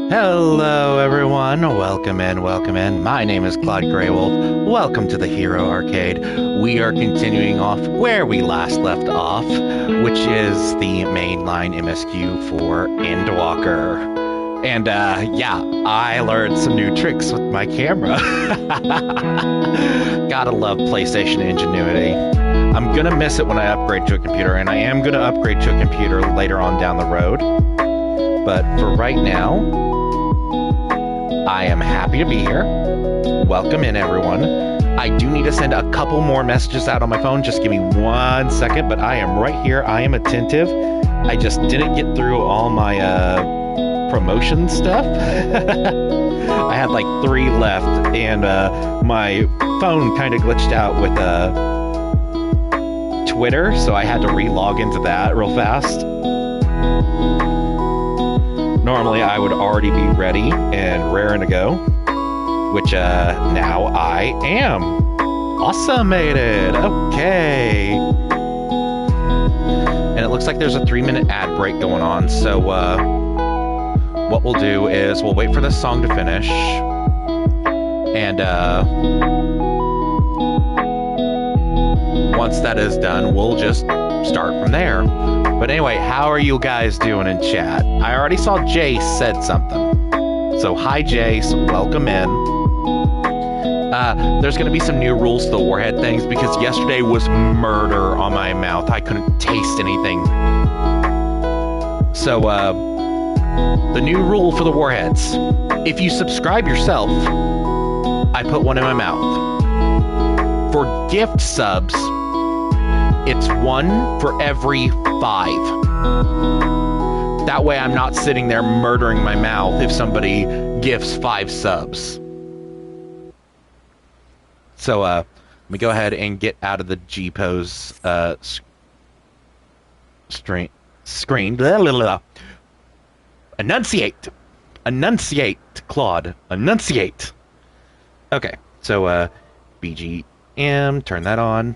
Hello everyone, welcome in, welcome in. My name is Claude Greywolf. Welcome to the Hero Arcade. We are continuing off where we last left off, which is the mainline MSQ for Endwalker. And yeah, I learned some new tricks with my camera. Gotta love PlayStation ingenuity. I'm gonna miss it when I upgrade to a computer, and I am gonna upgrade to a computer later on down the road. But for right now, I am happy to be here. Welcome in, everyone. I do need to send a couple more messages out on my phone. Just give me 1 second, but I am right here. I am attentive. I just didn't get through all my promotion stuff. I had like 3 left, and my phone kind of glitched out with Twitter, so I had to re-log into that real fast. Normally, I would already be ready and raring to go, which now I am. Awesomated. Okay. And it looks like there's a 3-minute ad break going on, so what we'll do is we'll wait for this song to finish, and once that is done, we'll just start from there. But anyway, how are you guys doing in chat? I already saw Jace said something. So hi Jace, welcome in. There's going to be some new rules to the Warhead things because yesterday was murder on my mouth. I couldn't taste anything. So the new rule for the Warheads. If you subscribe yourself, I put one in my mouth. For gift subs, it's 1 for every 5. That way I'm not sitting there murdering my mouth if somebody gifts 5 subs. So let me go ahead and get out of the G-pose screen. Blah, blah, blah. Enunciate, Claude. Enunciate. Okay, so BGM, turn that on.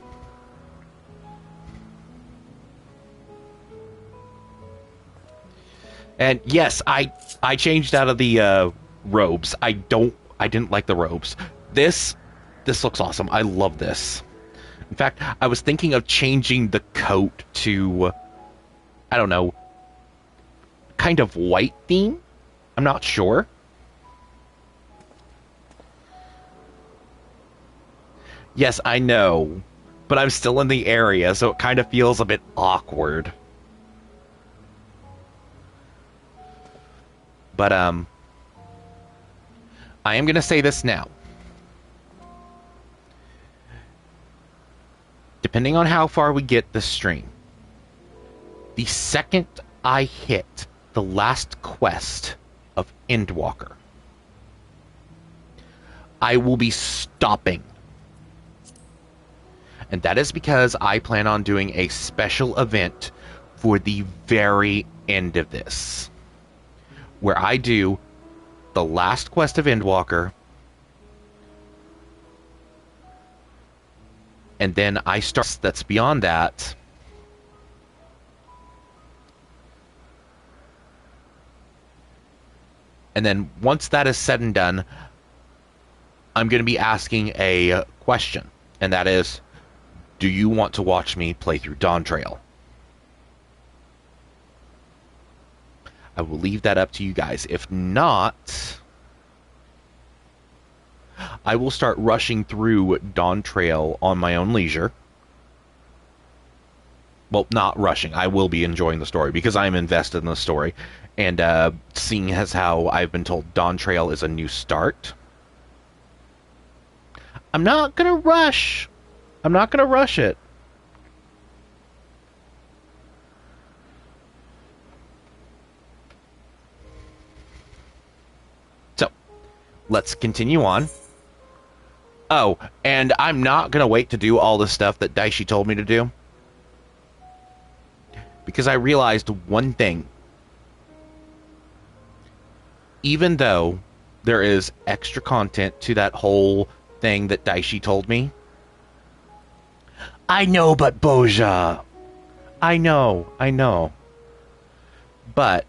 And yes, I changed out of the robes. I didn't like the robes. This looks awesome. I love this. In fact, I was thinking of changing the coat to, I don't know, kind of white theme. I'm not sure. Yes, I know, but I'm still in the area, so it kind of feels a bit awkward. But, I am going to say this now. Depending on how far we get this stream, the second I hit the last quest of Endwalker, I will be stopping. And that is because I plan on doing a special event for the very end of this, where I do the last quest of Endwalker, and then I start that's beyond that. And then once that is said and done, I'm going to be asking a question, and that is, do you want to watch me play through Dawn Trail? I will leave that up to you guys. If not, I will start rushing through Dawn Trail on my own leisure. Well, not rushing. I will be enjoying the story because I'm invested in the story. And seeing as how I've been told Dawn Trail is a new start, I'm not going to rush. I'm not going to rush it. So, let's continue on. Oh, and I'm not going to wait to do all the stuff that Daishi told me to do, because I realized one thing. Even though there is extra content to that whole thing that Daishi told me, I know, but Boja, I know. But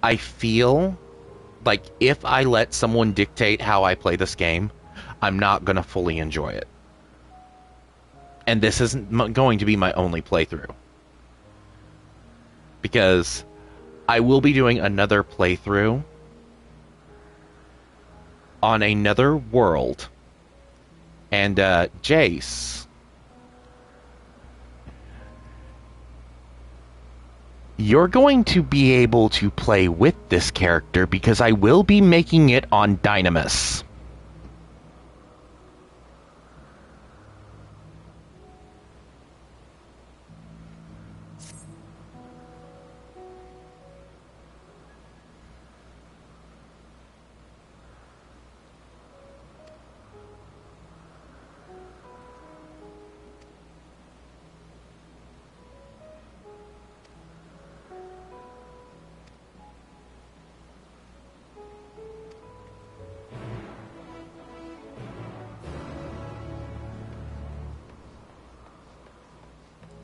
I feel like if I let someone dictate how I play this game, I'm not going to fully enjoy it. And this isn't going to be my only playthrough. Because I will be doing another playthrough on another world. And, Jace, you're going to be able to play with this character because I will be making it on Dynamis.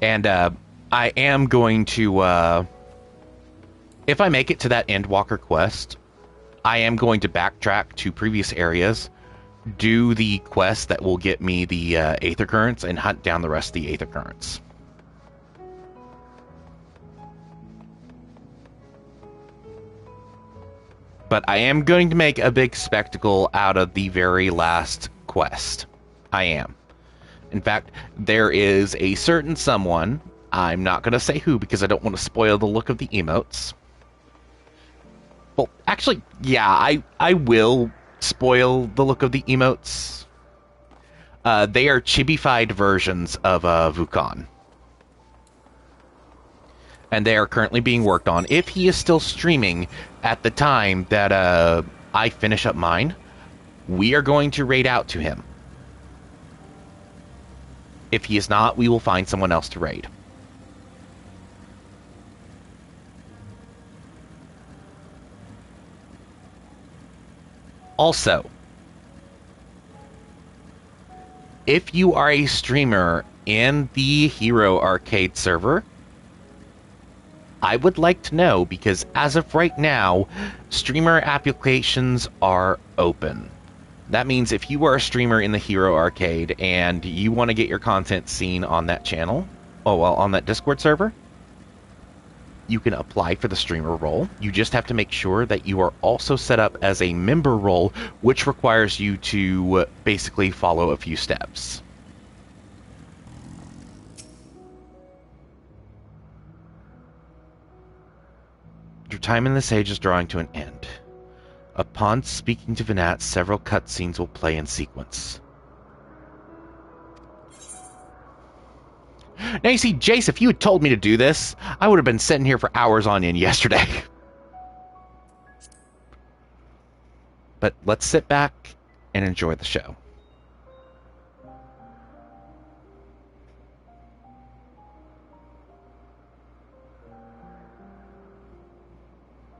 And I am going to, if I make it to that Endwalker quest, I am going to backtrack to previous areas, do the quest that will get me the Aether Currents, and hunt down the rest of the Aether Currents. But I am going to make a big spectacle out of the very last quest. I am. In fact, there is a certain someone, I'm not going to say who because I don't want to spoil the look of the emotes. Well, actually, yeah, I will spoil the look of the emotes. They are chibified versions of Vukan. And they are currently being worked on. If he is still streaming at the time that I finish up mine, we are going to raid out to him. If he is not, we will find someone else to raid. Also, if you are a streamer in the Hero Arcade server, I would like to know, because as of right now, streamer applications are open. That means if you are a streamer in the Hero Arcade and you want to get your content seen on that channel, on that Discord server, you can apply for the streamer role. You just have to make sure that you are also set up as a member role, which requires you to basically follow a few steps. Your time in this age is drawing to an end. Upon speaking to Venat, several cutscenes will play in sequence. Now you see, Jace, if you had told me to do this, I would have been sitting here for hours on end yesterday. But let's sit back and enjoy the show.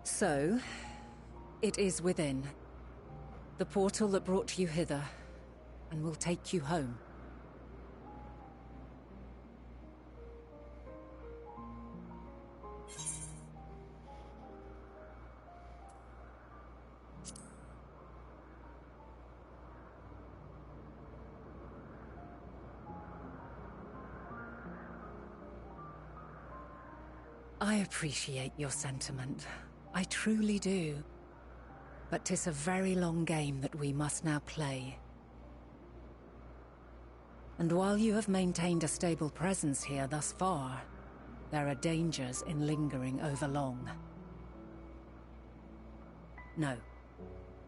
So, it is within. The portal that brought you hither, and will take you home. I appreciate your sentiment. I truly do. But 'tis a very long game that we must now play. And while you have maintained a stable presence here thus far, there are dangers in lingering over long. No.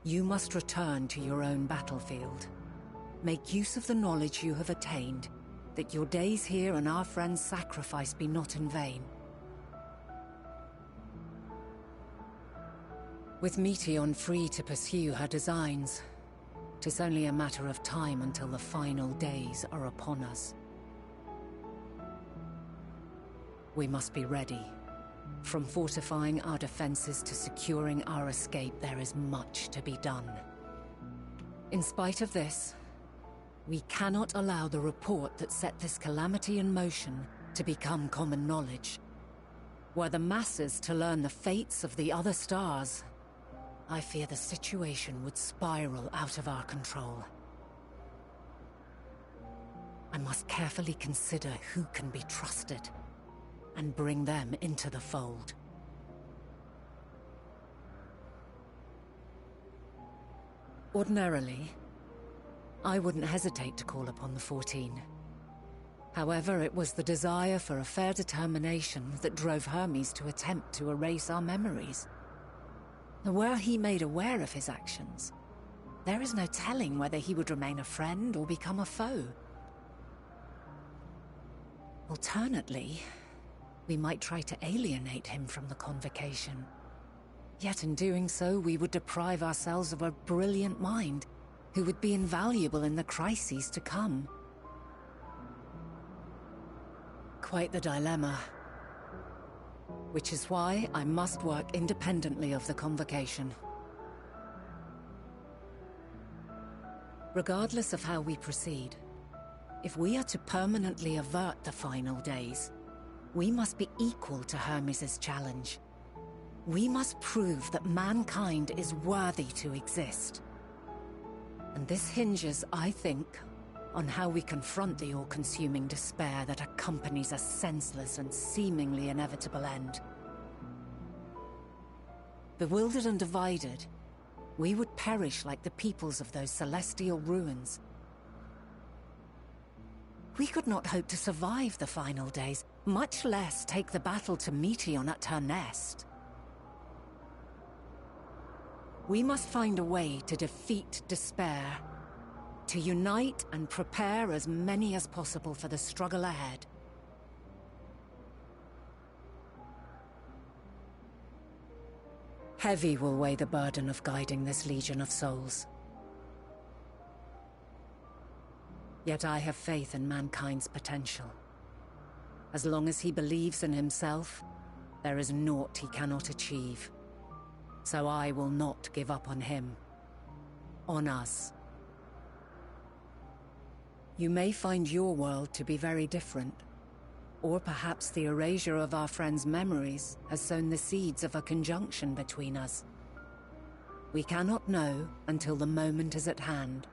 You must return to your own battlefield. Make use of the knowledge you have attained, that your days here and our friends' sacrifice be not in vain. With Meteion free to pursue her designs, 'tis only a matter of time until the final days are upon us. We must be ready. From fortifying our defenses to securing our escape, there is much to be done. In spite of this, we cannot allow the report that set this calamity in motion to become common knowledge. Were the masses to learn the fates of the other stars, I fear the situation would spiral out of our control. I must carefully consider who can be trusted and bring them into the fold. Ordinarily, I wouldn't hesitate to call upon the 14. However, it was the desire for a fair determination that drove Hermes to attempt to erase our memories. Were he made aware of his actions, there is no telling whether he would remain a friend or become a foe. Alternately, we might try to alienate him from the convocation. Yet in doing so, we would deprive ourselves of a brilliant mind who would be invaluable in the crises to come. Quite the dilemma. Which is why I must work independently of the convocation. Regardless of how we proceed, if we are to permanently avert the final days, we must be equal to Hermes' challenge. We must prove that mankind is worthy to exist. And this hinges, I think, on how we confront the all-consuming despair that accompanies a senseless and seemingly inevitable end. Bewildered and divided, we would perish like the peoples of those celestial ruins. We could not hope to survive the final days, much less take the battle to Meteion at her nest. We must find a way to defeat despair, to unite and prepare as many as possible for the struggle ahead. Heavy will weigh the burden of guiding this legion of souls. Yet I have faith in mankind's potential. As long as he believes in himself, there is naught he cannot achieve. So I will not give up on him. On us. You may find your world to be very different. Or perhaps the erasure of our friends' memories has sown the seeds of a conjunction between us. We cannot know until the moment is at hand.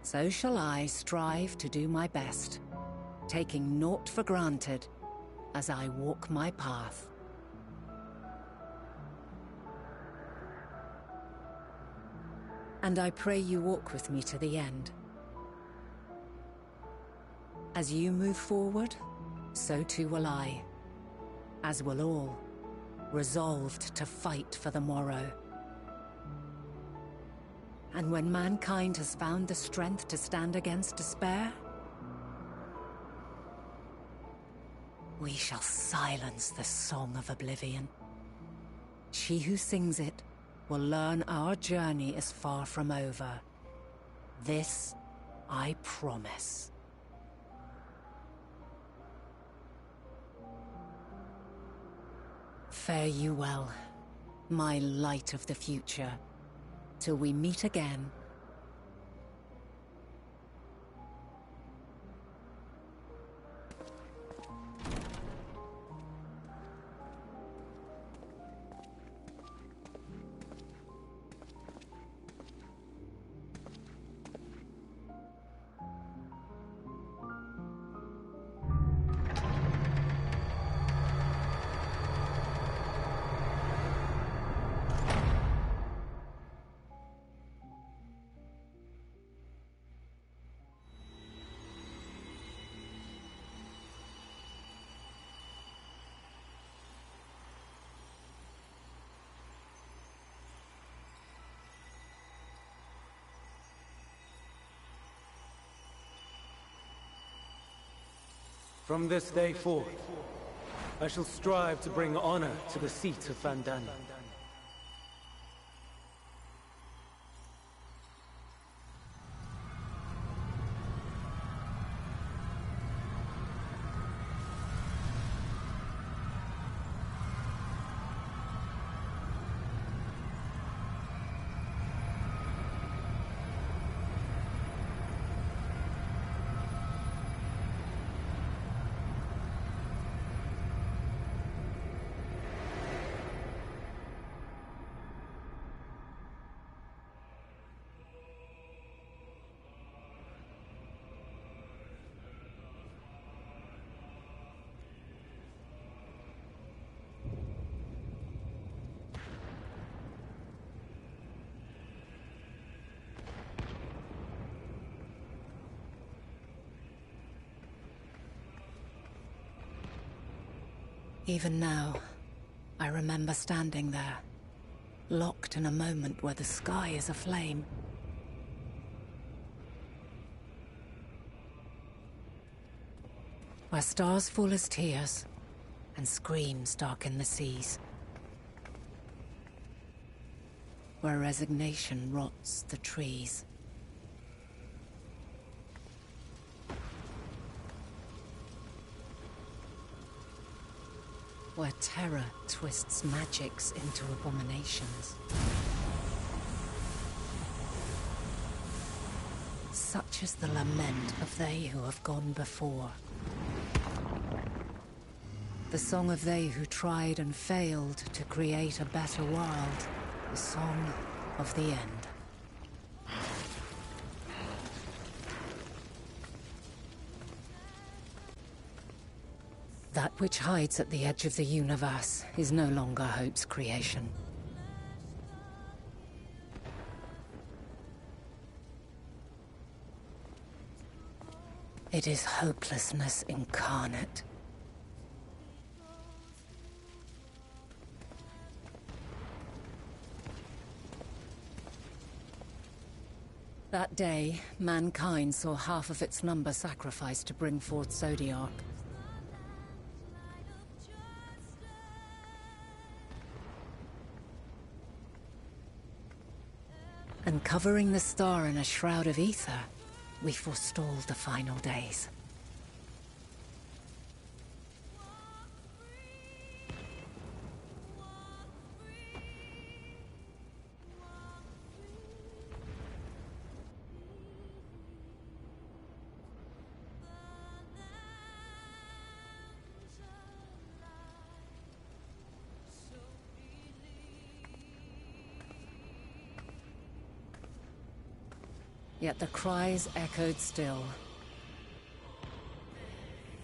So shall I strive to do my best, taking naught for granted as I walk my path. And I pray you walk with me to the end. As you move forward, so too will I, as will all, resolved to fight for the morrow. And when mankind has found the strength to stand against despair, we shall silence the song of oblivion. She who sings it will learn our journey is far from over. This I promise. Fare you well, my light of the future, till we meet again. From this day forth, I shall strive to bring honor to the seat of Vandani. Even now, I remember standing there, locked in a moment where the sky is aflame. Where stars fall as tears, and screams darken the seas. Where resignation rots the trees. Where terror twists magics into abominations. Such is the lament of they who have gone before. The song of they who tried and failed to create a better world. The song of the end. That which hides at the edge of the universe is no longer Hope's creation. It is hopelessness incarnate. That day, mankind saw half of its number sacrificed to bring forth Zodiark. And covering the star in a shroud of ether, we forestalled the final days. Yet the cries echoed still.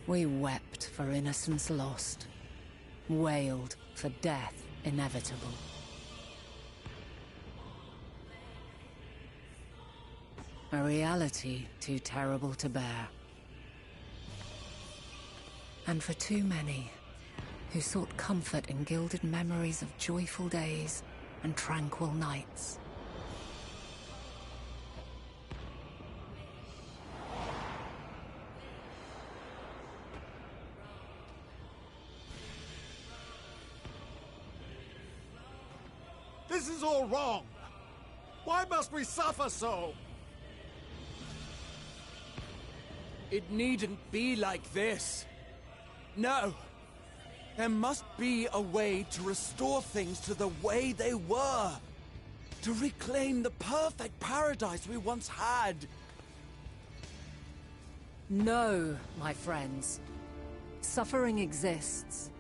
We wept for innocence lost, wailed for death inevitable. A reality too terrible to bear. And for too many who sought comfort in gilded memories of joyful days and tranquil nights. This is all wrong! Why must we suffer so? It needn't be like this. No. There must be a way to restore things to the way they were. To reclaim the perfect paradise we once had. No, my friends. Suffering exists,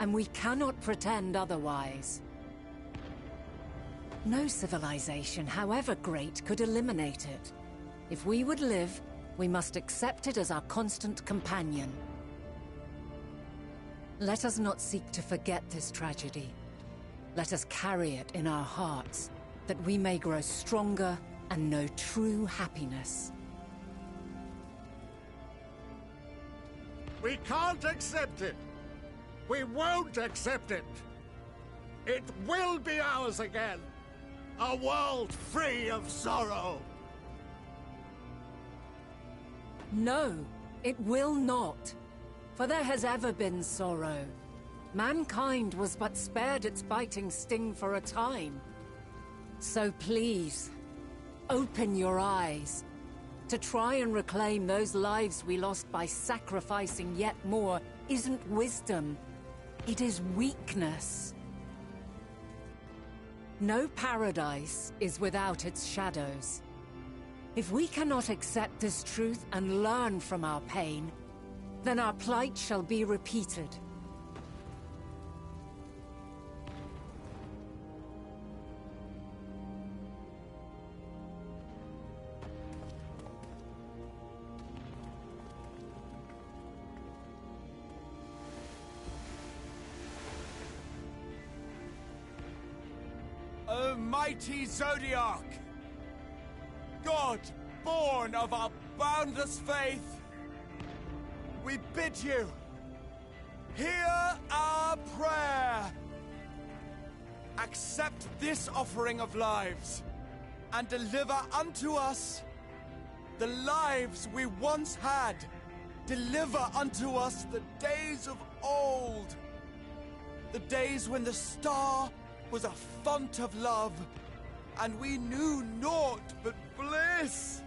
and we cannot pretend otherwise. No civilization, however great, could eliminate it. If we would live, we must accept it as our constant companion. Let us not seek to forget this tragedy. Let us carry it in our hearts, that we may grow stronger and know true happiness. We can't accept it! We won't accept it! It will be ours again! A world free of sorrow! No, it will not. For there has ever been sorrow. Mankind was but spared its biting sting for a time. So please, open your eyes. To try and reclaim those lives we lost by sacrificing yet more isn't wisdom. It is weakness. No paradise is without its shadows. If we cannot accept this truth and learn from our pain, then our plight shall be repeated. O mighty Zodiark! God, born of our boundless faith! We bid you, hear our prayer. Accept this offering of lives, and deliver unto us the lives we once had. Deliver unto us the days of old. The days when the star was a font of love, and we knew naught but bliss.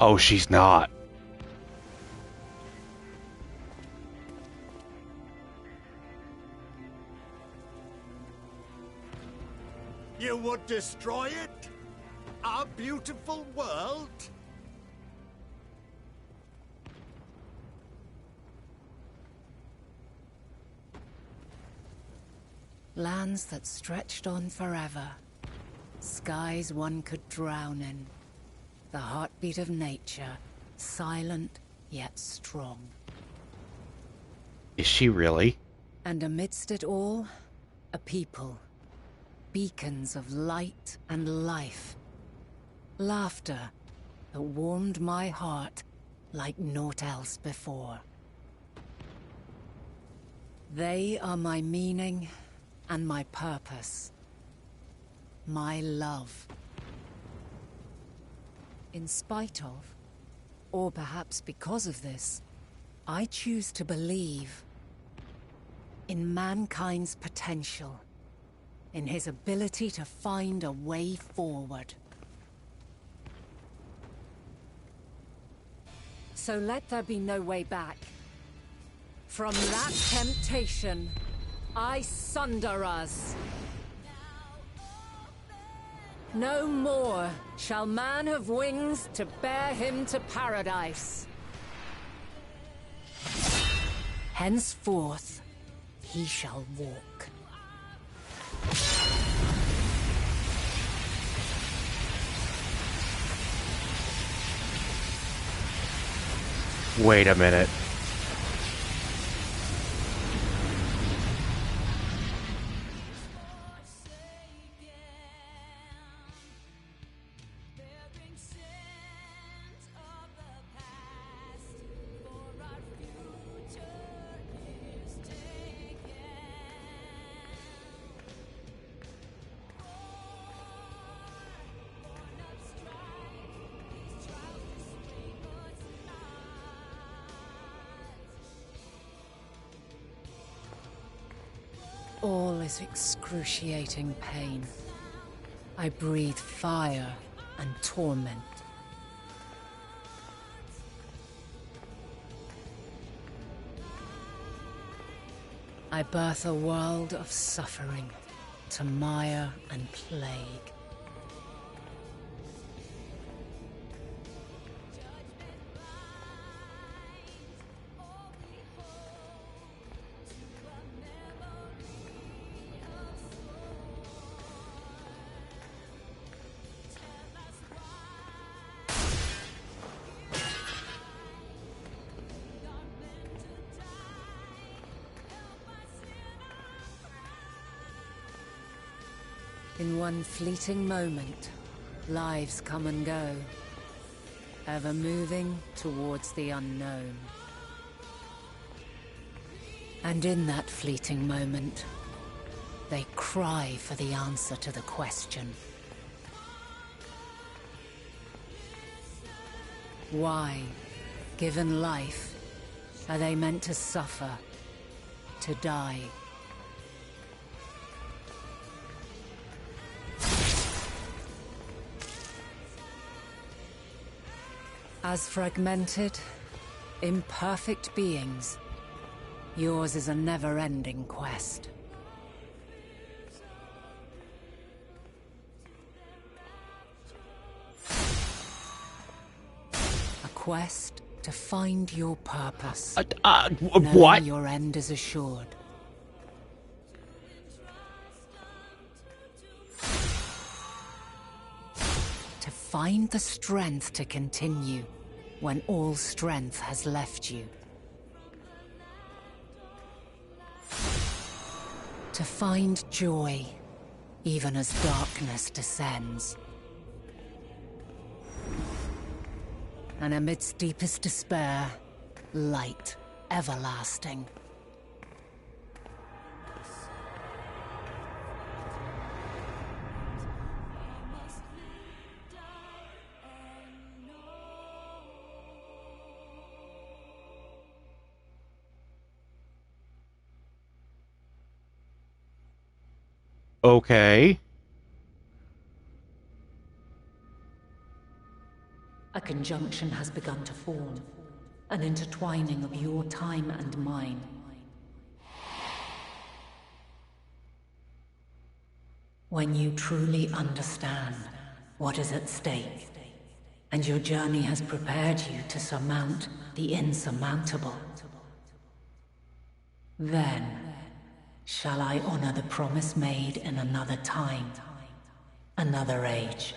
Oh, she's not. You would destroy it? Our beautiful world? Lands that stretched on forever. Skies one could drown in. The heartbeat of nature, silent yet strong. Is she really? And amidst it all, a people. Beacons of light and life. Laughter that warmed my heart like naught else before. They are my meaning and my purpose. My love. In spite of, or perhaps because of this, I choose to believe in mankind's potential, in his ability to find a way forward. So let there be no way back. From that temptation, I sunder us. No more shall man have wings to bear him to paradise. Henceforth, he shall walk. Wait a minute. All is excruciating pain. I breathe fire and torment. I birth a world of suffering, to mire and plague. In one fleeting moment, lives come and go, ever moving towards the unknown. And in that fleeting moment, they cry for the answer to the question. Why, given life, are they meant to suffer, to die? As fragmented, imperfect beings, yours is a never-ending quest. A quest to find your purpose. What? Knowing your end is assured. To find the strength to continue when all strength has left you. To find joy even as darkness descends. And amidst deepest despair, light everlasting. Okay. A conjunction has begun to form, an intertwining of your time and mine. When you truly understand what is at stake, and your journey has prepared you to surmount the insurmountable, then shall I honor the promise made in another time, another age.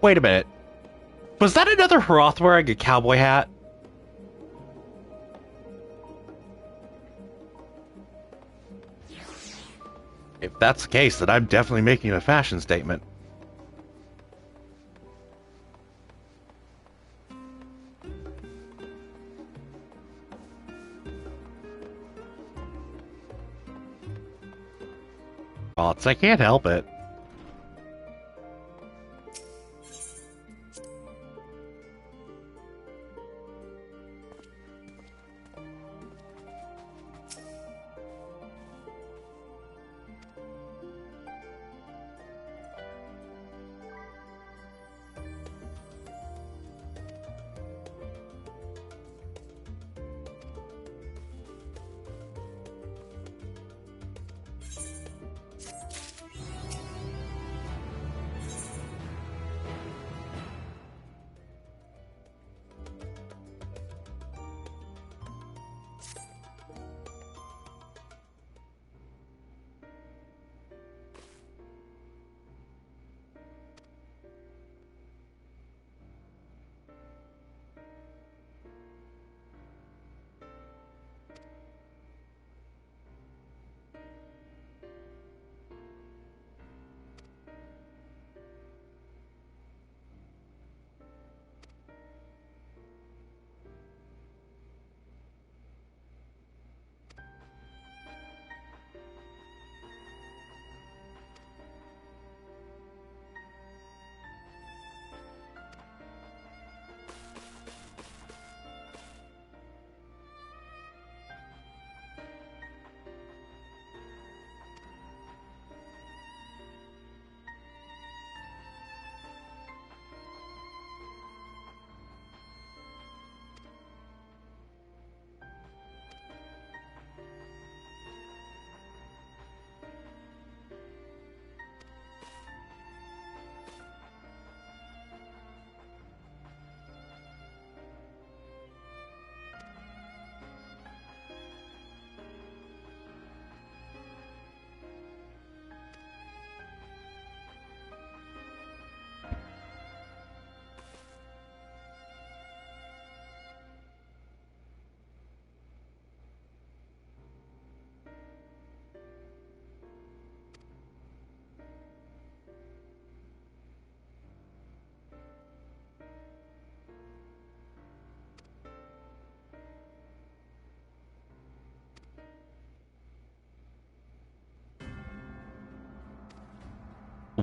Wait a minute. Was that another Hroth wearing a cowboy hat? If that's the case, then I'm definitely making a fashion statement. Hroths, I can't help it.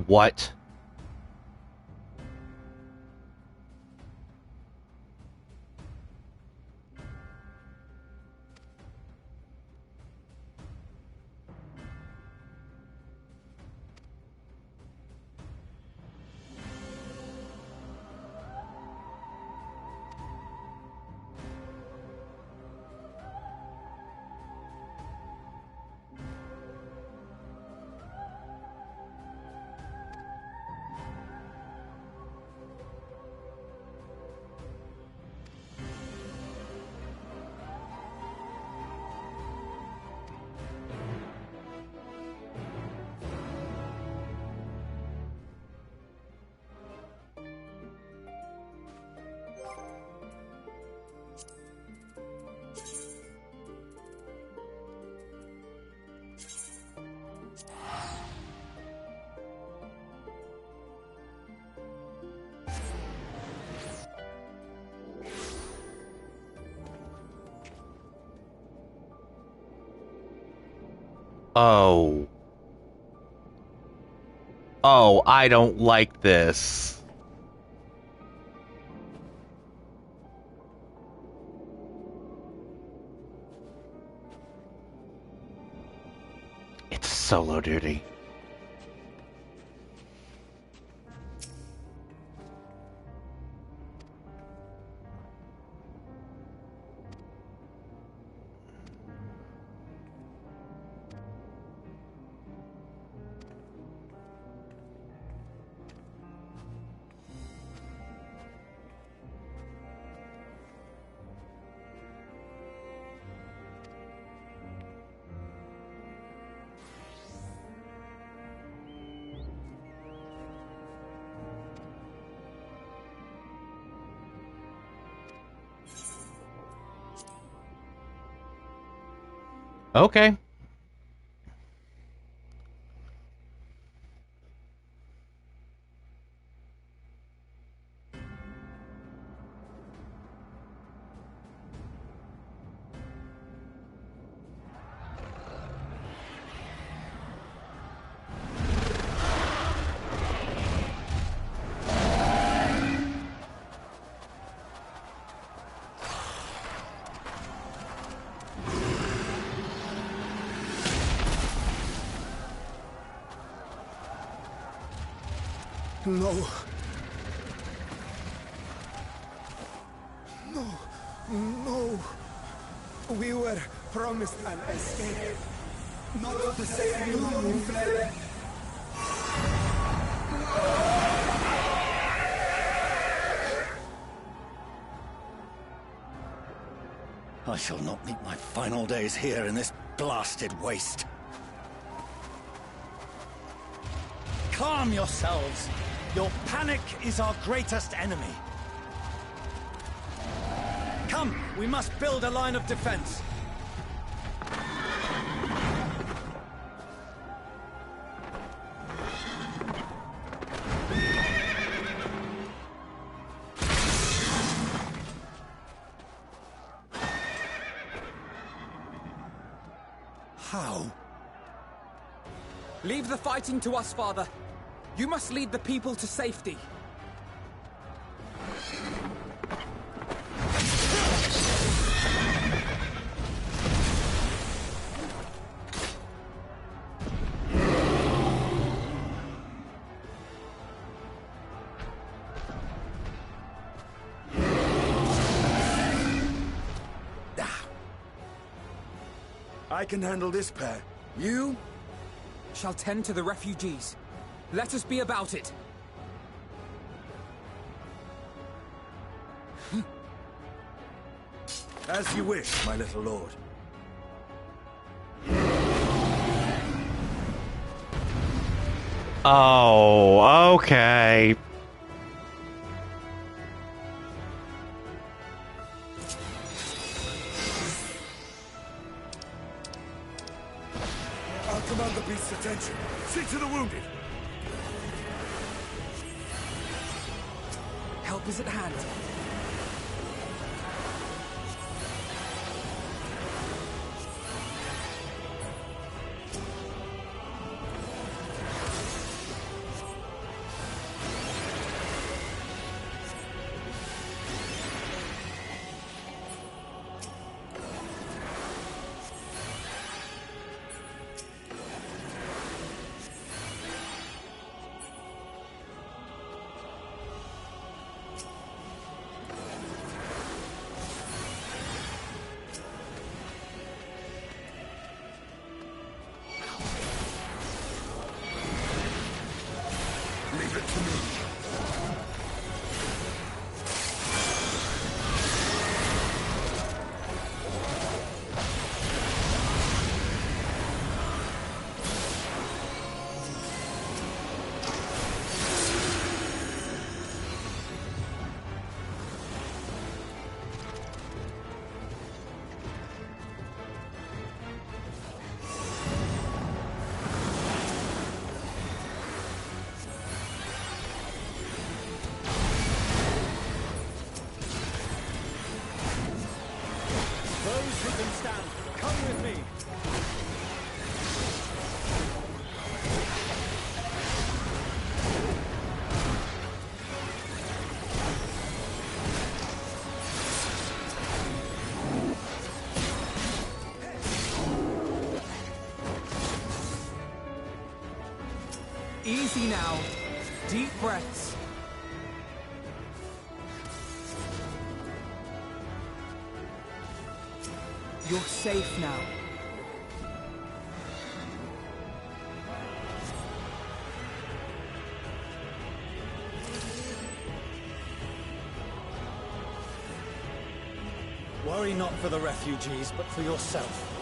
what? Oh. Oh, I don't like this. It's solo duty. Okay. No. No. No. We were promised an escape. Not to save you when you fled. I shall not meet my final days here in this blasted waste. Calm yourselves. Your panic is our greatest enemy. Come, we must build a line of defense. How? Leave the fighting to us, Father. You must lead the people to safety. I can handle this pair. You? Shall tend to the refugees. Let us be about it. As you wish, my little lord. Oh, okay. I'll command the beast's attention. See to the wounded. Help is at hand. those who can stand, come with me. Easy now. Deep breaths. You're safe now. Worry not for the refugees, but for yourself.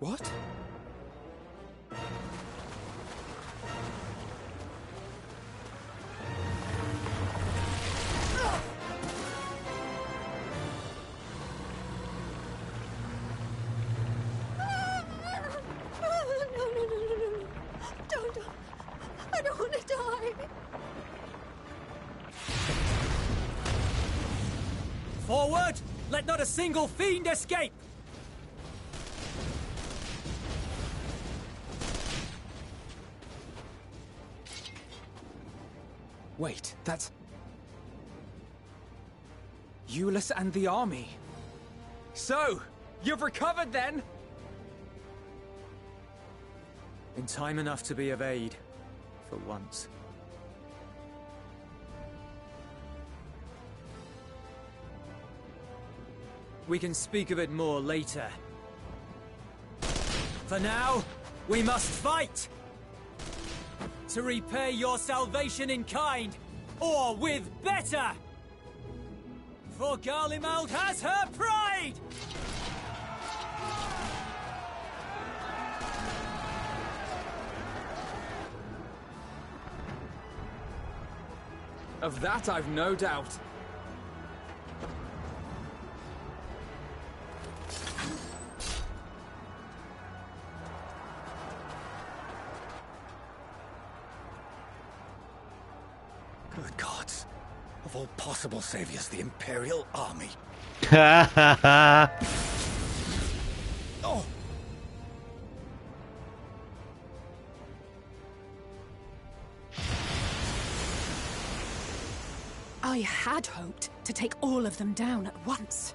What? No. Don't. I don't want to die. Forward! Let not a single fiend escape! Wait, that's... Euless and the army. So, you've recovered then? In time enough to be of aid, for once. We can speak of it more later. For now, we must fight! To repay your salvation in kind, or with better! For Garlemald has her pride! Of that I've no doubt. Good gods. Of all possible saviors, the Imperial Army. Oh! I had hoped to take all of them down at once.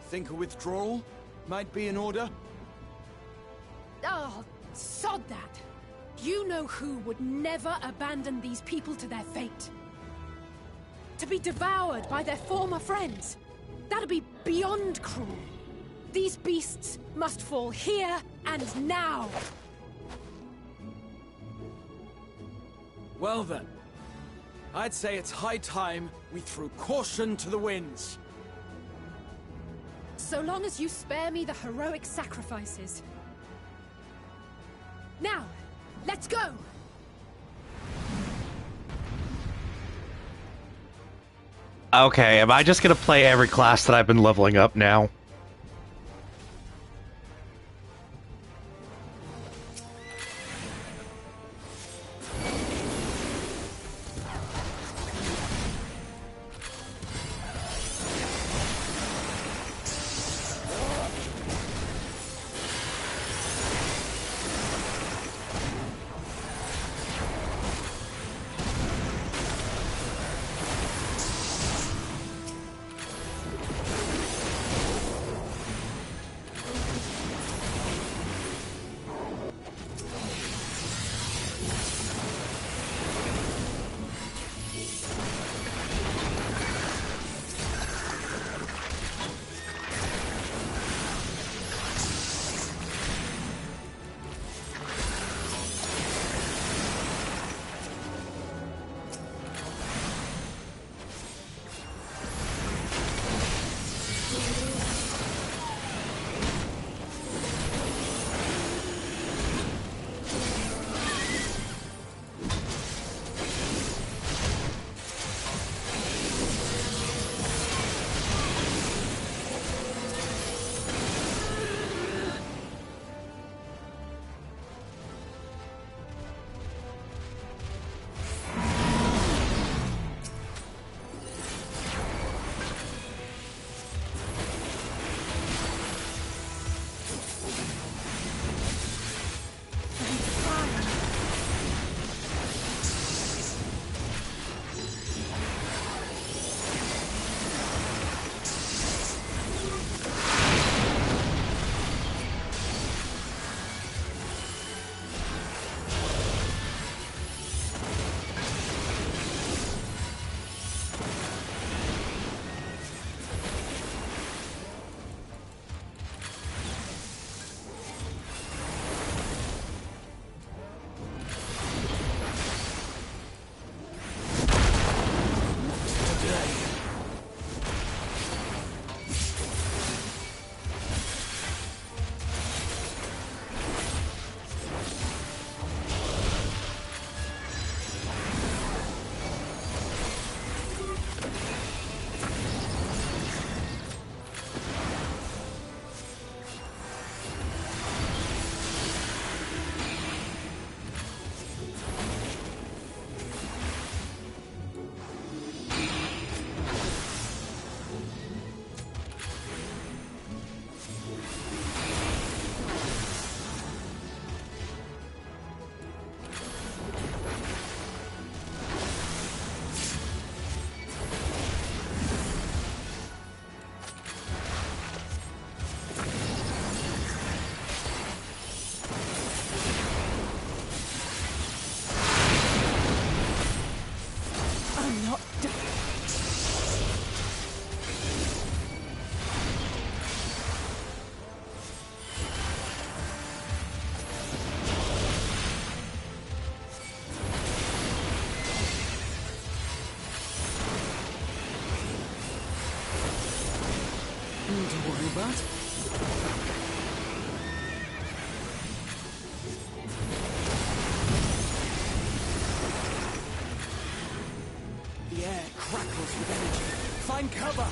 Think a withdrawal might be in order? Oh, sod that. You know who would never abandon these people to their fate. To be devoured by their former friends. That'd be beyond cruel. These beasts must fall here and now. Well then, I'd say it's high time we threw caution to the winds. So long as you spare me the heroic sacrifices. Now, let's go! Okay, am I just gonna play every class that I've been leveling up now? that? The air crackles with energy. Find cover!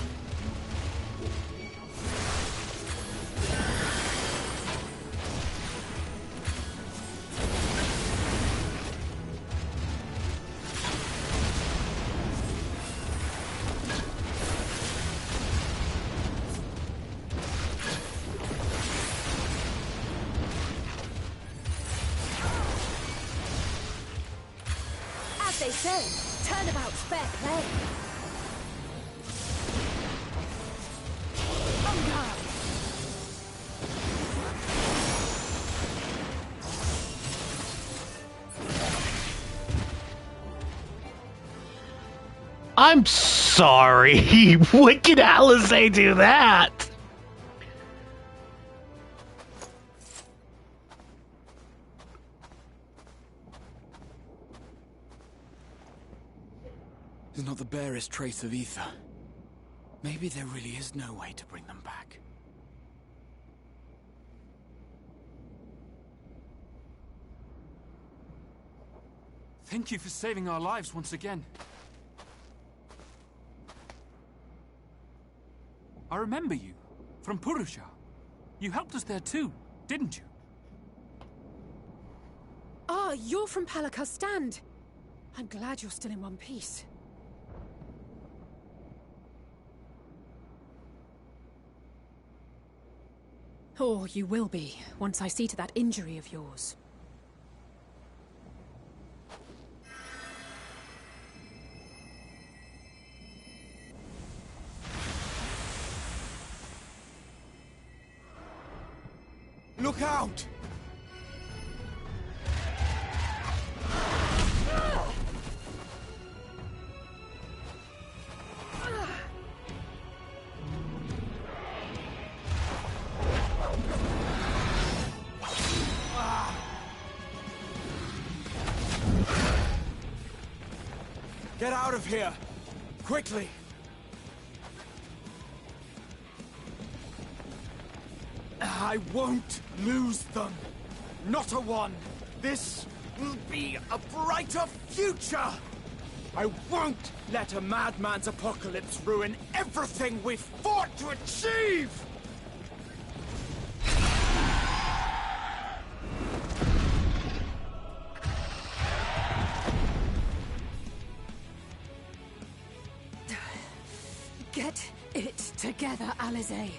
As they say, turnabout's fair play. Hunger! I'm sorry. What can Alizé do that? There's not the barest trace of ether. Maybe there really is no way to bring them back. Thank you for saving our lives once again. I remember you, from Purusha. You helped us there too, didn't you? Ah, you're from Palaka's stand. I'm glad you're still in one piece. Or you will be, once I see to that injury of yours. Look out! Get out of here! Quickly! I won't lose them! Not a one! This will be a brighter future! I won't let a madman's apocalypse ruin everything we've fought to achieve! Get it together, Alizé.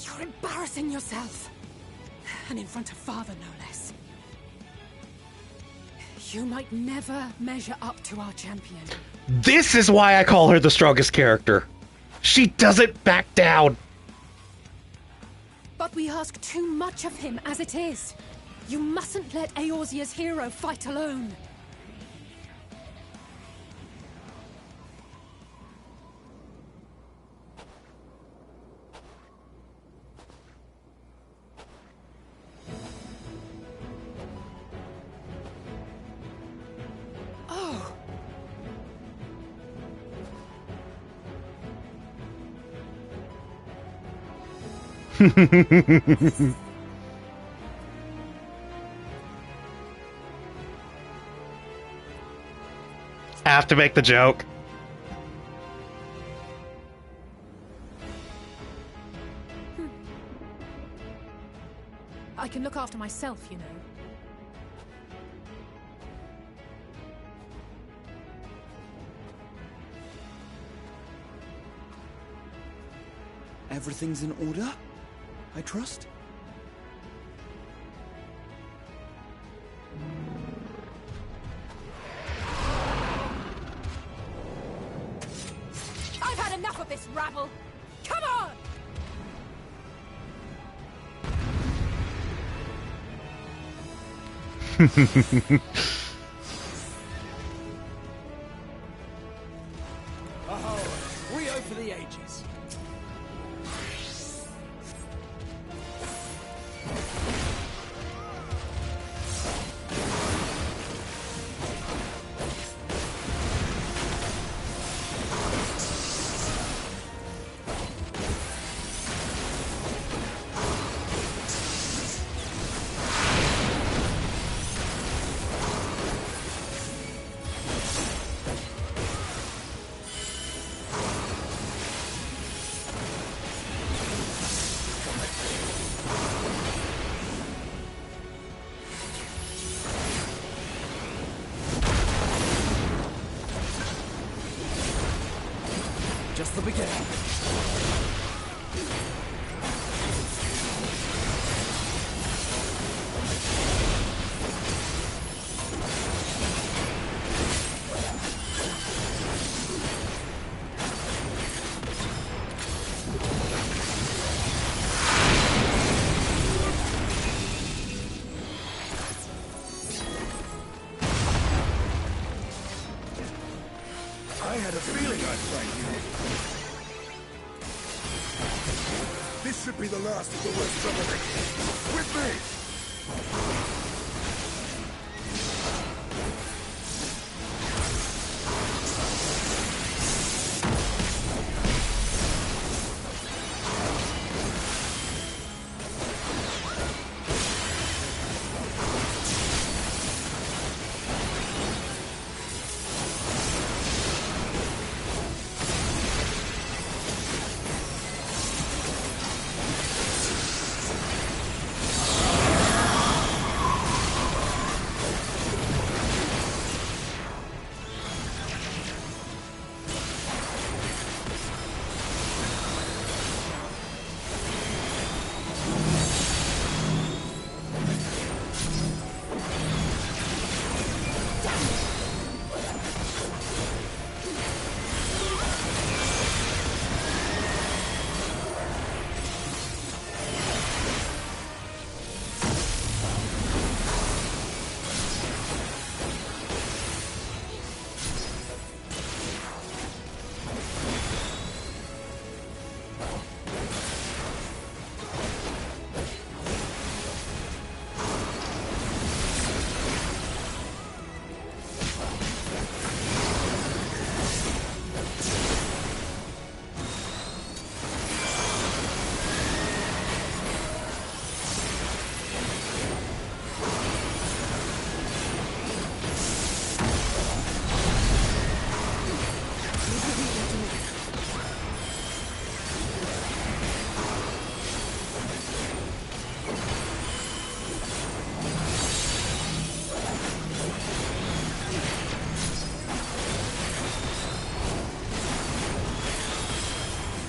You're embarrassing yourself. And in front of Father, no less. You might never measure up to our champion. This is why I call her the strongest character. She doesn't back down. But we ask too much of him as it is. You mustn't let Eorzea's hero fight alone. Oh. Have to make the joke. I can look after myself, you know. Everything's in order? I trust? I've had enough of this rabble! Come on! Oh, Rio for the ages. just the beginning. I had a feeling I'd find you. This should be the last of the worst troublemakers. With me!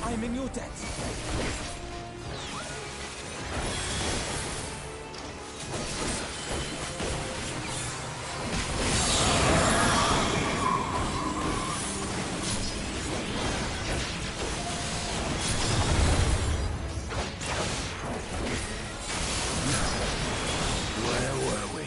I'm in your debt. Where were we?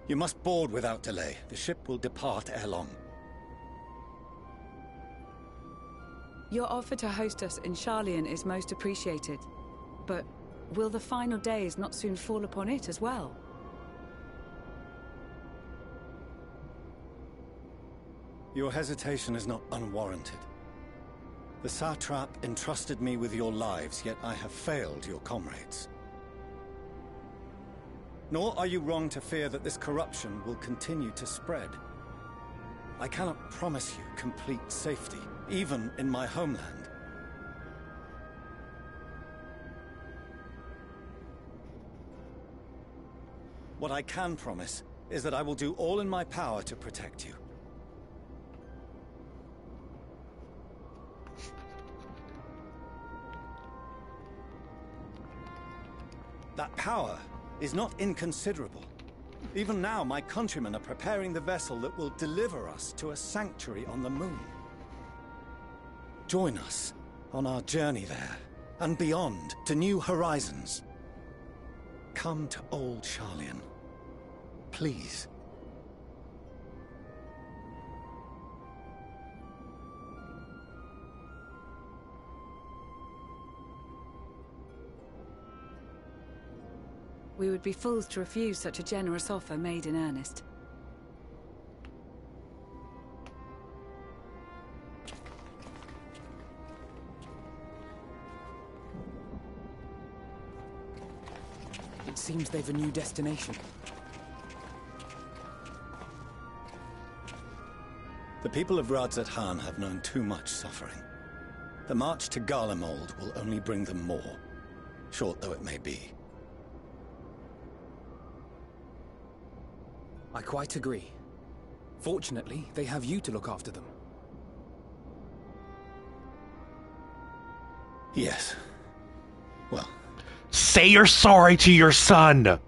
You must board without delay. The ship will depart ere long. Your offer to host us in Sharlayan is most appreciated. But will the final days not soon fall upon it as well? Your hesitation is not unwarranted. The satrap entrusted me with your lives, yet I have failed your comrades. Nor are you wrong to fear that this corruption will continue to spread. I cannot promise you complete safety, even in my homeland. What I can promise is that I will do all in my power to protect you. That power is not inconsiderable. Even now, my countrymen are preparing the vessel that will deliver us to a sanctuary on the moon. Join us on our journey there, and beyond, to new horizons. Come to Old Sharlayan. Please. We would be fools to refuse such a generous offer made in earnest. It seems they've a new destination. The people of Radzat-Han have known too much suffering. The march to Garlemald will only bring them more, short though it may be. I quite agree. Fortunately, they have you to look after them. Yes. Well... Say you're sorry to your son!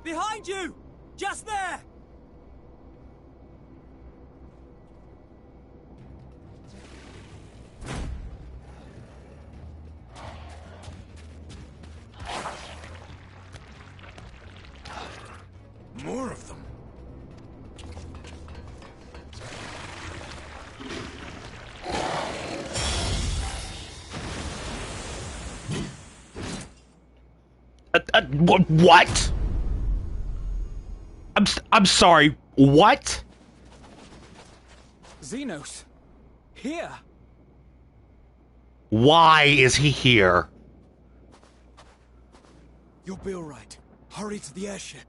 Behind you! Just there! More of them. What? I'm sorry. What? Xenos. Here. Why is he here? You'll be all right. Hurry to the airship.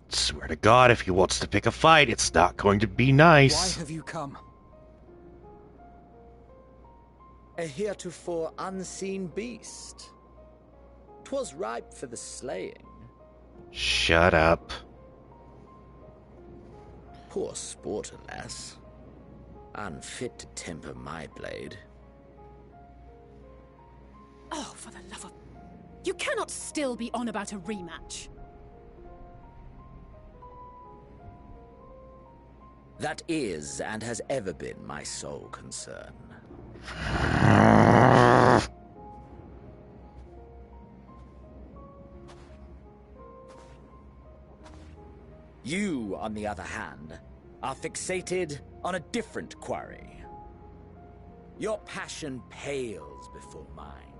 Swear to God, if he wants to pick a fight, it's not going to be nice. Why have you come? A heretofore unseen beast. 'Twas ripe for the slaying. Shut up. Poor sport, alas. Unfit to temper my blade. Oh, for the love of... You cannot still be on about a rematch. That is, and has ever been, my sole concern. You, on the other hand, are fixated on a different quarry. Your passion pales before mine,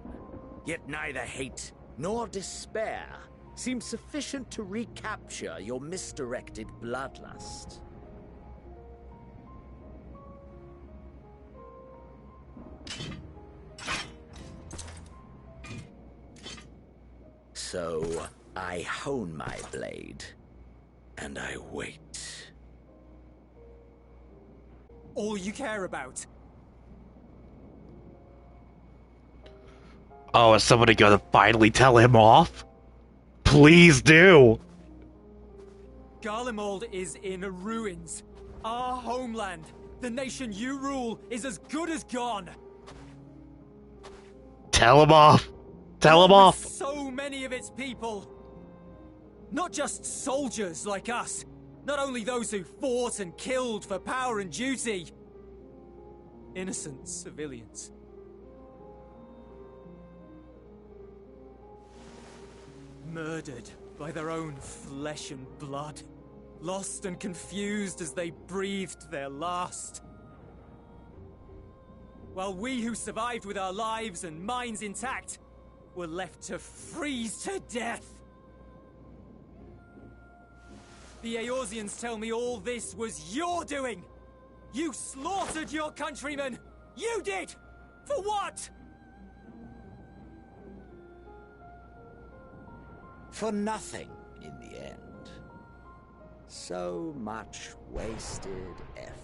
yet neither hate nor despair seems sufficient to recapture your misdirected bloodlust. So, I hone my blade, and I wait. All you care about. Oh, is somebody gonna finally tell him off? Please do! Garlemald is in ruins. Our homeland, the nation you rule, is as good as gone. Tell him off! Tell him off! So many of its people. Not just soldiers like us. Not only those who fought and killed for power and duty. Innocent civilians. Murdered by their own flesh and blood. Lost and confused as they breathed their last. While we who survived with our lives and minds intact were left to freeze to death. The Eorzeans tell me all this was your doing! You slaughtered your countrymen! You did! For what? For nothing, in the end. So much wasted effort.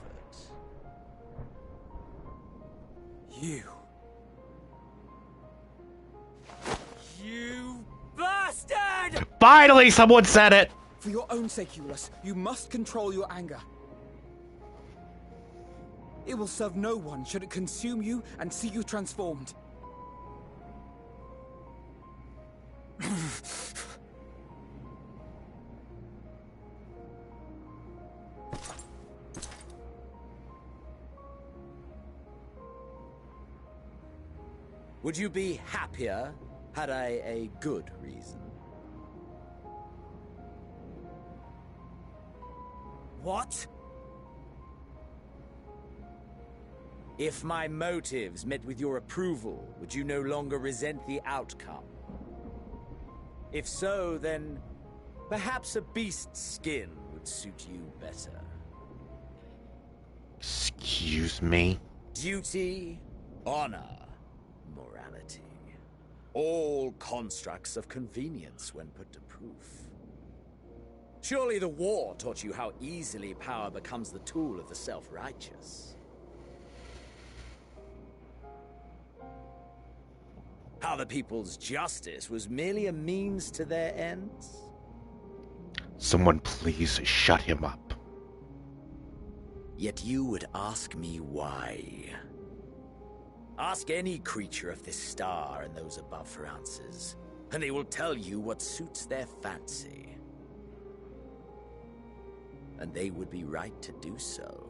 You bastard! dead! Finally, someone said it! For your own sake, Eulus, you must control your anger. It will serve no one should it consume you and see you transformed. Would you be happier had I a good reason? What? If my motives met with your approval, would you no longer resent the outcome? If so, then perhaps a beast's skin would suit you better. Excuse me? Duty, honor, morality. All constructs of convenience when put to proof. Surely the war taught you how easily power becomes the tool of the self-righteous. How the people's justice was merely a means to their ends? Someone please shut him up. Yet you would ask me why. Ask any creature of this star and those above for answers, and they will tell you what suits their fancy. And they would be right to do so.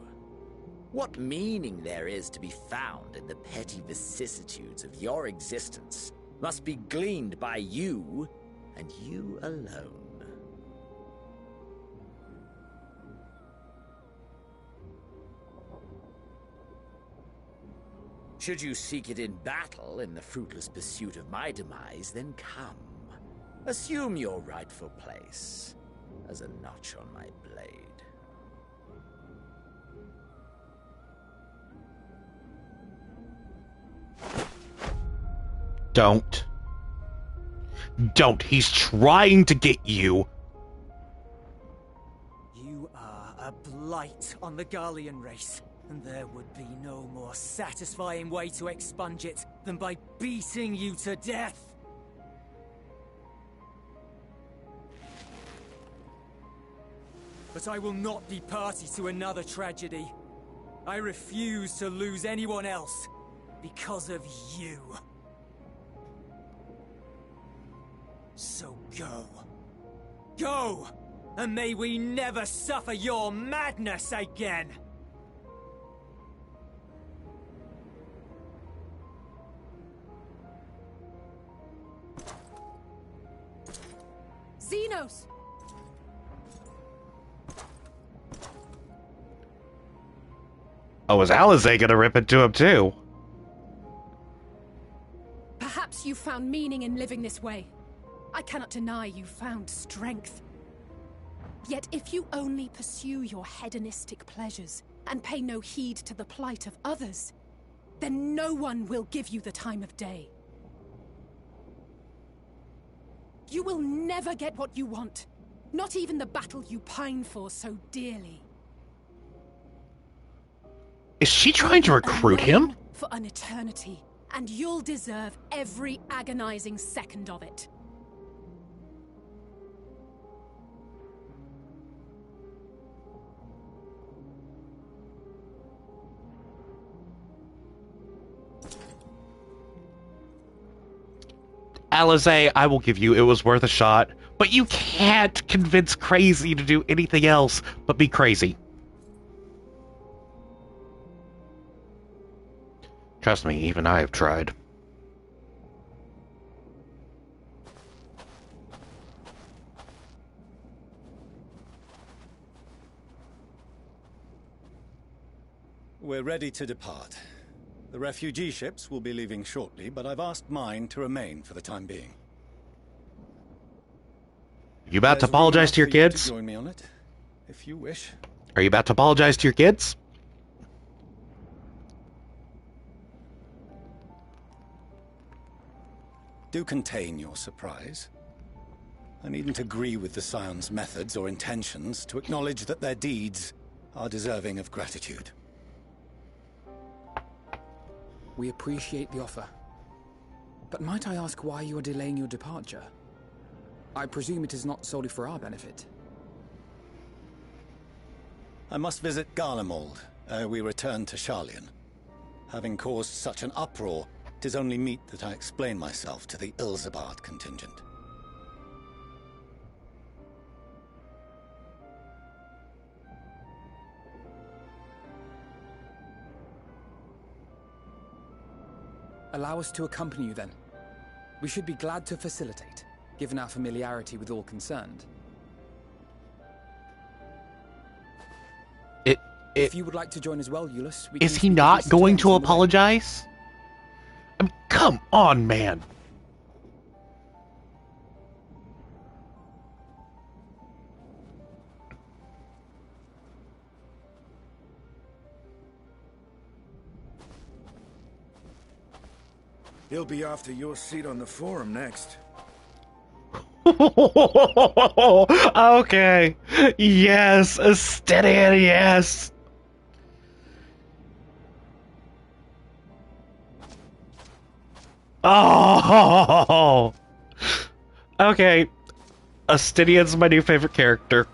What meaning there is to be found in the petty vicissitudes of your existence must be gleaned by you, and you alone. Should you seek it in battle in the fruitless pursuit of my demise, then come. Assume your rightful place as a notch on my blade. Don't. Don't. He's trying to get you. You are a blight on the Garlean race, and there would be no more satisfying way to expunge it than by beating you to death. But I will not be party to another tragedy. I refuse to lose anyone else because of you. So go. Go! And may we never suffer your madness again! Xenos! Oh, is Alizé gonna rip into him too? Perhaps you found meaning in living this way. I cannot deny you found strength. Yet if you only pursue your hedonistic pleasures and pay no heed to the plight of others, then no one will give you the time of day. You will never get what you want, not even the battle you pine for so dearly. Is she trying to recruit him? For an eternity, and you'll deserve every agonizing second of it. Alizé, I will give you, it was worth a shot, but you can't convince Crazy to do anything else but be crazy. Trust me, even I have tried. We're ready to depart. The refugee ships will be leaving shortly, but I've asked mine to remain for the time being. You about to apologize to your kids? Join me on it, if you wish. Are you about to apologize to your kids? Do contain your surprise. I needn't agree with the Scion's methods or intentions to acknowledge that their deeds are deserving of gratitude. We appreciate the offer. But might I ask why you are delaying your departure? I presume it is not solely for our benefit. I must visit Garlemald ere we return to Sharlayan. Having caused such an uproar, it is only meet that I explain myself to the Ilzabard contingent. Allow us to accompany you then. We should be glad to facilitate, given our familiarity with all concerned. If you would like to join as well, Euless, we Is he not going to apologize? I mean, come on, man. He'll be after your seat on the forum next. Okay. Yes, a steady yes. Oh. Okay. Astidian's my new favorite character.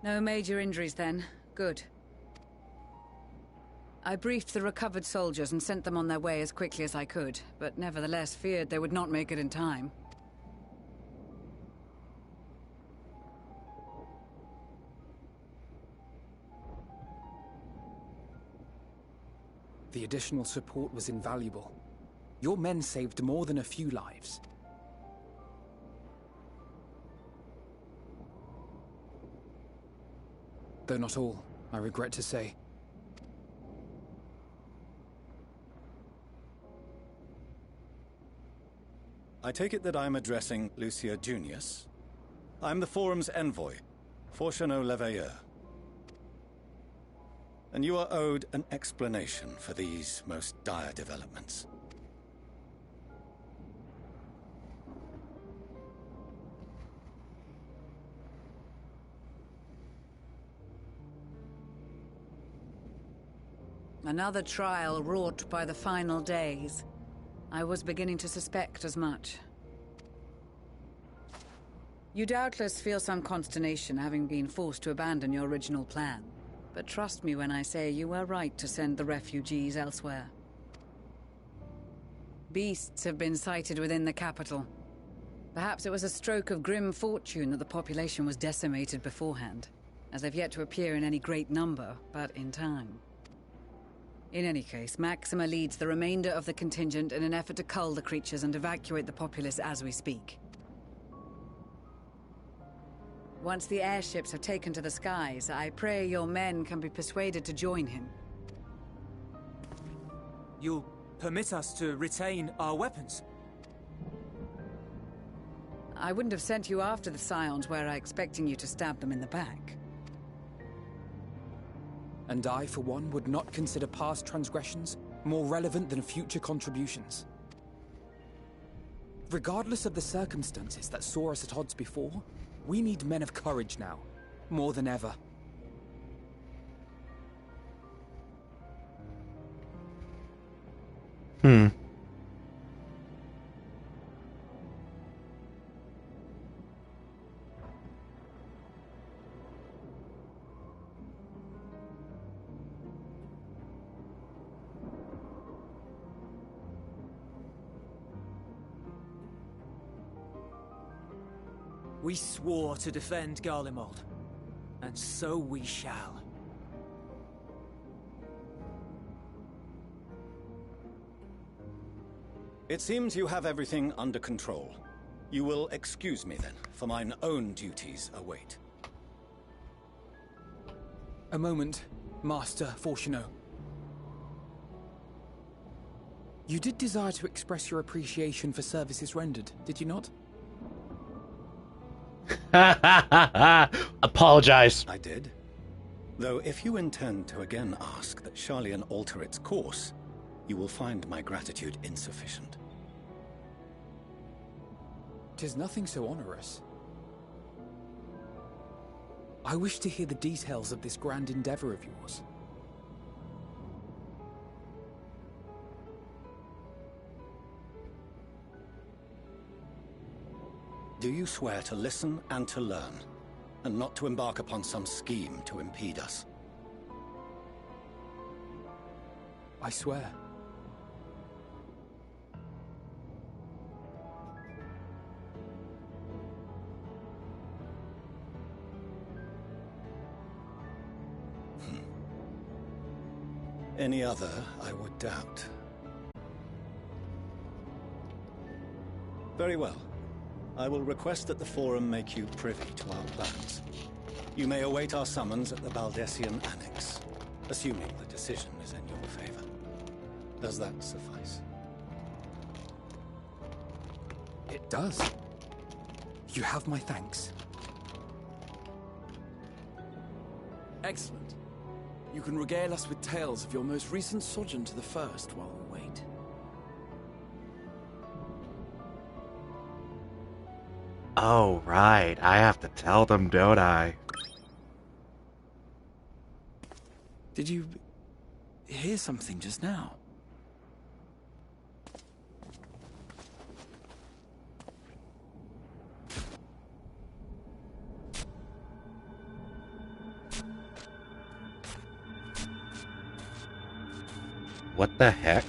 No major injuries then. Good. I briefed the recovered soldiers and sent them on their way as quickly as I could, but nevertheless feared they would not make it in time. The additional support was invaluable. Your men saved more than a few lives. Though not all, I regret to say. I take it that I'm addressing Lucia Junius. I'm the Forum's envoy, Forchano Leveilleur. And you are owed an explanation for these most dire developments. Another trial wrought by the final days. I was beginning to suspect as much. You doubtless feel some consternation having been forced to abandon your original plan. But trust me when I say you were right to send the refugees elsewhere. Beasts have been sighted within the capital. Perhaps it was a stroke of grim fortune that the population was decimated beforehand, as they've yet to appear in any great number, but in time. In any case, Maxima leads the remainder of the contingent in an effort to cull the creatures and evacuate the populace as we speak. Once the airships have taken to the skies, I pray your men can be persuaded to join him. You'll permit us to retain our weapons? I wouldn't have sent you after the Scions were I expecting you to stab them in the back. And I, for one, would not consider past transgressions more relevant than future contributions. Regardless of the circumstances that saw us at odds before, we need men of courage now, more than ever. We swore to defend Garlemald, and so we shall. It seems you have everything under control. You will excuse me then, for mine own duties await. A moment, Master Fortuneau. You did desire to express your appreciation for services rendered, did you not? Apologize. I did. Though if you intend to again ask that Sharlayan alter its course, you will find my gratitude insufficient. 'Tis nothing so onerous. I wish to hear the details of this grand endeavor of yours. Do you swear to listen and to learn, and not to embark upon some scheme to impede us? I swear. Any other, I would doubt. Very well. I will request that the Forum make you privy to our plans. You may await our summons at the Baldessian Annex, assuming the decision is in your favor. Does that suffice? It does. You have my thanks. Excellent. You can regale us with tales of your most recent sojourn to the First while we wait. Oh, right. I have to tell them, don't I? Did you hear something just now? What the heck?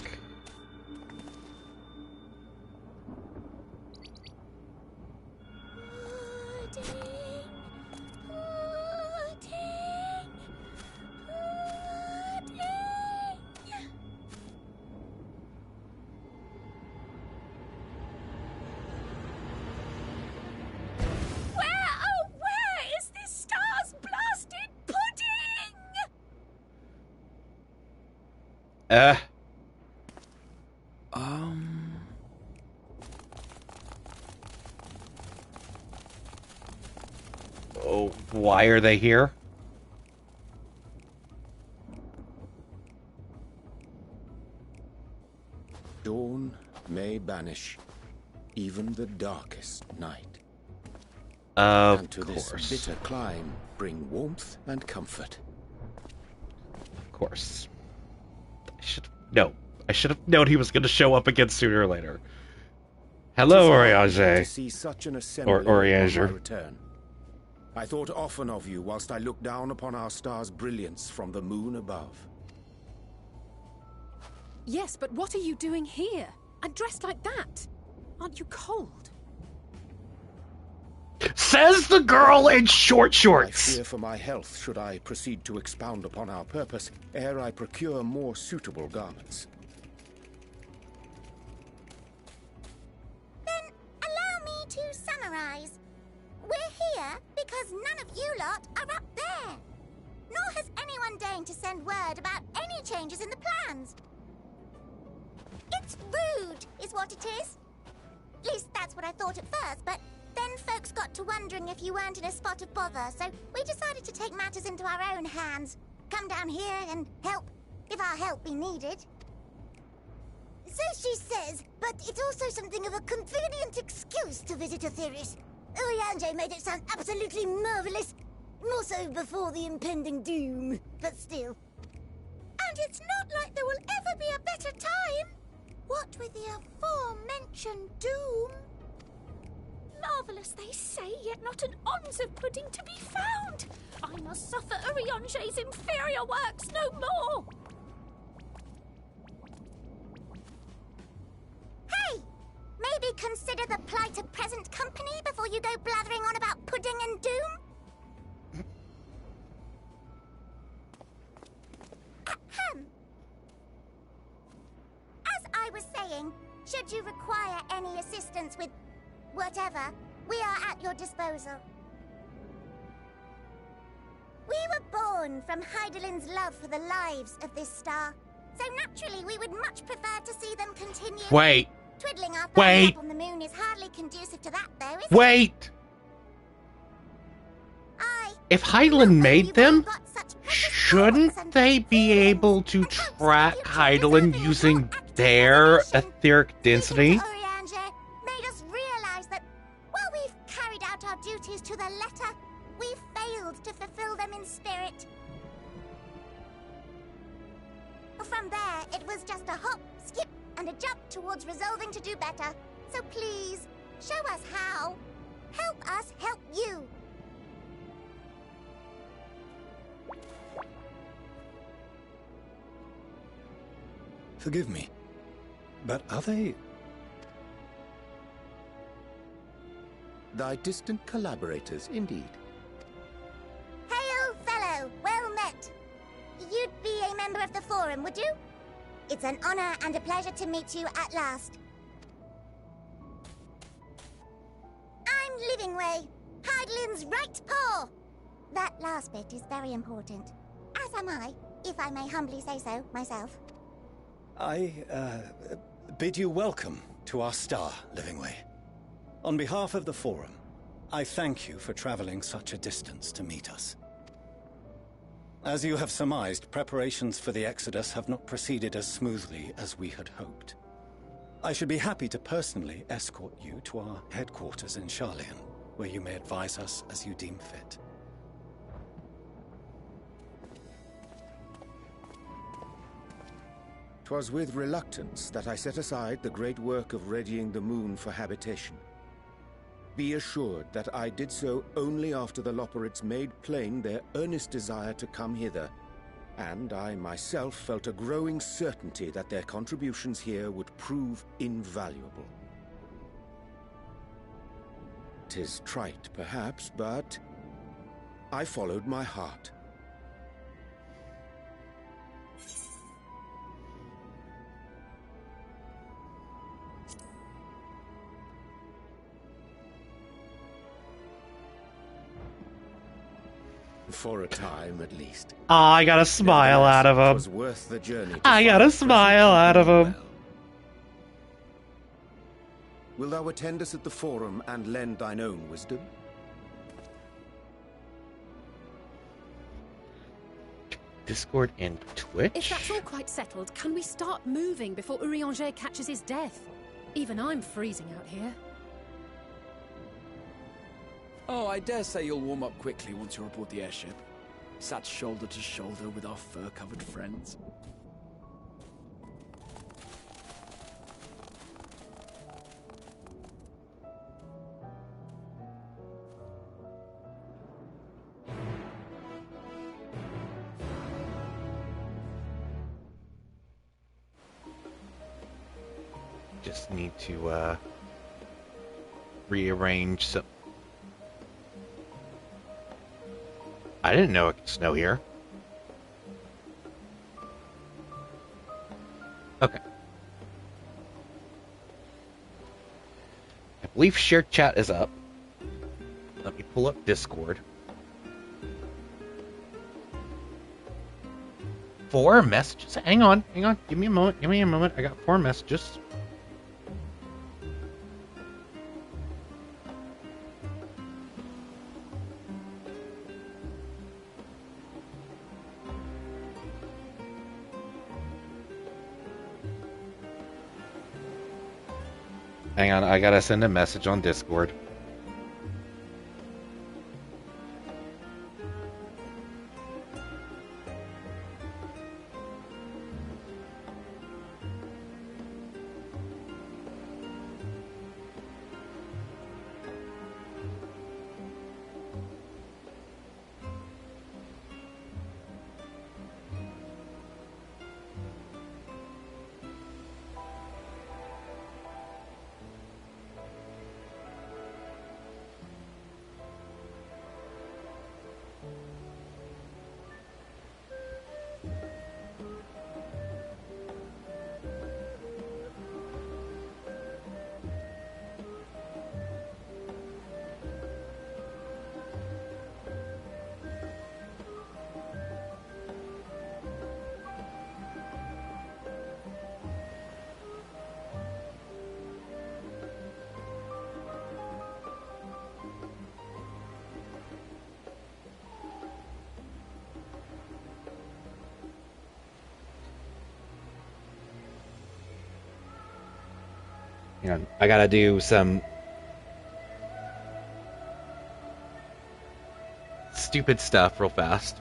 Oh, why are they here? Dawn may banish even the darkest night. Of and to course. This bitter clime bring warmth and comfort. Of course. I should have known he was going to show up again sooner or later. Hello, Orianger. Or Orianger. I thought often of you whilst I looked down upon our star's brilliance from the moon above. Yes, but what are you doing here? And dressed like that? Aren't you cold? Says the girl in short shorts. I fear for my health should I proceed to expound upon our purpose ere I procure more suitable garments. Then allow me to summarize. We're here because none of you lot are up there. Nor has anyone deigned to send word about any changes in the plans. It's rude, is what it is. At least that's what I thought at first, but then folks got to wondering if you weren't in a spot of bother, so we decided to take matters into our own hands. Come down here and help, if our help be needed. So she says, but it's also something of a convenient excuse to visit Etheris. Orianger made it sound absolutely marvelous. More so before the impending doom, but still. And it's not like there will ever be a better time. What with the aforementioned doom? Marvellous, they say, yet not an ounce of pudding to be found. I must suffer Orianger's inferior works no more. Hey! Maybe consider the plight of present company before you go blathering on about pudding and doom? Ahem. As I was saying, should you require any assistance with Whatever, we are at your disposal. We were born from Hydaelyn's love for the lives of this star, so naturally we would much prefer to see them continue. Wait. Twiddling our thumbs Wait. up on the moon is hardly conducive to that, though, is it? Wait! If Hydaelyn made them, shouldn't they be able to track Hydaelyn using their etheric density? Made us realize that while we've carried out our duties to the letter, we've failed to fulfill them in spirit. From there, it was just a hop, skip, and a jump towards resolving to do better. So please, show us how. Help us help you. Forgive me, but are they... Thy distant collaborators, indeed. Hail, fellow! Well met! You'd be a member of the Forum, would you? It's an honor and a pleasure to meet you at last. I'm Livingway, Hydaelyn's right paw! That last bit is very important. As am I, if I may humbly say so myself. I, bid you welcome to our star, Livingway. On behalf of the Forum, I thank you for traveling such a distance to meet us. As you have surmised, preparations for the Exodus have not proceeded as smoothly as we had hoped. I should be happy to personally escort you to our headquarters in Sharlayan, where you may advise us as you deem fit. 'Twas with reluctance that I set aside the great work of readying the moon for habitation. Be assured that I did so only after the Loperids made plain their earnest desire to come hither, and I myself felt a growing certainty that their contributions here would prove invaluable. 'Tis trite, perhaps, but I followed my heart. For a time, at least. I got a smile out of him. Was worth the journey. I got a smile out of him. Will thou attend us at the Forum and lend thine own wisdom? Discord and Twitch? If that's all quite settled, can we start moving before Urianger catches his death? Even I'm freezing out here. Oh, I dare say you'll warm up quickly once you're aboard the airship. Sat shoulder to shoulder with our fur-covered friends. Just need to rearrange some. I didn't know it could snow here. Okay. I believe shared chat is up. Let me pull up Discord. 4 messages. Hang on. Give me a moment. I got 4 messages. Hang on, I gotta send a message on Discord. Hang on, I gotta do some stupid stuff real fast.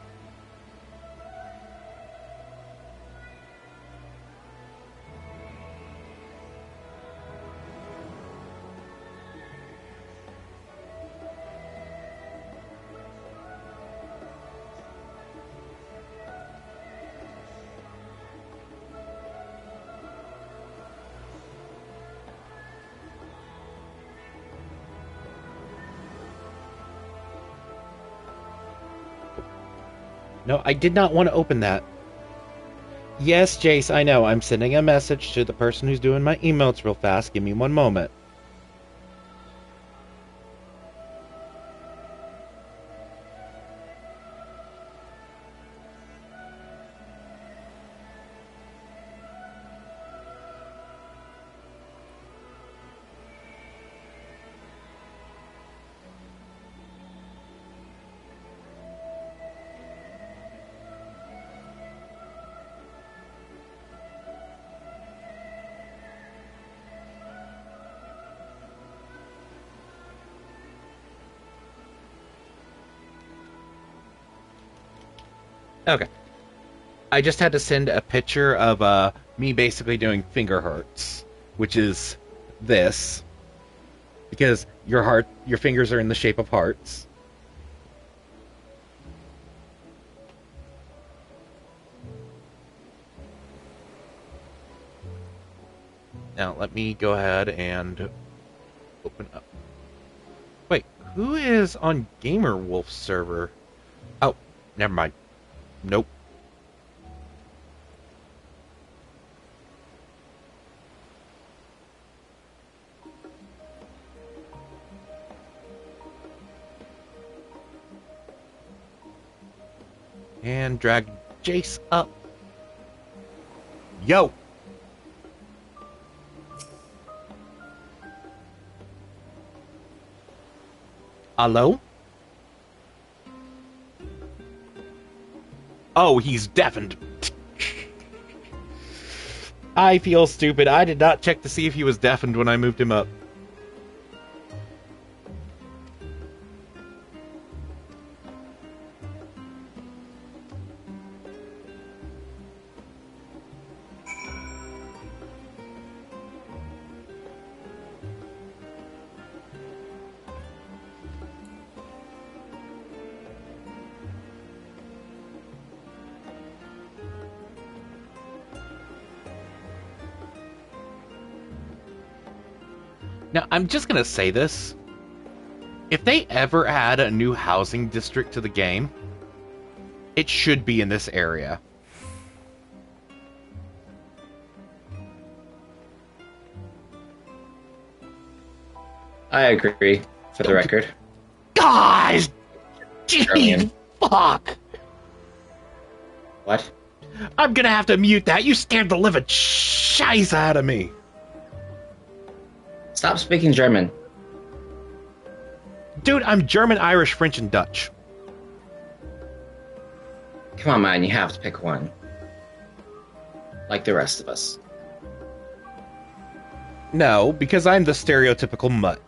No, I did not want to open that. Yes, Jace, I know. I'm sending a message to the person who's doing my emotes real fast. Give me one moment. Okay. I just had to send a picture of me basically doing finger hearts, which is this, because your fingers are in the shape of hearts. Now let me go ahead and open up. Wait, who is on Gamer Wolf's server? Oh, never mind. Nope. And drag Jace up. Yo! Hello? Oh, he's deafened. I feel stupid. I did not check to see if he was deafened when I moved him up. Now, I'm just going to say this. If they ever add a new housing district to the game, it should be in this area. I agree, for the record. Guys! Gee, fuck! What? I'm gonna have to mute that. You scared the living shiz out of me. Stop speaking German. Dude, I'm German, Irish, French, and Dutch. Come on, man, you have to pick one. Like the rest of us. No, because I'm the stereotypical mutt.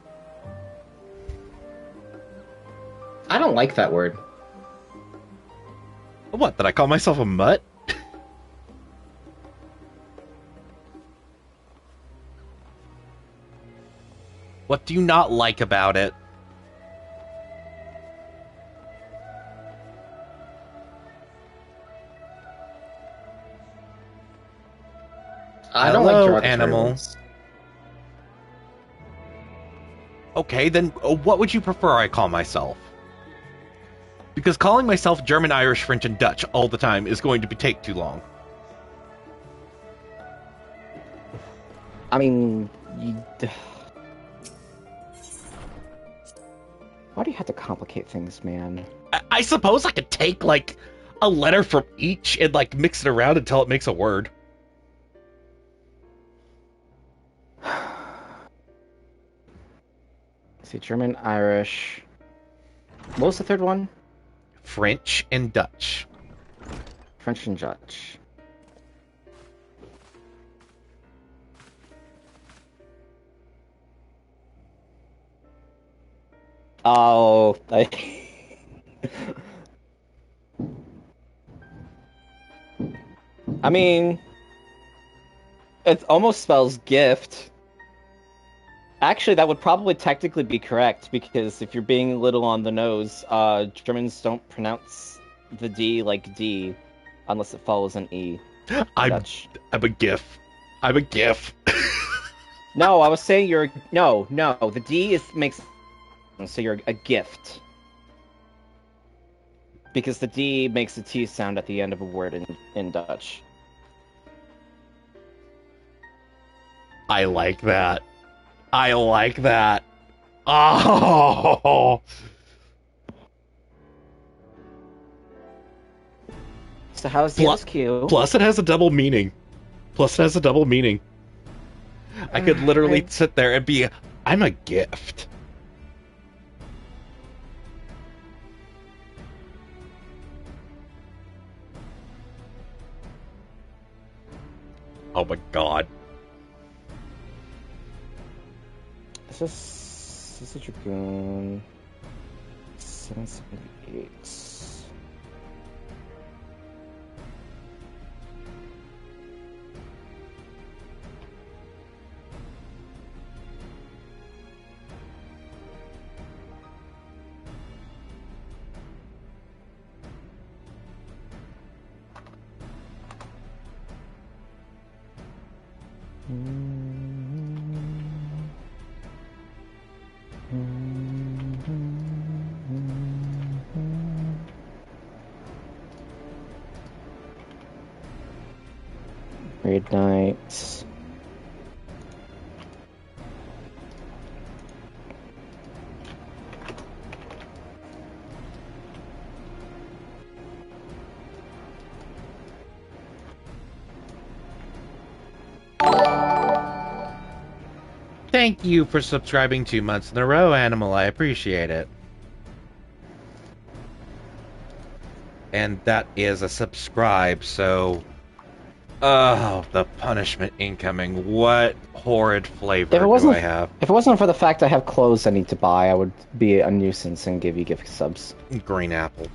I don't like that word. What, did I call myself a mutt? What do you not like about it? I don't like derogatory animals. Okay, then what would you prefer I call myself? Because calling myself German, Irish, French, and Dutch all the time is going to take too long. I mean, why do you have to complicate things, man? I suppose I could take, like, a letter from each and, like, mix it around until it makes a word. See, German, Irish... What was the third one? French and Dutch. French and Dutch. Oh, I mean, it almost spells gift. Actually, that would probably technically be correct, because if you're being a little on the nose, Germans don't pronounce the D like D unless it follows an E. I'm a GIF. I'm a GIF. No, I was saying you're... No, the D makes... So you're a gift. Because the D makes a T sound at the end of a word in Dutch. I like that. I like that. Oh! So how's the SQ? Plus it has a double meaning. I could literally sit there and be, I'm a gift. Oh my god. This is a Dragoon. 778. Midnight. Thank you for subscribing 2 months in a row, Animal. I appreciate it. And that is a subscribe, so... Oh, the punishment incoming. What horrid flavor do I have? If it wasn't for the fact I have clothes I need to buy, I would be a nuisance and give you gift subs. Green apple.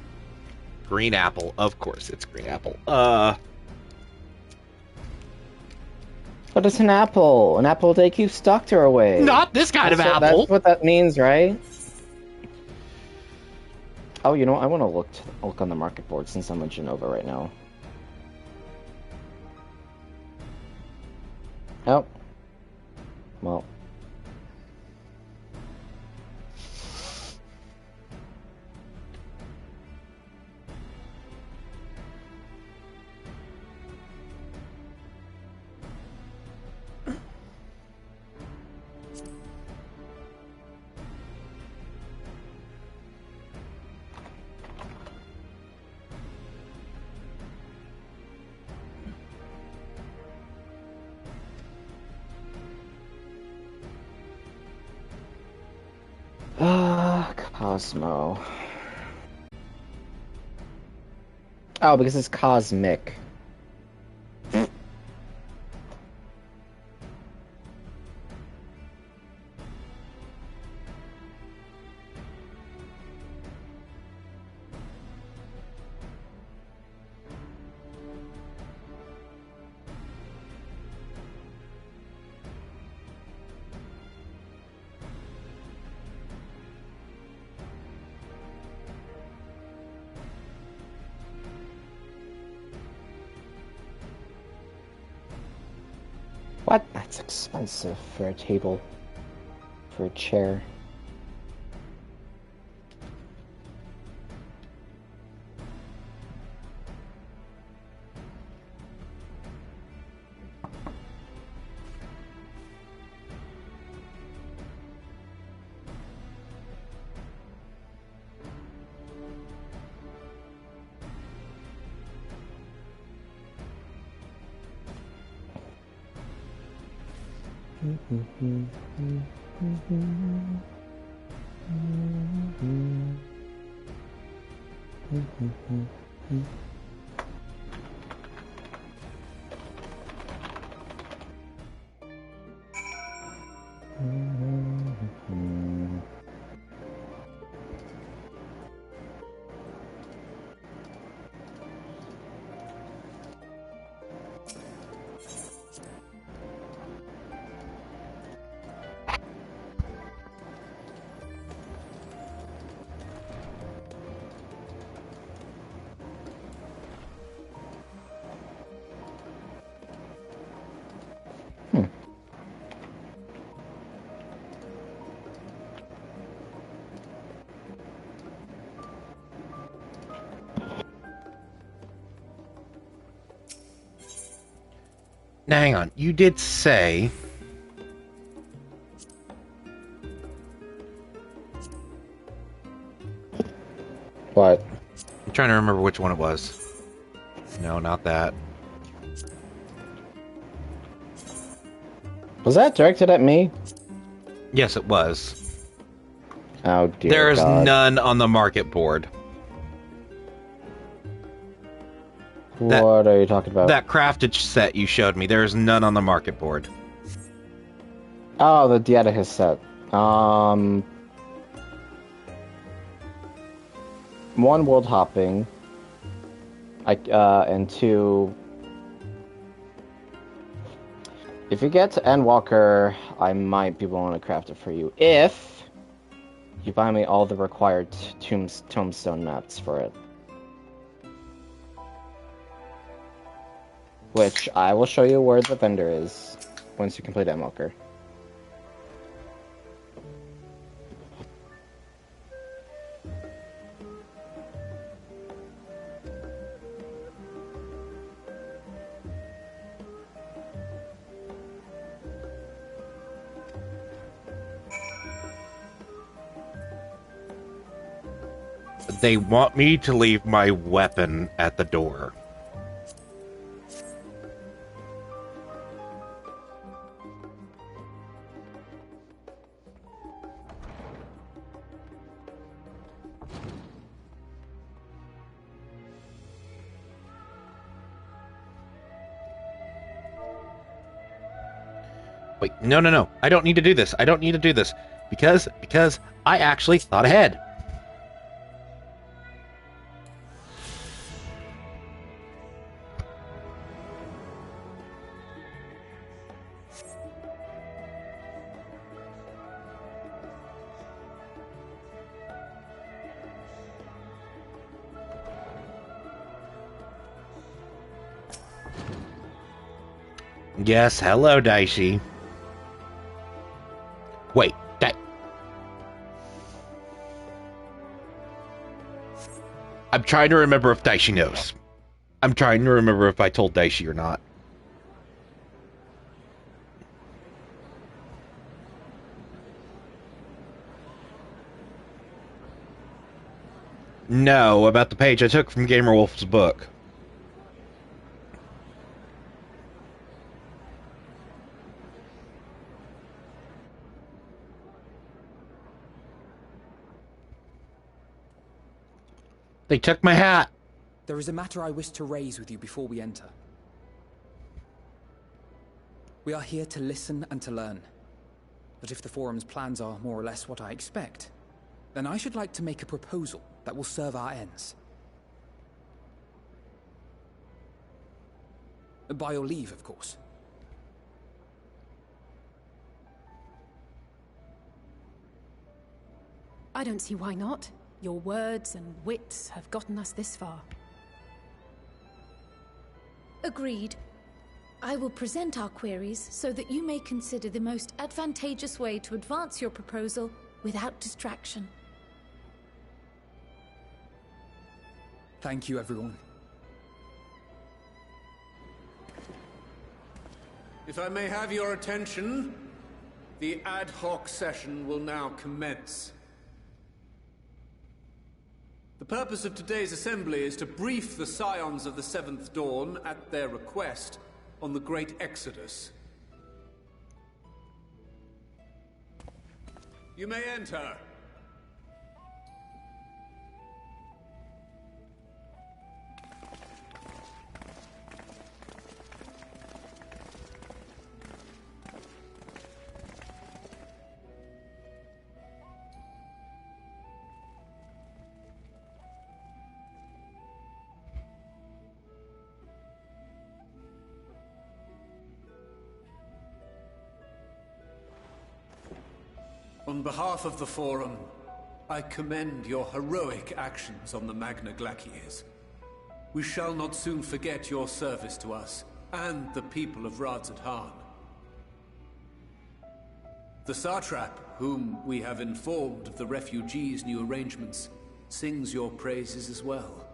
Green apple. Of course, it's green apple. But it's an apple. An apple will take you Doctor away. Not this kind of apple. That's what that means, right? Oh, you know, I want to look on the market board since I'm in Genova right now. Oh. Well. Cosmo. Oh, because it's cosmic. What? That's expensive for a table. For a chair. Now, hang on. You did say... What? I'm trying to remember which one it was. No, not that. Was that directed at me? Yes, it was. Oh, dear There is God. none on the market board. What are you talking about? That crafted set you showed me, there is none on the market board. Oh, the Dieta set. One, world hopping. And two... If you get to Endwalker, I might be willing to craft it for you. If you buy me all the required tombstone maps for it. Which I will show you where the vendor is once you complete Endwalker. They want me to leave my weapon at the door. Wait, no. I don't need to do this. I don't need to do this. Because I actually thought ahead. Yes, hello, Daishi. Wait, I'm trying to remember if Daishi knows. I'm trying to remember if I told Daishi or not. No, about the page I took from Gamerwolf's book. They took my hat. There is a matter I wish to raise with you before we enter. We are here to listen and to learn. But if the Forum's plans are more or less what I expect, then I should like to make a proposal that will serve our ends. By your leave, of course. I don't see why not. Your words and wits have gotten us this far. Agreed. I will present our queries so that you may consider the most advantageous way to advance your proposal without distraction. Thank you, everyone. If I may have your attention, the ad hoc session will now commence. The purpose of today's assembly is to brief the Scions of the Seventh Dawn, at their request, on the Great Exodus. You may enter. On behalf of the Forum, I commend your heroic actions on the Magna Glaciers. We shall not soon forget your service to us, and the people of Radzat-Han. The Satrap, whom we have informed of the refugees' new arrangements, sings your praises as well.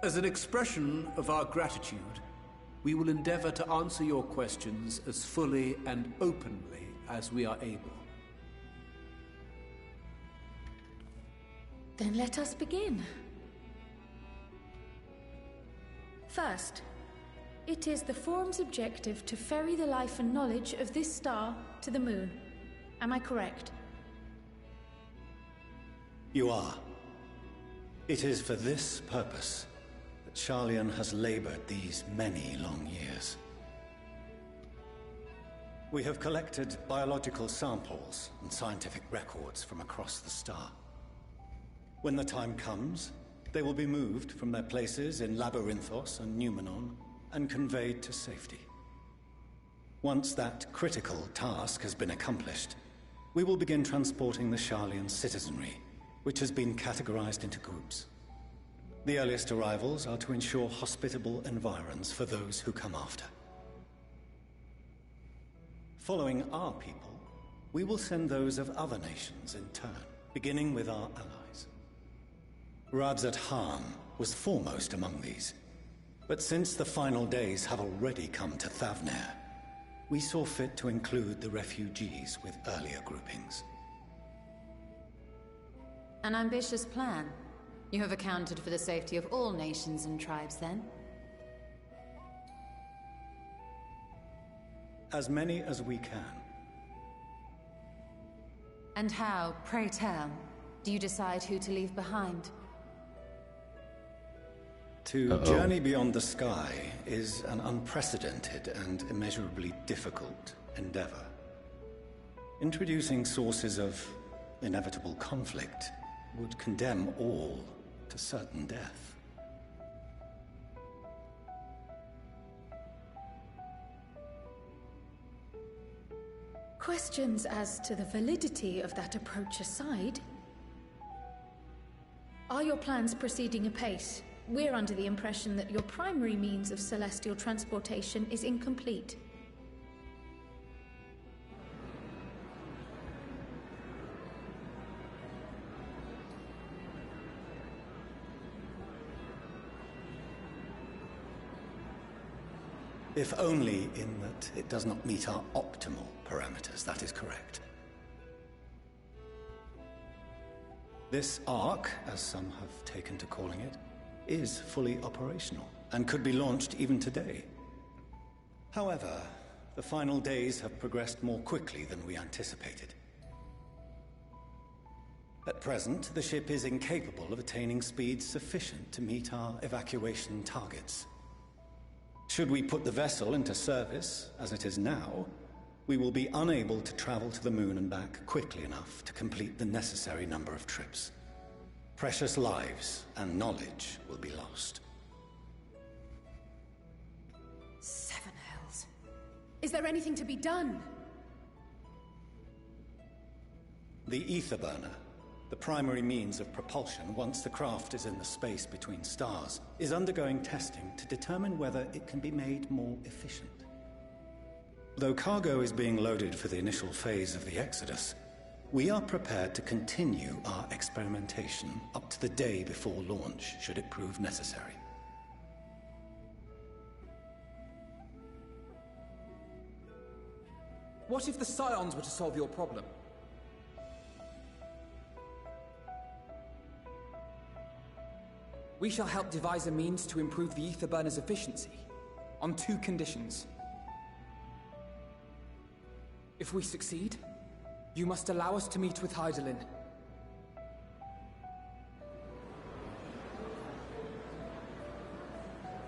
As an expression of our gratitude, we will endeavor to answer your questions as fully and openly as we are able. Then let us begin. First, it is the Forum's objective to ferry the life and knowledge of this star to the moon. Am I correct? You are. It is for this purpose that Sharlayan has labored these many long years. We have collected biological samples and scientific records from across the star. When the time comes, they will be moved from their places in Labyrinthos and Numenon and conveyed to safety. Once that critical task has been accomplished, we will begin transporting the Sharlayan citizenry, which has been categorized into groups. The earliest arrivals are to ensure hospitable environs for those who come after. Following our people, we will send those of other nations in turn, beginning with our allies. Radzat Han was foremost among these, but since the final days have already come to Thavnair, we saw fit to include the refugees with earlier groupings. An ambitious plan. You have accounted for the safety of all nations and tribes, then? As many as we can. And how, pray tell, do you decide who to leave behind? To journey beyond the sky is an unprecedented and immeasurably difficult endeavor. Introducing sources of inevitable conflict would condemn all to certain death. Questions as to the validity of that approach aside, are your plans proceeding apace? We're under the impression that your primary means of celestial transportation is incomplete. If only in that it does not meet our optimal parameters, that is correct. This Ark, as some have taken to calling it, is fully operational, and could be launched even today. However, the final days have progressed more quickly than we anticipated. At present, the ship is incapable of attaining speeds sufficient to meet our evacuation targets. Should we put the vessel into service, as it is now, we will be unable to travel to the moon and back quickly enough to complete the necessary number of trips. Precious lives and knowledge will be lost. Seven hells. Is there anything to be done? The ether burner, the primary means of propulsion once the craft is in the space between stars, is undergoing testing to determine whether it can be made more efficient. Though cargo is being loaded for the initial phase of the Exodus, we are prepared to continue our experimentation up to the day before launch, should it prove necessary. What if the Scions were to solve your problem? We shall help devise a means to improve the ether burner's efficiency, on 2 conditions. If we succeed, you must allow us to meet with Hydaelyn.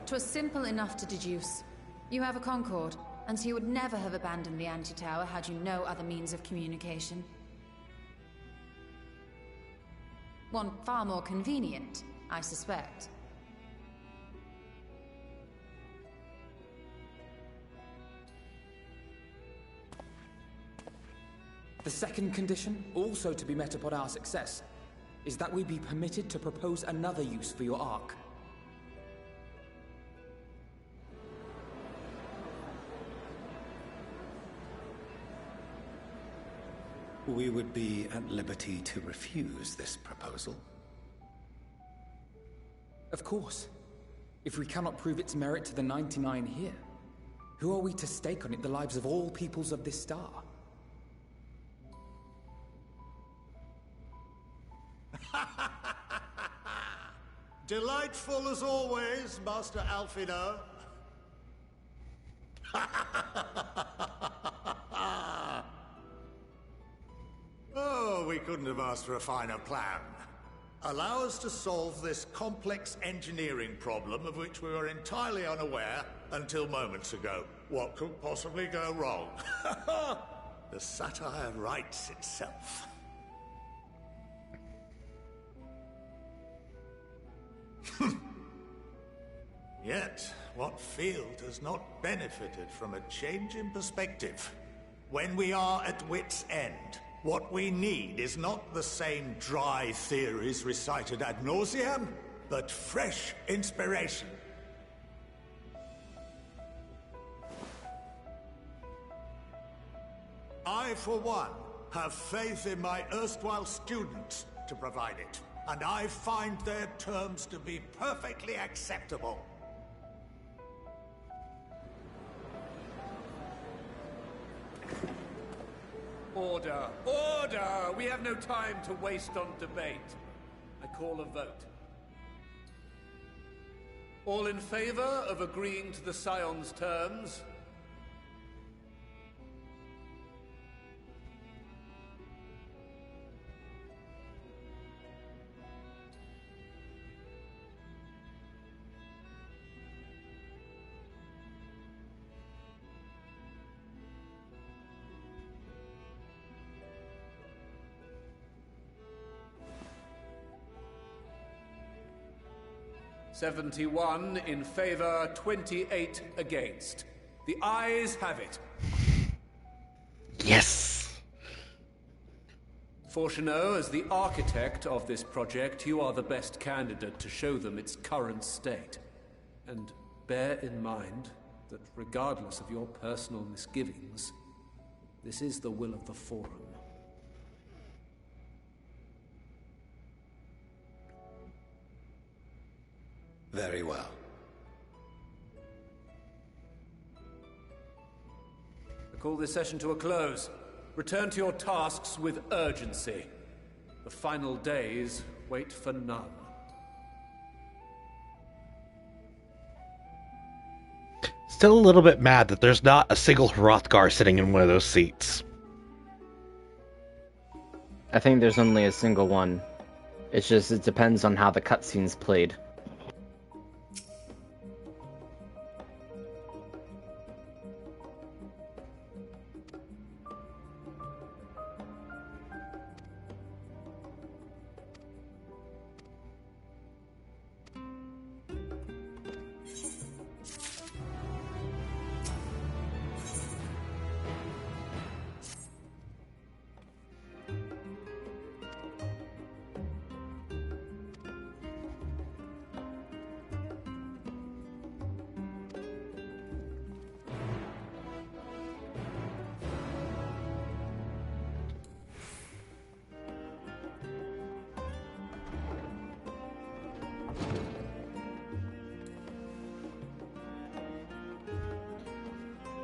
'Twas simple enough to deduce. You have a Concord, and so you would never have abandoned the anti-tower had you no other means of communication. One far more convenient, I suspect. The second condition, also to be met upon our success, is that we be permitted to propose another use for your Ark. We would be at liberty to refuse this proposal. Of course. If we cannot prove its merit to the 99 here, who are we to stake on it the lives of all peoples of this star? Delightful as always, Master Alfino. Oh, we couldn't have asked for a finer plan. Allow us to solve this complex engineering problem of which we were entirely unaware until moments ago. What could possibly go wrong? The satire writes itself. Yet, what field has not benefited from a change in perspective? When we are at wit's end, what we need is not the same dry theories recited ad nauseam, but fresh inspiration. I, for one, have faith in my erstwhile students to provide it, and I find their terms to be perfectly acceptable. Order! Order! We have no time to waste on debate. I call a vote. All in favor of agreeing to the Scion's terms? "71 in favor, 28 against. The ayes have it." Yes! Fortuneau, as the architect of this project, you are the best candidate to show them its current state. And bear in mind that regardless of your personal misgivings, this is the will of the Forum. Very well. I call this session to a close. Return to your tasks with urgency. The final days wait for none. Still a little bit mad that there's not a single Hrothgar sitting in one of those seats. I think there's only a single one. It's just, it depends on how the cutscene's played.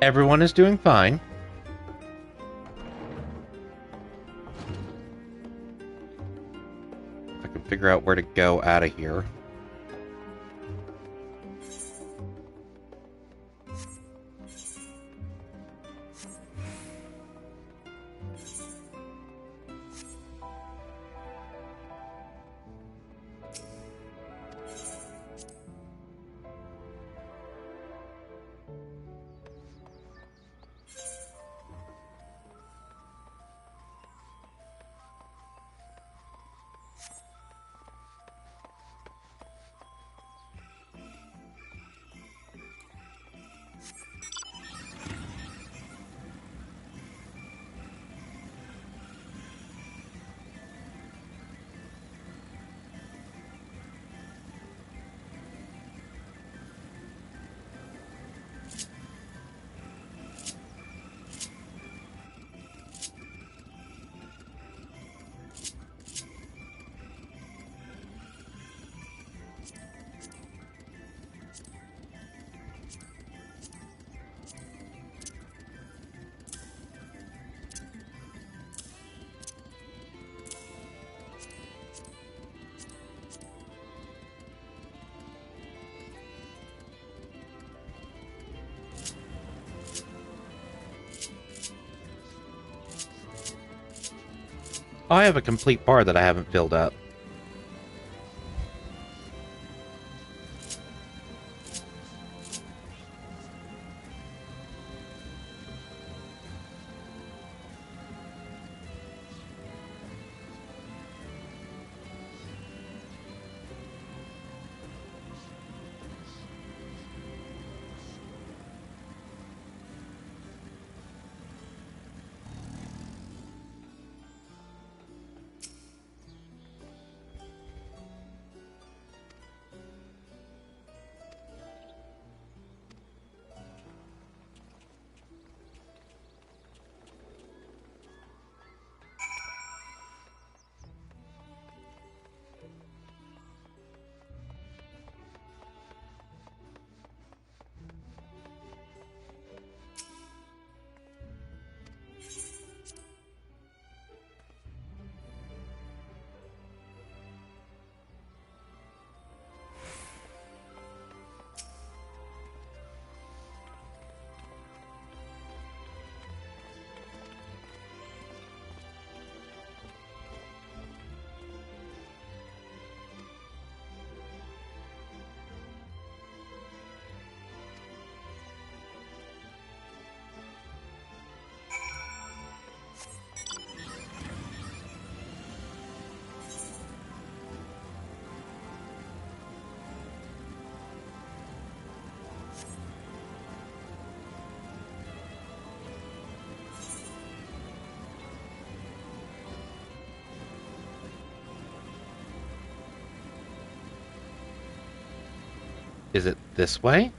Everyone is doing fine. If I can figure out where to go out of here. Oh, I have a complete bar that I haven't filled up. Is it this way?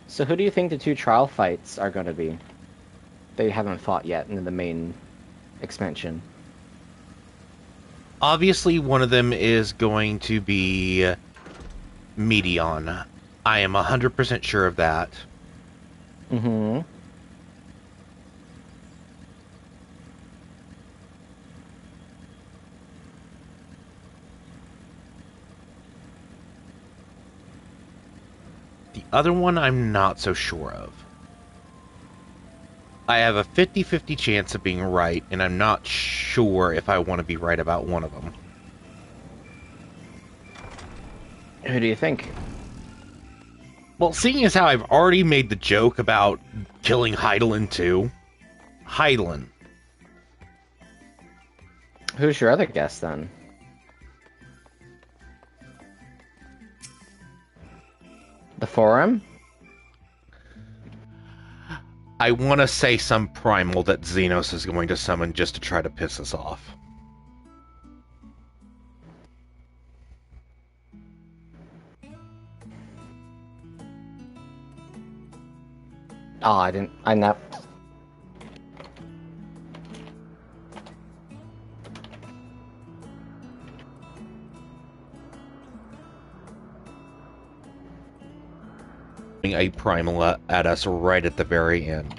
So who do you think the two trial fights are going to be? They haven't fought yet in the main expansion. Obviously, one of them is going to be Medion. I am 100% sure of that. Mm-hmm. The other one, I'm not so sure of. I have a 50-50 chance of being right, and I'm not sure if I want to be right about one of them. Who do you think? Well, seeing as how I've already made the joke about killing Hydaelyn too. Hydaelyn. Who's your other guess, then? The Forum? I want to say some primal that Xenos is going to summon just to try to piss us off. Oh, I'm not... A primal at us right at the very end.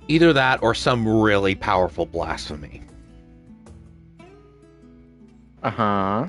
Either that or some really powerful blasphemy. Uh-huh.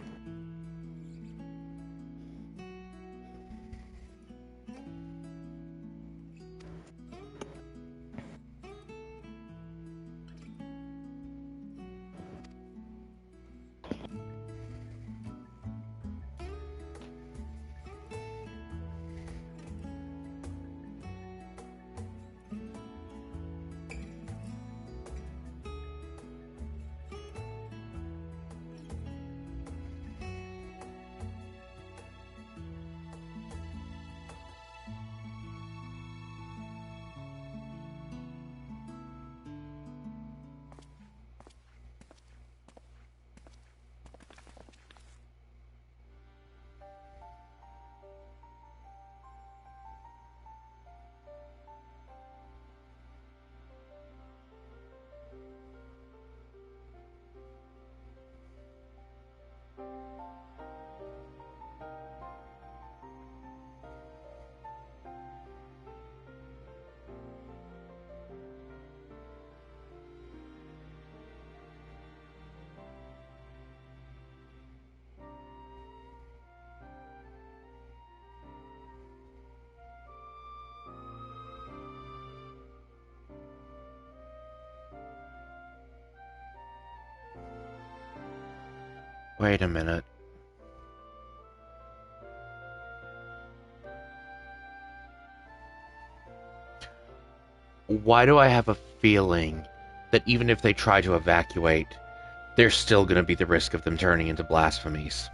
Wait a minute. Why do I have a feeling that even if they try to evacuate, there's still going to be the risk of them turning into blasphemies?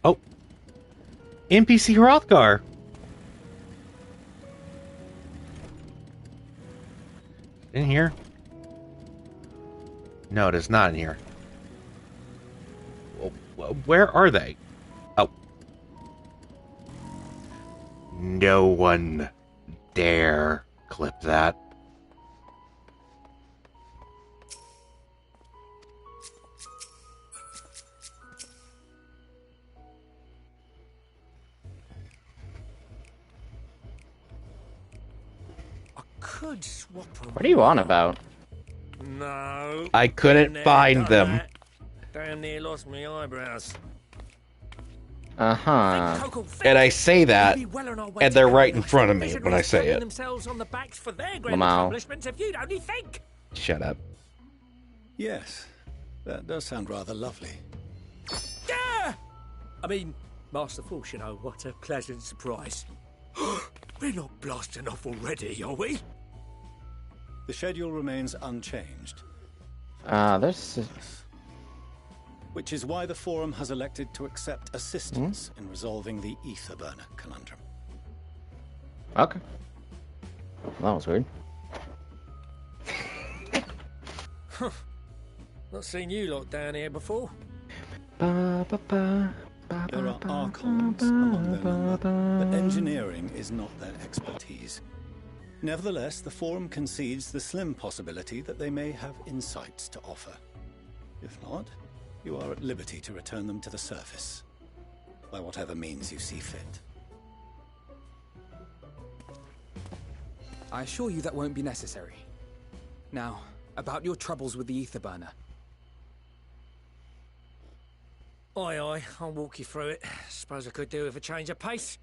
Oh. NPC Hrothgar. In here? No, it is not in here. Where are they? Oh. No one dare clip that. Could swap them. What are you on about? No. I couldn't find them. Damn near lost my eyebrows. Uh-huh. And I say that, and they're right in front of me when I say it. Themselves on the backs for their great Lamau. accomplishments if you'd only think. Shut up. Yes, that does sound rather lovely. Yeah! I mean, Master Force, you know, what a pleasant surprise. We're not blasting off already, are we? The schedule remains unchanged. There's... Which is why the Forum has elected to accept assistance in resolving the ether burner conundrum. Okay. That was weird. Not seen you lot down here before. There are Archons among their number, but engineering is not their expertise. Nevertheless, the Forum concedes the slim possibility that they may have insights to offer. If not, you are at liberty to return them to the surface, by whatever means you see fit. I assure you that won't be necessary. Now, about your troubles with the ether burner. Aye, aye, I'll walk you through it. Suppose I could do with a change of pace.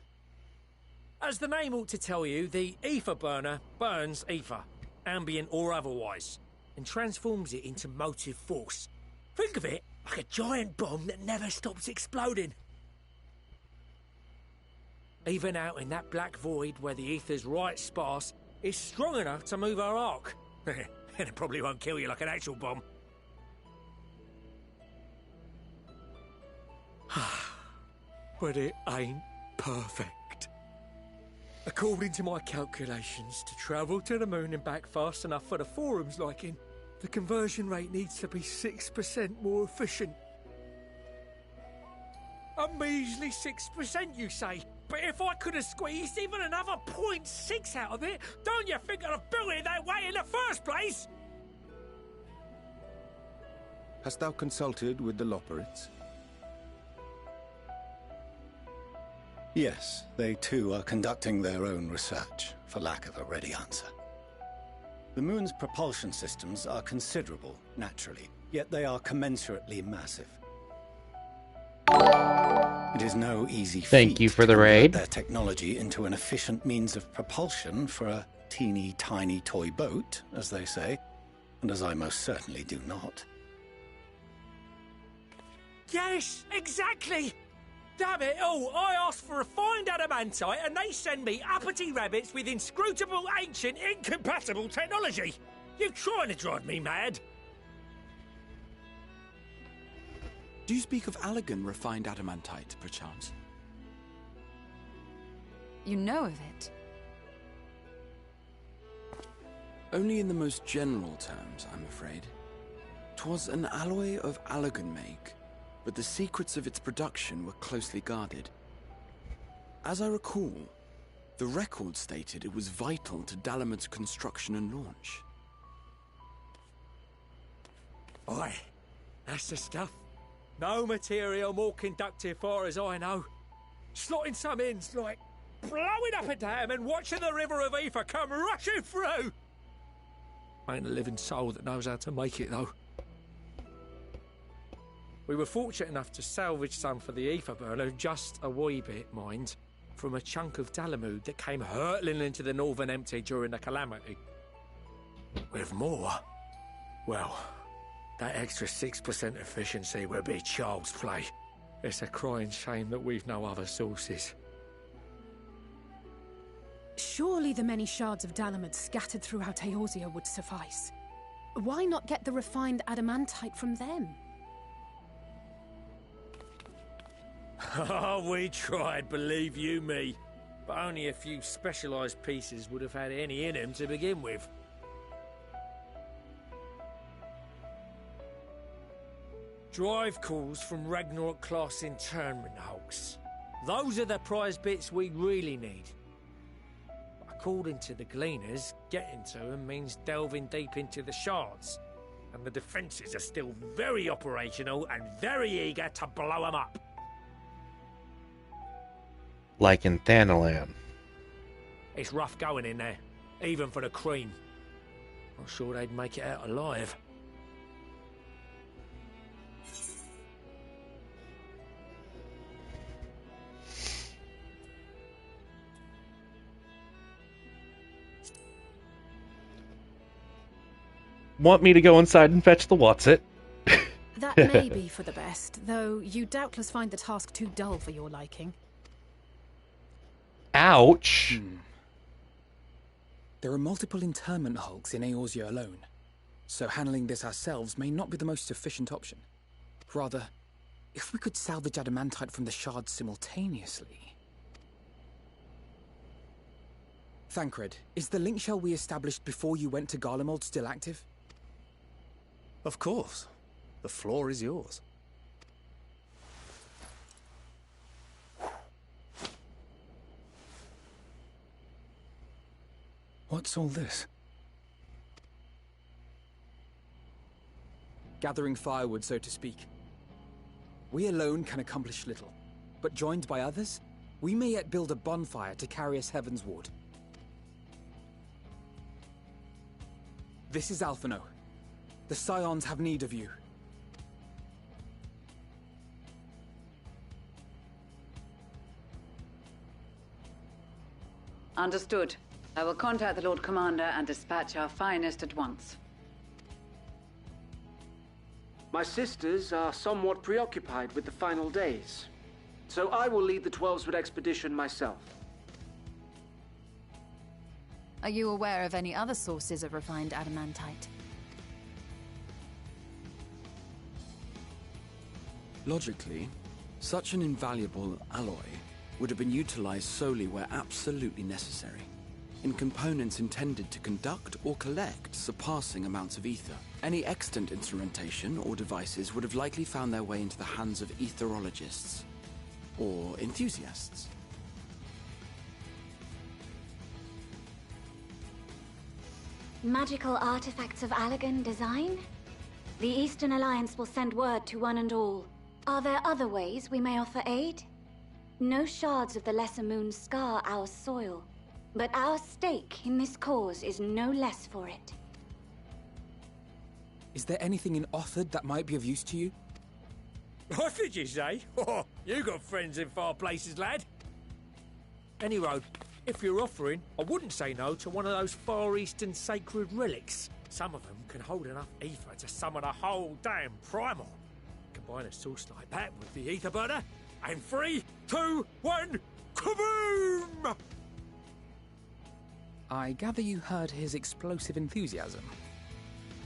As the name ought to tell you, the ether burner burns ether, ambient or otherwise, and transforms it into motive force. Think of it like a giant bomb that never stops exploding. Even out in that black void where the ether's right sparse, it's strong enough to move our arc. And it probably won't kill you like an actual bomb. But it ain't perfect. According to my calculations, to travel to the moon and back fast enough for the Forum's liking, the conversion rate needs to be 6% more efficient. A measly 6%, you say? But if I could have squeezed even another 0.6 out of it, don't you think I'd have built it that way in the first place? Hast thou consulted with the Loperites? Yes, they too are conducting their own research, for lack of a ready answer. The moon's propulsion systems are considerable, naturally, yet they are commensurately massive. It is no easy feat Thank you for the to convert raid. their technology into an efficient means of propulsion for a teeny tiny toy boat, as they say, and as I most certainly do not. Yes, exactly! Damn it all, I asked for refined adamantite and they send me uppity rabbits with inscrutable, ancient, incompatible technology! You're trying to drive me mad! Do you speak of Allegan refined adamantite, perchance? You know of it? Only in the most general terms, I'm afraid. 'Twas an alloy of Allegan make, but the secrets of its production were closely guarded. As I recall, the record stated it was vital to Dalamud's construction and launch. Aye, that's the stuff. No material more conductive far as I know. Slotting some in's like blowing up a dam and watching the river of ether come rushing through. Ain't a living soul that knows how to make it though. We were fortunate enough to salvage some for the ether burner, just a wee bit, mind, from a chunk of Dalamud that came hurtling into the Northern Empty during the calamity. With more, well, that extra 6% efficiency would be child's play. It's a crying shame that we've no other sources. Surely the many shards of Dalamud scattered throughout Eorzea would suffice. Why not get the refined adamantite from them? Oh, we tried, believe you me. But only a few specialised pieces would have had any in them to begin with. Drive calls from Ragnarok-class internment hulks. Those are the prize bits we really need. According to the Gleaners, getting to them means delving deep into the shards. And the defences are still very operational and very eager to blow them up. Like in Thanalan. It's rough going in there, even for the cream. Not sure they'd make it out alive. Want me to go inside and fetch the What's-It? That may be for the best, though you doubtless find the task too dull for your liking. Ouch! There are multiple internment hulks in Eorzea alone, so handling this ourselves may not be the most efficient option. Rather, if we could salvage adamantite from the shards simultaneously... Thancred, is the link shell we established before you went to Garlemald still active? Of course. The floor is yours. What's all this? Gathering firewood, so to speak. We alone can accomplish little, but joined by others, we may yet build a bonfire to carry us heavensward. This is Alphino. The Scions have need of you. Understood. I will contact the Lord Commander and dispatch our finest at once. My sisters are somewhat preoccupied with the final days, so I will lead the 12-Sword expedition myself. Are you aware of any other sources of refined adamantite? Logically, such an invaluable alloy would have been utilized solely where absolutely necessary, in components intended to conduct or collect surpassing amounts of ether. Any extant instrumentation or devices would have likely found their way into the hands of etherologists or enthusiasts. Magical artifacts of Allegan design? The Eastern Alliance will send word to one and all. Are there other ways we may offer aid? No shards of the Lesser Moon scar our soil, but our stake in this cause is no less for it. Is there anything in Othard that might be of use to you? What did you say? Oh, you got friends in far places, lad. Anyway, if you're offering, I wouldn't say no to one of those Far Eastern sacred relics. Some of them can hold enough ether to summon a whole damn primal. Combine a source like that with the ether burner, and 3, 2, 1, kaboom! I gather you heard his explosive enthusiasm.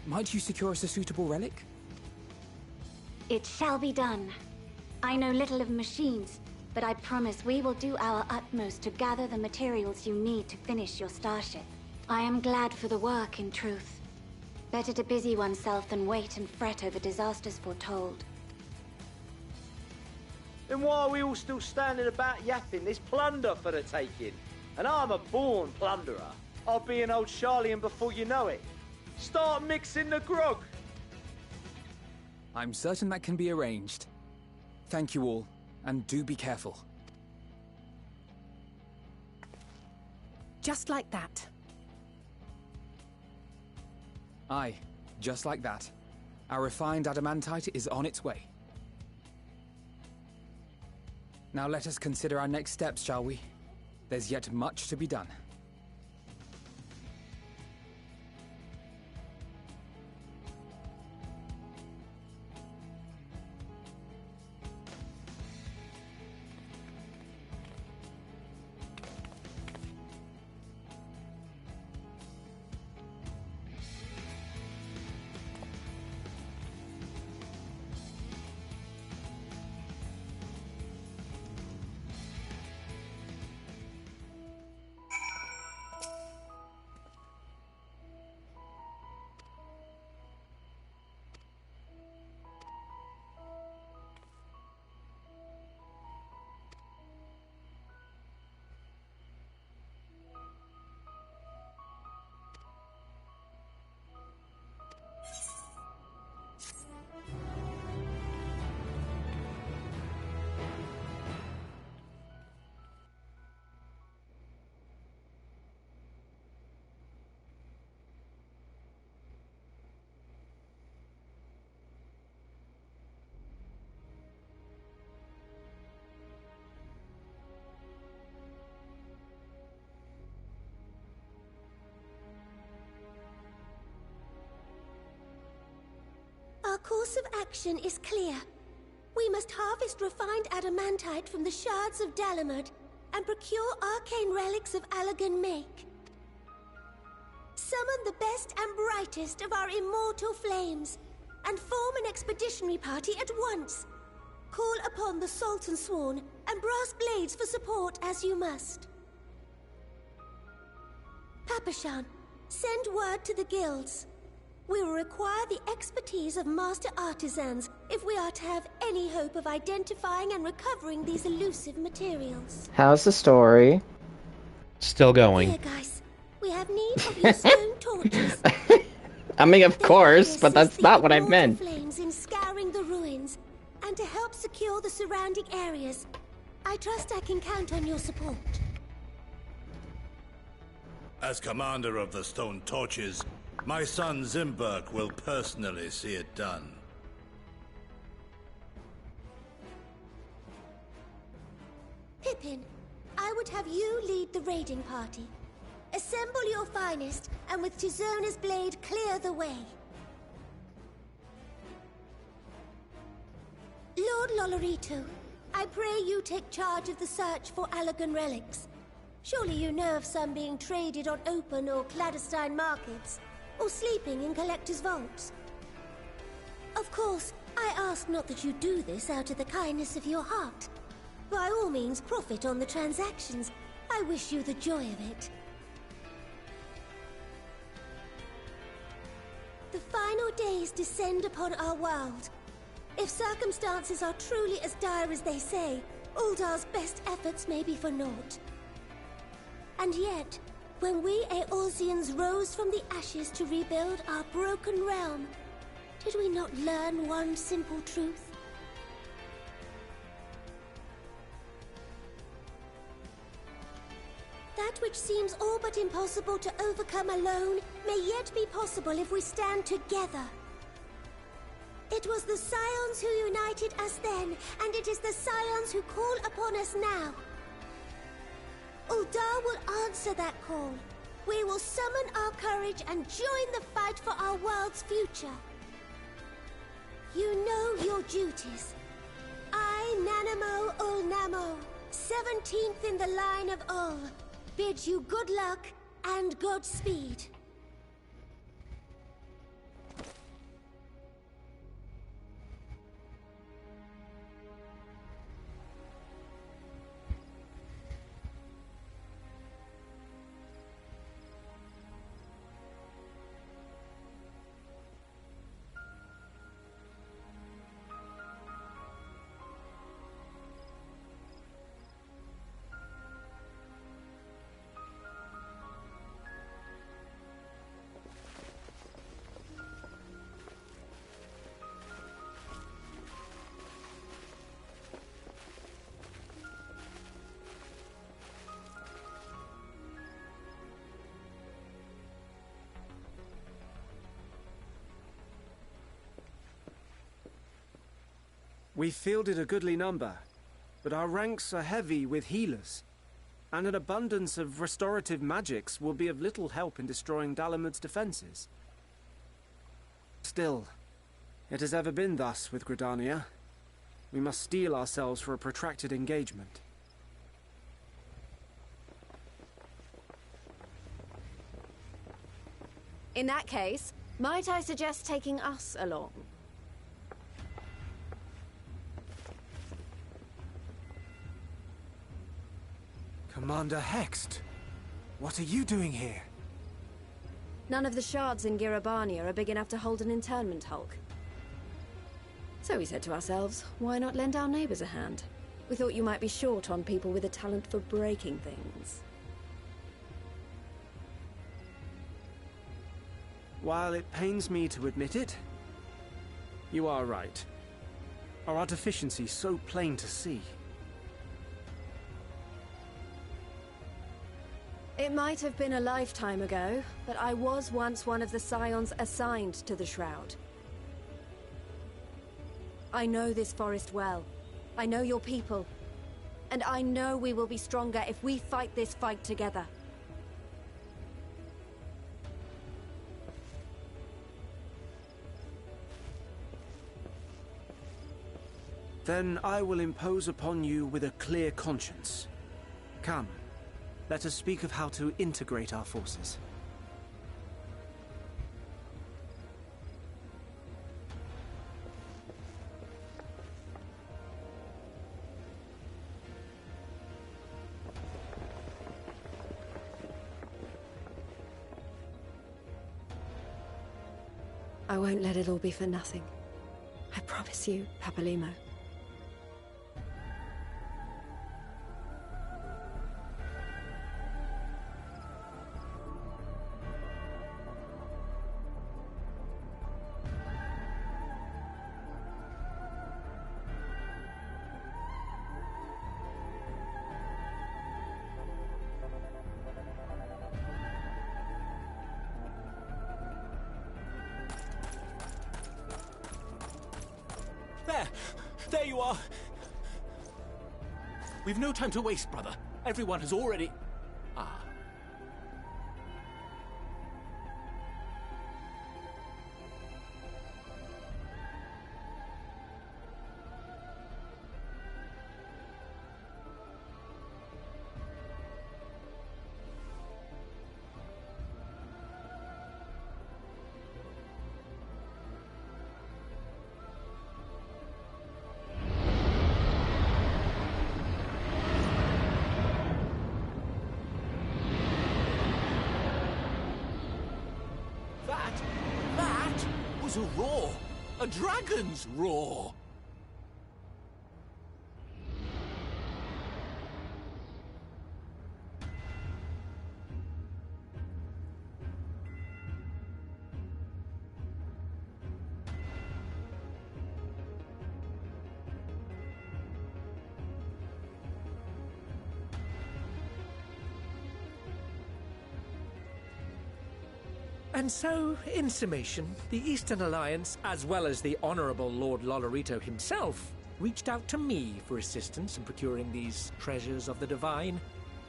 Might you secure us a suitable relic? It shall be done. I know little of machines, but I promise we will do our utmost to gather the materials you need to finish your starship. I am glad for the work, in truth. Better to busy oneself than wait and fret over disasters foretold. Then why are we all still standing about yapping? There's plunder for the taking. And I'm a born plunderer. I'll be an old Charlian before you know it. Start mixing the grog. I'm certain that can be arranged. Thank you all, and do be careful. Just like that. Aye, just like that. Our refined adamantite is on its way. Now let us consider our next steps, shall we? There's yet much to be done. Our course of action is clear. We must harvest refined adamantite from the shards of Dalamud and procure arcane relics of Allagan make. Summon the best and brightest of our immortal flames and form an expeditionary party at once. Call upon the Sultan Sworn and Brass Blades for support as you must. Papashan, send word to the guilds. We will require the expertise of master artisans if we are to have any hope of identifying and recovering these elusive materials. How's the story? Still going. Here, guys, we have need of your stone torches. I mean, of course, but that's not what I meant. Flames in scouring the ruins and to help secure the surrounding areas. I trust I can count on your support. As commander of the Stone Torches, my son Zimberk will personally see it done. Pippin, I would have you lead the raiding party. Assemble your finest, and with Tizona's blade clear the way. Lord Lolorito, I pray you take charge of the search for Allagan relics. Surely you know of some being traded on open or clandestine markets, or sleeping in collectors' vaults. Of course, I ask not that you do this out of the kindness of your heart. By all means, profit on the transactions. I wish you the joy of it. The final days descend upon our world. If circumstances are truly as dire as they say, Uldar's best efforts may be for naught. And yet, when we Eorzeans rose from the ashes to rebuild our broken realm, did we not learn one simple truth? That which seems all but impossible to overcome alone may yet be possible if we stand together. It was the Scions who united us then, and it is the Scions who call upon us now. Uldar will answer that call. We will summon our courage and join the fight for our world's future. You know your duties. I, Nanamo Ulnamo, 17th in the line of Ul, bid you good luck and Godspeed. We fielded a goodly number, but our ranks are heavy with healers, and an abundance of restorative magics will be of little help in destroying Dalamud's defenses. Still, it has ever been thus with Gridania. We must steel ourselves for a protracted engagement. In that case, might I suggest taking us along? Commander Hext, what are you doing here? None of the shards in Girabania are big enough to hold an internment hulk. So we said to ourselves, why not lend our neighbors a hand? We thought you might be short on people with a talent for breaking things. While it pains me to admit it, you are right. Our deficiency so plain to see. It might have been a lifetime ago, but I was once one of the Scions assigned to the Shroud. I know this forest well. I know your people. And I know we will be stronger if we fight this fight together. Then I will impose upon you with a clear conscience. Come. Let us speak of how to integrate our forces. I won't let it all be for nothing. I promise you, Papalimo. There you are! We've no time to waste, brother. Everyone has already... Ah. That was a roar! A dragon's roar! And so, in summation, the Eastern Alliance, as well as the Honourable Lord Lolorito himself, reached out to me for assistance in procuring these treasures of the divine,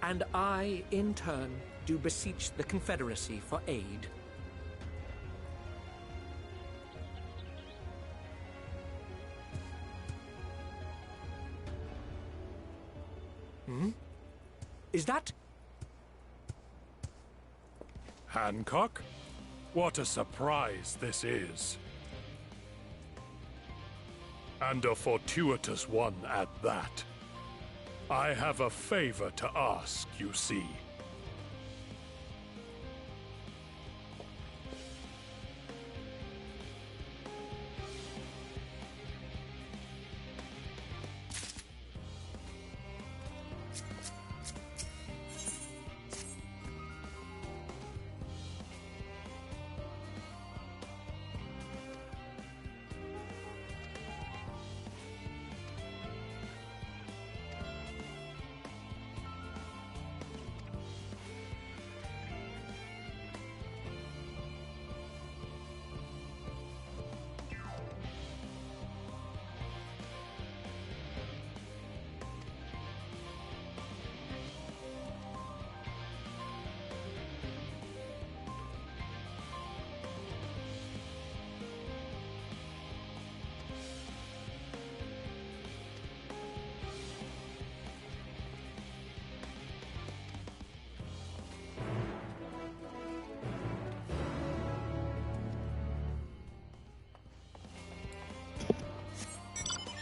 and I, in turn, do beseech the Confederacy for aid. Is that... Hancock? What a surprise this is. And a fortuitous one at that. I have a favor to ask, you see.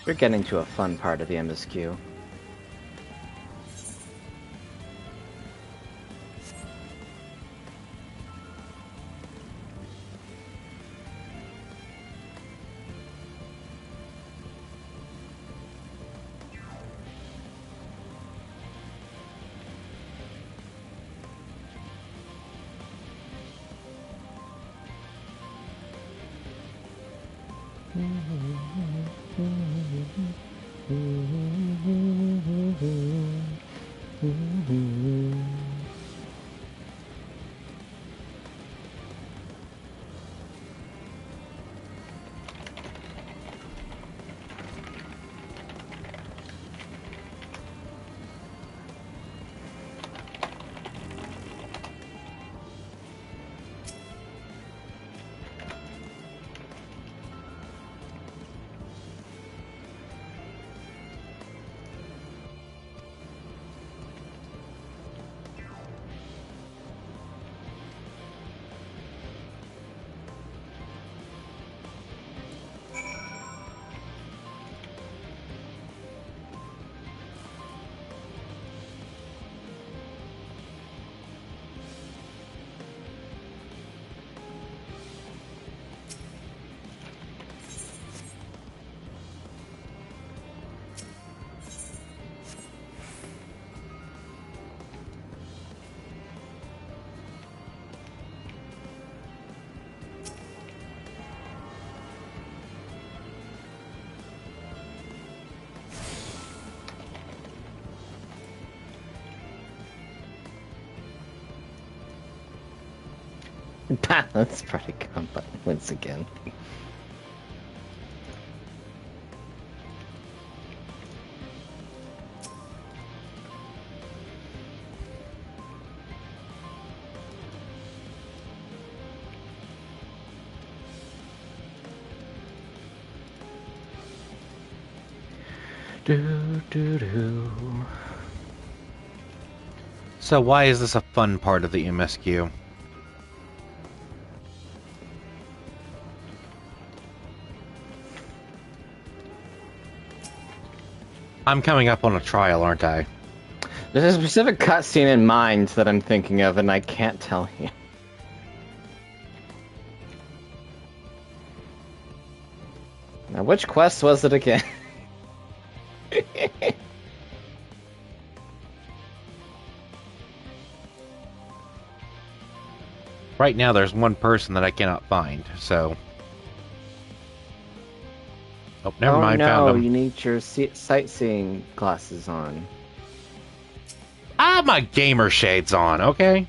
We're getting to a fun part of the MSQ. Balance party combat once again. So why is this a fun part of the MSQ? I'm coming up on a trial, aren't I? There's a specific cutscene in mind that I'm thinking of, and I can't tell you. Now, which quest was it again? Right now, there's one person that I cannot find, so... Oh, never mind, found him. You need your sightseeing glasses on. I have my gamer shades on, okay?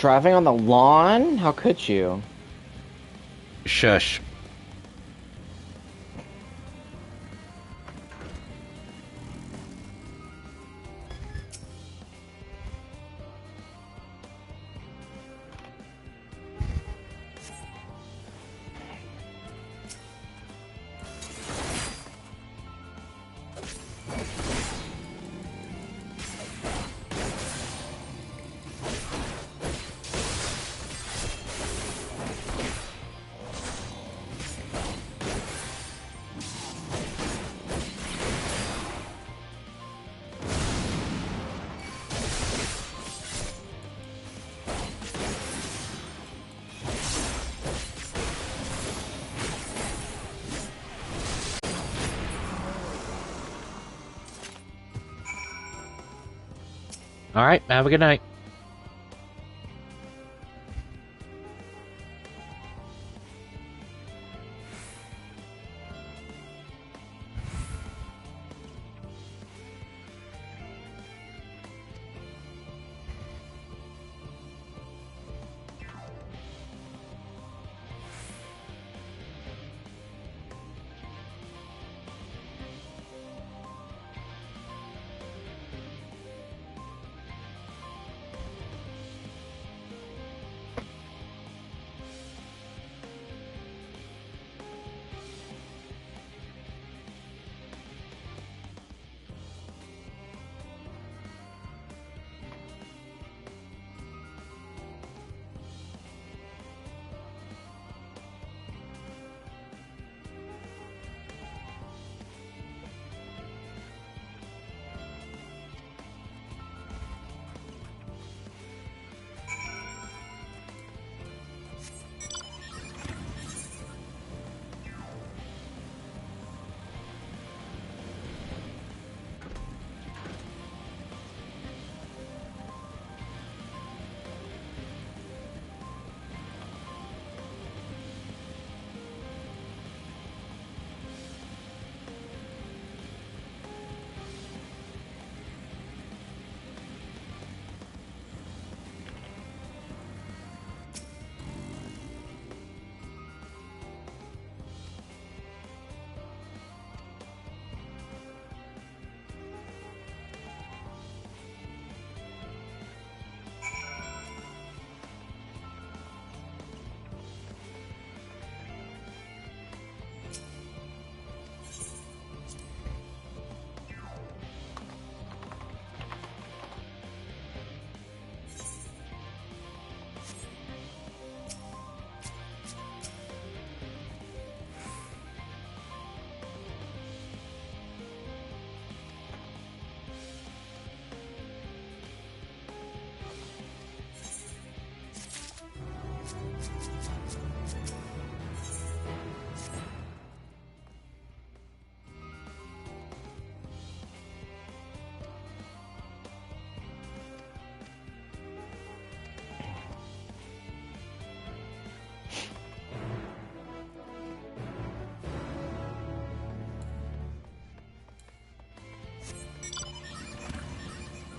Driving on the lawn? How could you? Shush. All right, have a good night.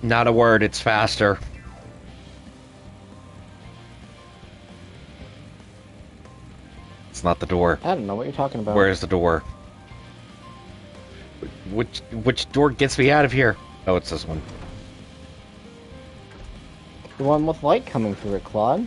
Not a word, it's faster. It's not the door. I don't know what you're talking about. Where's the door? Which door gets me out of here? Oh, it's this one. The one with light coming through it, Claude.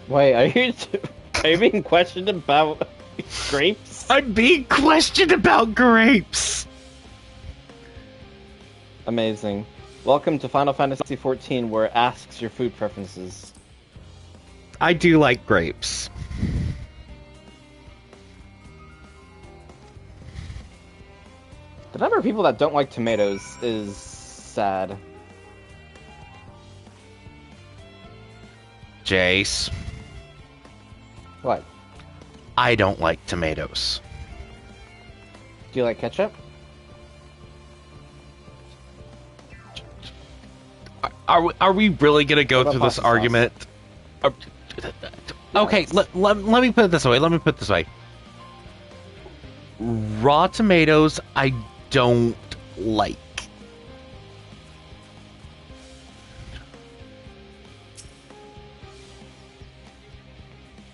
Wait, are you being questioned about grapes? I'm being questioned about grapes! Amazing. Welcome to Final Fantasy XIV, where it asks your food preferences. I do like grapes. The number of people that don't like tomatoes is sad. Jace. What? I don't like tomatoes. Do you like ketchup? Are we really gonna go through this argument? Okay, let me put it this way. Raw tomatoes, I don't like.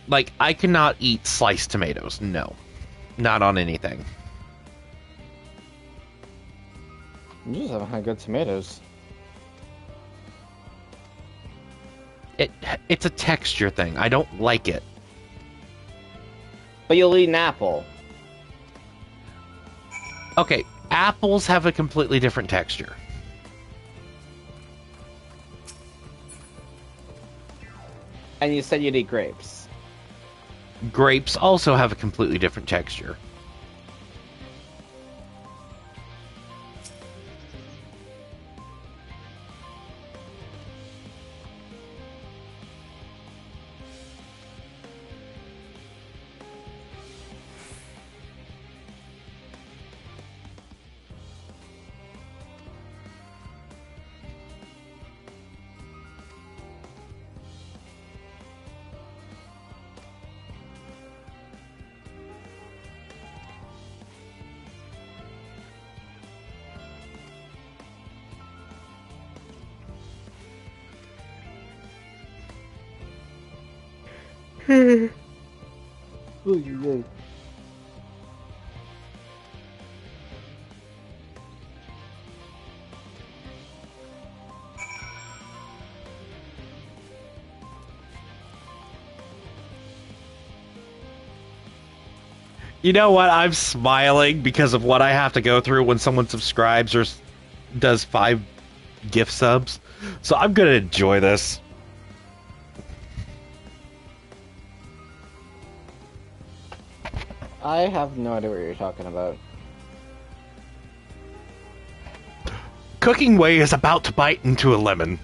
Like, I cannot eat sliced tomatoes. No. Not on anything. You just haven't had good tomatoes. It's a texture thing. I don't like it. But you'll eat an apple. Okay, apples have a completely different texture. And you said you'd eat grapes. Grapes also have a completely different texture. You know what? I'm smiling because of what I have to go through when someone subscribes or does 5 gift subs. So I'm going to enjoy this. I have no idea what you're talking about. Cooking Way is about to bite into a lemon.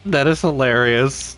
That is hilarious.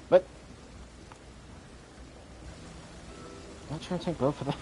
But I'm not trying to take roll for that.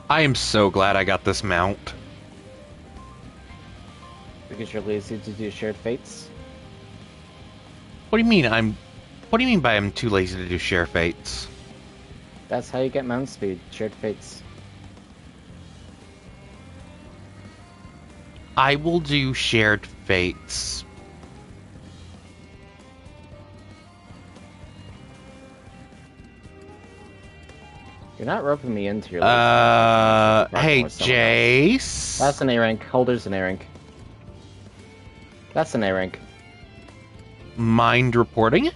I am so glad I got this mount. Because you're lazy to do shared fates? What do you mean I'm What do you mean by I'm too lazy to do share fates? That's how you get mount speed. Shared fates. I will do shared fates. You're not roping me into your hey, Jace. That's an A rank. Holder's an A rank. That's an A rank. Mind reporting it?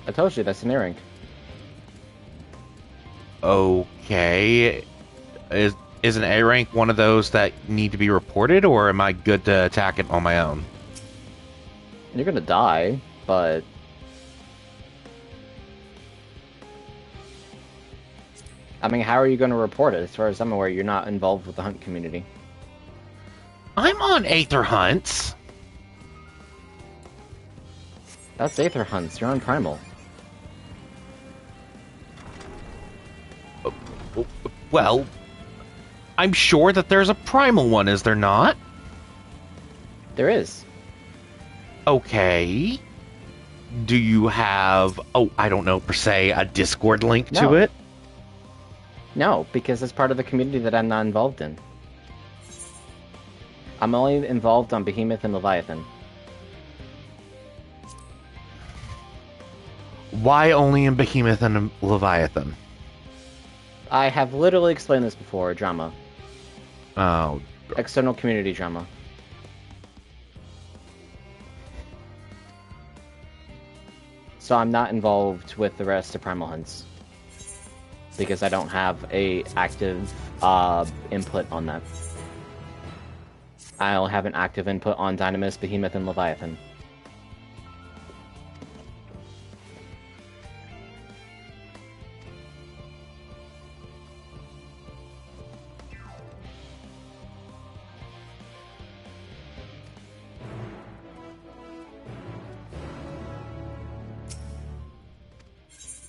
I told you, that's an A rank. Okay. Is an A rank one of those that need to be reported, or am I good to attack it on my own? You're gonna die, but... I mean, how are you gonna report it? As far as I'm aware, you're not involved with the hunt community. I'm on Aether Hunts. That's Aether Hunts. You're on Primal. Well, I'm sure that there's a Primal one, is there not? There is. Okay. Do you have, I don't know, per se, a Discord link to it? No, because it's part of the community that I'm not involved in. I'm only involved on Behemoth and Leviathan. Why only in Behemoth and Leviathan? I have literally explained this before, drama. Oh. External community drama. So I'm not involved with the rest of Primal Hunts. Because I don't have a active input on that. I'll have an active input on Dynamis, Behemoth, and Leviathan.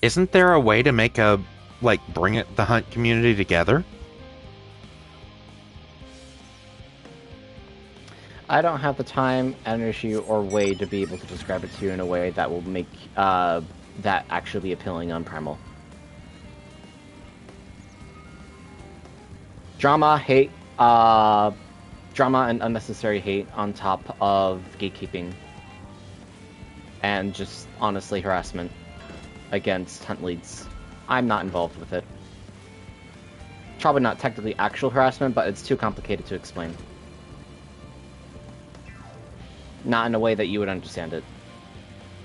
Isn't there a way to make a, bring the hunt community together? I don't have the time, energy, or way to be able to describe it to you in a way that will make that actually be appealing on Primal. Drama, hate, drama and unnecessary hate on top of gatekeeping. And just, honestly, harassment against hunt leads. I'm not involved with it. Probably not technically actual harassment, but it's too complicated to explain. Not in a way that you would understand it.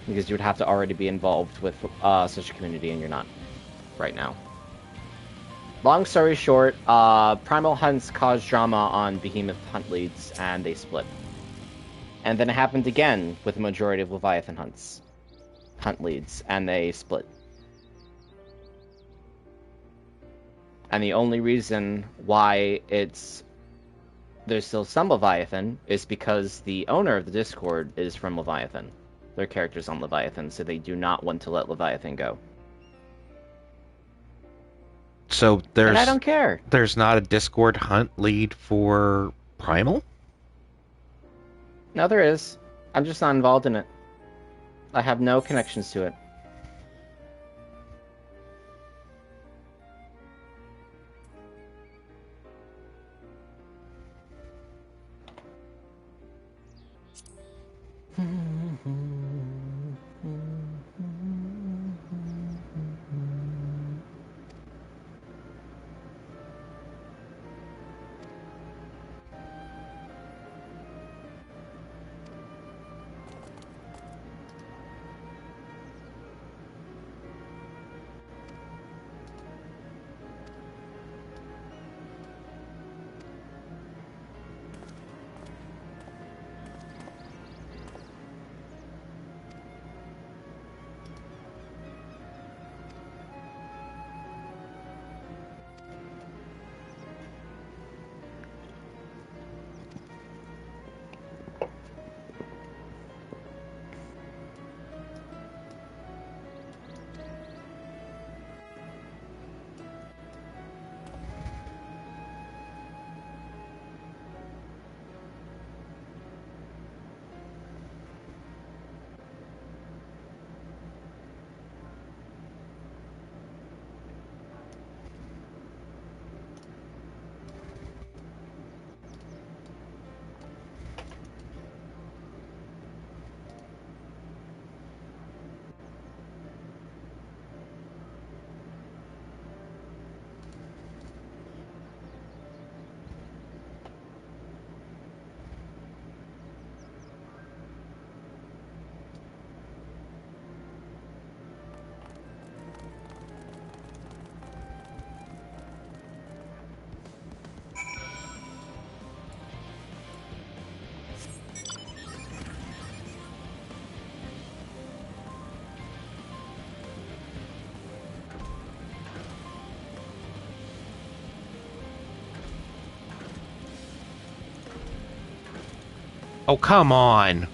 Because you would have to already be involved with such a community, and you're not. Right now. Long story short, Primal Hunts caused drama on Behemoth Hunt leads, and they split. And then it happened again with the majority of Leviathan Hunt leads, and they split. And the only reason why there's still some Leviathan is because the owner of the Discord is from Leviathan. Their character's on Leviathan, so they do not want to let Leviathan go. So And I don't care. There's not a Discord hunt lead for Primal? No, there is. I'm just not involved in it. I have no connections to it. Oh, come on.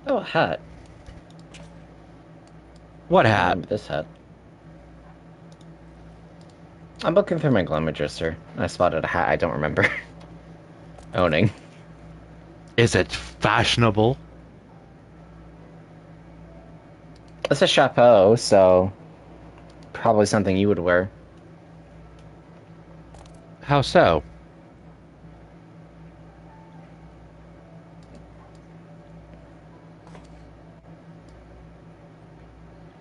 Oh, a hat. What hat? This hat. I'm looking through my Glamagister. I spotted a hat I don't remember owning. Is it fashionable? It's a chapeau, so probably something you would wear. How so?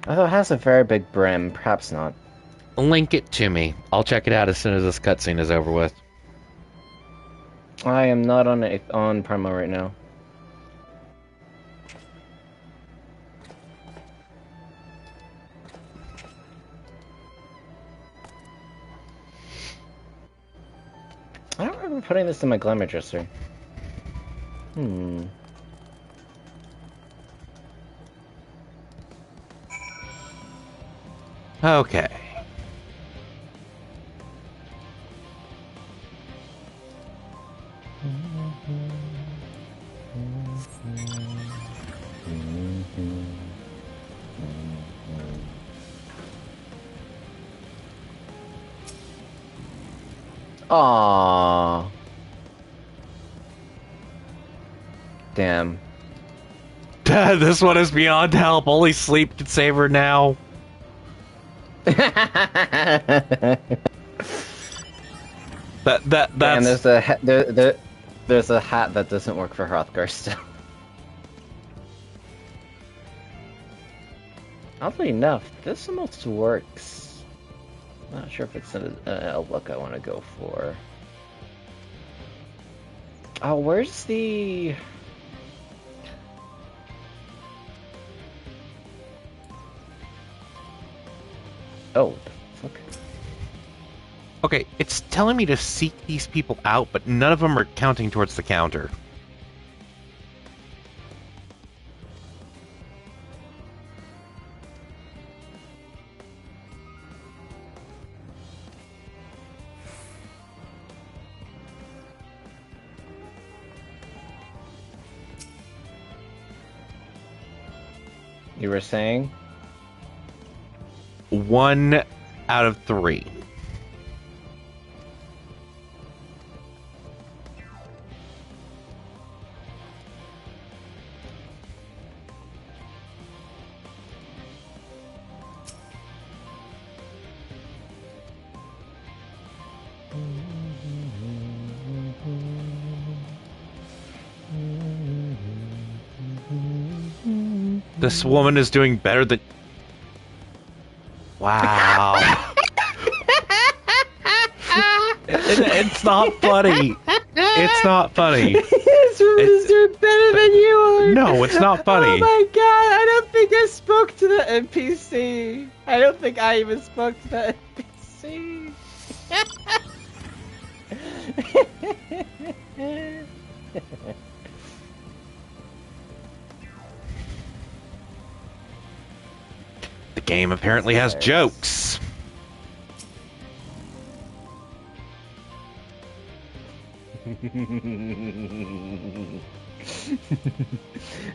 Although it has a very big brim, perhaps not. Link it to me. I'll check it out as soon as this cutscene is over with. I am not on Primo right now. I don't remember putting this in my Glamagister. Okay. Aww. Damn. This one is beyond help. Only sleep can save her now. That's... And there's a hat that doesn't work for Hrothgar still. Oddly enough, this almost works. Not sure if it's a look I want to go for. Oh, where's the... Oh, the fuck? Okay, it's telling me to seek these people out, but none of them are counting towards the counter. You were saying? 1 out of 3. This woman is doing better than... Wow. It's not funny. It's not funny. This woman is doing better than you are. No, it's not funny. Oh my god, I don't think I spoke to the NPC. I don't think I even spoke to the NPC. The game apparently has jokes.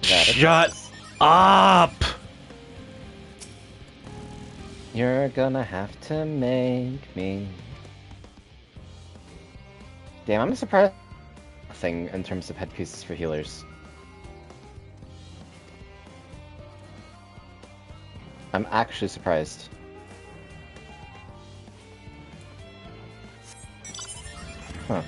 Shut up! You're gonna have to make me. Damn, I'm surprised thing in terms of headpieces for healers. I'm actually surprised. Huh.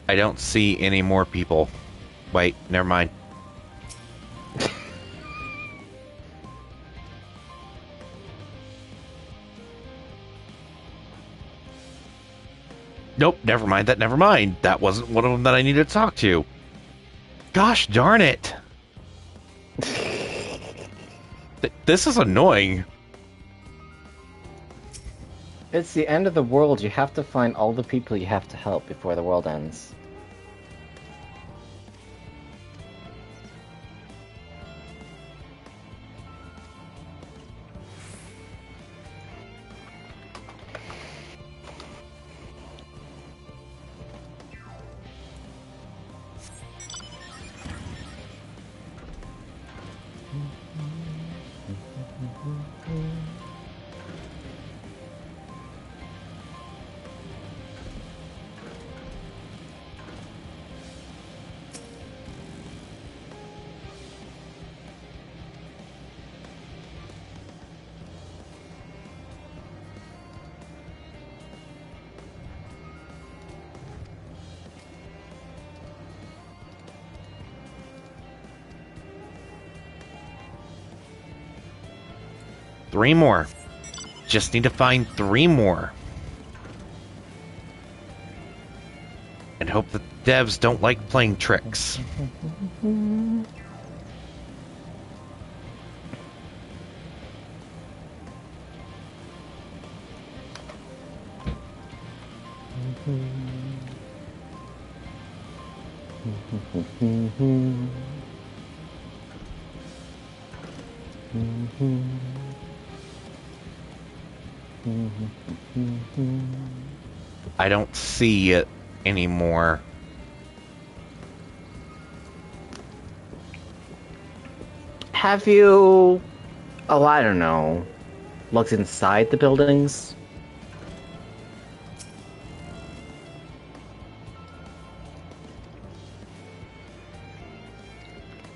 I don't see any more people. Wait, never mind. Nope, never mind that, never mind. That wasn't one of them that I needed to talk to. Gosh darn it. This is annoying. It's the end of the world. You have to find all the people you have to help before the world ends. Three more. Just need to find 3 more. And hope that the devs don't like playing tricks. I don't see it anymore. Have you... Oh, I don't know. Looked inside the buildings?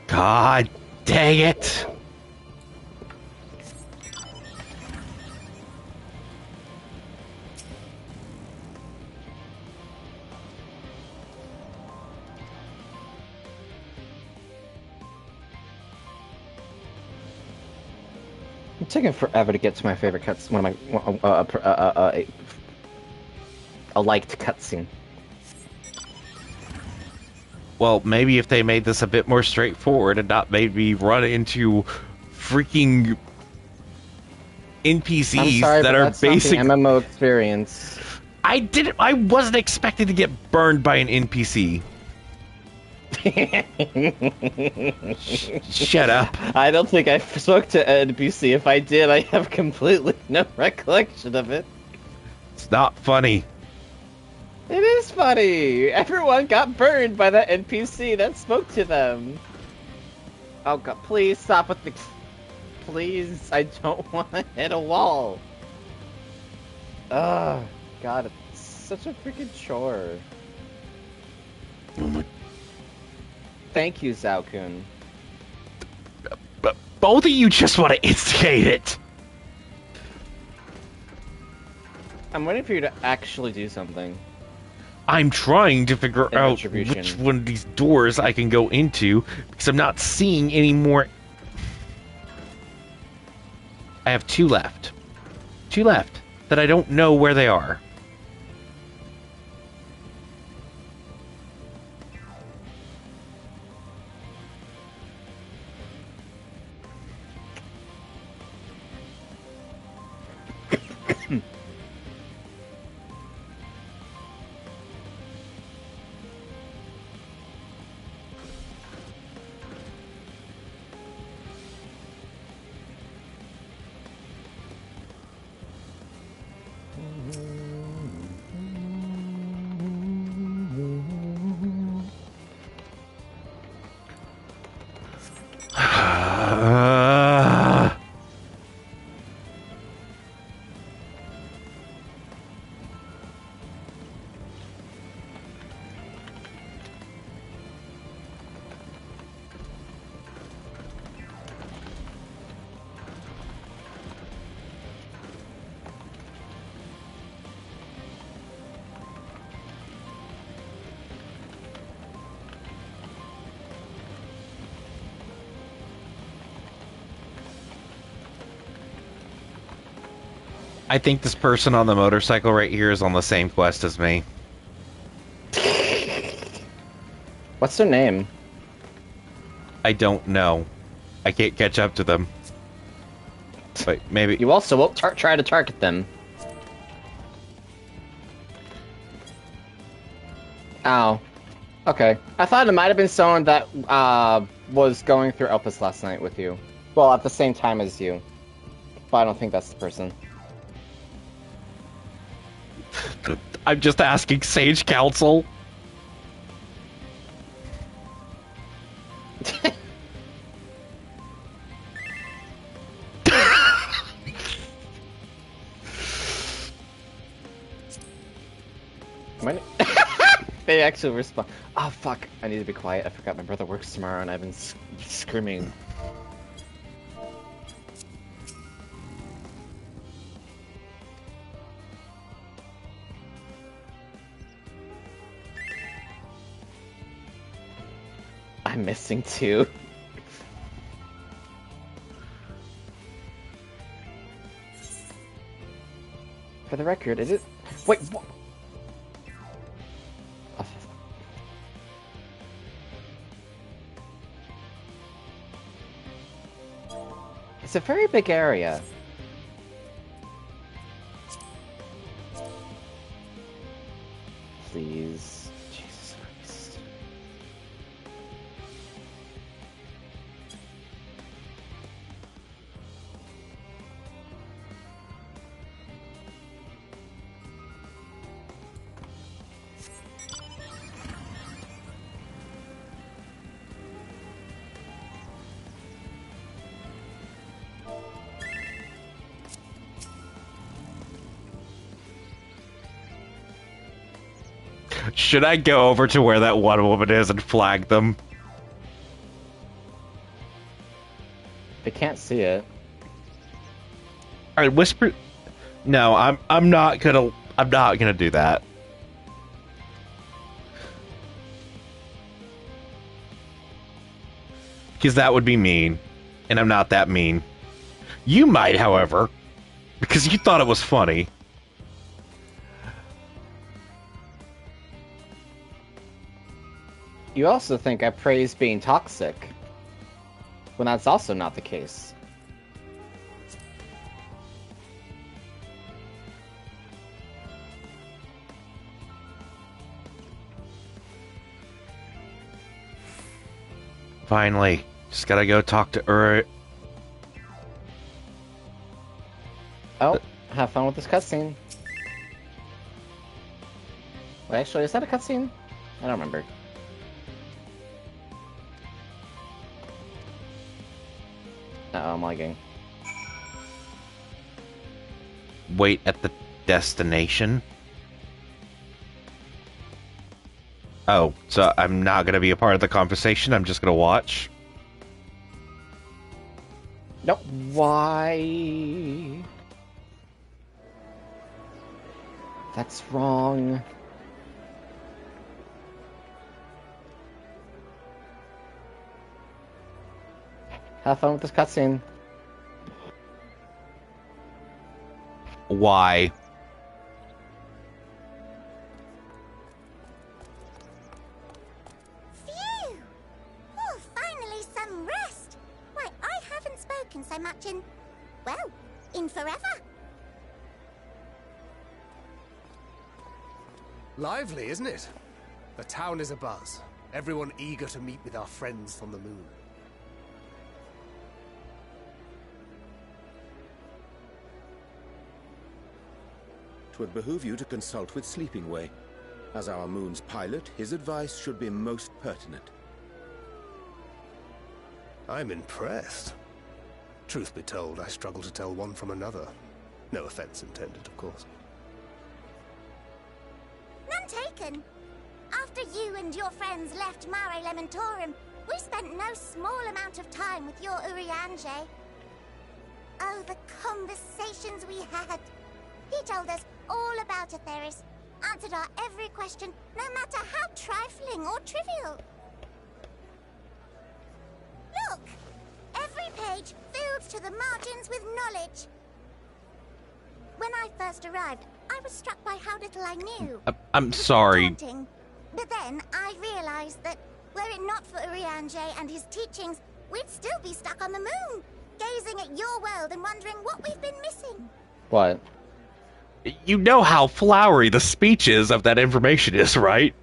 God dang it! It's taking forever to get to my favorite cuts. One of my a liked cutscene. Well, maybe if they made this a bit more straightforward and not made me run into freaking NPCs I'm sorry, that but are that's basic. not the MMO experience. I wasn't expecting to get burned by an NPC. Shut up. I don't think I spoke to NPC. If I did, I have completely no recollection of it. It's not funny. It is funny. Everyone got burned by that NPC that spoke to them. Oh god, please stop with the... Please, I don't want to hit a wall. Ugh, god, it's such a freaking chore. Oh my... Thank you, Zao-kun. But both of you just want to instigate it. I'm waiting for you to actually do something. I'm trying to figure out which one of these doors I can go into because I'm not seeing any more. I have two left. Two left that I don't know where they are. I think this person on the motorcycle right here is on the same quest as me. What's their name? I don't know. I can't catch up to them. But maybe... You also won't try to target them. Ow. Okay. I thought it might have been someone that was going through Elpis last night with you. Well, at the same time as you. But I don't think that's the person. I'm just asking sage counsel. They actually respond. Oh fuck! I need to be quiet. I forgot my brother works tomorrow, and I've been screaming. I'm missing two. For the record, it is. Wait, what? It's a very big area. Please. Jesus Christ. Should I go over to where that one woman is and flag them? They can't see it. All right, whisper. No, I'm not gonna do that. Because that would be mean, and I'm not that mean. You might, however, because you thought it was funny. You also think I praise being toxic, when that's also not the case. Finally. Just gotta go talk to Ur. Oh, have fun with this cutscene. Wait, actually, is that a cutscene? I don't remember. Uh-oh, I'm lagging. Wait at the destination? Oh, so I'm not gonna be a part of the conversation, I'm just gonna watch? Nope. Why? That's wrong. Have fun with this cutscene. Why? Phew! Oh, finally some rest. Why, I haven't spoken so much in, well, in forever. Lively, isn't it? The town is abuzz. Everyone eager to meet with our friends from the moon. Twould behoove you to consult with Sleeping Way. As our moon's pilot, his advice should be most pertinent. I'm impressed. Truth be told, I struggle to tell one from another. No offense intended, of course. None taken. After you and your friends left Mare Elementorum, we spent no small amount of time with your Urianger. Oh, the conversations we had. He told us all about Atheris, answered our every question, no matter how trifling or trivial. Look! Every page filled to the margins with knowledge. When I first arrived, I was struck by how little I knew. I'm sorry. Daunting. But then I realized that were it not for Urianger and his teachings, we'd still be stuck on the moon, gazing at your world and wondering what we've been missing. What? You know how flowery the speeches of that information is, right?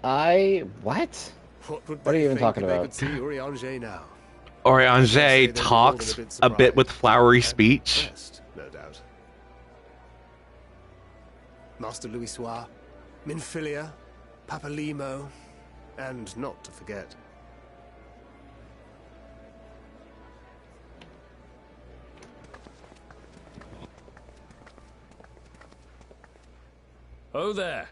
What? What are you even talking They about? could see Urianger now. Urianger talks a bit with flowery speech. No doubt. Master Louisoix, Minfilia, Papalimo, and not to forget. Oh there.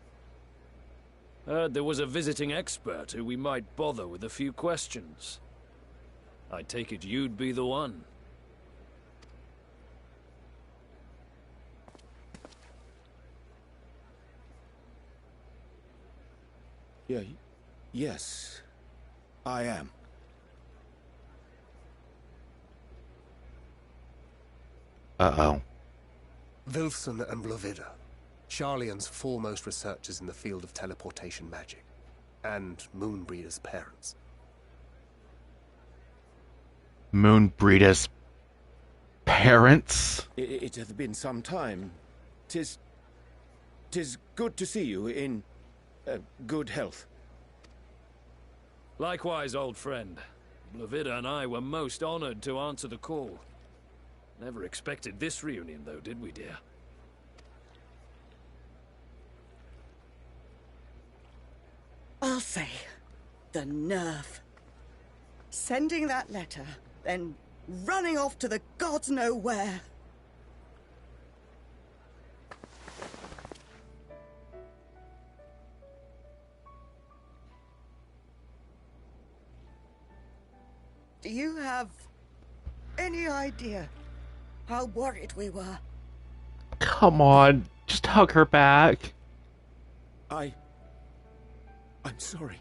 Heard there was a visiting expert who we might bother with a few questions. I take it you'd be the one. Yes, I am. Uh-oh. Wilson and Blovida, Sharlayan's foremost researchers in the field of teleportation magic, and Moonbreeder's parents. Moonbreeder's parents? It hath been some time. Tis good to see you in good health. Likewise, old friend. Blovida and I were most honored to answer the call. Never expected this reunion, though, did we, dear? Arthur, the nerve. Sending that letter, then running off to the gods know where. Do you have any idea how worried we were? Come on, just hug her back. I'm sorry.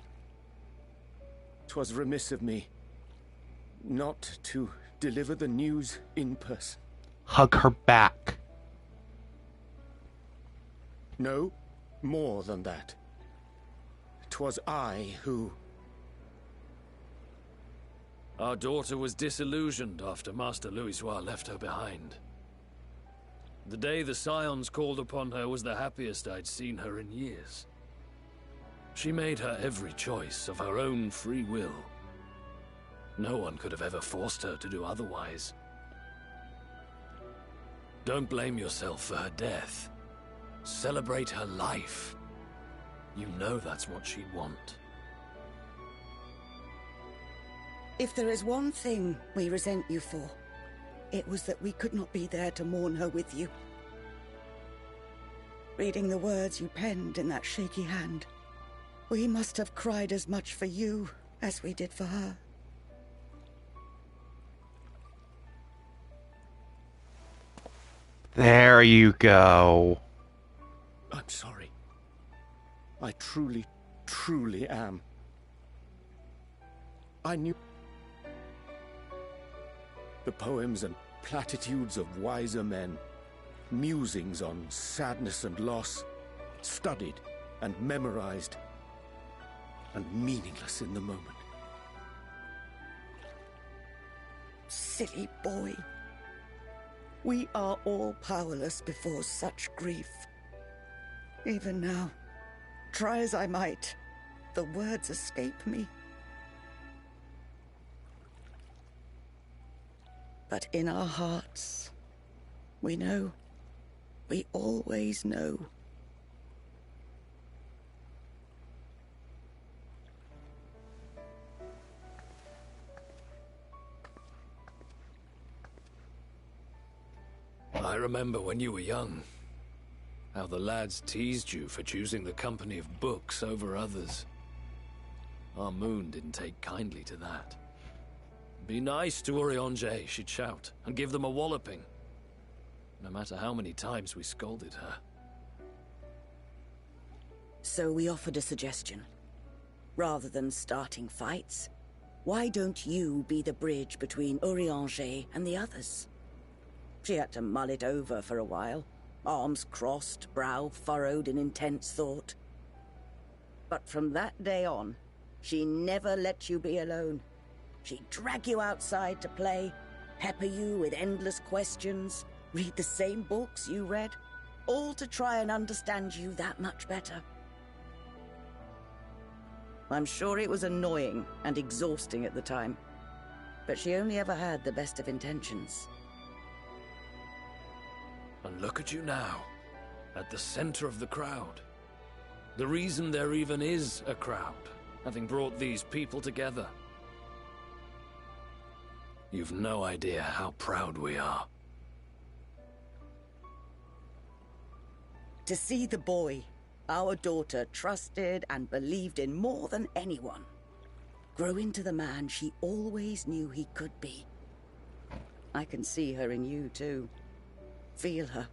'Twas remiss of me not to deliver the news in person. Hug her back. No, more than that. 'Twas I who... Our daughter was disillusioned after Master Louisoix left her behind. The day the Scions called upon her was the happiest I'd seen her in years. She made her every choice of her own free will. No one could have ever forced her to do otherwise. Don't blame yourself for her death. Celebrate her life. You know that's what she'd want. If there is one thing we resent you for, it was that we could not be there to mourn her with you. Reading the words you penned in that shaky hand, we must have cried as much for you as we did for her. There you go. I'm sorry. I truly, truly am. I knew the poems and platitudes of wiser men, musings on sadness and loss, studied and memorized, and meaningless in the moment. Silly boy. We are all powerless before such grief. Even now, try as I might, the words escape me. But in our hearts, we know, we always know. I remember when you were young, how the lads teased you for choosing the company of books over others. Our moon didn't take kindly to that. Be nice to Urianger, she'd shout, and give them a walloping. No matter how many times we scolded her. So we offered a suggestion. Rather than starting fights, why don't you be the bridge between Urianger and the others? She had to mull it over for a while, arms crossed, brow furrowed in intense thought. But from that day on, she never let you be alone. She'd drag you outside to play, pepper you with endless questions, read the same books you read, all to try and understand you that much better. I'm sure it was annoying and exhausting at the time, but she only ever had the best of intentions. And look at you now, at the center of the crowd. The reason there even is a crowd, having brought these people together. You've no idea how proud we are. To see the boy, our daughter, trusted and believed in more than anyone, grow into the man she always knew he could be. I can see her in you, too. Feel her.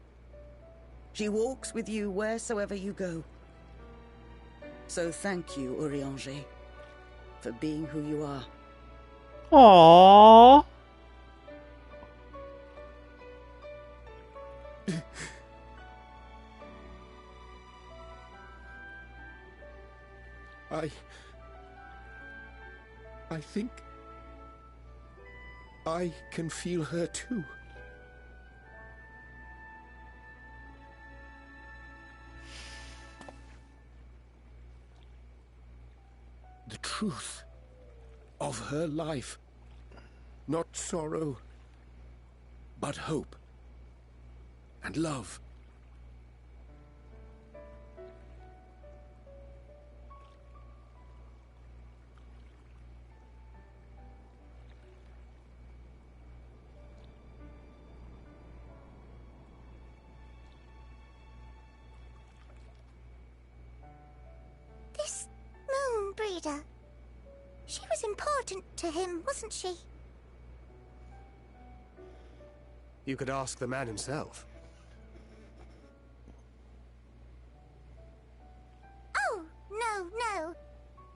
She walks with you wheresoever you go. So thank you, Urianger, for being who you are. Aww. I think I can feel her too. The truth of her life. Not sorrow, but hope and love. This moon breeder. She was important to him, wasn't she? You could ask the man himself. Oh, no.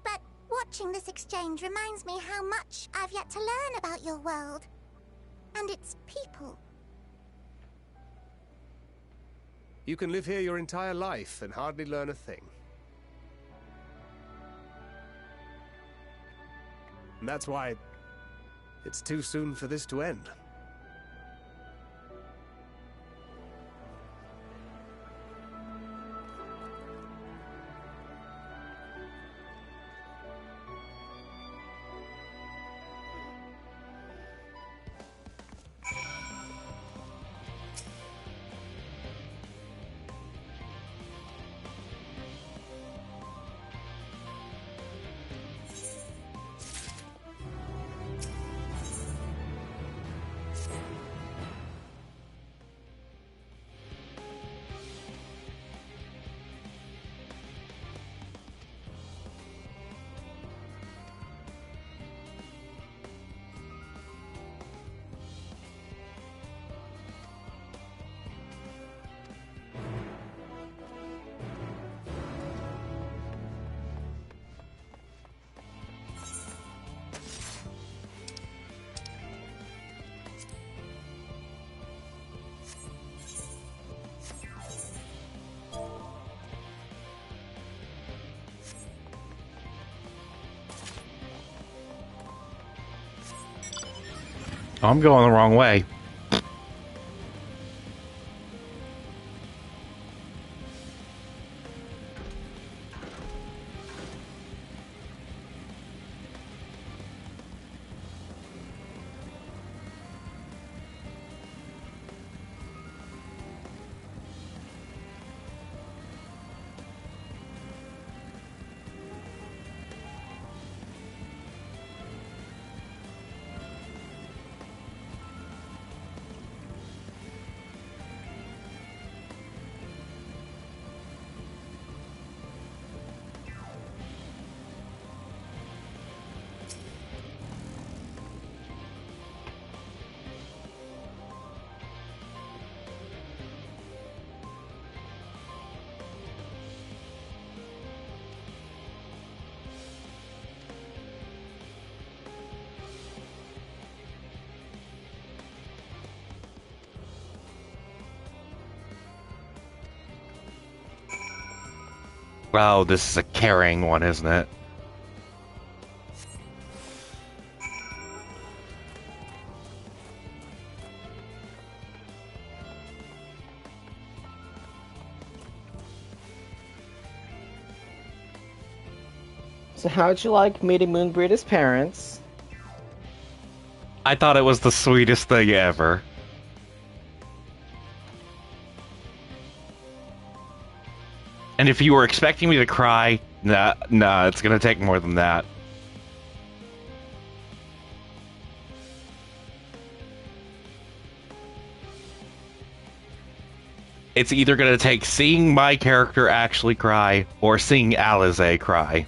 But watching this exchange reminds me how much I've yet to learn about your world. And its people. You can live here your entire life and hardly learn a thing. And that's why it's too soon for this to end. Oh, I'm going the wrong way. Wow, this is a carrying one, isn't it? So how'd you like meeting Moonbreeder's parents? I thought it was the sweetest thing ever. And if you were expecting me to cry, nah, it's gonna take more than that. It's either gonna take seeing my character actually cry, or seeing Alize cry.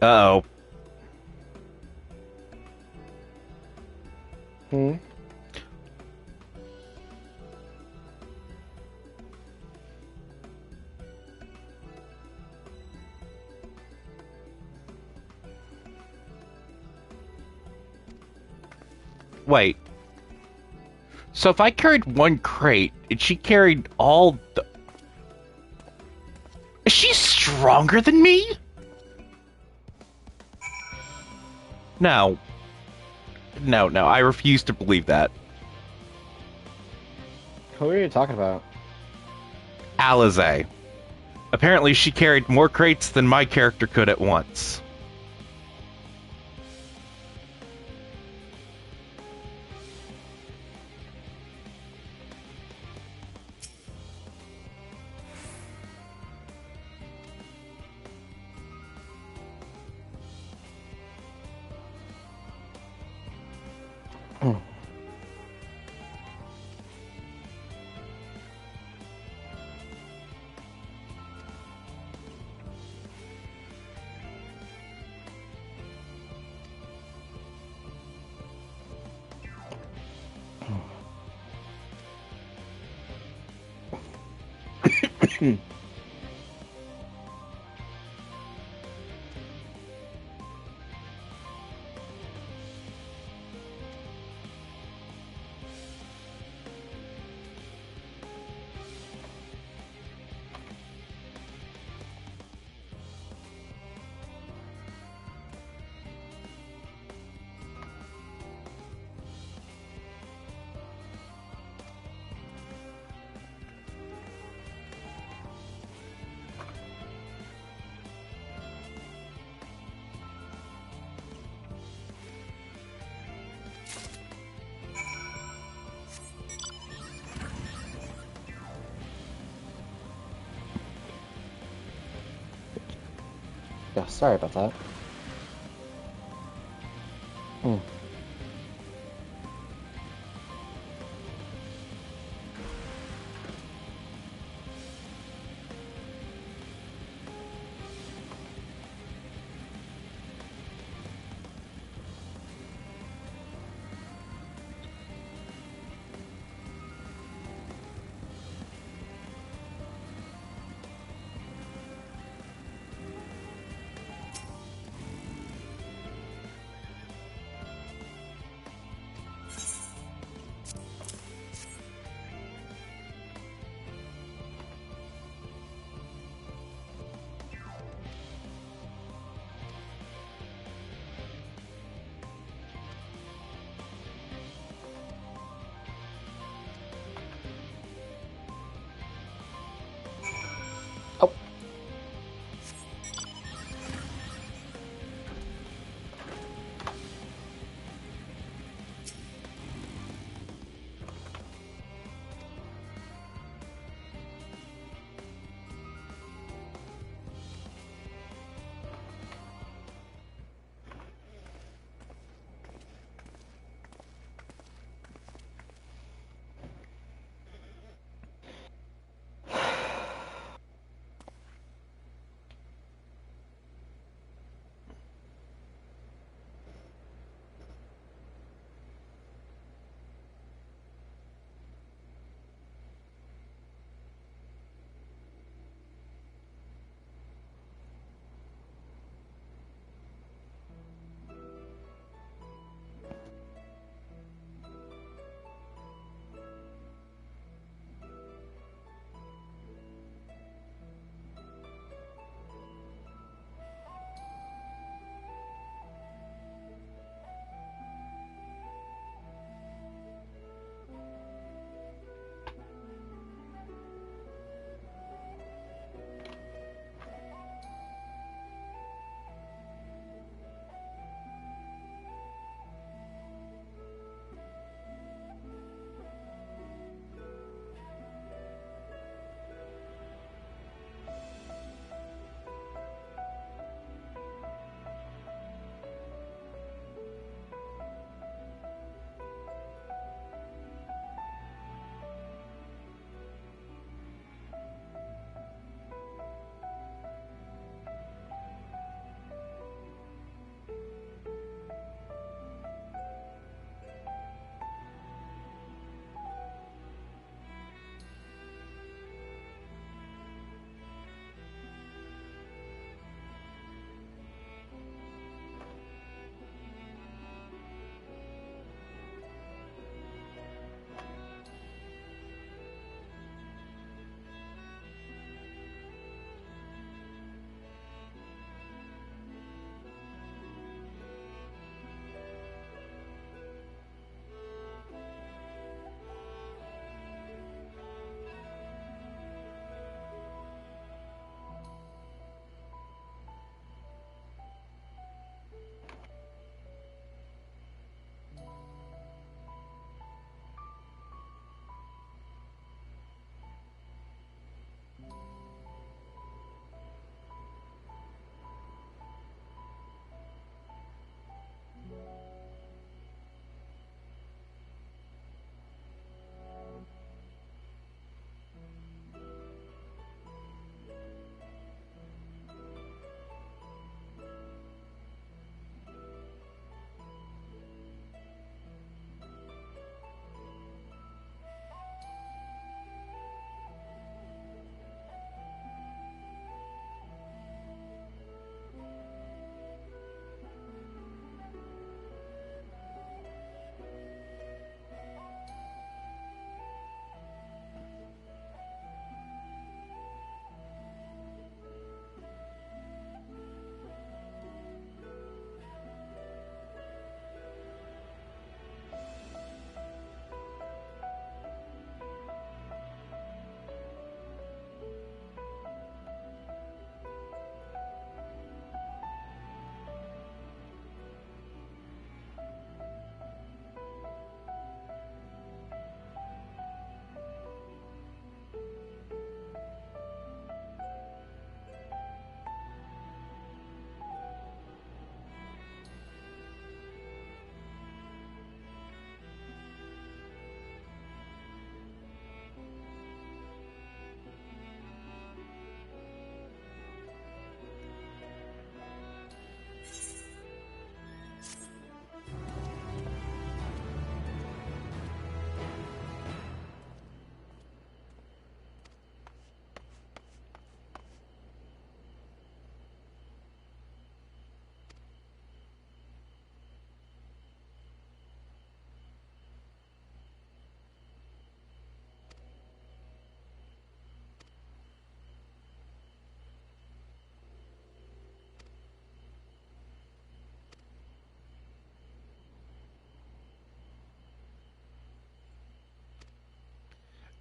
Uh-oh. Wait. So if I carried one crate, and she carried all the... Is she stronger than me? No. No, I refuse to believe that. Who are you talking about? Alize. Apparently she carried more crates than my character could at once. Yeah, sorry about that.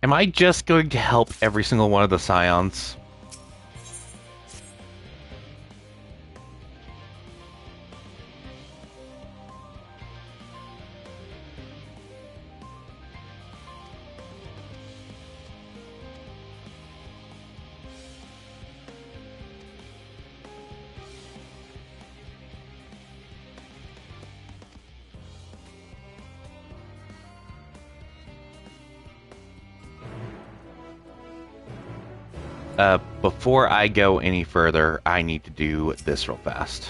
Am I just going to help every single one of the Scions? Before I go any further, I need to do this real fast.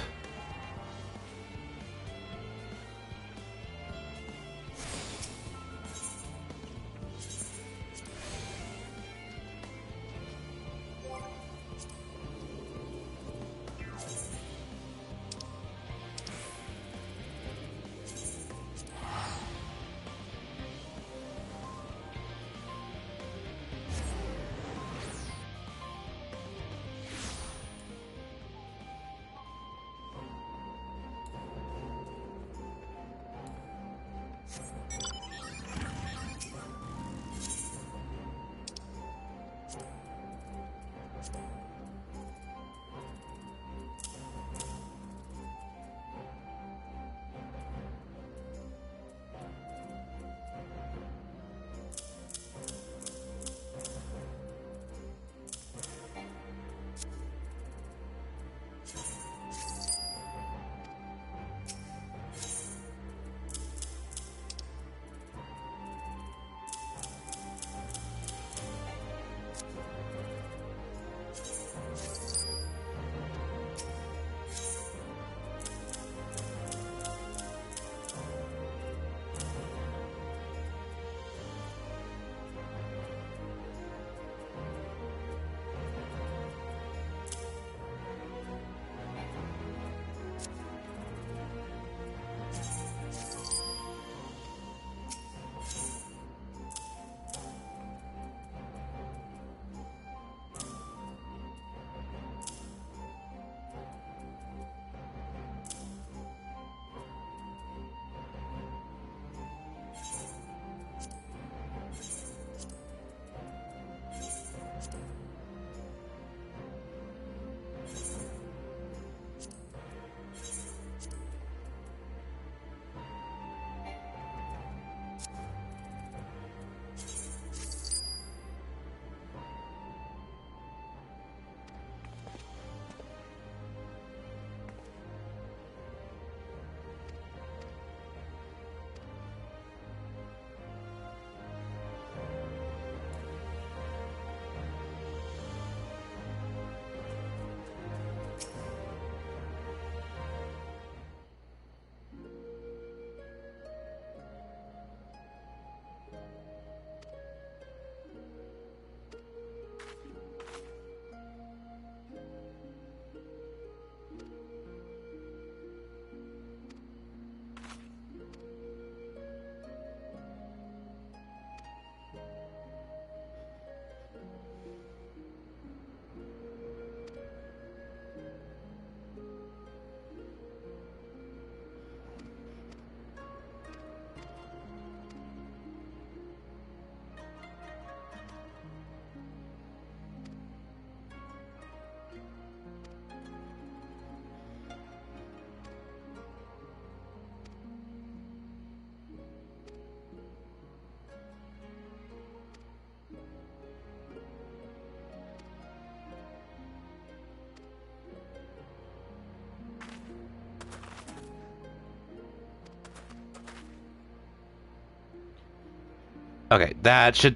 Okay, that should...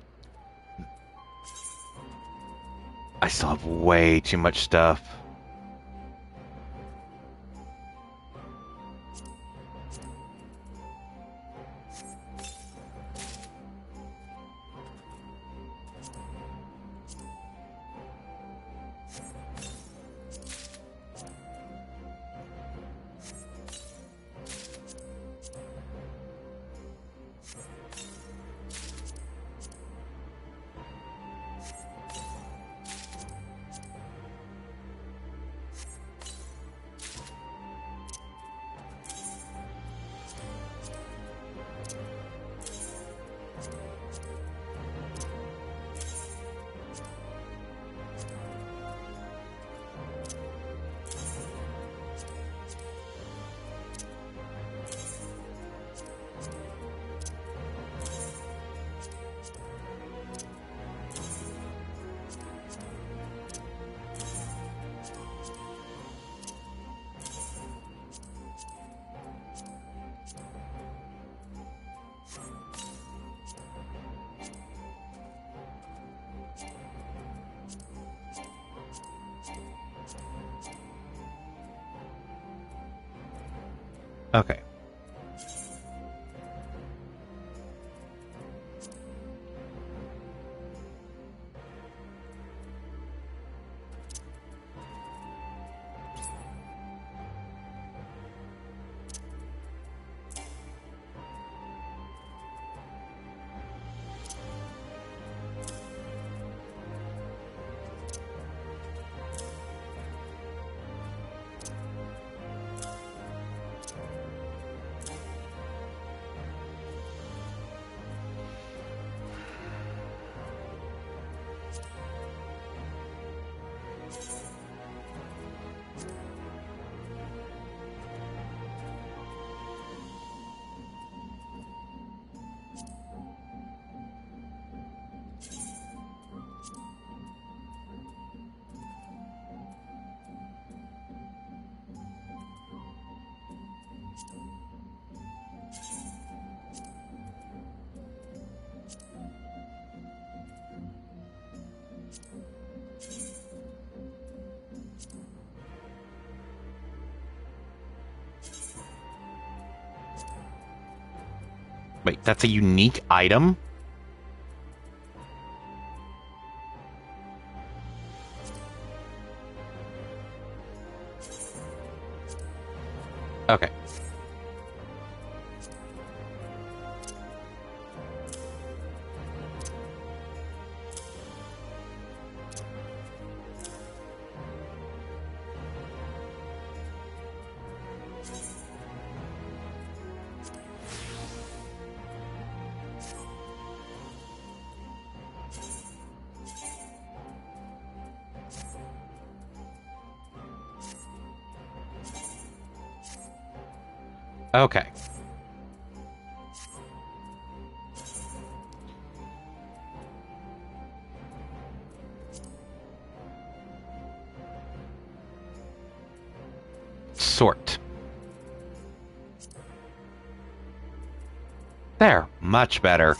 I still have way too much stuff. Okay. Wait, that's a unique item? Okay. Okay. Sort. There, much better.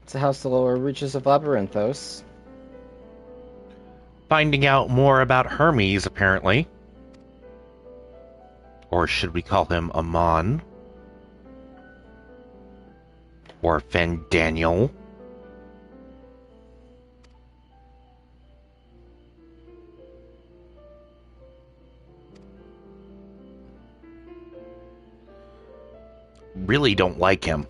To house the lower reaches of Labyrinthos. Finding out more about Hermes, apparently. Or should we call him Amon? Or Daniel? Really don't like him.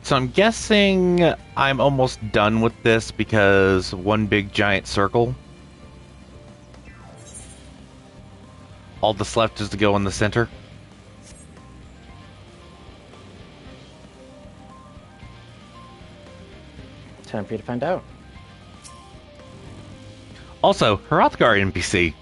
So I'm guessing I'm almost done with this because one big giant circle. All that's left is to go in the center. Time for you to find out. Also, Hrothgar NPC.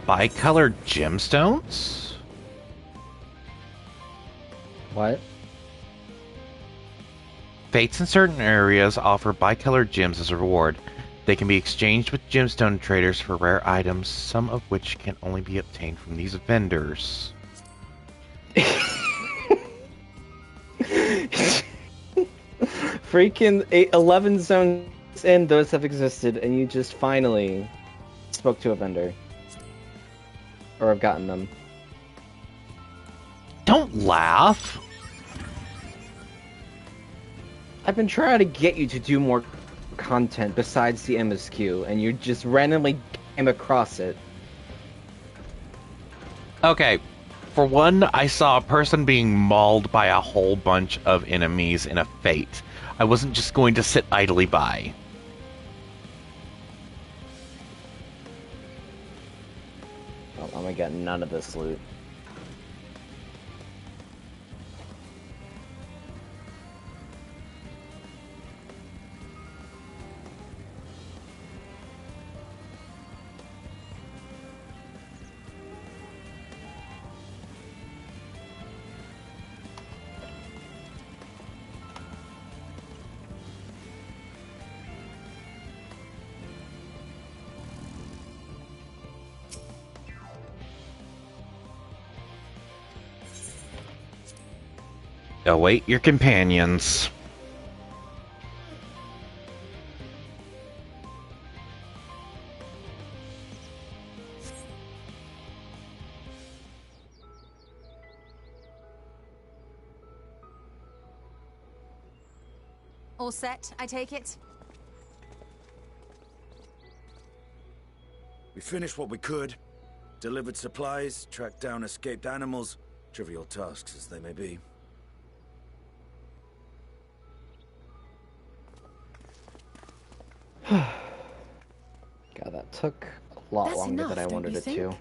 Bicolored gemstones? What? Fates in certain areas offer bicolored gems as a reward. They can be exchanged with gemstone traders for rare items, some of which can only be obtained from these vendors. Freaking 11 zones in, those have existed, and you just finally spoke to a vendor. Or have gotten them. Don't laugh! I've been trying to get you to do more content besides the MSQ, and you just randomly came across it. Okay, for one, I saw a person being mauled by a whole bunch of enemies in a Fate. I wasn't just going to sit idly by. Oh, I'm gonna get none of this loot. Await your companions. All set, I take it? We finished what we could. Delivered supplies, tracked down escaped animals. Trivial tasks as they may be. God, that took a lot That's longer enough, than I don't wanted you it think? to.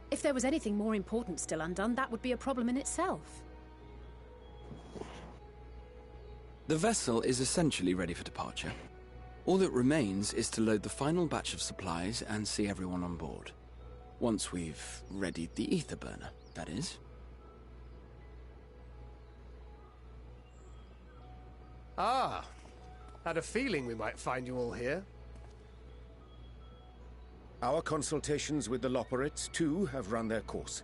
If there was anything more important still undone, that would be a problem in itself. The vessel is essentially ready for departure. All that remains is to load the final batch of supplies and see everyone on board. Once we've readied the ether burner, that is. Ah, had a feeling we might find you all here. Our consultations with the Loperites, too, have run their course.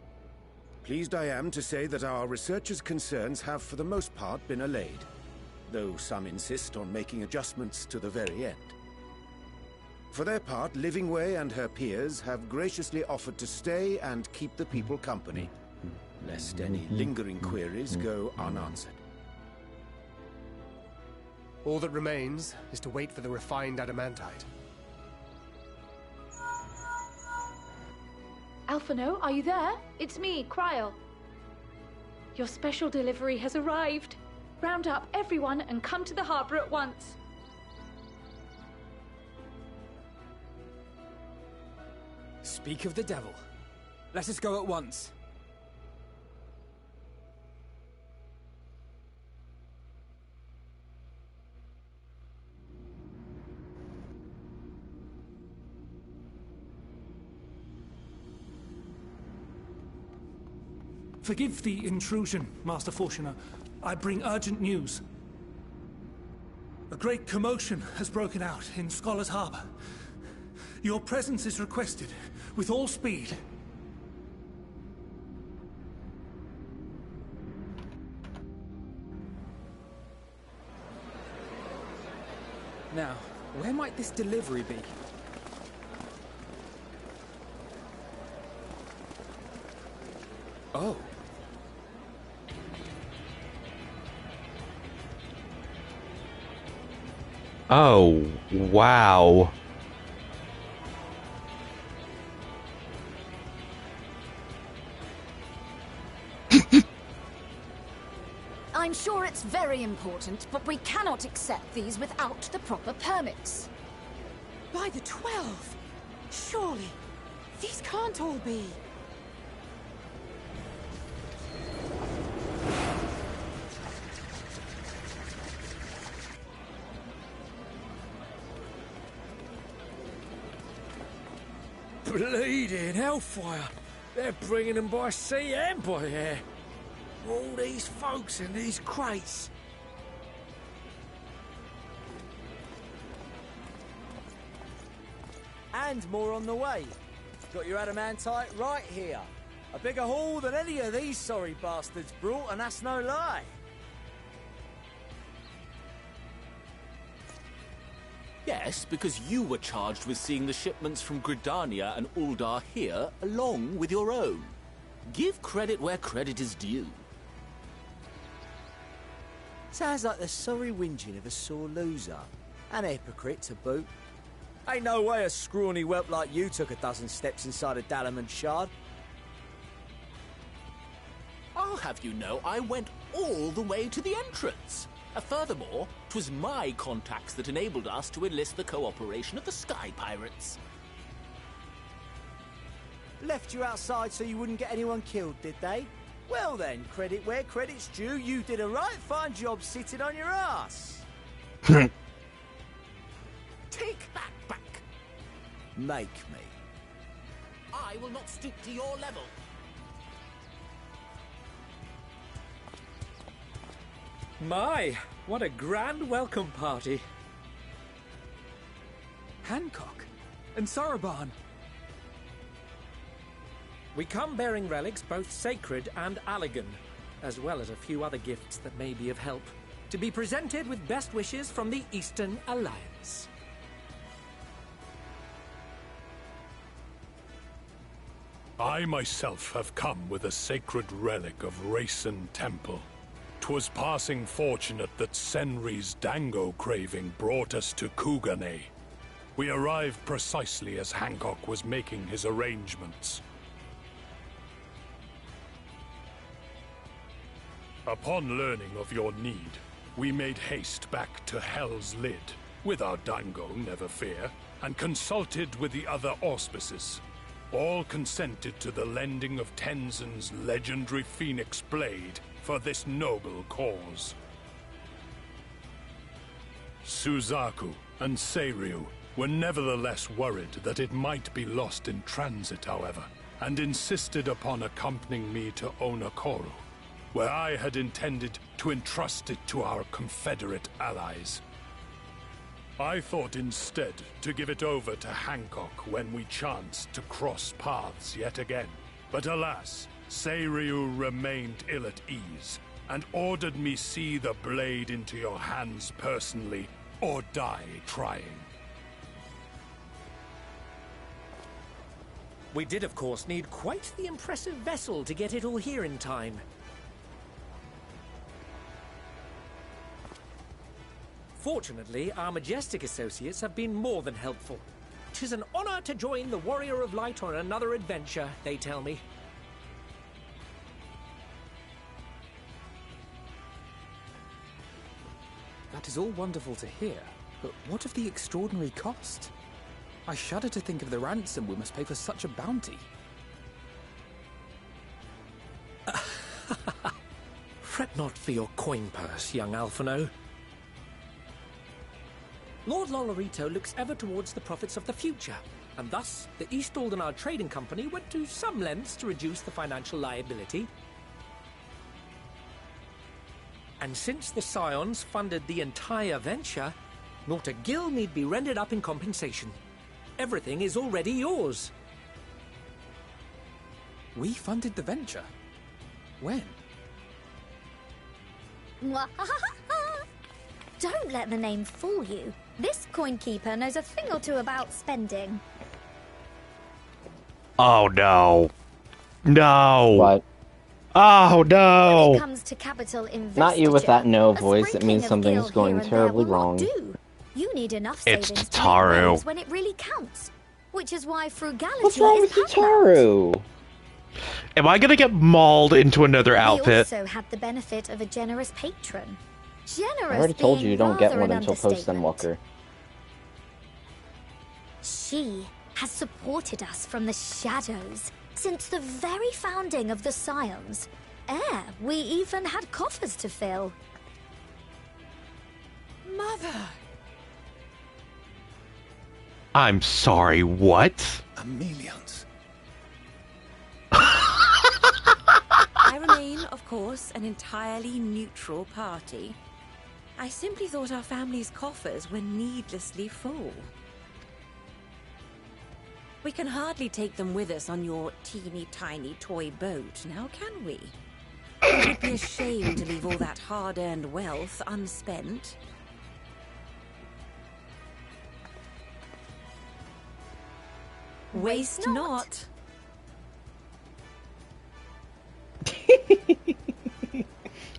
Pleased I am to say that our researchers' concerns have for the most part been allayed, though some insist on making adjustments to the very end. For their part, Livingway and her peers have graciously offered to stay and keep the people company, lest any lingering queries go unanswered. All that remains is to wait for the refined adamantite. Alphino, are you there? It's me, Cryo. Your special delivery has arrived. Round up everyone and come to the harbor at once. Speak of the devil. Let us go at once. Forgive the intrusion, Master Fortuner. I bring urgent news. A great commotion has broken out in Scholar's Harbor. Your presence is requested, with all speed. Now, where might this delivery be? Oh. Oh, wow. I'm sure it's very important, but we cannot accept these without the proper permits. By the 12! Surely, these can't all be. Bleeding hellfire! They're bringing them by sea and by air. All these folks in these crates. And more on the way. Got your adamantite right here. A bigger haul than any of these sorry bastards brought, and that's no lie. Yes, because you were charged with seeing the shipments from Gridania and Uldar here, along with your own. Give credit where credit is due. Sounds like the sorry whinging of a sore loser. An hypocrite to boot. Ain't no way a scrawny whelp like you took a dozen steps inside a Dalamud shard. I'll have you know I went all the way to the entrance. Furthermore, 'twas my contacts that enabled us to enlist the cooperation of the Sky Pirates. Left you outside so you wouldn't get anyone killed, did they? Well then, credit where credit's due, you did a right fine job sitting on your ass. Take that back. Make me. I will not stoop to your level. My, what a grand welcome party. Hancock and Soroban. We come bearing relics both sacred and Allagan. as well as a few other gifts that may be of help, to be presented with best wishes from the Eastern Alliance. I myself have come with a sacred relic of Rayson Temple. 'Twas passing fortunate that Senri's dango craving brought us to Kugane. We arrived precisely as Hancock was making his arrangements. Upon learning of your need, we made haste back to Hell's Lid, with our dango, never fear, and consulted with the other auspices. All consented to the lending of Tenzin's legendary Phoenix Blade for this noble cause. Suzaku and Seiryu were nevertheless worried that it might be lost in transit, however, and insisted upon accompanying me to Onokoro, where I had intended to entrust it to our Confederate allies. I thought instead to give it over to Hancock when we chanced to cross paths yet again. But alas, Seiryu remained ill at ease, and ordered me see the blade into your hands personally, or die trying. We did, of course, need quite the impressive vessel to get it all here in time. Fortunately, our majestic associates have been more than helpful. 'Tis an honor to join the Warrior of Light on another adventure, they tell me. That is all wonderful to hear, but what of the extraordinary cost? I shudder to think of the ransom we must pay for such a bounty. Fret not for your coin purse, young Alphino. Lord Lolorito looks ever towards the profits of the future, and thus the East Aldenar Trading Company went to some lengths to reduce the financial liability. And since the Scions funded the entire venture, not a gil need be rendered up in compensation. Everything is already yours. We funded the venture? When? Don't let the name fool you. This coinkeeper knows a thing or two about spending. Oh no. No. What? Oh no. When it comes to capital investiture, Not you with that no voice. It means something's going terribly wrong. You need enough It's savings Tataru. to make ways when it really counts. Which is why frugality What's wrong is with paramount. Tataru? Am I gonna get mauled into another outfit? We also had the benefit of a generous patron. Generous I already told you don't get being one rather until an post understatement. Endwalker. She has supported us from the shadows since the very founding of the Scions. We even had coffers to fill. Mother! I'm sorry, what? Amelians. I remain, of course, an entirely neutral party. I simply thought our family's coffers were needlessly full. We can hardly take them with us on your teeny-tiny toy boat, now can we? It would be a shame to leave all that hard-earned wealth unspent. Waste not.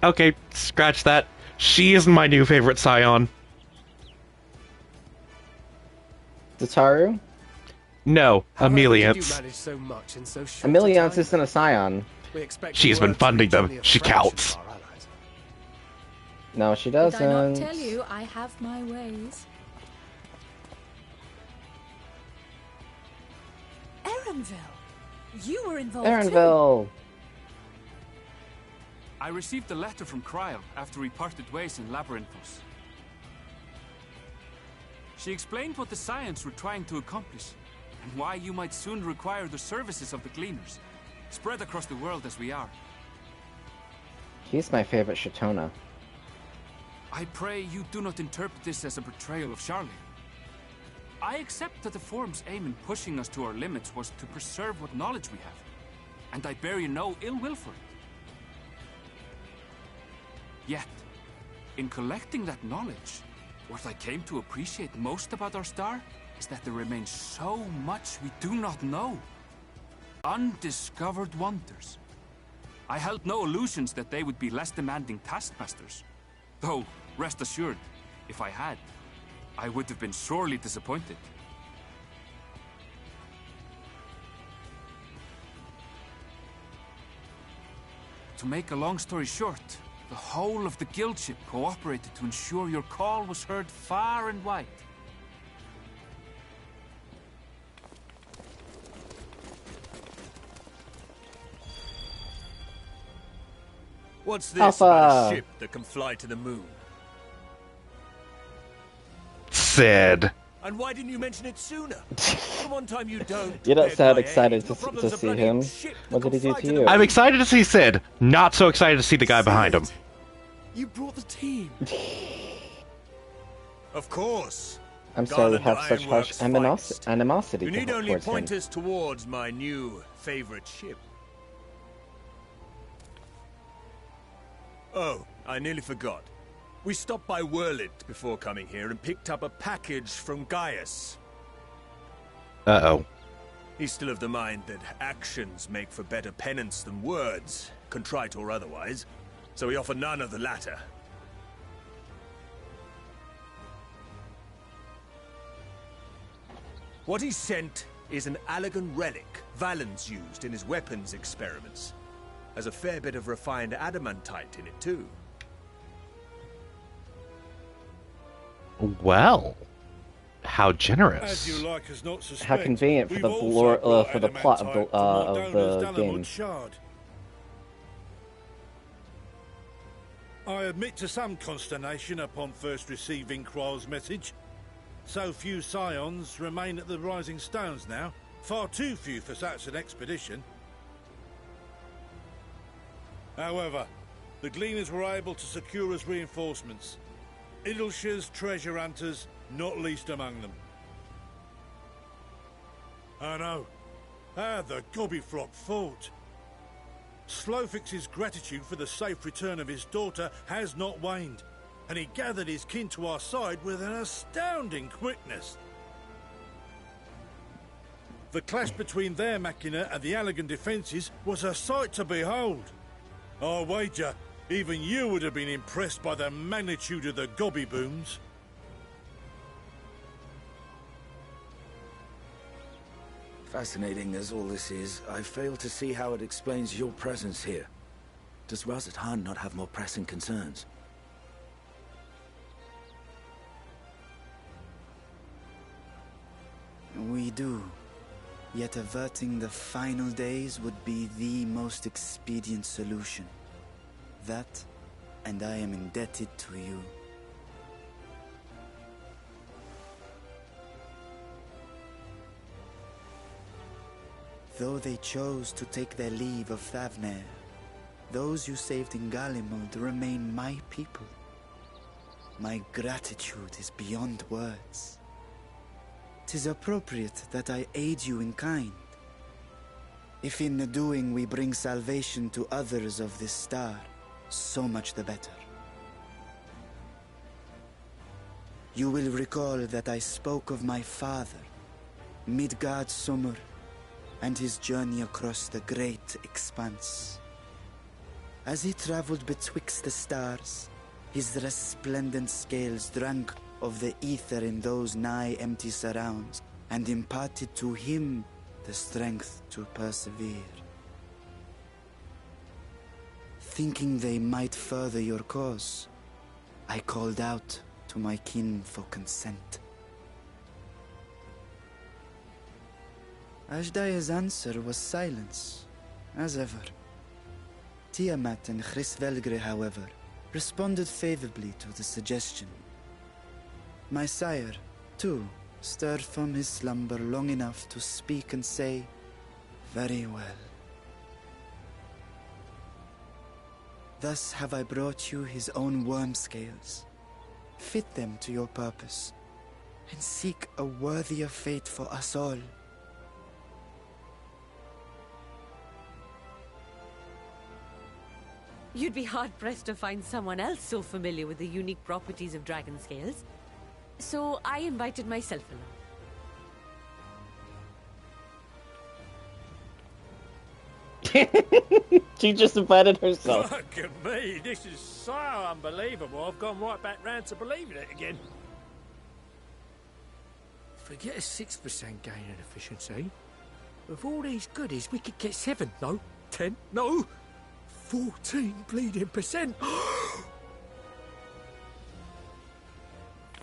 Okay, scratch that. She is my new favorite Scion. Tataru? No, Ameliance. So much in so short a Ameliance time? isn't a Scion. We expect She's the been world to funding reach them. only a She fraction counts. of our allies. No, she Did I doesn't. not tell you I have my ways? Erenville! You were involved Erenville! I received a letter from Cryle after we parted ways in Labyrinthos. She explained what the Scions were trying to accomplish, and why you might soon require the services of the Gleaners, spread across the world as we are. He's my favorite Shatona. I pray you do not interpret this as a betrayal of Charlie. I accept that the Forum's aim in pushing us to our limits was to preserve what knowledge we have, and I bear you no ill will for it. Yet, in collecting that knowledge, what I came to appreciate most about our star is that there remains so much we do not know. Undiscovered wonders. I held no illusions that they would be less demanding taskmasters. Though, rest assured, if I had, I would have been sorely disappointed. To make a long story short, the whole of the guild ship cooperated to ensure your call was heard far and wide. What's this about Alpha. a ship that can fly to the moon? Sid. And why didn't you mention it sooner? The one time you don't. You don't beg sound my excited aid, your to brother's a see bloody him. ship What that did he can do fly to the you? moon. I'm excited to see Sid. Not so excited to see the guy behind him. You brought the team. Of course. I'm sorry we Garland have such harsh Ironworks animosity You need only towards point him. us towards my new favorite ship. Oh, I nearly forgot. We stopped by Whirlit before coming here and picked up a package from Gaius. Uh-oh. He's still of the mind that actions make for better penance than words, contrite or otherwise, so we offer none of the latter. What he sent is an Allegan relic Valens used in his weapons experiments. Has a fair bit of refined adamantite in it, too. Well, how generous. As you like us not suspect, How convenient for we've the also lore, brought for the plot of adamantite the from Mordona's game. Dalamud Shard. I admit to some consternation upon first receiving Kryl's message. So few scions remain at the Rising Stones now. Far too few for such an expedition. However, the Gleaners were able to secure us reinforcements. Idleshire's treasure hunters, not least among them. I know. How the Gobbyflock fought. Slowfix's gratitude for the safe return of his daughter has not waned, and he gathered his kin to our side with an astounding quickness. The clash between their machina and the Allegan defences was a sight to behold. I wager even you would have been impressed by the magnitude of the gobby booms. Fascinating as all this is, I fail to see how it explains your presence here. Does Razat Han not have more pressing concerns? We do. Yet averting the final days would be the most expedient solution. That, and I am indebted to you. Though they chose to take their leave of Thavnair, those you saved in Galimod remain my people. My gratitude is beyond words. 'Tis appropriate that I aid you in kind. If in the doing we bring salvation to others of this star, so much the better. You will recall that I spoke of my father, Midgard Summer, and his journey across the great expanse. As he traveled betwixt the stars, his resplendent scales drank of the ether in those nigh empty surrounds, and imparted to him the strength to persevere. Thinking they might further your cause, I called out to my kin for consent. Ashdaya's answer was silence, as ever. Tiamat and Chrisvelgre, however, responded favorably to the suggestion. My sire, too, stirred from his slumber long enough to speak and say, "Very well." Thus have I brought you his own worm scales. Fit them to your purpose, and seek a worthier fate for us all. You'd be hard-pressed to find someone else so familiar with the unique properties of dragon scales. So I invited myself along. She just invited herself. Look at me, this is so unbelievable. I've gone right back round to believing it again. Forget a 6% gain in efficiency. With all these goodies, we could get 7, no, 10, no, 14 bleeding percent.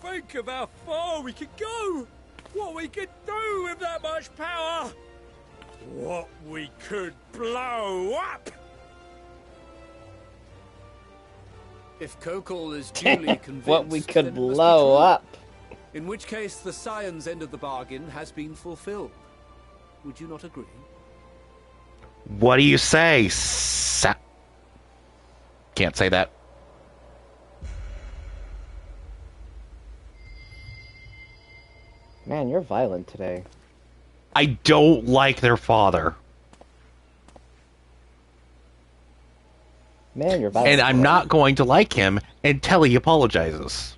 Think of how far we could go. What we could do with that much power. What we could blow up. If Kokol is duly convinced, what we could then it must be blow true. up. In which case, the Scion's end of the bargain has been fulfilled. Would you not agree? What do you say? Can't say that. Man, you're violent today. I don't like their father. Man, you're violent. And I'm not going to like him until he apologizes.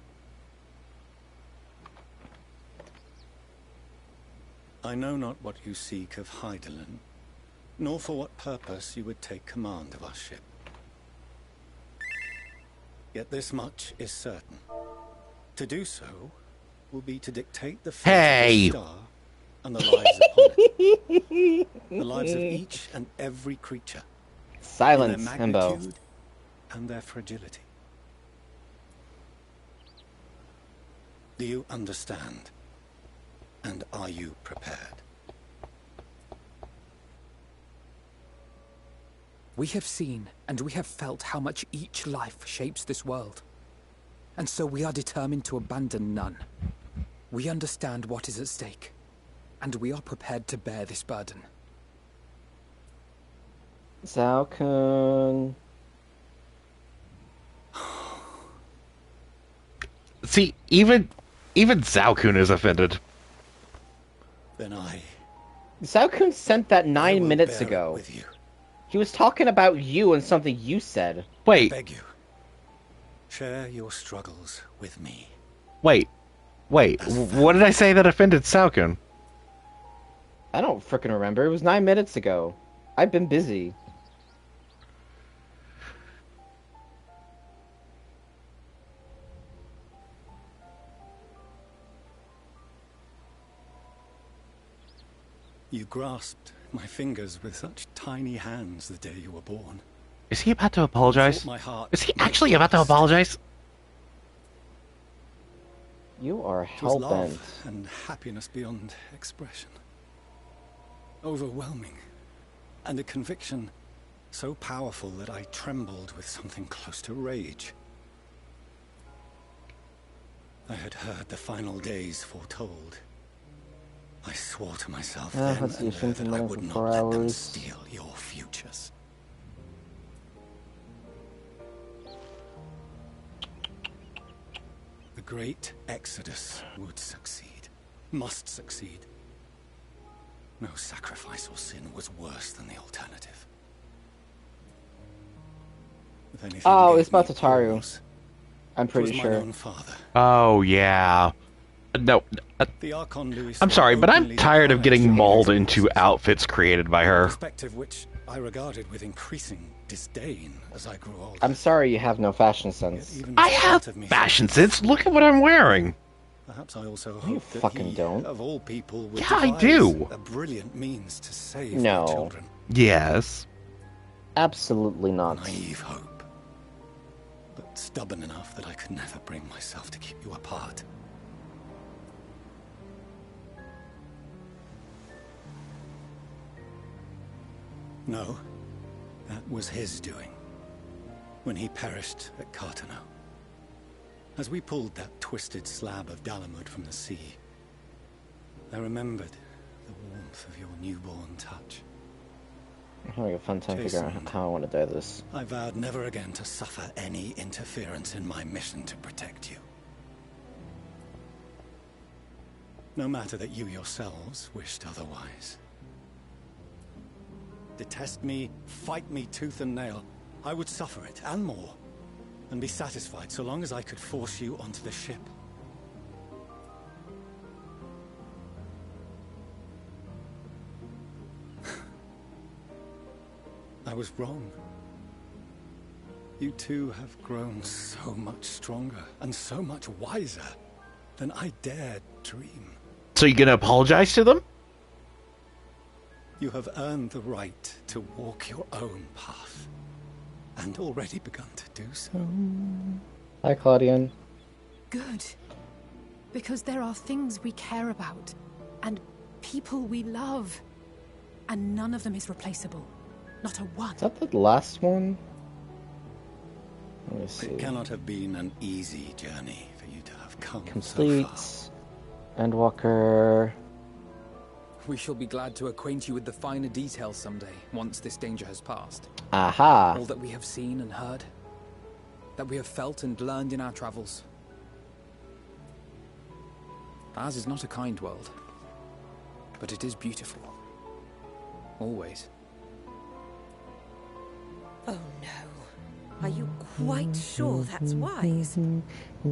I know not what you seek of Hydaelyn, nor for what purpose you would take command of our ship. Yet this much is certain. To do so will be to dictate the fate of the star and the lives upon it. The lives of each and every creature. Silence, their Himbo. magnitude and their fragility. Do you understand? And are you prepared? We have seen and we have felt how much each life shapes this world. And so we are determined to abandon none. We understand what is at stake, and we are prepared to bear this burden. Zao-kun. See, even Zao-kun is offended. Then Zao-kun sent that 9 minutes ago. He was talking about you and something you said. Wait. I beg you. Share your struggles with me. Wait. What did I say that offended Zao-kun? I don't frickin' remember. It was 9 minutes ago. I've been busy. You grasped my fingers with such tiny hands the day you were born. Is he about to apologize? My heart Is he actually about to apologize? You are It was hell-bent. love and happiness beyond expression. Overwhelming. And a conviction so powerful that I trembled with something close to rage. I had heard the final days foretold. I swore to myself then let's see, and there that I would not let them steal your futures. The great exodus would succeed, must succeed. No sacrifice or sin was worse than the alternative. If anything Oh, gave it's about me Tataru. pause, I'm it was pretty my sure. own father. Oh, yeah. No. The Archon Louis I'm sorry, but I'm openly tired of defied getting your mauled into outfits created by her. perspective which I regarded with increasing disdain as I grew older. I'm sorry you have no fashion sense. I have fashion sense. Look at what I'm wearing. Perhaps I also You hope that fucking he, don't. of all people, would Yeah, I devise do. a brilliant means to save No. our children. Yes. Absolutely not. Naive hope, but stubborn enough that I could never bring myself to keep you apart. No, that was his doing, when he perished at Cartano. As we pulled that twisted slab of Dalamud from the sea, I remembered the warmth of your newborn touch. I'm having a fun time figuring out how I want to do this. I vowed never again to suffer any interference in my mission to protect you. No matter that you yourselves wished otherwise. Detest me, fight me tooth and nail. I would suffer it, and more, and be satisfied so long as I could force you onto the ship. I was wrong. You two have grown so much stronger and so much wiser than I dared dream. So you're gonna apologize to them? You have earned the right to walk your own path, and already begun to do so. Hi, Claudian. Good. Because there are things we care about, and people we love, and none of them is replaceable. Not a one. Is that the last one? Let me see. It cannot have been an easy journey for you to have come Complete. so far. Endwalker. We shall be glad to acquaint you with the finer details someday, once this danger has passed. Aha! All that we have seen and heard, that we have felt and learned in our travels. Ours is not a kind world, but it is beautiful. Always. Oh no. Are you quite sure that's wise?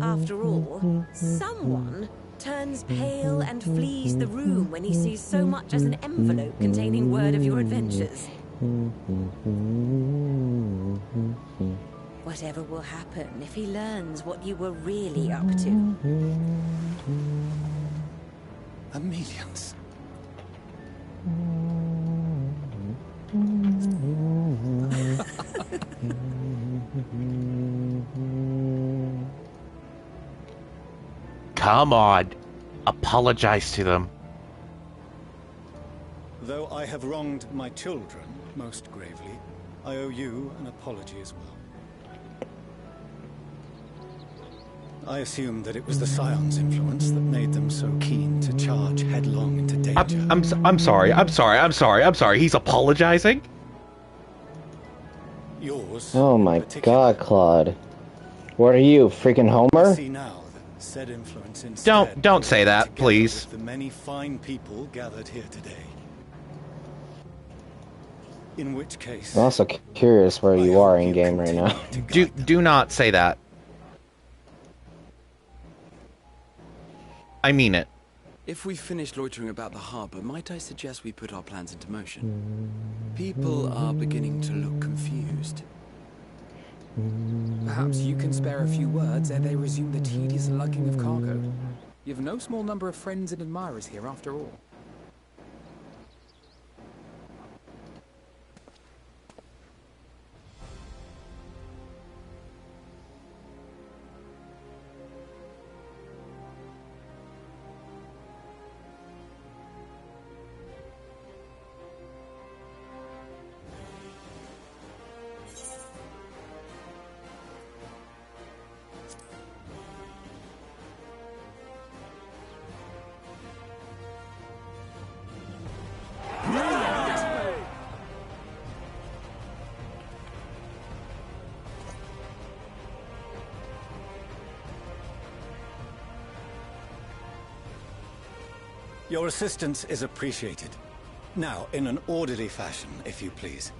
After all, someone turns pale and flees the room when he sees so much as an envelope containing word of your adventures. Whatever will happen if he learns what you were really up to? Amelians. Come on. Apologize to them. Though I have wronged my children most gravely, I owe you an apology as well. I assumed that it was the Scion's influence that made them so keen to charge headlong into danger. I'm sorry. He's apologizing? Yours. Oh my god, Claude. What are you, freaking Homer? I see now that said influence instead Don't say that, please. with the many fine people gathered here today. In which case, I'm also curious where you are in game right now. Do not say that. I mean it. If we've finished loitering about the harbor, might I suggest we put our plans into motion? People are beginning to look confused. Perhaps you can spare a few words ere they resume the tedious lugging of cargo. You've no small number of friends and admirers here after all. Your assistance is appreciated. Now, in an orderly fashion, if you please.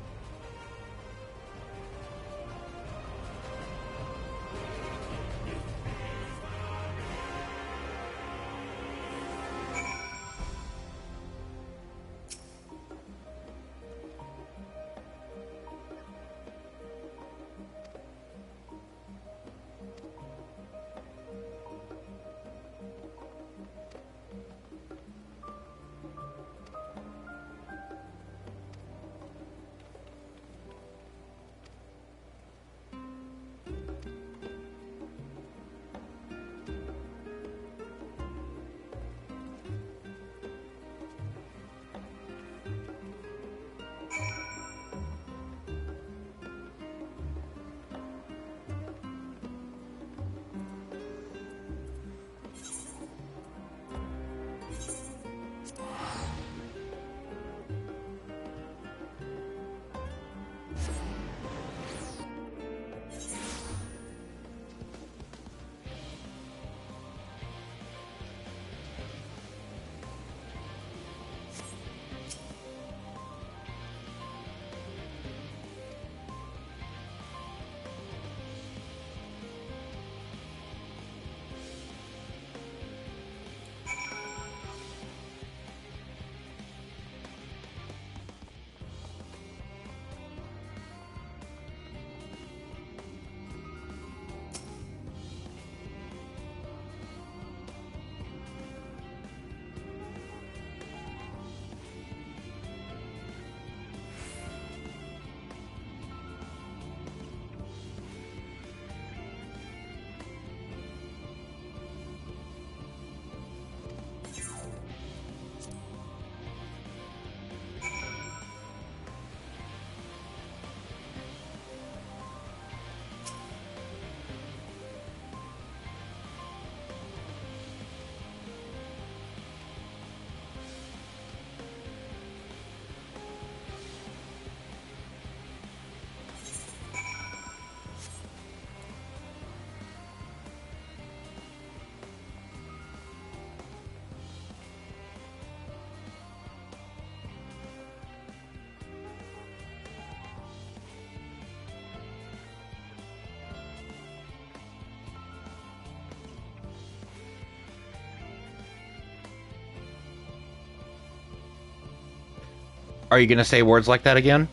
Are you going to say words like that again?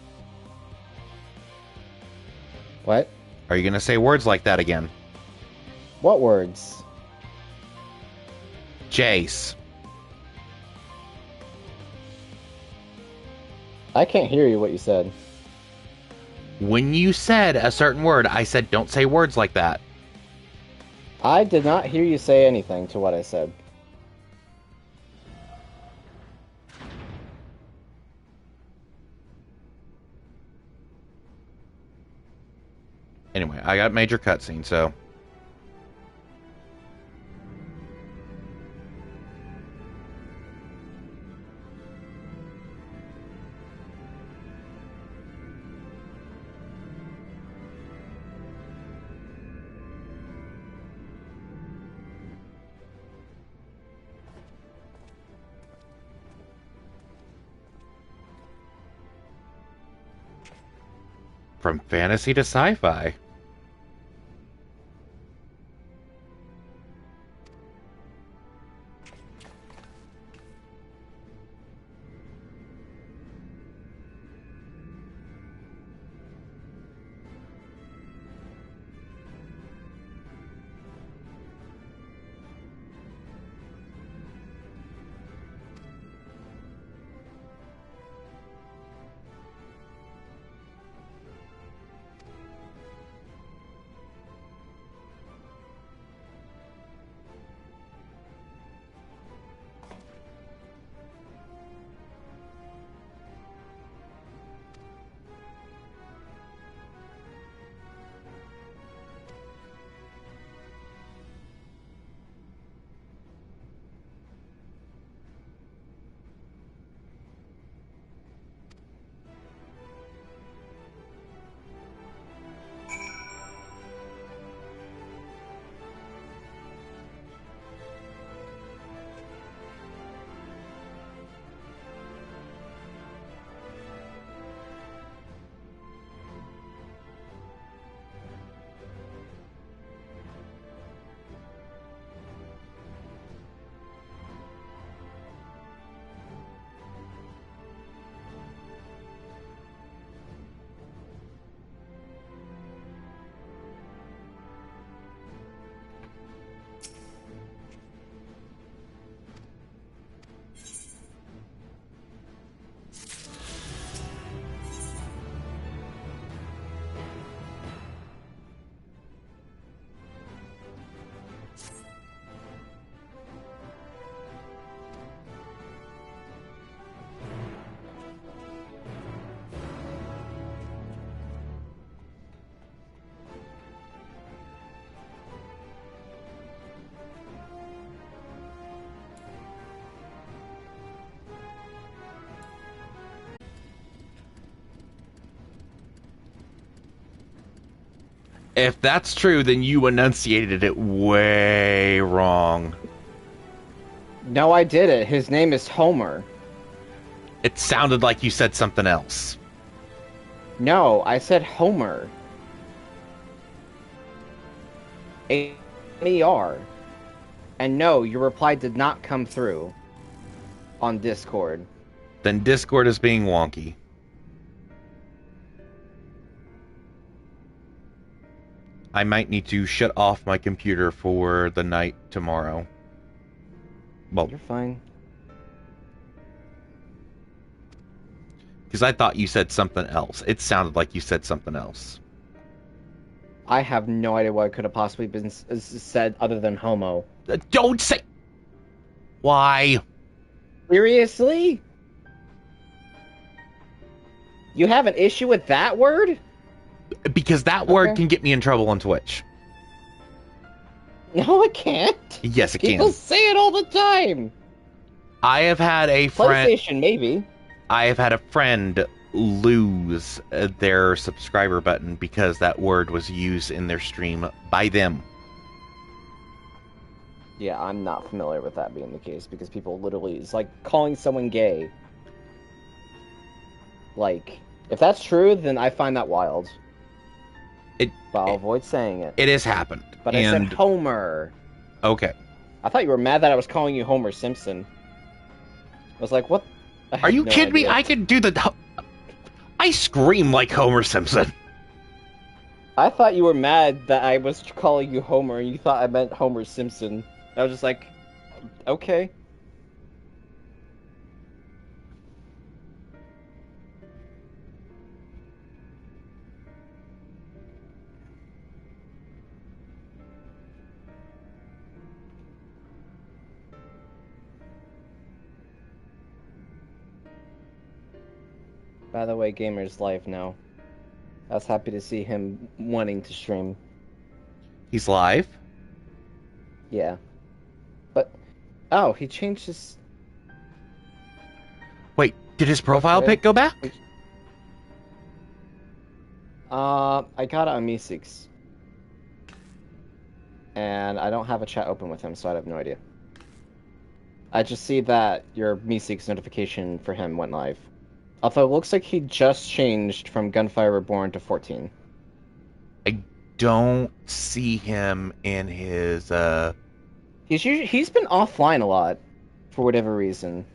What? Are you going to say words like that again? What words? Jace. I can't hear you what you said. When you said a certain word, I said don't say words like that. I did not hear you say anything to what I said. Anyway, I got major cutscene, so... From fantasy to sci-fi. If that's true, then you enunciated it way wrong. No, I did it. His name is Homer. It sounded like you said something else. No, I said Homer. A-E-R. And no, your reply did not come through on Discord. Then Discord is being wonky. I might need to shut off my computer for the night tomorrow. Well, you're fine. Because I thought you said something else. It sounded like you said something else. I have no idea what could have possibly been said other than homo. Don't say... Why? Seriously? You have an issue with that word? Because that word can get me in trouble on Twitch. No, it can't. Yes, it can. People say it all the time. I have had a friend... PlayStation, maybe. I have had a friend lose their subscriber button because that word was used in their stream by them. Yeah, I'm not familiar with that being the case because people literally... It's like calling someone gay. Like, if that's true, then I find that wild. But I'll avoid saying it. It has happened. But I said Homer. Okay. I thought you were mad that I was calling you Homer Simpson. I was like, what Are you kidding me? I can do the... I scream like Homer Simpson. I thought you were mad that I was calling you Homer, and you thought I meant Homer Simpson. I was just like, okay. By the way, Gamer's live now. I was happy to see him wanting to stream. He's live? Yeah. But, oh, he changed his... Wait, did his profile pic go back? I got it on Me6. And I don't have a chat open with him, so I have no idea. I just see that your Me6 notification for him went live. Although it looks like he just changed from Gunfire Reborn to 14. I don't see him in his, He's been offline a lot, for whatever reason.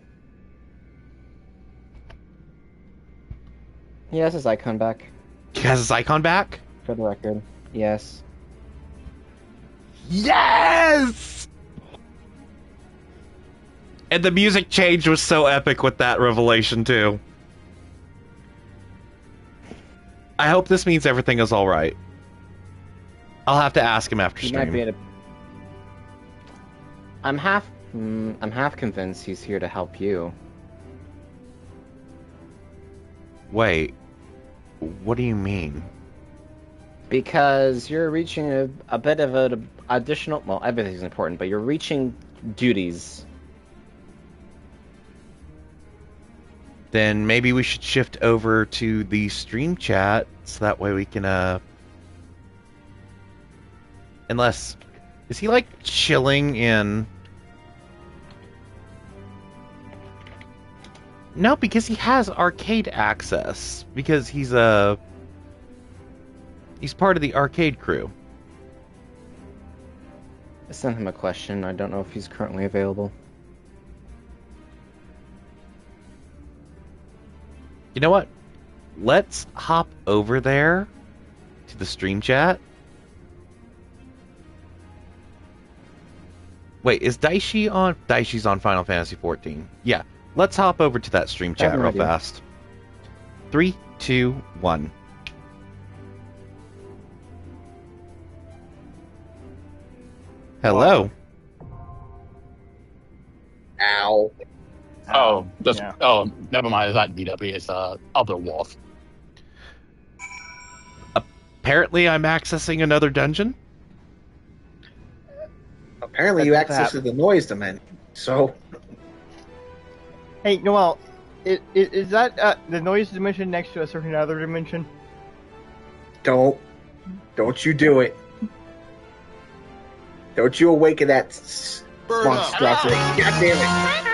He has his icon back. He has his icon back? For the record, yes. Yes! And the music change was so epic with that revelation, too. I hope this means everything is alright. I'll have to ask him after stream. He might be at a... I'm half convinced he's here to help you. Wait, what do you mean? Because you're reaching a bit of an additional... Well, everything's important, but you're reaching duties. Then maybe we should shift over to the stream chat, so that way we can, Unless... Is he, like, chilling in... No, because he has arcade access. Because he's part of the arcade crew. I sent him a question. I don't know if he's currently available. You know what? Let's hop over there to the stream chat. Wait, is Daishi on? Daishi's on Final Fantasy XIV. Yeah, let's hop over to that stream chat real fast. 3, 2, 1. Hello. Ow. Oh, oh, never mind. It's not DW. It's other wolf. Apparently, I'm accessing another dungeon. Apparently, you accessed the noise dimension. So, hey, Noel, is that the noise dimension next to a certain other dimension? don't you do it. Don't you awaken that monstrosity. God damn it.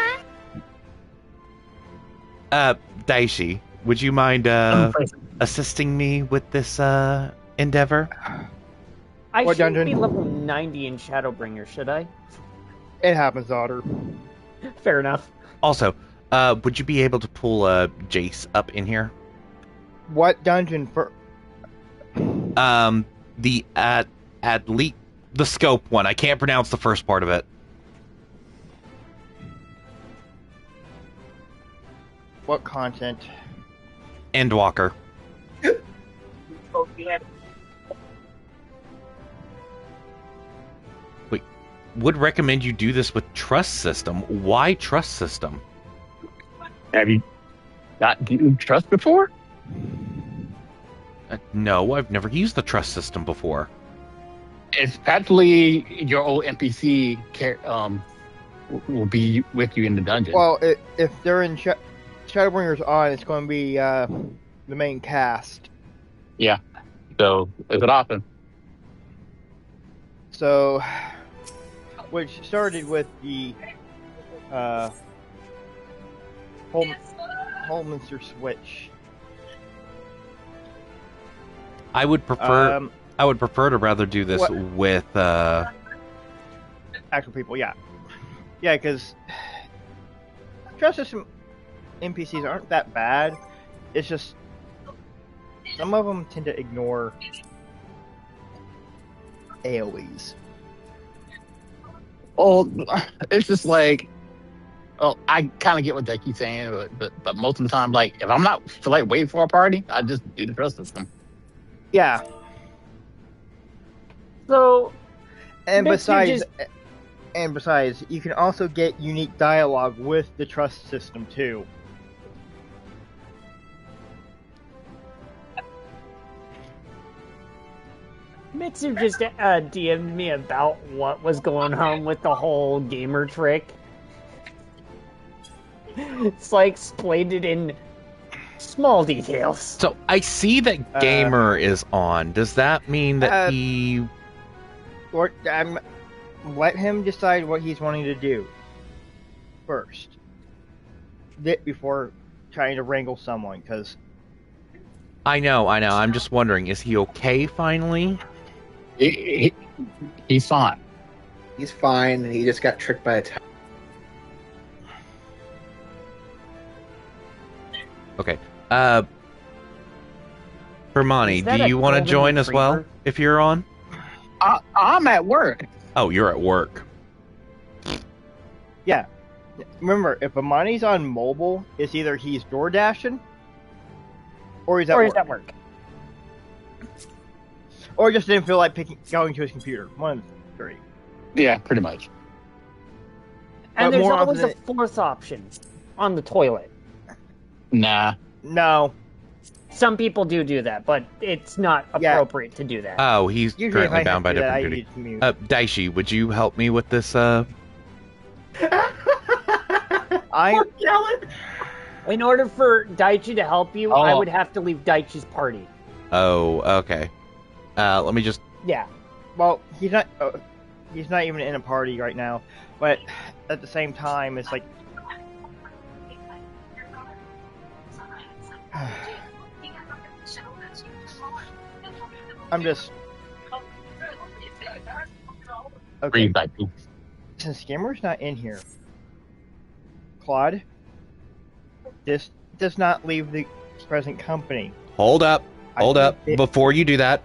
Daishi, would you mind assisting me with this endeavor? What I shouldn't dungeon? be level 90 in Shadowbringer, should I? It happens, daughter. Fair enough. Also, would you be able to pull Jace up in here? What dungeon for? The the scope one. I can't pronounce the first part of it. What content? Endwalker. Oh, yeah. Wait, would recommend you do this with Trust System. Why Trust System? Have you not used Trust before? No, I've never used the Trust System before. It's actually your old NPC will be with you in the dungeon. Well, if they're in Shadowbringer's on, it's going to be the main cast. Yeah. So it's an option. So, which started with the Holminster switch. I would prefer. I would prefer to rather do this with actual people. Yeah, yeah, because Trust System. NPCs aren't that bad. It's just some of them tend to ignore AoEs. Well, it's just like, well, I kind of get what they keep saying, but most of the time, like, if I'm not feel like waiting for a party, I just do the trust system. Yeah. So, and Mixer besides, you can also get unique dialogue with the trust system too. Mixer just DM'd me about what was going on with the whole gamer trick. It's like explained it in small details. So I see that Gamer is on. Does that mean that he... Or, let him decide what he's wanting to do first. Before trying to wrangle someone, because... I know. I'm just wondering, is he okay finally? He's fine. He's fine. He just got tricked by a tower. Okay. Hermione, do you want to join as well if you're on? I'm at work. Oh, you're at work. Yeah. Remember, if Amani's on mobile, it's either he's door dashing or he's at work. Or just didn't feel like going to his computer. One of the three. Yeah, pretty much. And there's always a fourth option on the toilet. Nah. No. Some people do that, but it's not appropriate to do that. Oh, he's currently bound by different duty. Daishi, would you help me with this? In order for Daichi to help you, I would have to leave Daichi's party. Oh, okay. Let me just... Yeah. Well, he's not even in a party right now, but at the same time, it's like... I'm just... Okay. Since Skimmer's not in here, Claude, this does not leave the present company. Hold up. Before you do that,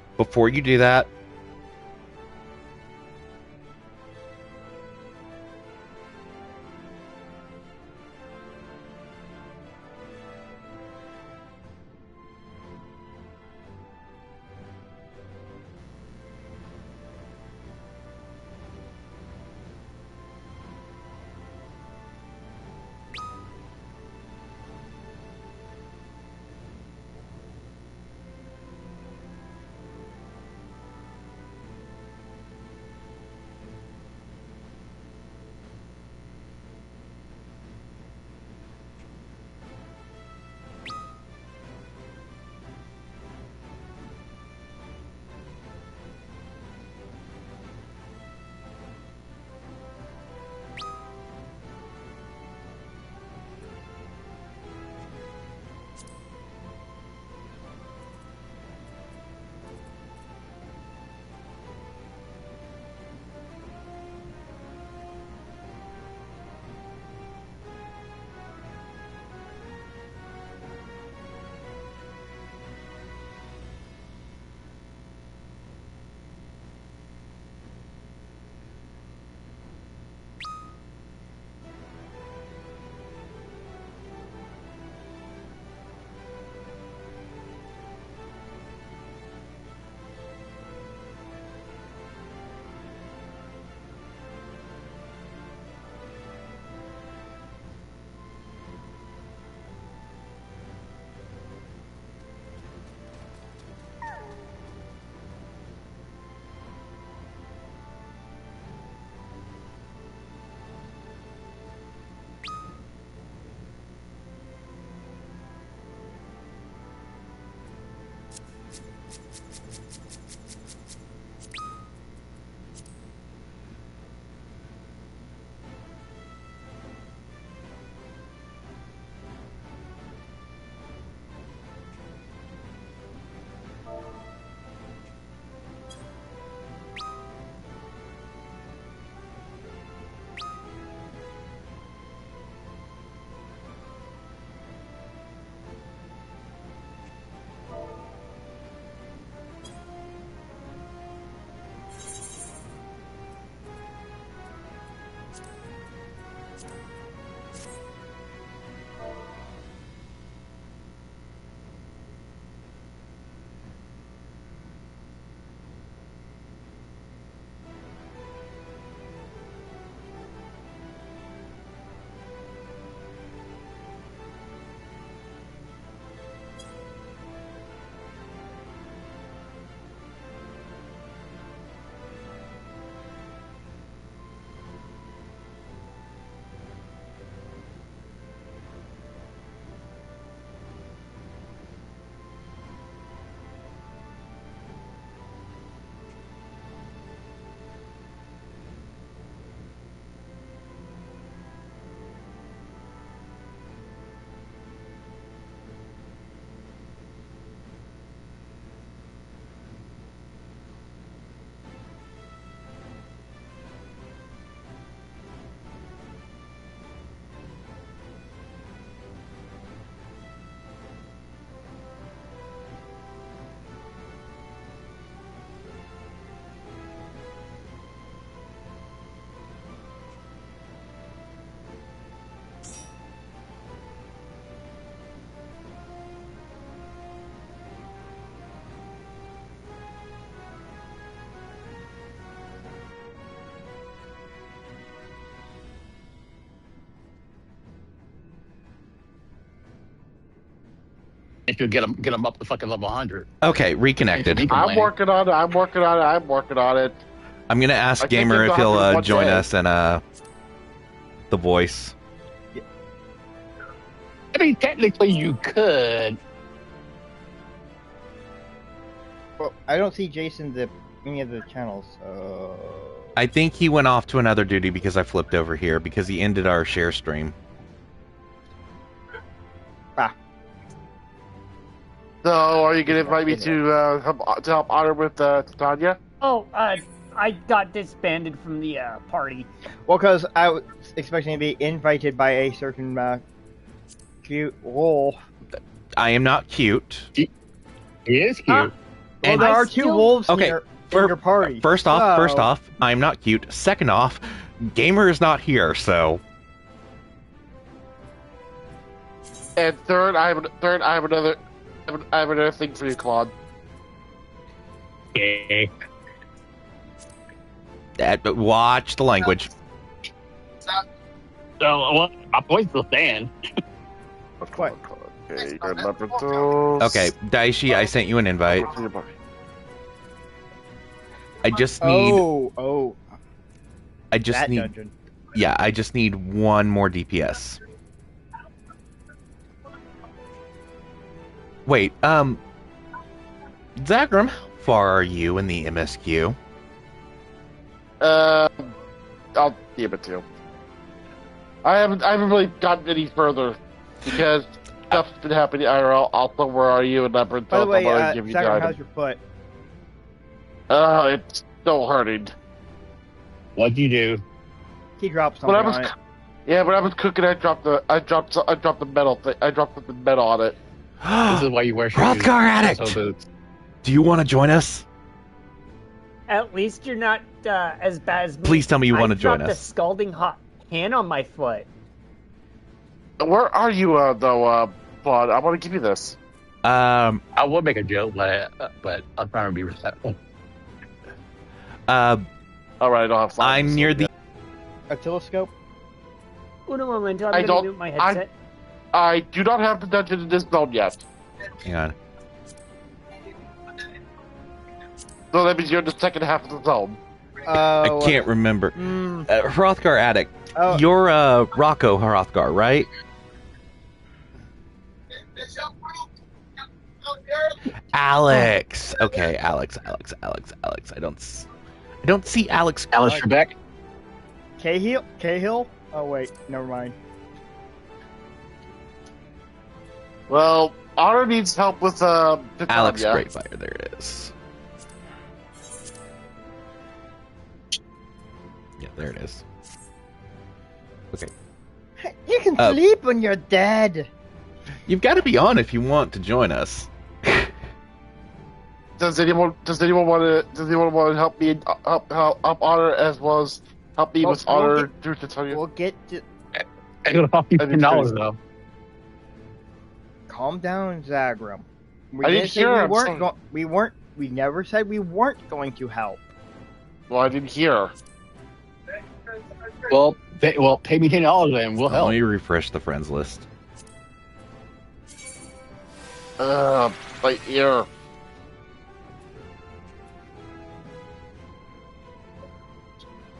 should get him up to fucking level 100. Okay, reconnected. I'm working on it. I'm gonna ask I think Gamer it'll if he'll happen one join day. us in the voice. I mean, technically you could. Well, I don't see Jason any of the channels. I think he went off to another duty because I flipped over here because he ended our share stream. So, are you going to invite me to help Honor with Tanya? Oh, I got disbanded from the party. Well, because I was expecting to be invited by a certain cute wolf. I am not cute. He is cute. Well, there are two wolves in your party. First off, I'm not cute. Second off, Gamer is not here, so. And third, I have another thing for you, Claude. Okay. Watch the language. So, well, my point still stand. What? Okay, you're Okay, Daishi, I sent you an invite. I just need. I just that need. dungeon. Yeah, I just need one more DPS. Wait, Zagram, how far are you in the MSQ? I'll give it to you. I haven't really gotten any further because stuff's been happening IRL. Also, where are you? And Labyrinth. By the way, give you Zachary, the how's your foot? It's still hurting. What'd you do? He dropped something on it. Yeah, when I was cooking, I dropped the metal thing. I dropped the metal on it. This is why you wear shoes. Hrothgar Addict! Boots. Do you want to join us? At least you're not as bad as me. Please tell me you want to join I dropped a us. scalding hot hand on my foot. Where are you, though, Claude? I want to give you this. I would make a joke, but I'm trying to be respectful. All right, I'll have I'm near the. Oscilloscope? Uno momento, I I'm don't- gonna mute my headset. I do not have the dungeon in this zone yet. Hang on. So that means you're in the second half of the zone. I can't remember. Hrothgar Addict. Oh. You're Rocco Hrothgar, right? Alex. Okay, Alex. I don't see Alex. Alex Trebek. Cahill? Oh wait, never mind. Well, Honor needs help with Titania. Alex Greatfire. There it is. Yeah, there it is. Okay. You can sleep when you're dead. You've got to be on if you want to join us. Does anyone want to help me help Honor as well as help me with Honor through Titania? We'll get to. I'm gonna help you $10 though. Calm down, Zagram. I didn't hear. We never said we weren't going to help. Well, I didn't hear. Well, pay me $10 and we'll help. Let me refresh the friends list. My ear.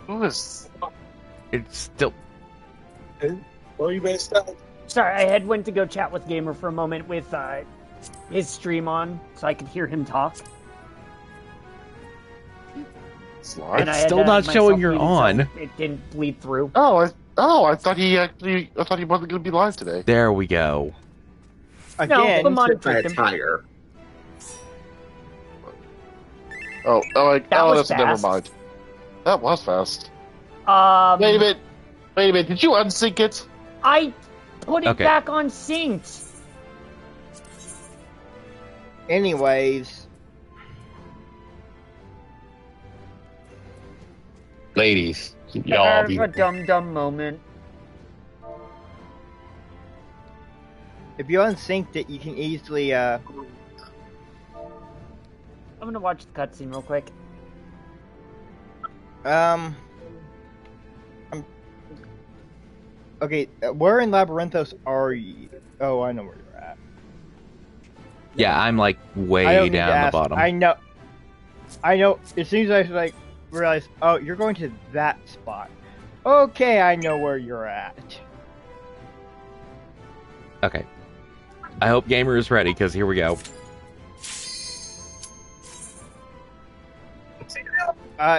Who is? It's still. Well, you better stop. Sorry, I had went to go chat with Gamer for a moment with his stream on, so I could hear him talk. And I had, still not showing myself you're muted, on. so it didn't bleed through. I thought he wasn't going to be live today. There we go. Again, the mod by a tricked him. tire. was never fast. mind. That was fast. Wait a minute. Did you unsync it? I put it Okay. back on synced. Anyways, Ladies, y'all There's be. a dumb moment. if you unsynced it, you can easily. I'm gonna watch the cutscene real quick. Okay, where in Labyrinthos are you? Oh, I know where you're at. Yeah, I'm like I way don't need to down the ask. bottom. I know. As soon as I realized, oh, you're going to that spot. Okay, I know where you're at. Okay. I hope Gamer is ready, because here we go.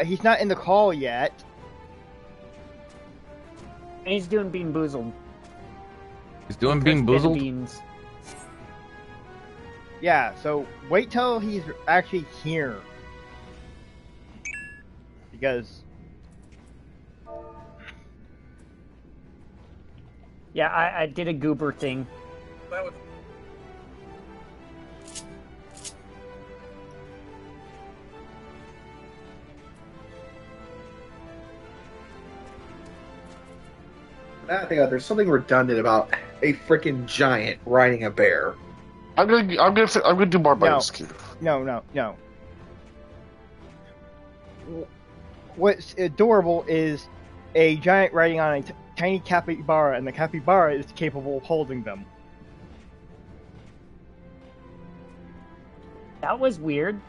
He's not in the call yet. And he's doing Bean Boozled. He's doing Bean Boozled? Beans. Yeah, so wait till he's actually here. Because... Yeah, I did a goober thing. Now I think there's something redundant about a freaking giant riding a bear. I'm gonna do more by this cube. No. What's adorable is a giant riding on a tiny capybara, and the capybara is capable of holding them. That was weird.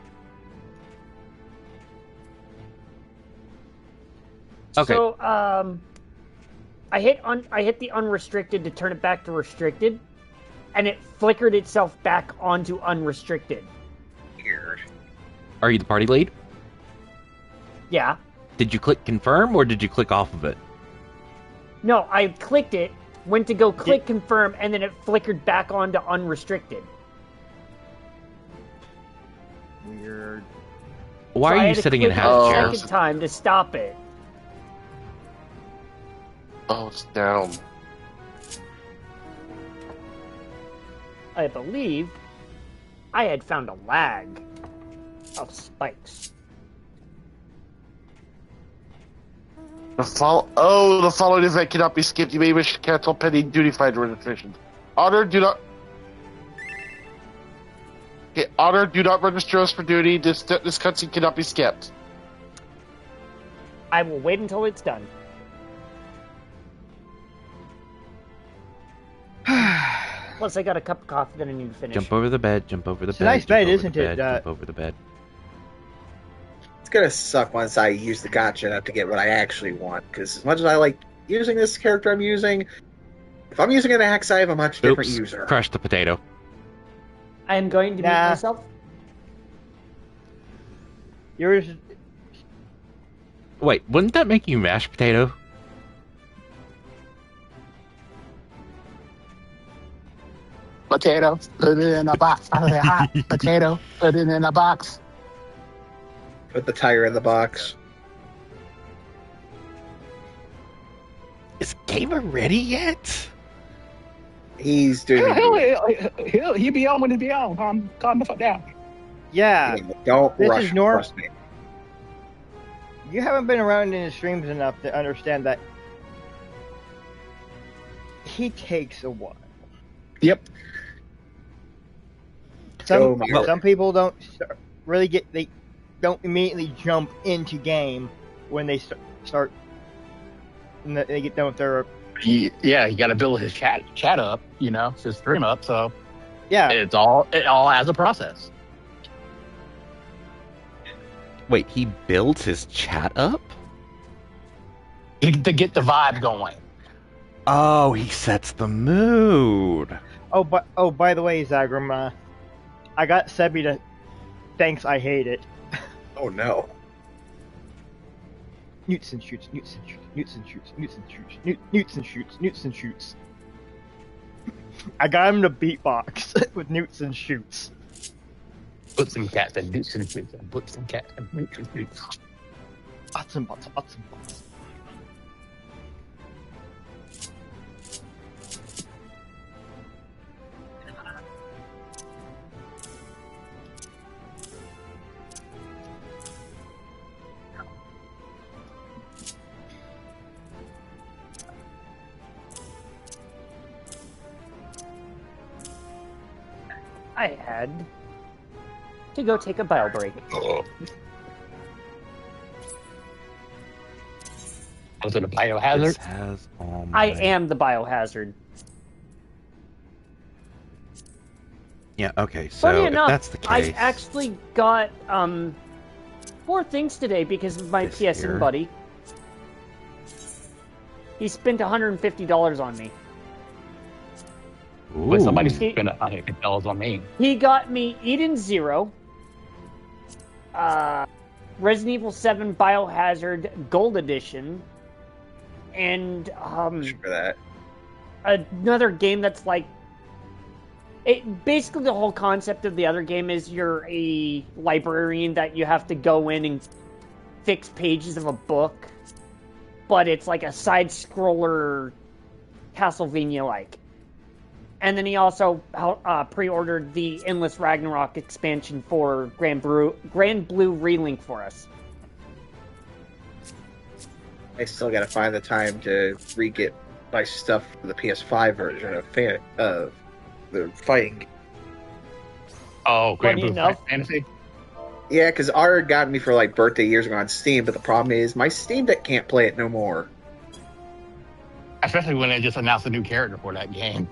Okay. So, I hit the unrestricted to turn it back to restricted, and it flickered itself back onto unrestricted. Weird. Are you the party lead? Yeah. Did you click confirm, or did you click off of it? No, I clicked it, went to go click confirm, and then it flickered back onto unrestricted. Weird. Why are you sitting in house chairs? Second time to stop it. Oh, it's down. I believe I had found a lag of spikes. The following event cannot be skipped. You may wish to cancel pending duty fighter registration. Honor, do not register us for duty. This cutscene cannot be skipped. I will wait until it's done. Plus, I got a cup of coffee that I need to finish. Jump over the bed, jump over the It's bed. a nice jump bed, over isn't the it? bed, Jump over the bed. It's gonna suck once I use the gotcha up to get what I actually want, because as much as I like using this character I'm using, if I'm using an axe, I have a much different user. Crush the potato. I am going to mute myself. Yours. Wait, wouldn't that make you mashed potato? Potato, put it in a box. I say hot potato, put it in a box. Put the tire in the box. Is Gamer ready yet? He's doing. He'll be on when he be on. Calm the fuck down. Yeah. Don't this rush. Is normal. Trust me. You haven't been around in the streams enough to understand that he takes a while. Yep. Some people don't really they don't immediately jump into game when they start. And they get done with their. Yeah, you got to build his chat up, his stream up. So yeah, it all has a process. Wait, he builds his chat up to get the vibe going. Oh, he sets the mood. By the way, Zagram, I got Sebi to. Thanks, I hate it. Oh no. Newts and shoots, Newts and shoots, Newts and shoots, Newts and shoots, Newts and shoots, Newts and shoots. I got him to beatbox with Newts and shoots. Put some cats and Newts and shoots and put some cats and Newts and shoots. Lots and lots, lots and lots. I had to go take a bio break. Was it a biohazard? I am the biohazard. Yeah, okay, so Funny if enough, that's the case... I actually got 4 things today because of my PSN here. buddy. He spent $150 on me. But somebody spent $150 on me. He got me Eden Zero, Resident Evil 7 Biohazard Gold Edition, and for that. Another game that's like basically the whole concept of the other game is you're a librarian that you have to go in and fix pages of a book, but it's like a side scroller Castlevania like. And then he also pre-ordered the Endless Ragnarok expansion for Grand Blue Relink for us. I still gotta find the time to re-get my stuff for the PS5 version of the fighting. Oh, Grand Blue Fantasy? Yeah, because Art got me for like birthday years ago on Steam, but the problem is my Steam Deck can't play it no more. Especially when they just announced a new character for that game.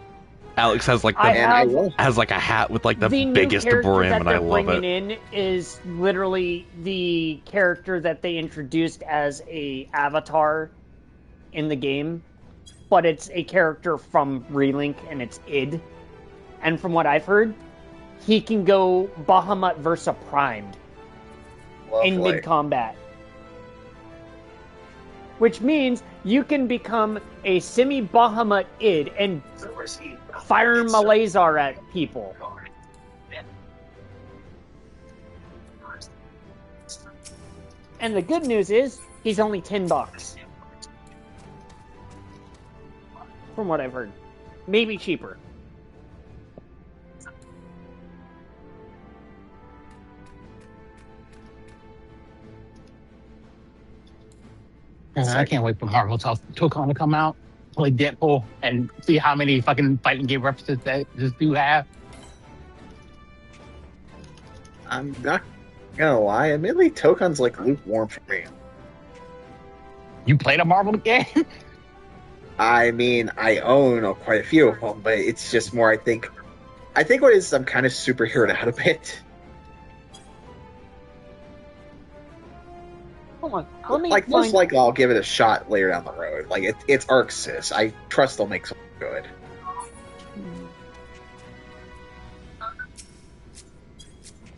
Alex has like has like a hat with like the biggest brim, and I love it. In is literally the character that they introduced as a avatar in the game, but it's a character from Relink, and it's id. And from what I've heard, he can go Bahamut Versa primed in mid combat, which means you can become a semi Bahamut id and fire Malazar at people. And the good news is, he's only $10. From what I've heard. Maybe cheaper. I can't wait for Marvel Tokon to come out, play Deadpool, and see how many fucking fighting game references that this do have. I'm not gonna lie, admittedly, Tokon's like lukewarm for me. You played a Marvel game? I mean, I own quite a few of them, but it's just more, I think what it is, I'm kind of superheroed out a bit. Hold on, let me like, most likely I'll give it a shot later down the road. Like, it's Arxis. I trust they'll make something good.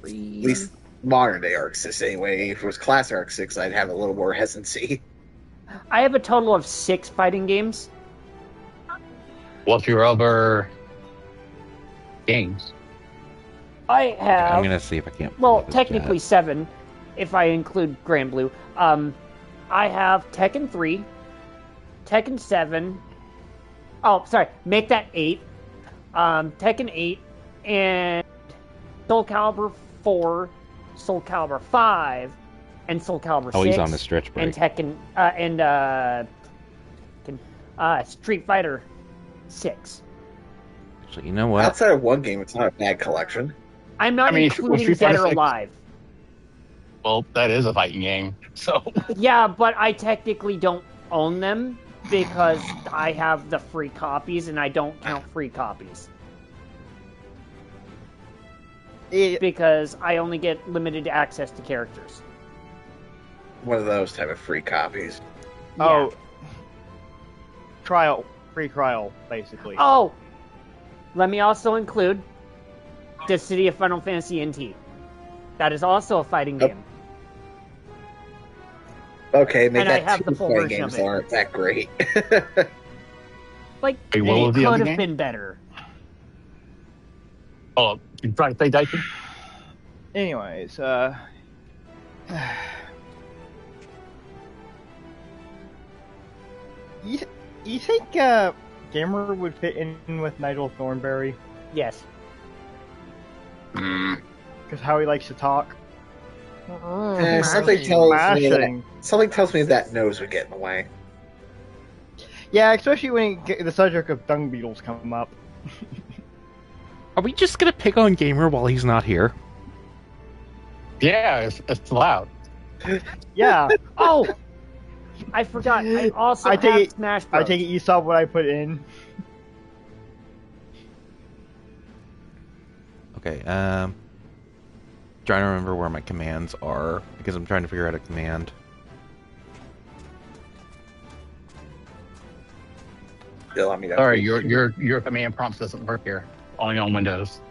At least modern day Arxis, anyway. If it was class Arxis, I'd have a little more hesitancy. I have a total of 6 fighting games. What's your other games? I have... I'm gonna see if I can't... Well, technically 7, if I include Grand Blue. I have Tekken 3, Tekken 7... Oh, sorry, make that 8. Tekken 8, and Soul Calibur 4, Soul Calibur 5, and Soul Calibur 6. Oh, he's on the stretch break. And Tekken, Street Fighter 6. Actually, you know what? Outside of one game, it's not a bad collection. I'm not including Dead or Alive. Well, that is a fighting game, so... Yeah, but I technically don't own them because I have the free copies, and I don't count free copies. Because I only get limited access to characters. One of those type of free copies. Oh. Free trial, basically. Oh! Let me also include the City of Final Fantasy NT. That is also a fighting game. Okay, maybe And I that have the 2 full fighting version of games it. aren't that great. Like, Hey, it what was the could other have game? been better. Oh, you trying to play Dyson? Anyways, you think Gamer would fit in with Nigel Thornberry? Yes. Because how he likes to talk. Something tells me that nose would get in the way. Yeah, especially when the subject of dung beetles come up. Are we just gonna pick on Gamer while he's not here? Yeah, it's loud. Yeah. Oh! I forgot. I also have Smash Bros. I take it you saw what I put in. Okay, trying to remember where my commands are, because I'm trying to figure out a command. Sorry, your command prompts doesn't work here. Only on Windows.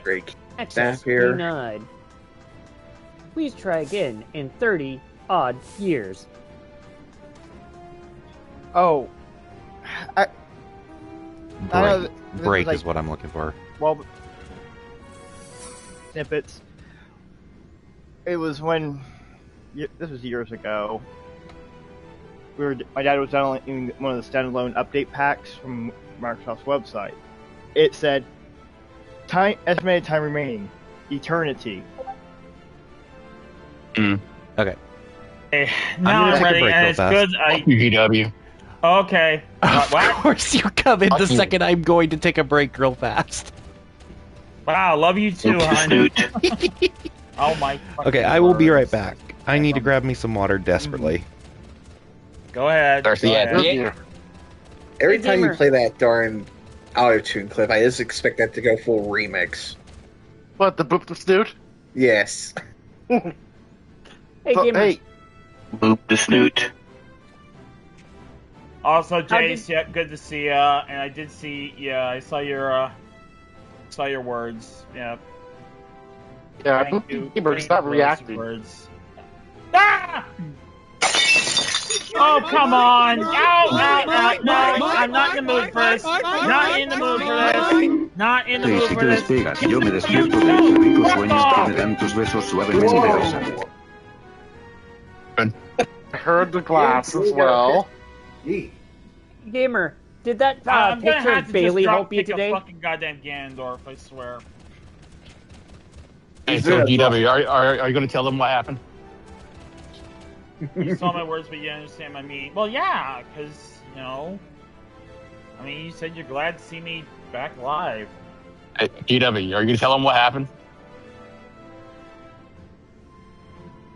Great. Access here. denied. Please try again in 30 odd years. Oh. I know Break, this break was is what I'm looking for. Well, snippets. It was when this was years ago. My dad was downloading one of the standalone update packs from Microsoft's website. It said, estimated time remaining, eternity. Okay. Hey, now I'm ready, and it's good. UGW. Okay. Of What? course you come in the second I'm going to take a break real fast. Wow, love you too, hon. Oh my. Okay, I will be right back. I need to grab me some water desperately. Go ahead. Go ahead. Every time you play that darn auto-tune clip, I just expect that to go full remix. What, the boop the snoot? Yes. Hey, gamers. Boop the snoot. Also, Jace, yeah, good to see ya. And I did see, yeah, I saw your words. Yeah. Yeah, Thank you. Gamer, Thank stop you for those reacting. words. Ah! Oh, come on! No, I'm not in the mood for this. Not in the mood for this. Not in the Hey, mood si for te this. despegas, yo me despierto de ese rico sueño que me dan tus besos suavemente besados. I heard the glass as well. Gamer, did that I'm gonna picture have of to Bailey just drop help you kick today? a fucking goddamn Ganondorf, I swear. Hey, so GW, are you going to tell them what happened? You saw my words, but you understand my meaning. Well, yeah, because, I mean, you said you're glad to see me back live. Hey, GW, are you going to tell them what happened?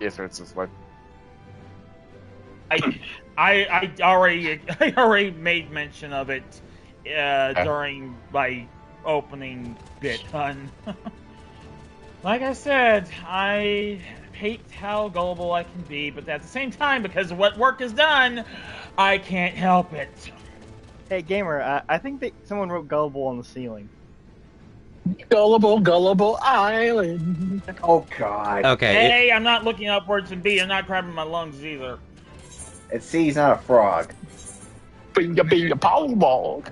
Yes, sir, it's this way. I already made mention of it during my opening bit, hun. Like I said, I hate how gullible I can be, but at the same time, because of what work is done, I can't help it. Hey, gamer, I think that someone wrote gullible on the ceiling. Gullible Island. Oh, God. Okay. A, I'm not looking upwards, and B, I'm not grabbing my lungs either. And C, he's not a frog. Being a pole.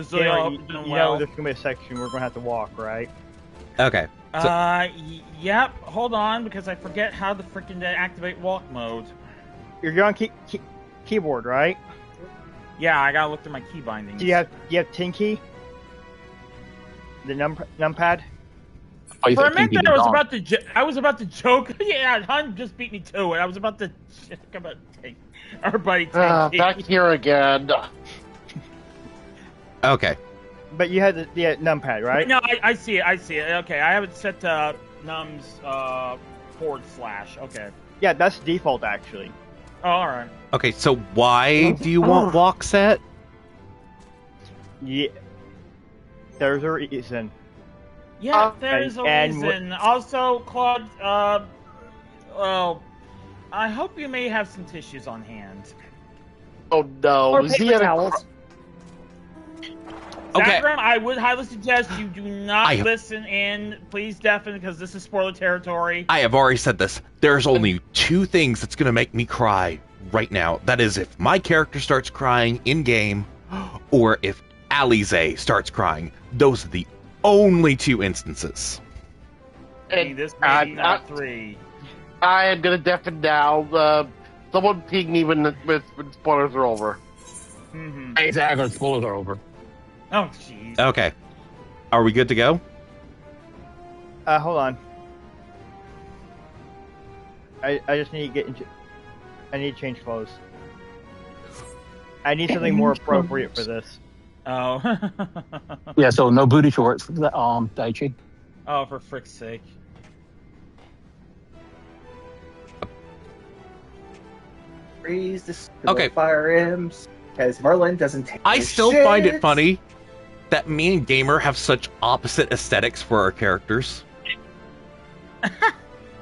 So Gamer, you know there's going to be a section we're going to have to walk, right? Okay. Yep. Hold on, because I forget how to freaking activate walk mode. You're on keyboard, right? Yeah, I gotta look through my key bindings. Do you have Tinky? The numpad? For a minute, I was about to joke. Yeah, Hun just beat me to it. I was about to joke about everybody. Back here again. Okay. But you had the numpad, right? No, I see it. Okay, I have it set to nums / Okay. Yeah, that's default actually. Oh, all right. Okay, so why do you want walk set? Yeah. There's a reason. Yeah, there's a reason. Also, Claude, well, I hope you may have some tissues on hand. Oh no. Or paper towels. Okay. Zachram, I would highly suggest you do not listen in. Please deafen, because this is spoiler territory. I have already said this. There's only two things that's going to make me cry right now. That is if my character starts crying in-game, or if Alize starts crying. Those are the only two instances. Hey, this may be not 3. I am going to deafen now. Someone ping me when spoilers are over. Mm-hmm. Exactly, spoilers are over. Oh, jeez. Okay. Are we good to go? Hold on. I just need to get into... I need to change clothes. I need something more appropriate for this. Oh. Yeah, so no booty shorts, Daichi. Oh, for frick's sake. freeze this Okay. Fire Imps because Merlin doesn't take. I his still shit. find it funny that me and Gamer have such opposite aesthetics for our characters.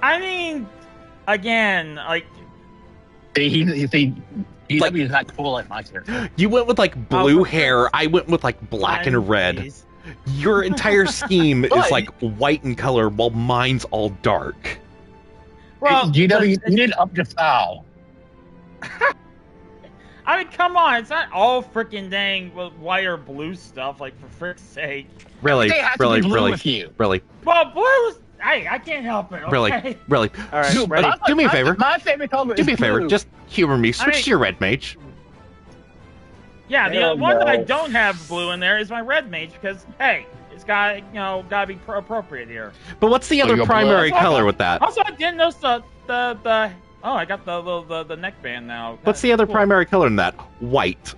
I mean, again, like You see, DW is not cool like my character. You went with like blue hair. I went with like black and red. Your entire scheme is like white in color, while mine's all dark. Well, GW, you need up to foul. I mean, come on, it's not all freaking dang white or blue stuff. Like, for frick's sake. Really, really. Well, blues. Hey, I can't help it. Okay? Really. All right, Dude, ready? do me a favor. My favorite color Do is me a favor. blue. Just humor me. Switch to your red mage. Yeah, the Hell one that I no. don't have blue in there is my red mage because hey, it's got gotta be appropriate here. But what's the other primary color with that? Also, I didn't notice the oh, I got the neckband now. What's the other primary color in that? White.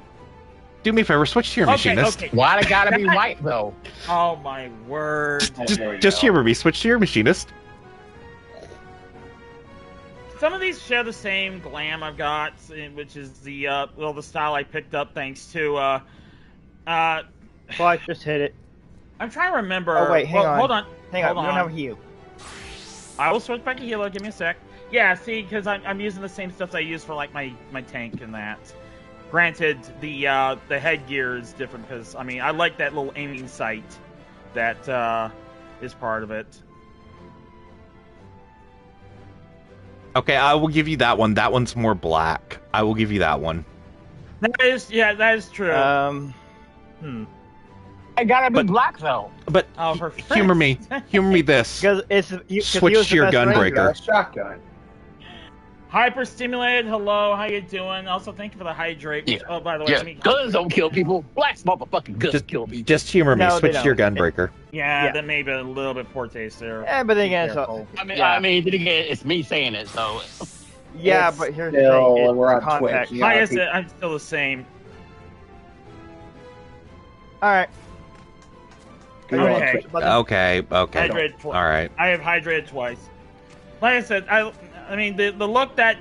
Do me a favor. Switch to your machinist. Okay. Why it gotta be white though? Oh my word! Just humor me. Switch to your machinist. Some of these share the same glam I've got, which is the the style I picked up thanks to Well, I just hit it. I'm trying to remember. Oh wait, hang on. Hold on. Hang on. We don't have a heal. I will switch back to healer. Give me a sec. Yeah, see, because I'm using the same stuff I use for like my tank and that. Granted, the headgear is different because I mean I like that little aiming sight that is part of it. Okay, I will give you that one. That one's more black. I will give you that one. That is true. I gotta be black though. But for humor me. Humor me this. Because Switch to your gunbreaker. Shotgun. Hyper stimulated. Hello, how you doing? Also, thank you for the hydrate. Which, oh, by the way, Yeah. let me... Guns don't kill people. Black motherfucking guns kill people. Just humor me. No, they Switch to your don't. gunbreaker. Yeah, that may be a little bit poor taste there. Yeah, but then Be again, careful. so, I mean, then again, it's me saying it, so. yeah, It's but here's still- the thing. we're It's on Twitch. context. Yeah, Like I people- said, I'm still the same. All right. Okay. Okay. Hydrated All right. I have hydrated twice. Like I said, I mean the look that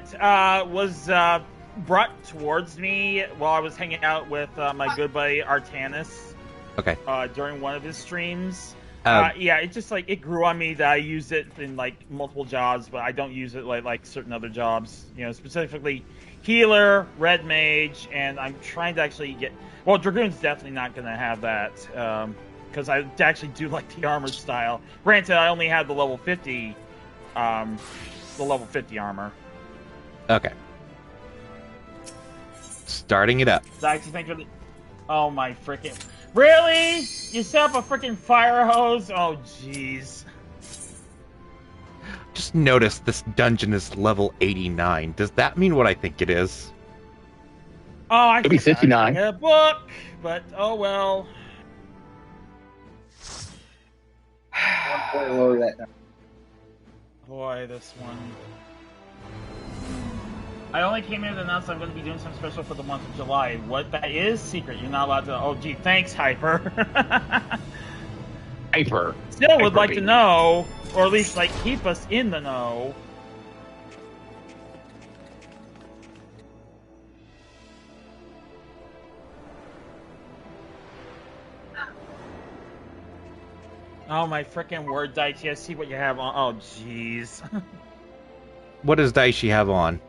was brought towards me while I was hanging out with my good buddy Artanis. Okay. During one of his streams. Um, Yeah, it just like it grew on me that I use it in like multiple jobs, but I don't use it like certain other jobs. You know, specifically healer, red mage, and I'm trying to actually get. Well, Dragoon's definitely not going to have that because I actually do like the armor style. Granted, I only have the level 50, armor. Okay. Starting it up. So I actually think of the. Oh my freaking! Really? You set up a freaking fire hose? Oh jeez. Just notice this dungeon is level 89. Does that mean what I think it is? Oh, I Maybe forgot 69. I had a book, but oh well. One point lower that number. Boy, this one. I only came in to announce I'm going to be doing something special for the month of July. What that is, secret. You're not allowed to. Oh, gee, thanks, Hyper. Hyper. Still would like to Hyper know, or at least like keep us in the know. Oh my freaking word, Daichi! I see what you have on. Oh, jeez. What does Daichi have on?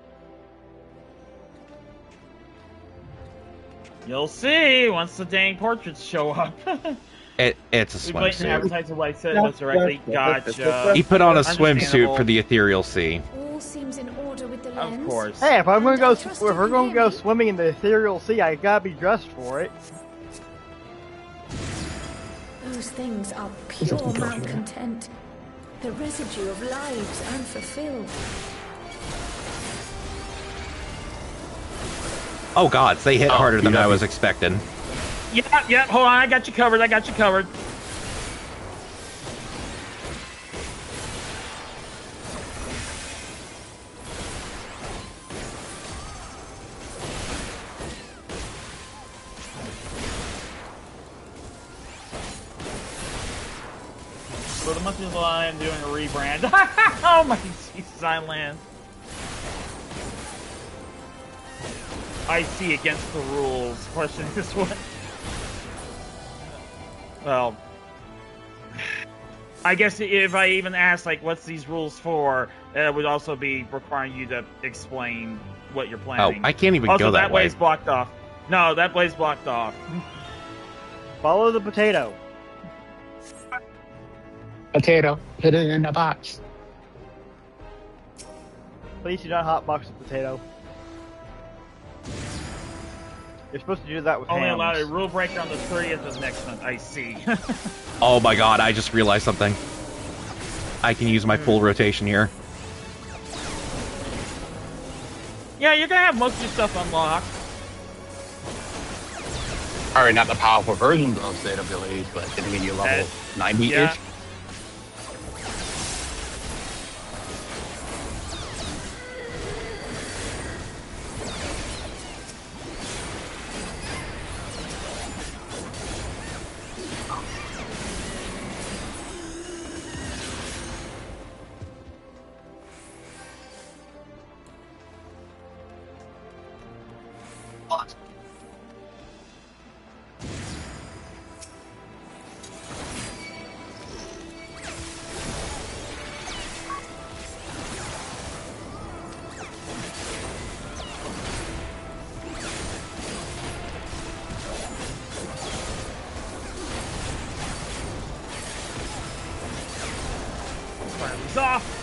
You'll see once the dang portraits show up. It's a We blatantly swimsuit. advertise what I said was directly. Gotcha. He put on a swimsuit Understandable. for the ethereal sea. All seems in order with the Of lens. course. Hey, if we're gonna go swimming in the ethereal sea, I gotta be dressed for it. Those things are pure malcontent. The residue of lives unfulfilled. Oh gods, they hit harder than I was expecting. Yeah, hold on, I got you covered, For the month of July, I'm doing a rebrand. Oh my Jesus, I land. I see against the rules. Question this one. Well, I guess if I even asked, like, what's these rules for, it would also be requiring you to explain what you're planning. Oh, I can't even also, go that way. way's blocked off. No, that way's blocked off. Follow the potato. Potato, put it in a box. Please do not hotbox the potato. You're supposed to do that with Only hams. allowed a rule breaker on the 30th of next month. I see. Oh my god, I just realized something. I can use my full rotation here. Yeah, you're gonna have most of your stuff unlocked. Alright, not the powerful versions of said abilities, but it'll give you level 90-ish. Yeah. Fire's off.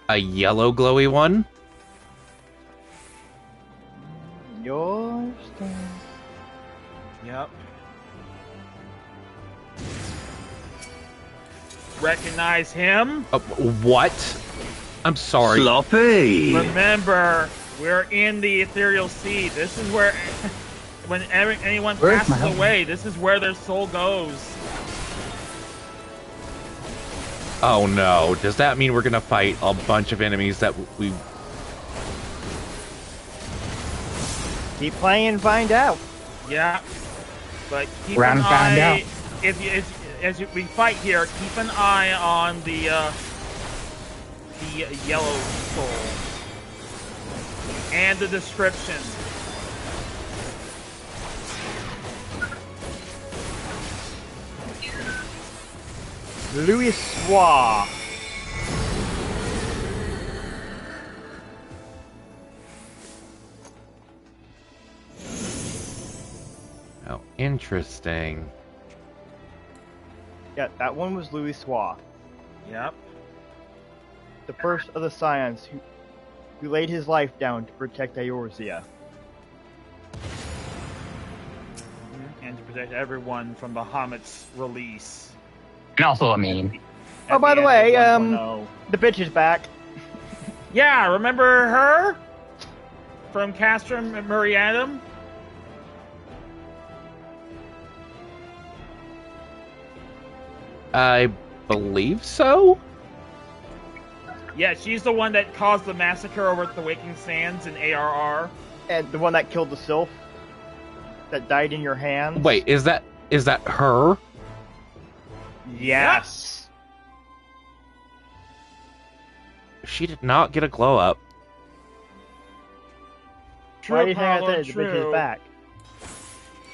A yellow glowy one? Yours. Yep. Recognize him? What? I'm sorry. Sloppy! Remember, we're in the ethereal sea. This is where, when anyone Where's passes my away, this is where their soul goes. Oh no. Does that mean we're gonna fight a bunch of enemies that we... Keep playing and find out. Yeah. But keep Round an and find eye, out. as we fight here, keep an eye on the yellow soul. And the description. Louis Soir. Oh, interesting. Yeah, that one was Louis Soir. Yep. The first of the Scions who laid his life down to protect Eorzea. And to protect everyone from Bahamut's release. And also a meme. Oh, by the way, the bitch is back. Yeah, remember her? From Castrum and Muriatum? I believe so? Yeah, she's the one that caused the massacre over at the Waking Sands in ARR. And the one that killed the sylph that died in your hands. Wait, is that her? Yes. She did not get a glow up. True, Why do you think I Paolo, said the bitch is true. back?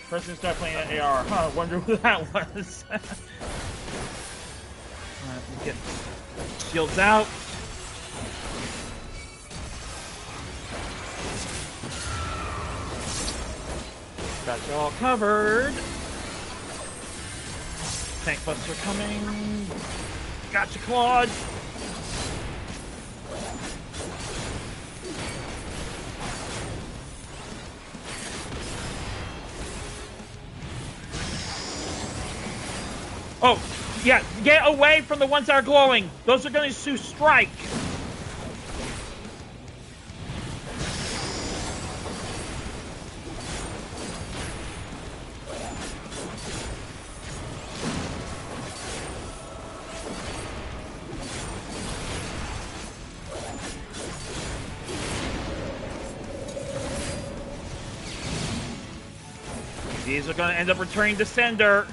Person start playing at AR. Huh, wonder who that was. Alright, get shields out. Got you all covered. Tank buster coming. Gotcha, Claude. Oh, yeah, get away from the ones that are glowing. Those are going to strike. These are going to end up returning to sender.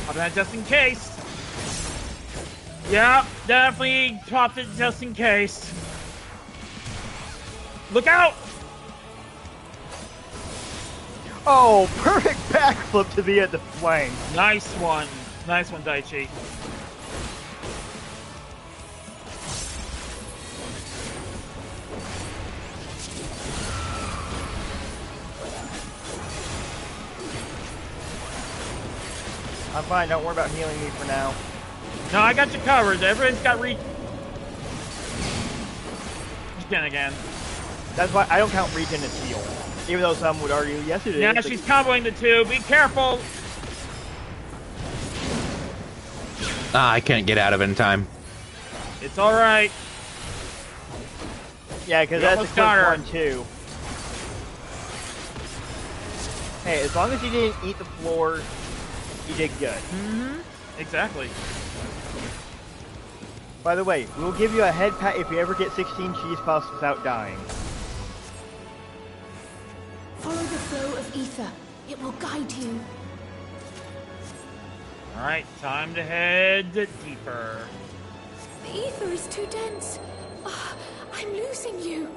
Pop that just in case. Yeah, definitely popped it just in case. Look out! Oh, perfect backflip to the end of the flame. Nice one, Daichi. I'm fine. Don't worry about healing me for now. No, I got you covered. Everyone's got again. That's why I don't count regen as heal. Even though some would argue, yes it is. Yeah, she's comboing the two. Be careful. I can't get out of it in time. It's all right. Yeah, because that's a quick one too. Hey, as long as you didn't eat the floor, you did good. Mm-hmm. Exactly. By the way, we'll give you a head pat if you ever get 16 cheese puffs without dying. Follow the flow of ether. It will guide you. All right, time to head deeper. The ether is too dense. Oh, I'm losing you.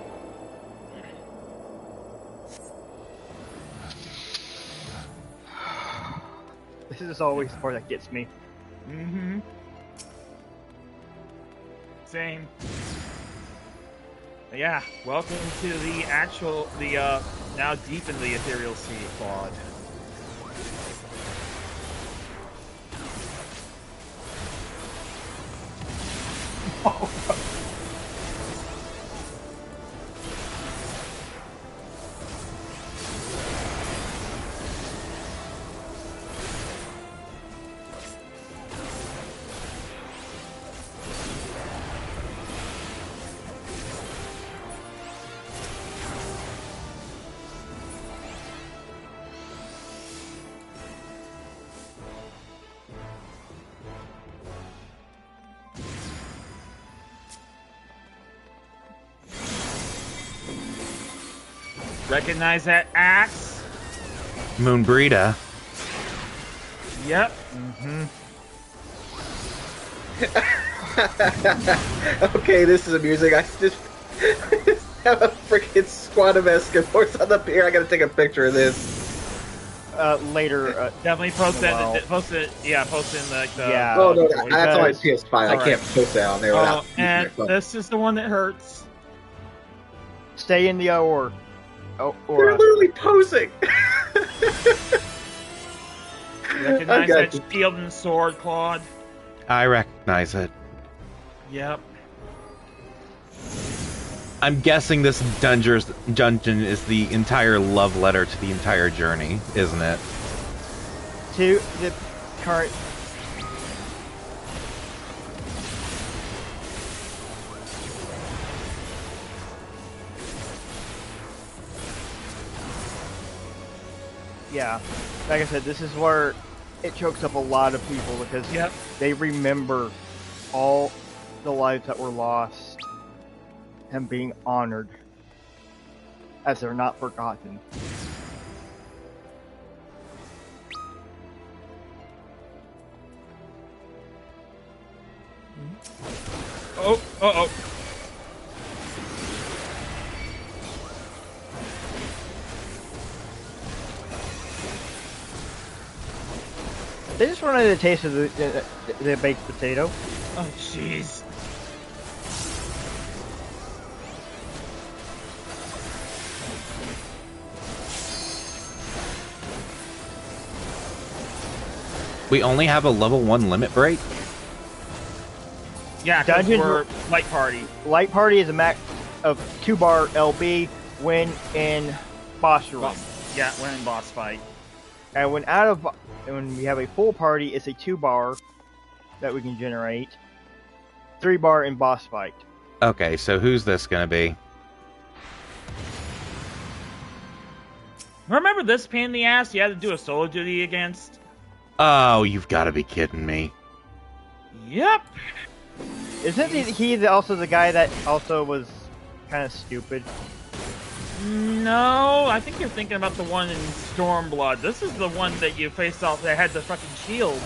This is always the part that gets me. Mm-hmm. Same. But yeah, welcome to the now deep in the ethereal sea, Claude. Recognize that axe? Moonbreeda. Yep. Okay, this is amusing. I just have a freaking squad of Eskimos on the pier. I gotta take a picture of this. Later. Definitely post that. Post it in the. Yeah. Oh no, that's on my PS5. I can't post that on there without. And this is the one that hurts. Stay in the or. They're literally posing. Recognize that shield and sword, Claude? I recognize it. Yep. I'm guessing this dungeon is the entire love letter to the entire journey, isn't it? To the current. Yeah, like I said, this is where it chokes up a lot of people because they remember all the lives that were lost and being honored as they're not forgotten. Oh, uh-oh. They just wanted a taste of the baked potato. Oh, jeez. We only have a level 1 limit break? Yeah, because we're light party. Light party is a max of 2-bar LB when in boss room. Yeah, when in boss fight. And when we have a full party, it's a 2-bar that we can generate. 3-bar in boss fight. Okay, so who's this gonna be? Remember this pain in the ass you had to do a solo duty against? Oh, you've got to be kidding me. Yep. Isn't he also the guy that also was kind of stupid? No, I think you're thinking about the one in Stormblood. This is the one that you faced off that had the fucking shield.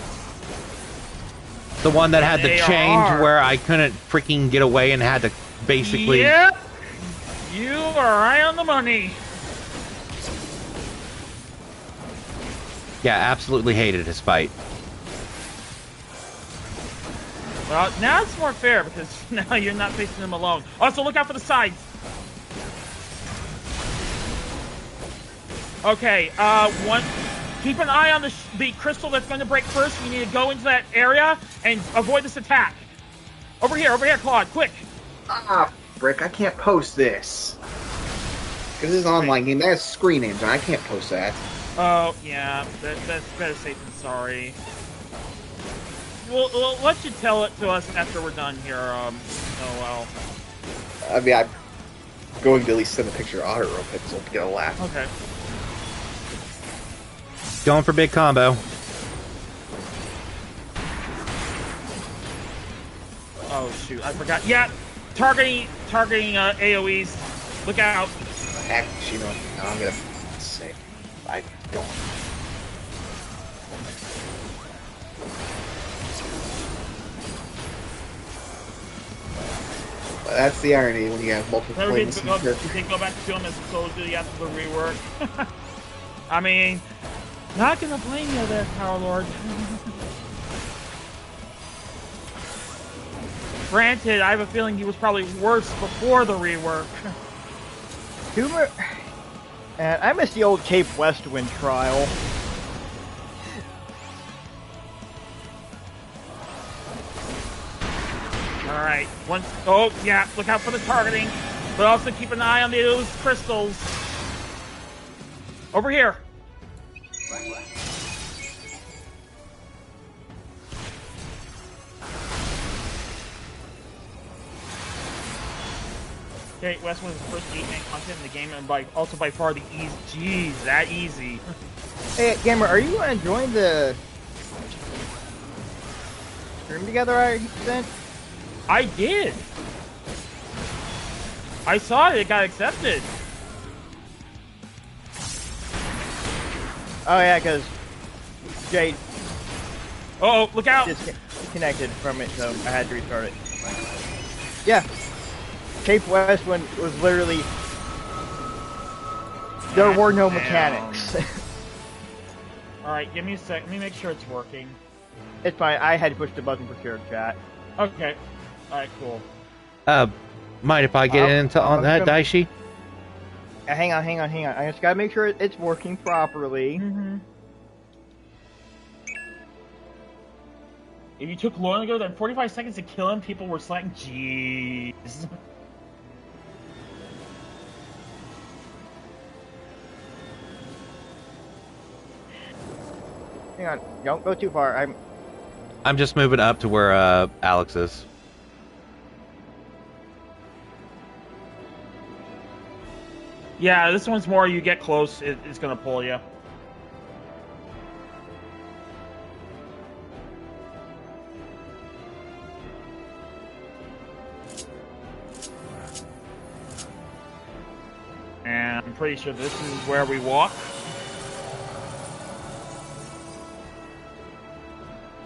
The one that had the change ARR. where I couldn't freaking get away and had to basically... Yep. You are right on the money. Yeah, absolutely hated his fight. Well, now it's more fair because now you're not facing him alone. Also, look out for the sides. Okay, keep an eye on the crystal that's going to break first. You need to go into that area and avoid this attack. Over here, Claude, quick. Ah, frick, I can't post this. Because this is an online game. That has screen names, and I can't post that. Oh, yeah, that's better safe than sorry. We'll let you tell it to us after we're done here, Noel. I mean, I'm going to at least send a picture of Otter real quick so we get a laugh. Okay. Going for big combo. Oh, shoot, I forgot. Yeah, targeting AoEs. Look out. Heck, you know, I'm gonna say, I don't. That's the irony when you have multiple flames. You can go back to him as a solo duty after the rework. I mean, not gonna blame you there, Power Lord. Granted, I have a feeling he was probably worse before the rework. And I miss the old Cape Westwind trial. Alright, oh yeah, look out for the targeting, but also keep an eye on those crystals. Over here. Okay, Westwind's the first 8-man content in the game, and also by far the easy. Jeez, that easy. Hey, Gamer, are you going to join the stream together I sent? I did. I saw it got accepted. Oh yeah, because Jade. Oh, look out! Disconnected from it, so I had to restart it. Yeah, Cape Westwind was literally there were no mechanics. All right, give me a sec. Let me make sure it's working. It's fine. I had to push the button for shared chat. Okay. All right, cool. Mind if I get into on that, Daishi? Hang on. I just gotta make sure it's working properly. Mm-hmm. If you took longer than 45 seconds to kill him, people were slacking. Jeez. Hang on, don't go too far. I'm just moving up to where Alex is. Yeah, this one's more you get close, it's gonna pull you. And I'm pretty sure this is where we walk.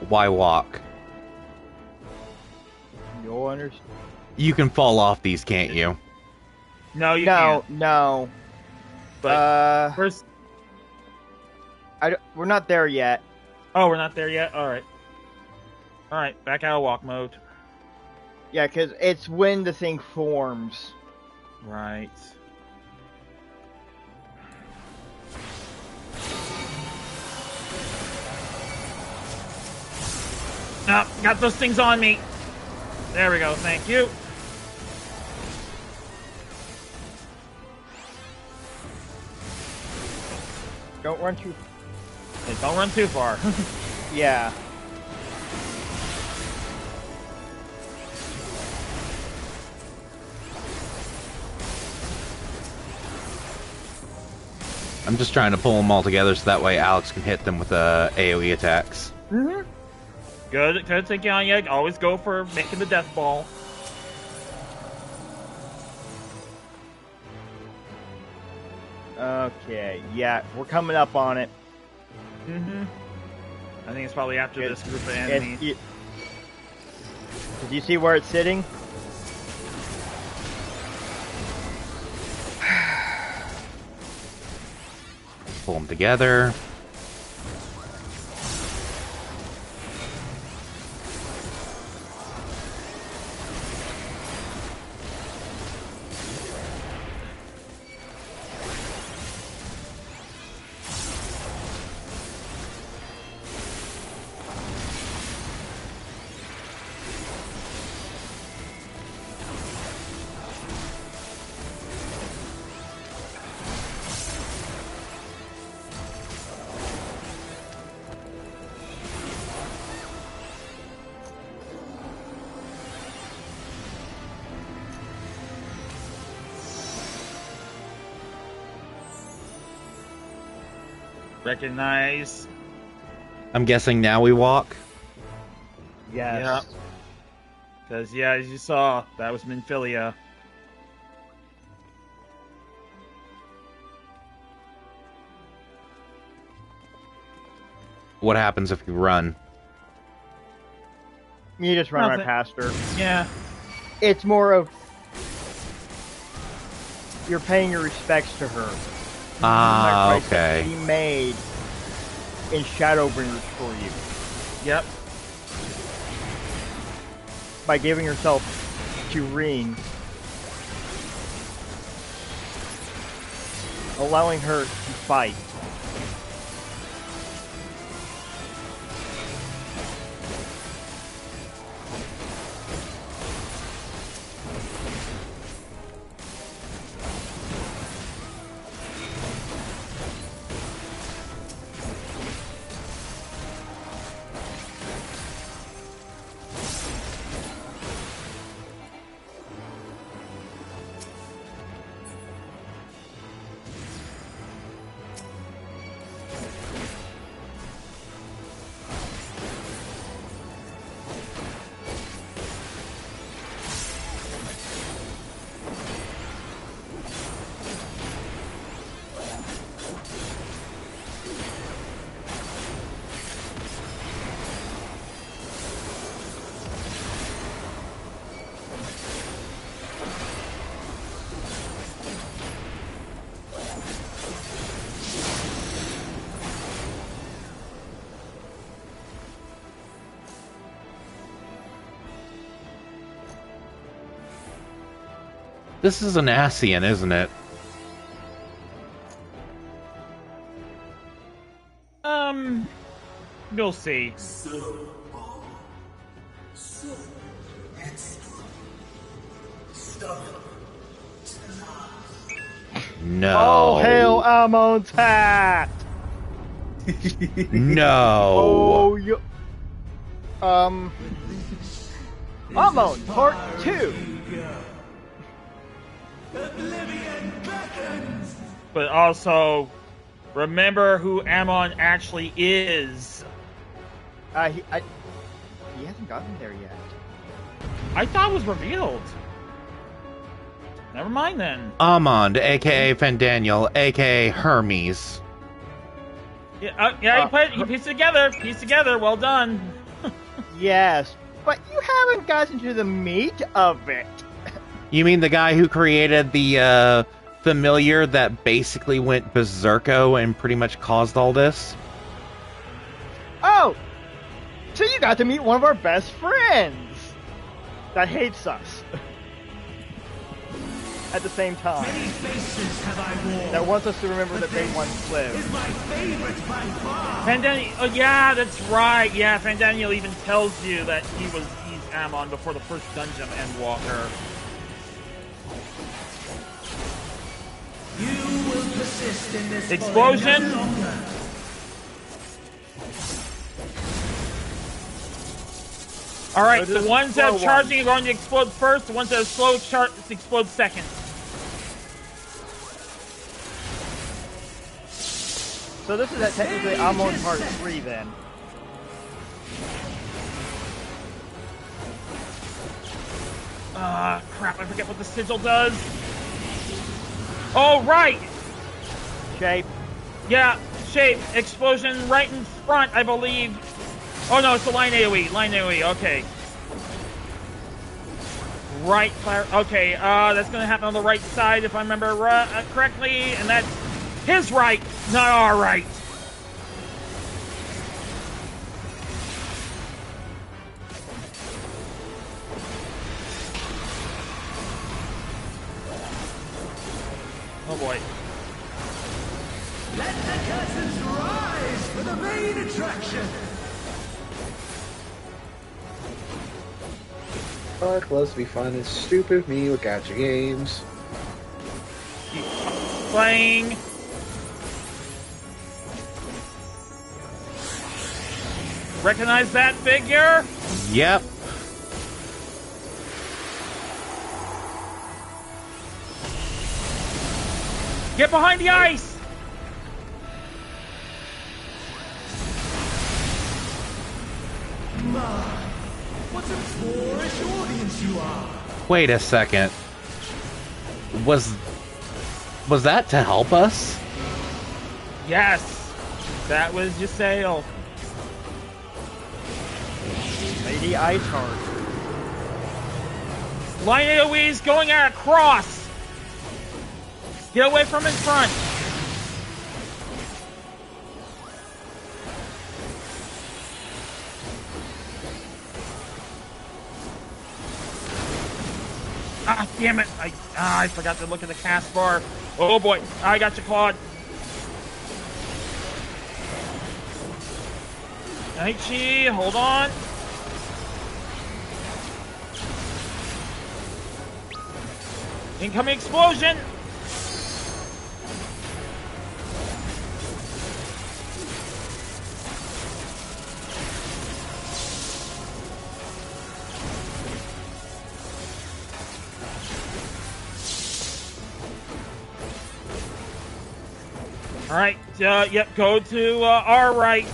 Why walk? You'll understand. You can fall off these, can't you? No, you can't. No. But first, we're not there yet. Oh, we're not there yet? Alright. Alright, back out of walk mode. Yeah, because it's when the thing forms. Right. Ah, got those things on me. There we go, thank you. Don't run too... Hey, don't run too far. Yeah. I'm just trying to pull them all together so that way Alex can hit them with AoE attacks. Mm-hmm. Good thinking on you. Always go for making the death ball. Okay, yeah, we're coming up on it. Mm-hmm. I think it's probably after this group of enemies. Did you see where it's sitting? Pull them together. Recognize. I'm guessing now we walk. Yes. Because, yeah, as you saw, that was Minfilia. What happens if you run? You just run right past her. Yeah. It's more of you're paying your respects to her. Ah, okay. She made in Shadowbringers for you. Yep. By giving herself to Reen, allowing her to fight. This is an Ascian, isn't it? You'll see. No. Oh, hail Amon's hat! No. Oh, you. Amon, part 2. But also, remember who Ammon actually is. He hasn't gotten there yet. I thought it was revealed. Never mind then. Amond, aka Fandaniel, aka Hermes. Yeah, you pieced it together. Pieced together. Well done. Yes, but you haven't gotten to the meat of it. You mean the guy who created the familiar that basically went berserko and pretty much caused all this? Oh, so you got to meet one of our best friends that hates us at the same time. Many faces have I worn. That wants us to remember that they once lived. Is my favorite by far. Fandaniel, oh yeah, that's right. Yeah, Fandaniel even tells you that he's Ammon before the first dungeon Endwalker. You will persist in this explosion. All right, the ones that are charging are going to explode first. The ones that are slow explode second. So this is technically I'm on part 3 then. Crap, I forget what the sigil does. Oh, right! Shape. Yeah, shape. Explosion right in front, I believe. Oh no, it's the line AoE. Line AoE, okay. Right fire. Okay, that's gonna happen on the right side if I remember correctly, and that's his right, not our right. Oh boy. Let the curtains rise for the main attraction. Fuck, loves to be fun. It's stupid of me with gacha games. Keep playing. Recognize that figure? Yep. Get behind the ice! My, what a boorish audience you are. Wait a second. Was that to help us? Yes. That was your sale. Lady Ice Heart. Line AoE's going at a cross. Get away from in front. Ah, damn it. I forgot to look at the cast bar. Oh boy, I got you, Claude. Aichi, hold on. Incoming explosion. All right, yep, go to our right.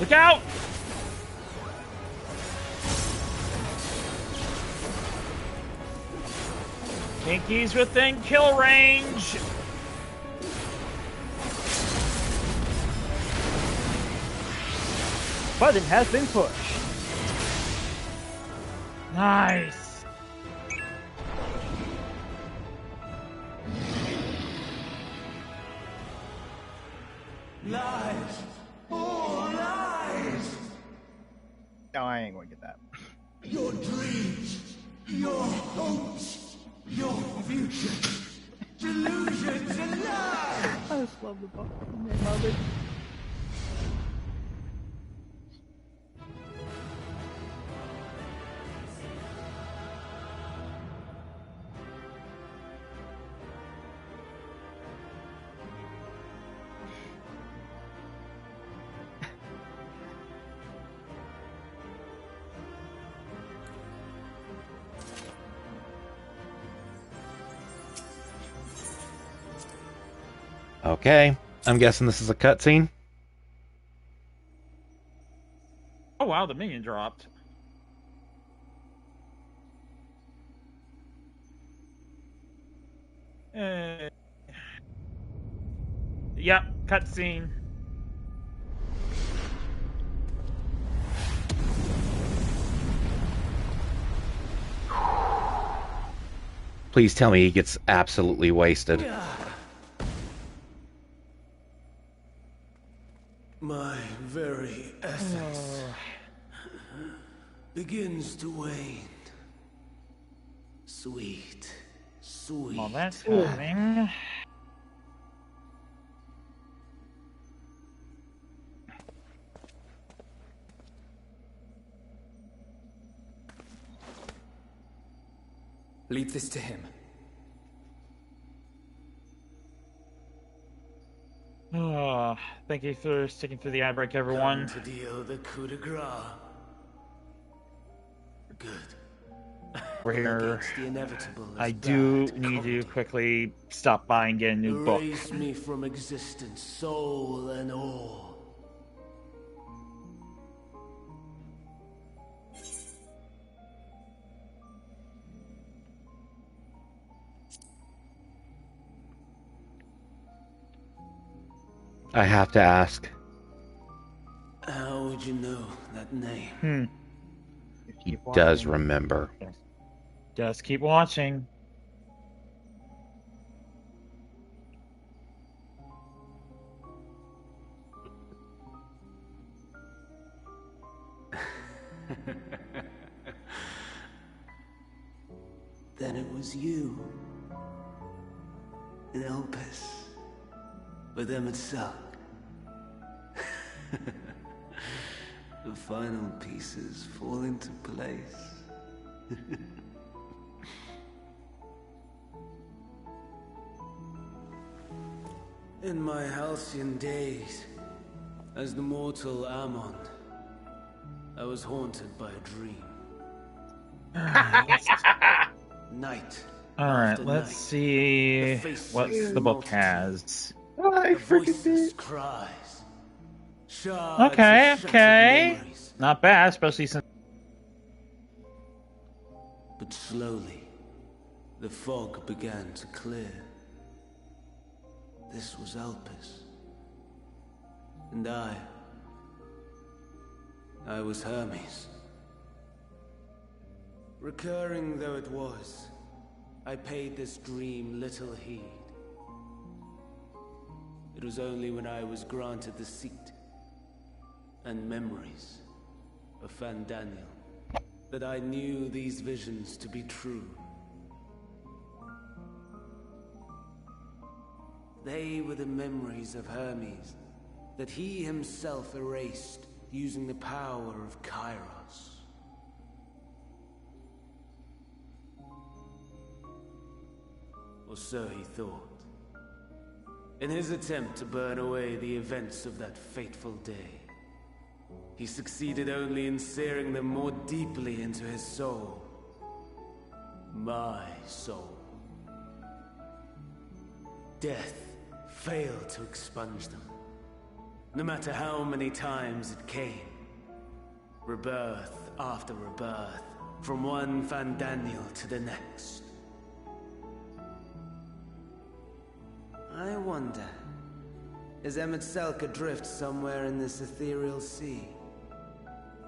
Look out! Pinky's within kill range. Button has been pushed. Nice. Lies. All lies. No, I ain't gonna get that. Your dreams. Your hopes. Your future. Delusions and lies. I just love the fucking name of it. Okay, I'm guessing this is a cutscene. Oh wow, the minion dropped. Yep, cutscene. Please tell me he gets absolutely wasted. My very essence begins to wane. Sweet, sweet. Well, that's happening. Leave this to him. Thank you for sticking through the ad break, everyone. Come to deal the coup de grace. Good. We're here. Against the inevitable I is do bad need comedy. to quickly stop by and get a new book. Erase me from existence, soul and all. I have to ask. How would you know that name? He does remember. Just keep watching. Then it was you. In Elpis. With Emet-Selch. The final pieces fall into place. In my halcyon days, as the mortal Ammon, I was haunted by a dream. Night. Alright, let's see what the book has. I freaking cries. Okay. Not bad, especially since. But slowly, the fog began to clear. This was Elpis. And I was Hermes. Recurring though it was, I paid this dream little heed. It was only when I was granted the seat and memories of Fandaniel that I knew these visions to be true. They were the memories of Hermes that he himself erased using the power of Kairos. Or so he thought. In his attempt to burn away the events of that fateful day, he succeeded only in searing them more deeply into his soul. My soul. Death failed to expunge them, no matter how many times it came. Rebirth after rebirth, from one Fandaniel to the next. I wonder, is Emet-Selch adrift somewhere in this ethereal sea?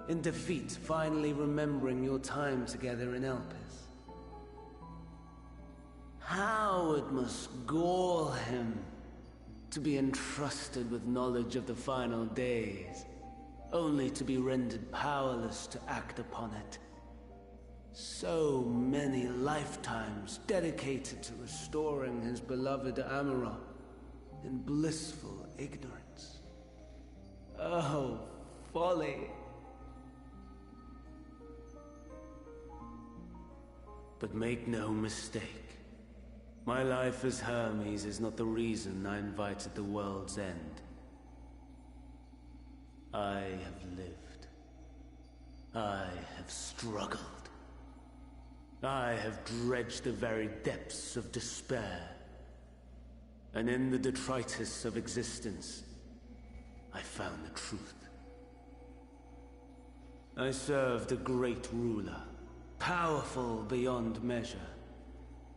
In defeat, finally remembering your time together in Elpis? How it must gall him to be entrusted with knowledge of the final days, only to be rendered powerless to act upon it. So many lifetimes dedicated to restoring his beloved Amarok in blissful ignorance. Oh, folly! But make no mistake. My life as Hermes is not the reason I invited the world's end. I have lived. I have struggled. I have dredged the very depths of despair. And in the detritus of existence, I found the truth. I served a great ruler, powerful beyond measure.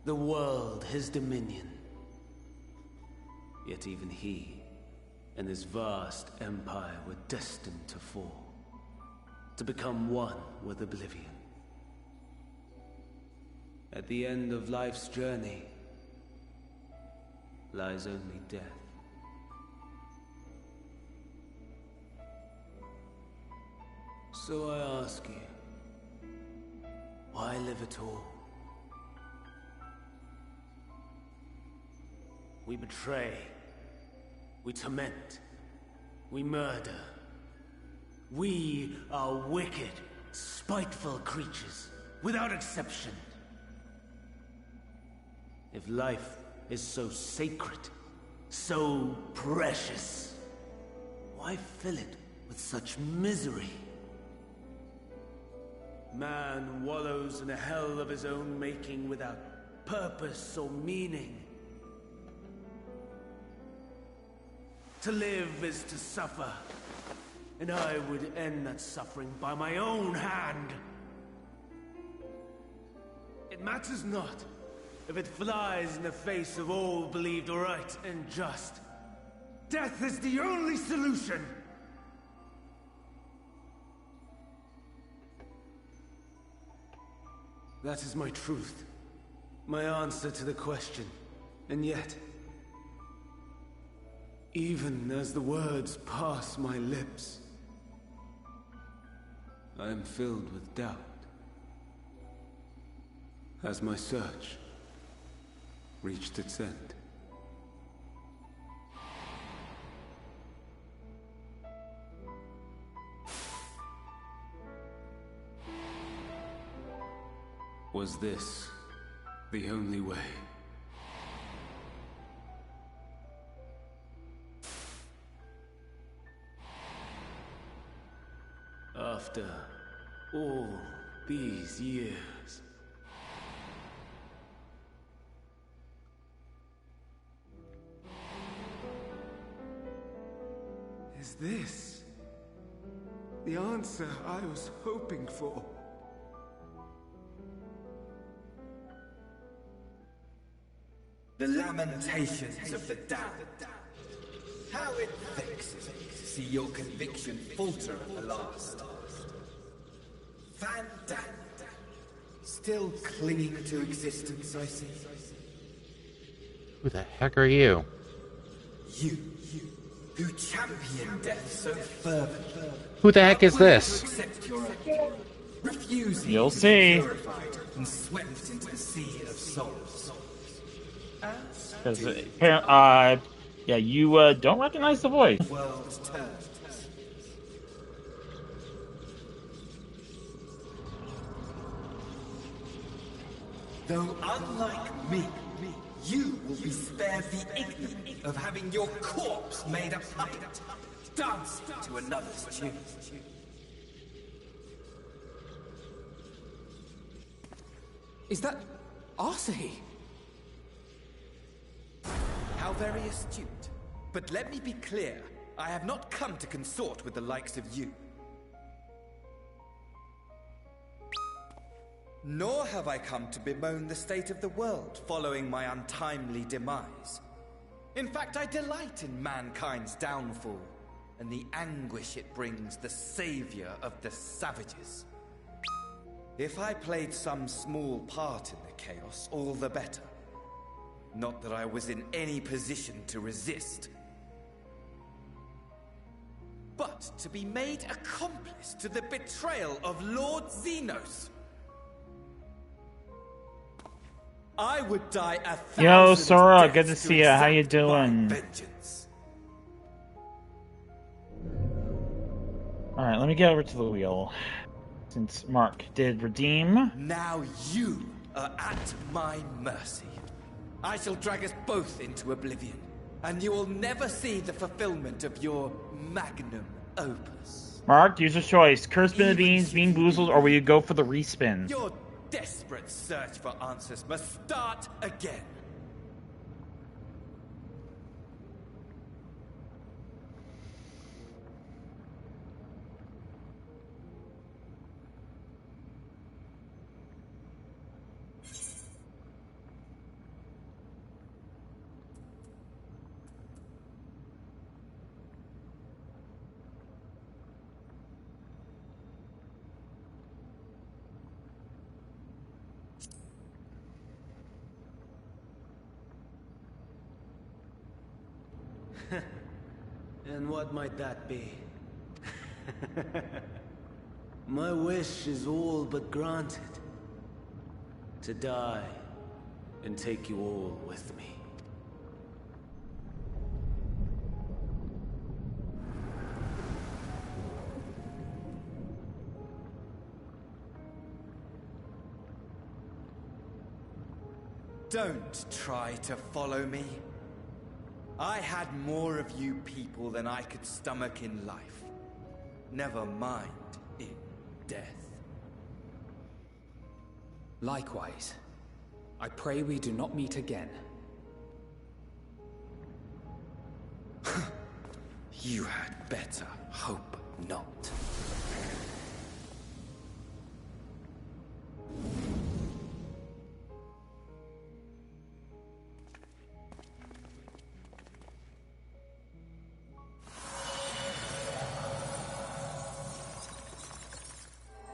The world his dominion. Yet even he and his vast empire were destined to fall, to become one with oblivion. At the end of life's journey lies only death. So I ask you, why live at all? We betray, we torment, we murder. We are wicked, spiteful creatures, without exception. If life is so sacred, So precious. Why fill it with such misery? Man wallows in a hell of his own making without purpose or meaning. To live is to suffer, and I would end that suffering by my own hand. It matters not if it flies in the face of all believed right and just. Death is the only solution! That is my truth. My answer to the question. And yet, even as the words pass my lips, I am filled with doubt. Has my search reached its end? Was this the only way? After all these years. Is this the answer I was hoping for? The lamentations of the damned. How it vexes me to see your conviction falter at the last. Van Damme, still clinging to existence, I see. Who the heck are you? You, who champion death so fervently. Who the heck is this? Refusing You'll to be see. purified and swept into the sea of souls. Because, yeah, you don't recognize the voice. World turns. Though unlike me, you will be spared the ignominy of having your corpse made a puppet, dancing to another's tune. Is that Arsahi? How very astute. But let me be clear, I have not come to consort with the likes of you. Nor have I come to bemoan the state of the world following my untimely demise. In fact, I delight in mankind's downfall and the anguish it brings the savior of the savages. If I played some small part in the chaos, all the better. Not that I was in any position to resist. But to be made accomplice to the betrayal of Lord Xenos. I would die 1,000 Yo, Sora, deaths good to see you. How you exact my doing? vengeance. Alright, let me get over to the wheel. Since Mark did redeem. Now you are at my mercy. I shall drag us both into oblivion, and you will never see the fulfillment of your magnum opus. Mark, user choice. Curse Bin of Beans, Bean Boozled, or will you go for the respin? Your desperate search for answers must start again. And what might that be? My wish is all but granted. To die and take you all with me. Don't try to follow me. I had more of you people than I could stomach in life. Never mind in death. Likewise, I pray we do not meet again. You had better hope not.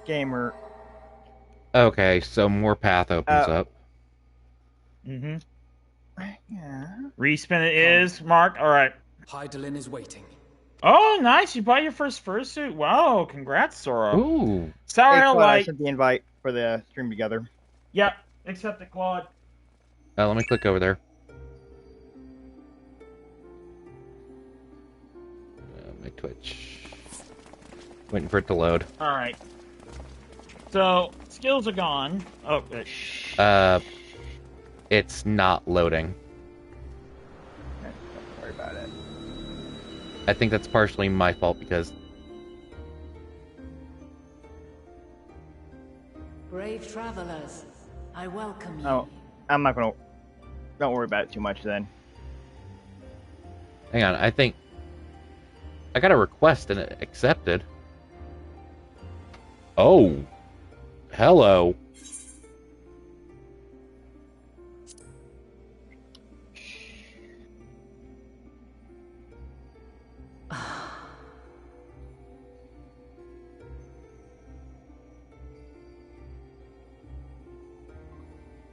Gamer. Okay, so more path opens up. Mm-hmm. Yeah. Respin it is, Mark. All right. Hydaelyn is waiting. Oh, nice! You bought your first fursuit. Wow, congrats, Sora. Ooh. Sorry, Hey, I Claude, I like. sent the invite for the stream together. Yep, accept it, Claude. Let me click over there. My Twitch. Waiting for it to load. All right. So skills are gone. Oh, it's not loading. Don't worry about it. I think that's partially my fault because Brave travelers, I welcome you. Oh, I'm not gonna. Don't worry about it too much then. hang on, I think I got a request and it accepted. Oh, hello.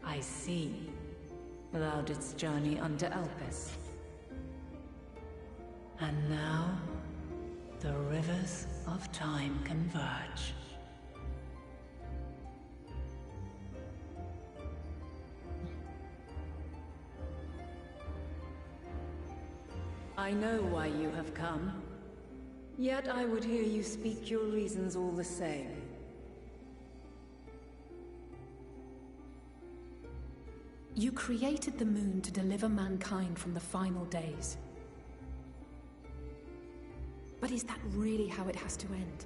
I see. Thou didst journey unto Elpis. And now, the rivers of time converge. I know why you have come. Yet I would hear you speak your reasons all the same. You created the moon to deliver mankind from the final days. But is that really how it has to end?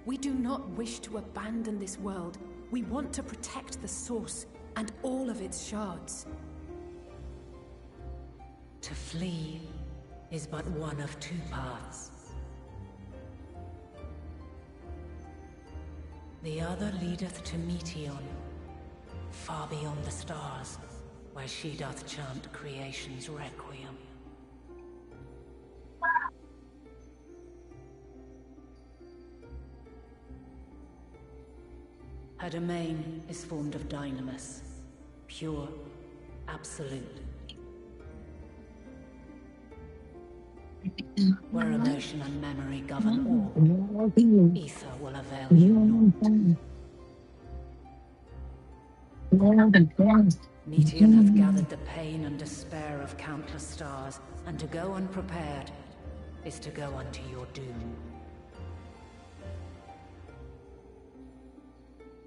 We do not wish to abandon this world. We want to protect the source and all of its shards. To flee is but one of two paths. The other leadeth to Meteon, far beyond the stars, where she doth chant creation's requiem. Her domain is formed of dynamis, pure, absolute. Where emotion and memory govern all, ether will avail you naught. Meteon hath gathered the pain and despair of countless stars, and to go unprepared is to go unto your doom.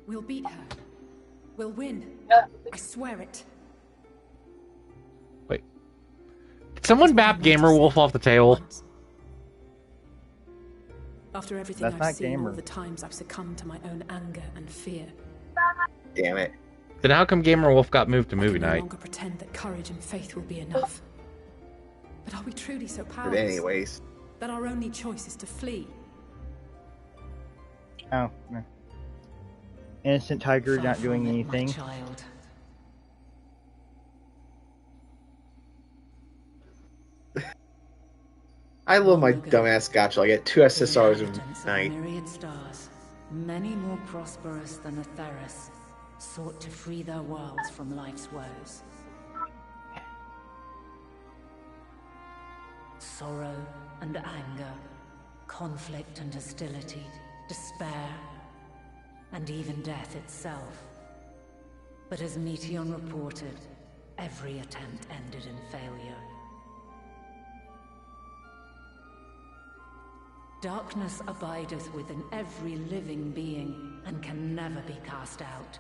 We'll beat her. We'll win. I swear it. Wait. Did someone bap Gamer Wolf off the table? After everything That's I've not seen, Gamer. all the times I've succumbed to my own anger and fear. Damn it. Then how come Gamer Wolf got moved to I movie can no night? longer pretend that courage and faith will be enough. But are we truly so But powerless anyways. that our only choice is to flee? Oh, no. Innocent tiger Far not doing from it, my anything. child. I love my dumbass gotcha. I get 2 SSRs Inhabitants a of night. myriad stars, many more prosperous than Atheris, sought to free their worlds from life's woes. Sorrow and anger, conflict and hostility, despair, and even death itself. But as Meteon reported, every attempt ended in failure. Darkness abideth within every living being, and can never be cast out.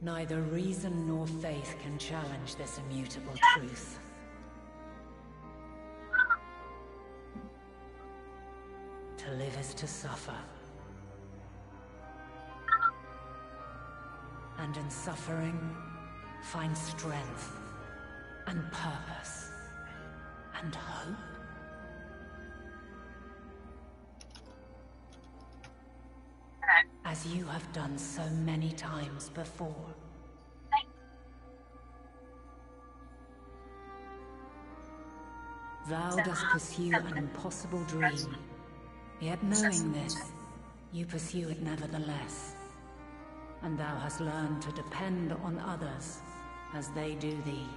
Neither reason nor faith can challenge this immutable truth. To live is to suffer. And in suffering, find strength and purpose and hope. As you have done so many times before. Thou dost pursue an impossible dream, yet knowing this, you pursue it nevertheless. And thou hast learned to depend on others as they do thee.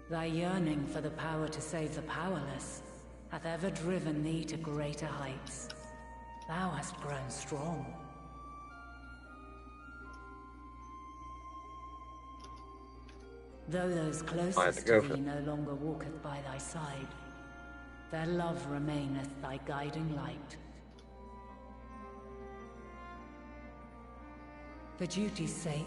Thy yearning for the power to save the powerless hath ever driven thee to greater heights. Thou hast grown strong. Though those closest to thee no longer walketh by thy side, their love remaineth thy guiding light. For duty's sake,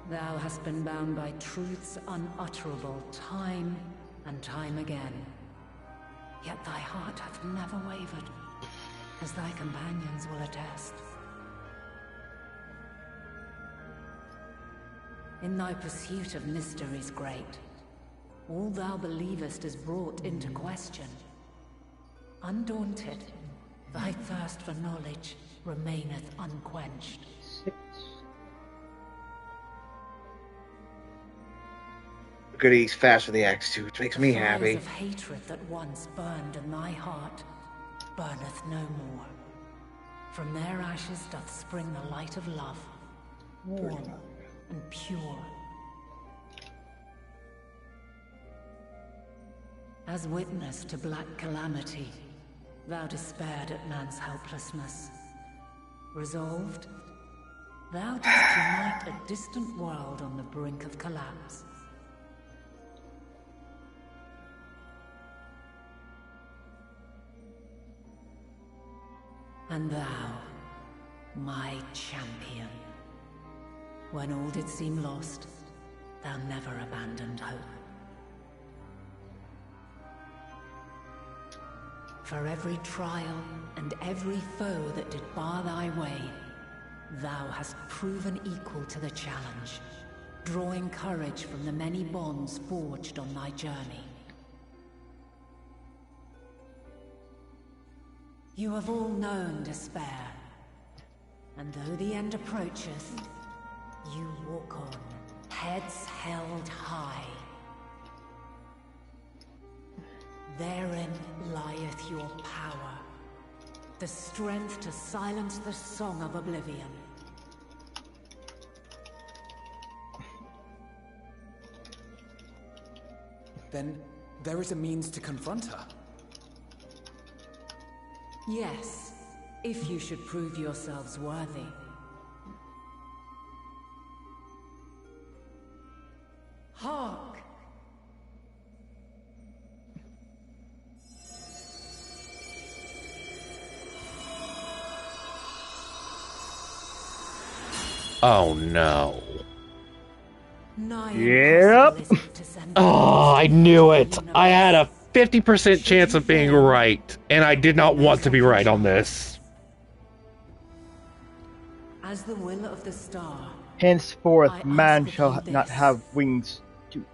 thou hast been bound by truths unutterable time and time again. Yet thy heart hath never wavered, as thy companions will attest. In thy pursuit of mysteries great, all thou believest is brought into question. Undaunted, thy thirst for knowledge remaineth unquenched. Goodies fast for the axe too, which makes me happy. The fires of hatred that once burned in thy heart burneth no more. From their ashes doth spring the light of love, warm and pure. As witness to black calamity, thou despaired at man's helplessness. Resolved, thou didst unite a distant world on the brink of collapse. And thou, my champion, when all did seem lost, thou never abandoned hope. For every trial and every foe that did bar thy way, thou hast proven equal to the challenge, drawing courage from the many bonds forged on thy journey. You have all known despair, and though the end approaches, you walk on, heads held high. Therein lieth your power, the strength to silence the song of oblivion. Then there is a means to confront her. Yes, if you should prove yourselves worthy. Hark! Oh no. Yep. Oh, I knew it. I had a 50% chance of being right, and I did not want to be right on this. As the will of the star, Henceforth, man shall not have wings to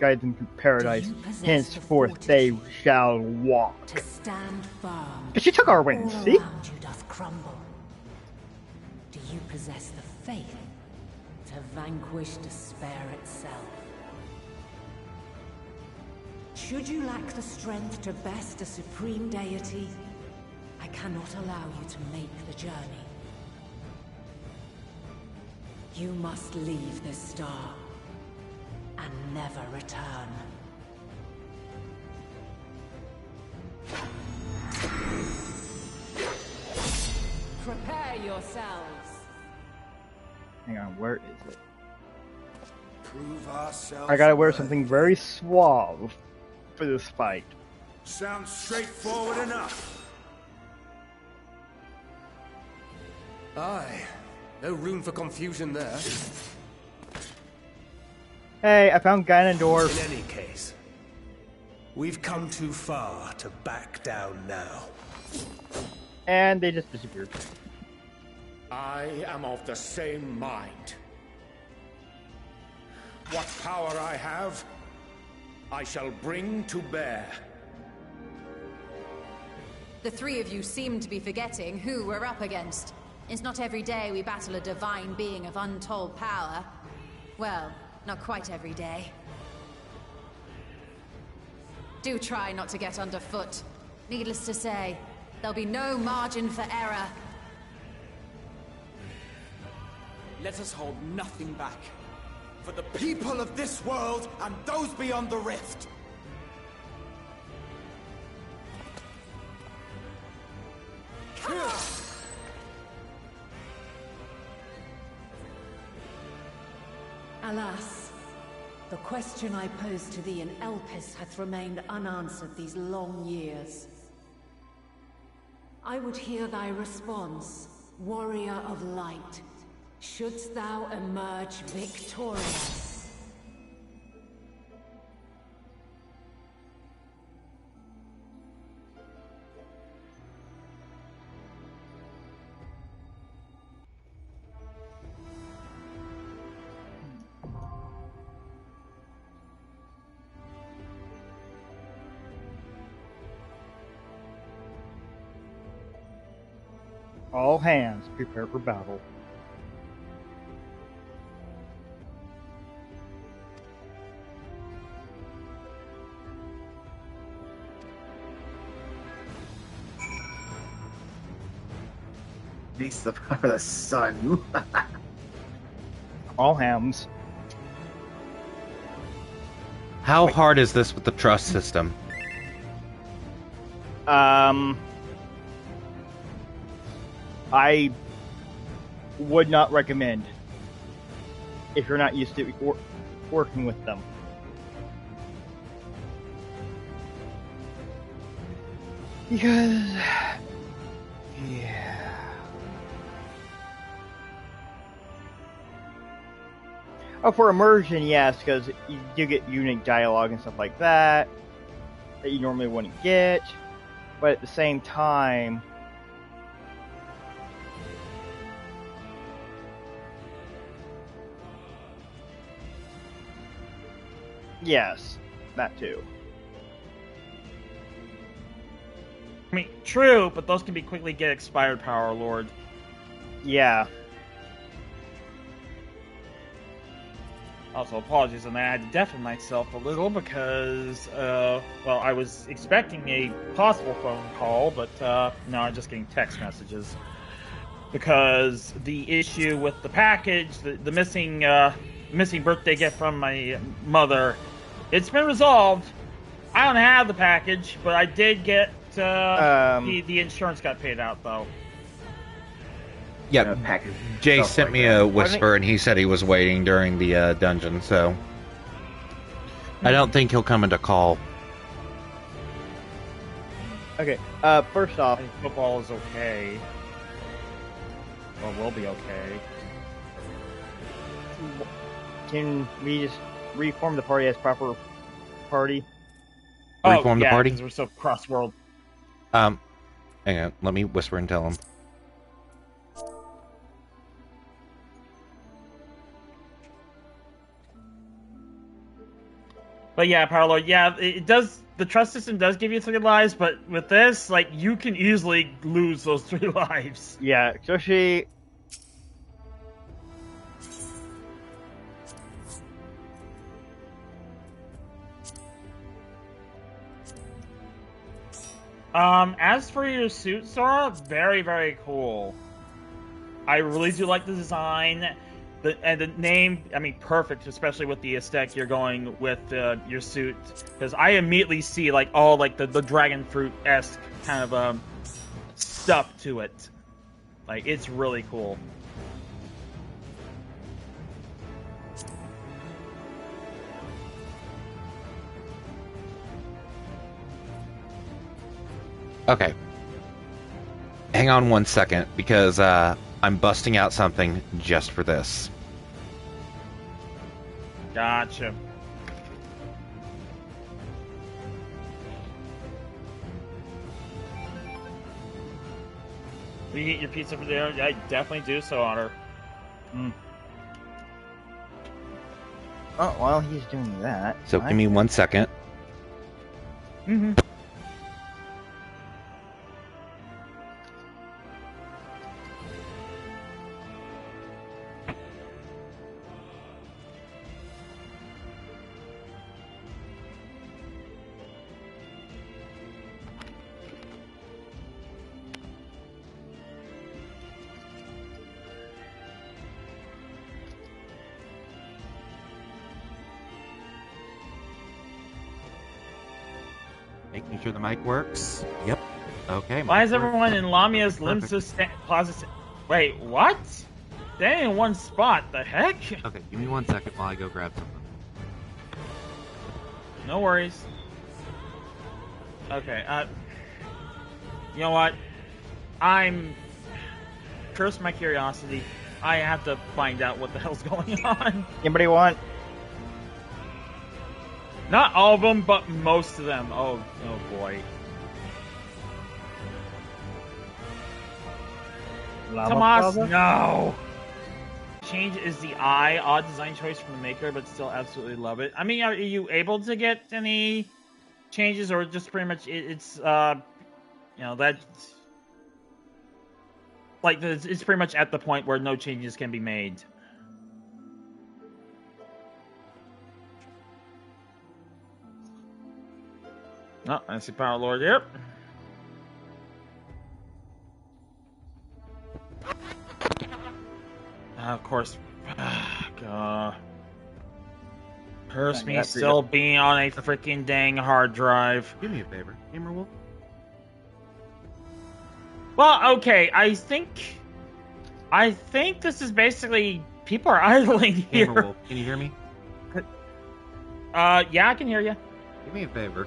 guide them to paradise. Henceforth, they shall walk. to stand firm. But she took our wings, all see? around you doth crumble. Do you possess the faith to vanquish despair itself? Should you lack the strength to best a supreme deity, I cannot allow you to make the journey. You must leave this star and never return. Prepare yourselves. Hang on, where is it? Prove ourselves. I gotta wear something very suave for this fight. Sounds straightforward enough. Aye. No room for confusion there. Hey, I found Ganondorf. In any case, we've come too far to back down now. And they just disappeared. I am of the same mind. What power I have, I shall bring to bear. The three of you seem to be forgetting who we're up against. It's not every day we battle a divine being of untold power. Well, not quite every day. Do try not to get underfoot. Needless to say, there'll be no margin for error. Let us hold nothing back. For the people of this world and those beyond the rift. Come on! Alas, the question I posed to thee in Elpis hath remained unanswered these long years. I would hear thy response, warrior of light. Shouldst thou emerge victorious? All hands, prepare for battle. Needs the power of the sun. All hands. How hard is this with the trust system? I would not recommend if you're not used to working with them. Because, yeah. Oh, for immersion, yes, because you do get unique dialogue and stuff like that you normally wouldn't get, but at the same time, yes, that too. I mean, true, but those can be quickly get expired, Power Lord. Yeah. Also, apologies on that. I had to deafen myself a little because, well, I was expecting a possible phone call, but no, I'm just getting text messages. Because the issue with the package, the missing birthday gift from my mother, it's been resolved. I don't have the package, but I did get the insurance got paid out though. Yeah, Jay sent me a whisper, and he said he was waiting during the dungeon, so I don't think he'll come into call. Okay, first off, football is okay, or will be okay. Can we just reform the party as proper party? Reform the party? Because we're so cross-world. Hang on, let me whisper and tell him. But yeah, Power Lord, yeah, it does. The trust system does give you 3 lives, but with this, like, you can easily lose those 3 lives. Yeah, especially. As for your suit, Sora, very, very cool. I really do like the design. And the name, I mean, perfect, especially with the aesthetic you're going with your suit. Because I immediately see, like, all, like, the dragon fruit-esque kind of stuff to it. Like, it's really cool. Okay. Hang on one second, because I'm busting out something just for this. Gotcha. Will you eat your pizza for dinner? I definitely do so, Otter. Oh, while he's doing that... So give me 1 second. Mm-hmm. Making sure the mic works. Yep. Okay. Why is everyone in Lamia's Plaza? Wait, what? They ain't in one spot. The heck? Okay, give me 1 second while I go grab something. No worries. Okay, you know what? I'm... Curse my curiosity. I have to find out what the hell's going on. Anybody want? Not all of them, but most of them. Oh boy. Tomas, no! Change is the eye. Odd design choice from the maker, but still absolutely love it. I mean, are you able to get any changes, or just pretty much it's that... Like, it's pretty much at the point where no changes can be made. Oh, I see Power Lord, yep. Of course. God. Curse me still being on a freaking dang hard drive. Do me a favor, Gamer Wolf. Well, okay, I think this is basically people are idling here. Gamer Wolf, can you hear me? Yeah, I can hear you. Do me a favor,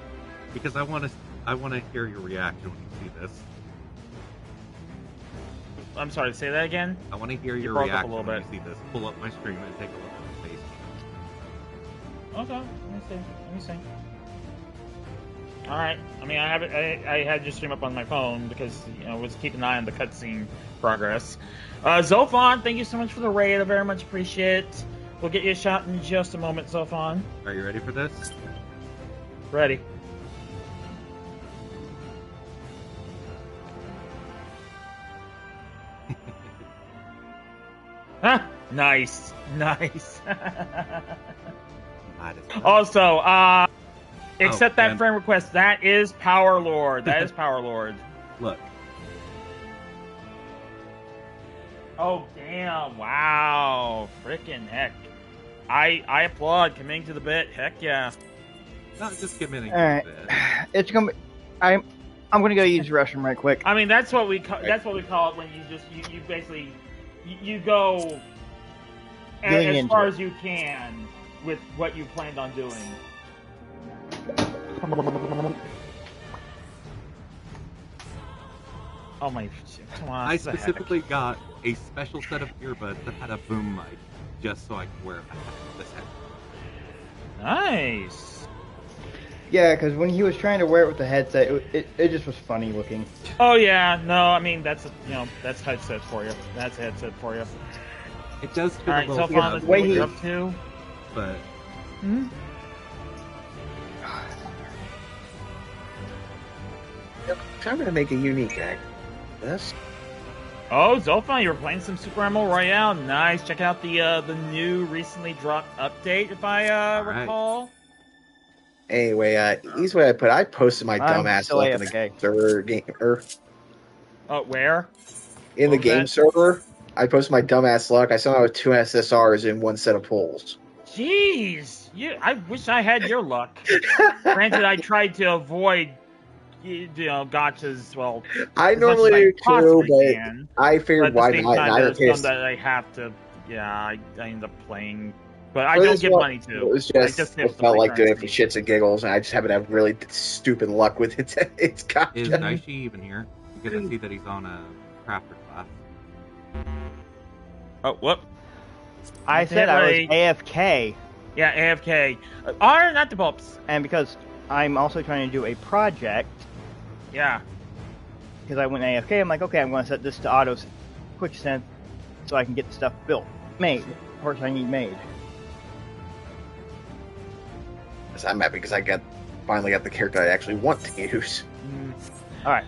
because I want to hear your reaction when you see this. I'm sorry, say that again? I want to hear your reaction when you see this. Pull up my stream and take a look at my face. Okay, let me see. Alright, I mean, I had your stream up on my phone because, I was keeping an eye on the cutscene progress. Zophon, thank you so much for the raid, I very much appreciate it. We'll get you a shot in just a moment, Zophon. Are you ready for this? Ready. Nice. Also, accept that friend request. That is Power Lord. Look. Oh, damn. Wow. Frickin' heck. I applaud committing to the bit. Heck yeah. Not just committing to the bit. It's gonna be... I'm gonna go use the restroom right quick. I mean, that's what we call it when you basically you go as far as you can with what you planned on doing. Oh my! Come on! I specifically got a special set of earbuds that had a boom mic, just so I could wear this head. Nice. Yeah, because when he was trying to wear it with the headset, it just was funny looking. Oh yeah, no, I mean that's that's headset for you. That's a headset for you. It does feel all right, a little so far, let's see what you're up to. But I'm gonna make a unique act. This. Oh, Zophon, you were playing some Super Emerald Royale. Nice. Check out the new recently dropped update, if I recall. Anyway, easy way I posted my dumbass luck in the server game. Where? In the game server, I posted my dumbass luck. I somehow have 2 SSRs in one set of pulls. Jeez, I wish I had your luck. Granted, I tried to avoid, gotchas. Well, I normally do too, but I figured why not. There's some that I have to. Yeah, I end up playing. But I don't get money too. It was just I felt like doing it for shits and giggles, and I just happen to have really stupid luck with it. It's gotcha. Is Daishi even here? Because I see that he's on a crafter class. Oh, whoop. I said I was AFK. Yeah, AFK. Are not the bulbs. And because I'm also trying to do a project. Yeah. Because I went AFK, I'm like, okay, I'm going to set this to auto quick send so I can get the stuff built. Made. Of course, I need made. I'm happy because I finally got the character I actually want to use. Alright.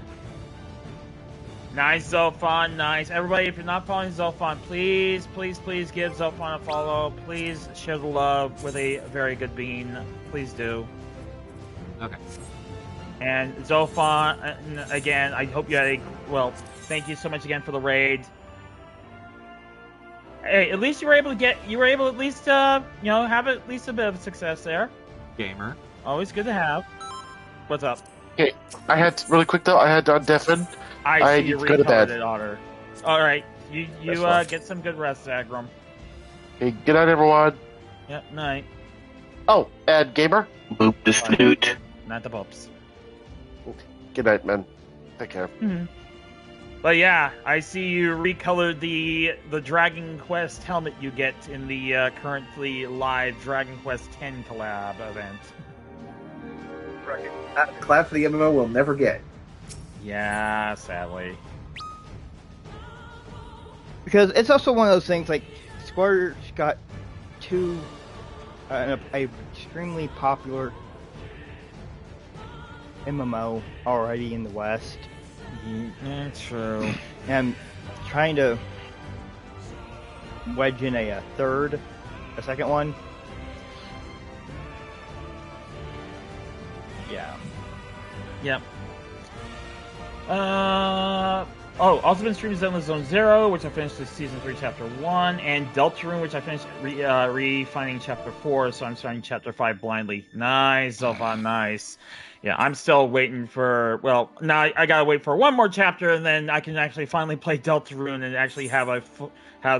Nice, Zophon, nice. Everybody, if you're not following Zophon, please, please, please give Zophon a follow. Please share the love with a very good bean. Please do. Okay. And Zophon, again, I hope you had thank you so much again for the raid. Hey, at least you were able to at least, have at least a bit of success there. Gamer. Always good to have. What's up? Okay, I had, really quick though, I had on deafen. I see you need to go to bed. Otter. Alright, you get some good rest, Agram. Okay, good night, everyone. Yep, night. Oh, and Gamer? Boop the flute. Not the pups. Good night, man. Take care. Mm-hmm. But yeah, I see you recolored the Dragon Quest helmet you get in the currently live Dragon Quest X collab event. Collab for the MMO we'll never get. Yeah, sadly. Because it's also one of those things, like, Square's got a extremely popular MMO already in the West. That's true. And trying to wedge in a second one. Yeah. Yep. Also been streaming Zenless Zone Zero, which I finished this season 3, chapter 1, and Deltarune, which I finished refining chapter 4, so I'm starting chapter 5 blindly. Nice, Zophon, nice. Yeah, I'm still waiting for, now I gotta wait for one more chapter, and then I can actually finally play Deltarune and actually have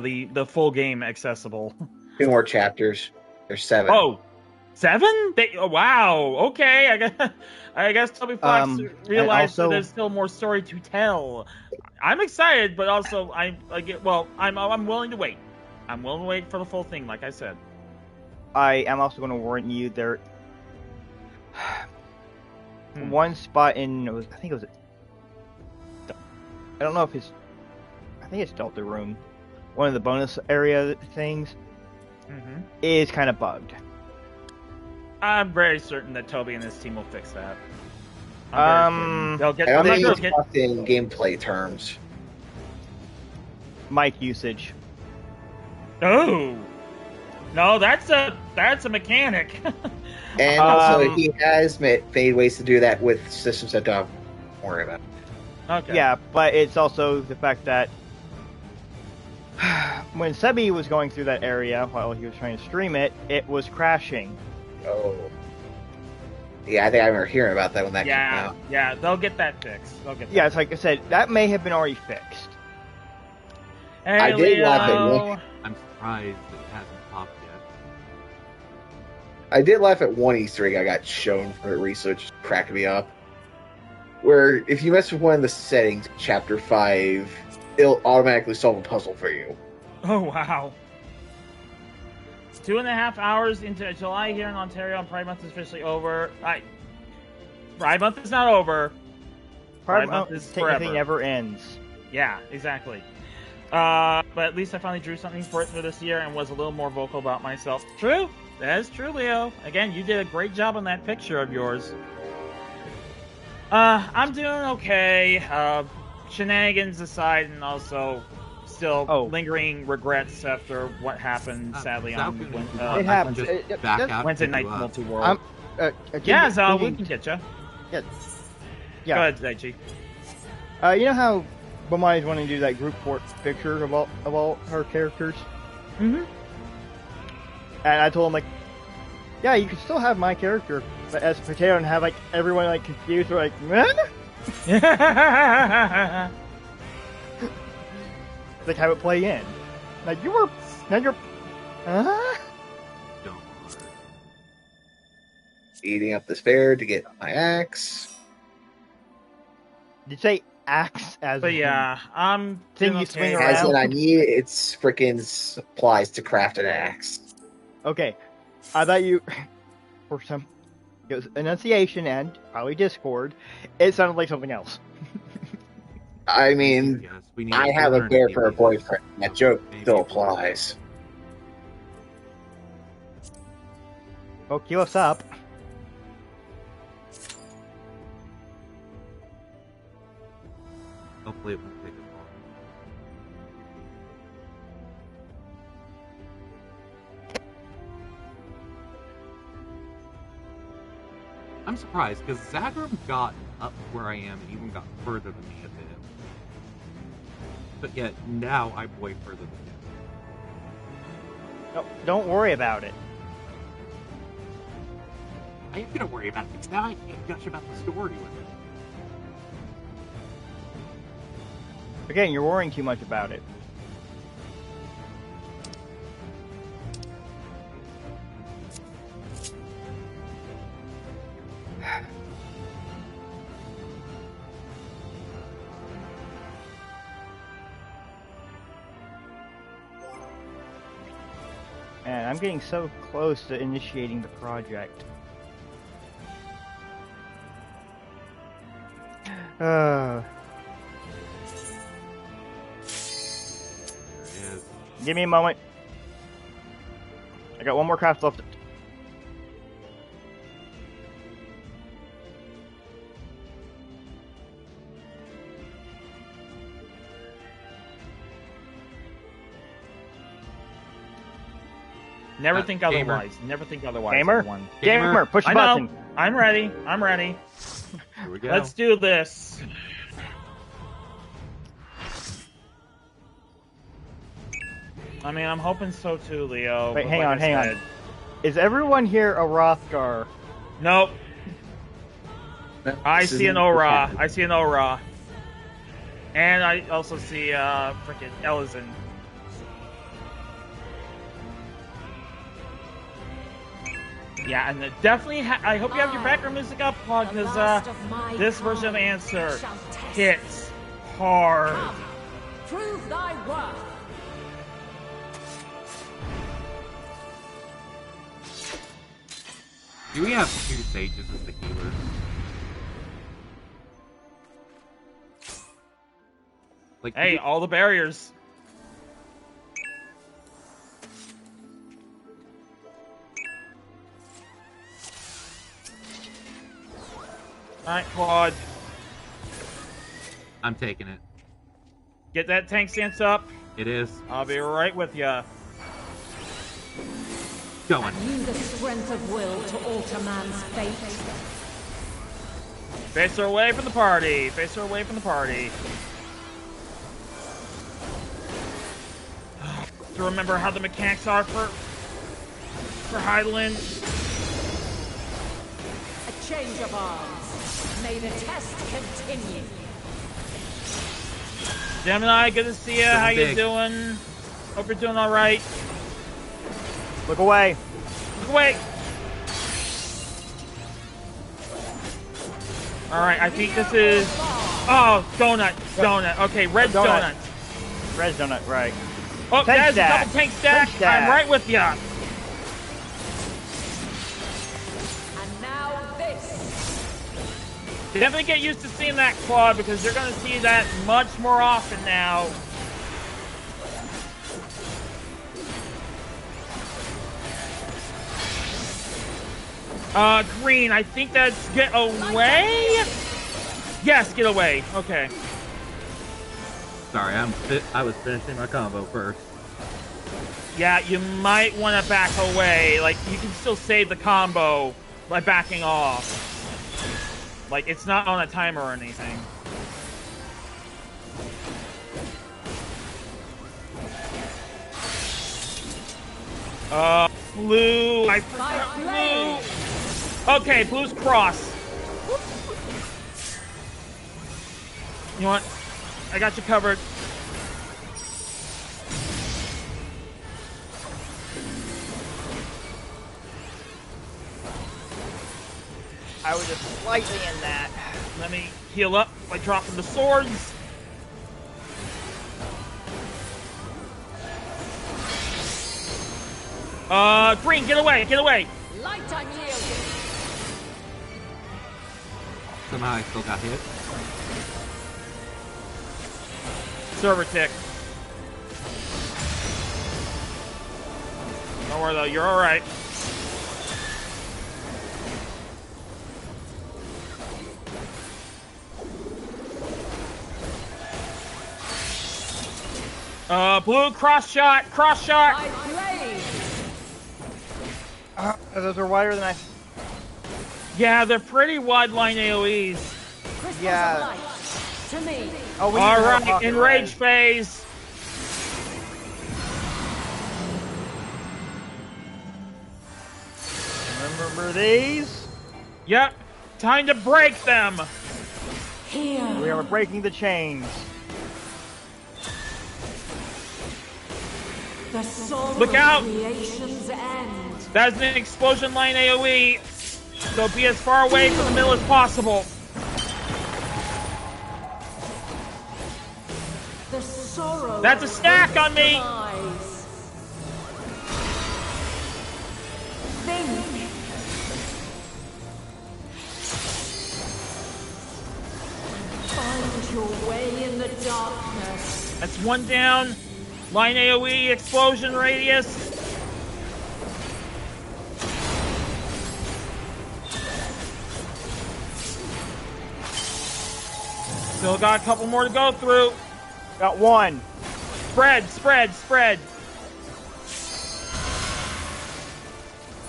the full game accessible. 2 more chapters. There's 7. Oh, 7? Wow. Okay. I guess Toby Fox realized that there's still more story to tell. I'm excited, but also I'm willing to wait. I'm willing to wait for the full thing, like I said. I am also going to warn you there. One spot in, I think it's Deltarune. One of the bonus area things is kind of bugged. I'm very certain that Toby and his team will fix that. They'll get. I think it's just in gameplay terms. Mic usage. Oh, no, that's a mechanic. And also, he has made ways to do that with systems that don't worry about. Okay. Yeah, but it's also the fact that when Sebi was going through that area while he was trying to stream it, it was crashing. Oh. Yeah, I think I remember hearing about that when that came out. Yeah, they'll get that fixed. Yeah, it's like I said, that may have been already fixed. Hey, I did laugh at I'm surprised it hasn't popped yet. I did laugh at one Easter egg I got shown for the research, cracked me up. Where if you mess with one of the settings, Chapter 5, it'll automatically solve a puzzle for you. Oh, wow. 2.5 hours into July here in Ontario, and Pride Month is officially over. Pride Month is not over. Pride Month is technically never ends. Yeah, exactly. But at least I finally drew something for it for this year and was a little more vocal about myself. True. That is true, Leo. Again, you did a great job on that picture of yours. I'm doing okay. Shenanigans aside, and also still lingering regrets after what happened, sadly, on it happens. Wednesday night multi-world. Yeah, Zal, we can get you. Yeah. Go ahead, Daichi. You know how Bomani's wanting to do that group picture of all her characters? Mm-hmm. And I told him, like, yeah, you can still have my character but as Potato and have, like, everyone, like, confused or, like, man? Like, have it play in. Like, you're... Eating up this bear to get my axe. Did you say axe But yeah, I'm Thing doing you swing okay. As in, around. I need its freaking supplies to craft an axe. Okay, I thought you, for some, it was enunciation and probably Discord. It sounded like something else. I mean, Yes, we need I have a bear alternative for a reason. boyfriend. That joke Maybe still it will. applies. Oh, queue us up. Hopefully it won't take as long. I'm surprised because Zagrum got up where I am and even got further than me a bit. But yet now I'm way further than him. No, don't worry about it. I am gonna worry about it because now I can't gush about the story with it. Again, you're worrying too much about it. Man, I'm getting so close to initiating the project. Give me a moment. I got one more craft left. Never think Gamer. otherwise. Never think otherwise. Gamer? Everyone. Gamer, push the I know. button. I'm ready. I'm ready. Here we go. Let's do this. I mean, I'm hoping so too, Leo. Wait, but hang like on, I hang said- on. Is everyone here a Rothgar? Nope. I This see an isn't Aura. the I see an Aura. And I also see frickin' Elizin. Yeah, and definitely, I hope you have your background music up, Plug, because this version of Answer hits hard. Prove thy worth. Do we have 2 sages as the healers? Like, Hey, all the barriers. Alright, Claude. I'm taking it. Get that tank stance up. It is. I'll be right with ya. Going. You the strength of will to alter man's fate. Face her away from the party. Face her away from the party. To remember how the mechanics are for Hydaelyn. A change of arms. May the test continue. Gemini, good to see you. Doing How you big. doing? Hope you're doing all right. Look away. Look away. All right, I think this is. Oh, donut, donut. Okay, red donut. Red donut, right. Oh, Tank that's a stack. double tank stack. Tank stack. I'm right with ya. And now this. Definitely get used to seeing that, Claude, because you're going to see that much more often now. Green, I think that's get away? Yes, get away. Okay. Sorry, I was finishing my combo first. Yeah, you might want to back away. Like, you can still save the combo by backing off. Like, it's not on a timer or anything. Blue. I forgot blue. Okay, blue's cross. You know what? I got you covered. I was just slightly in that. Let me heal up by dropping the swords. Green, get away, get away. Light unyielding. Somehow I still got hit. Server tick. Don't worry though, you're alright. Blue, cross shot, cross shot. Those are wider than I. Yeah, they're pretty wide line AoEs. Yeah. To me. Oh, we all right, enrage phase. Remember these? Yep. Time to break them. Here. We are breaking the chains. The soul Look out! of creation's end. That's an explosion line AoE. So be as far away from the middle as possible. The sorrow. That's a stack on me. Think. Find your way in the darkness. That's one down. Line AoE, explosion radius. Still got a couple more to go through. Got one. Spread, spread, spread.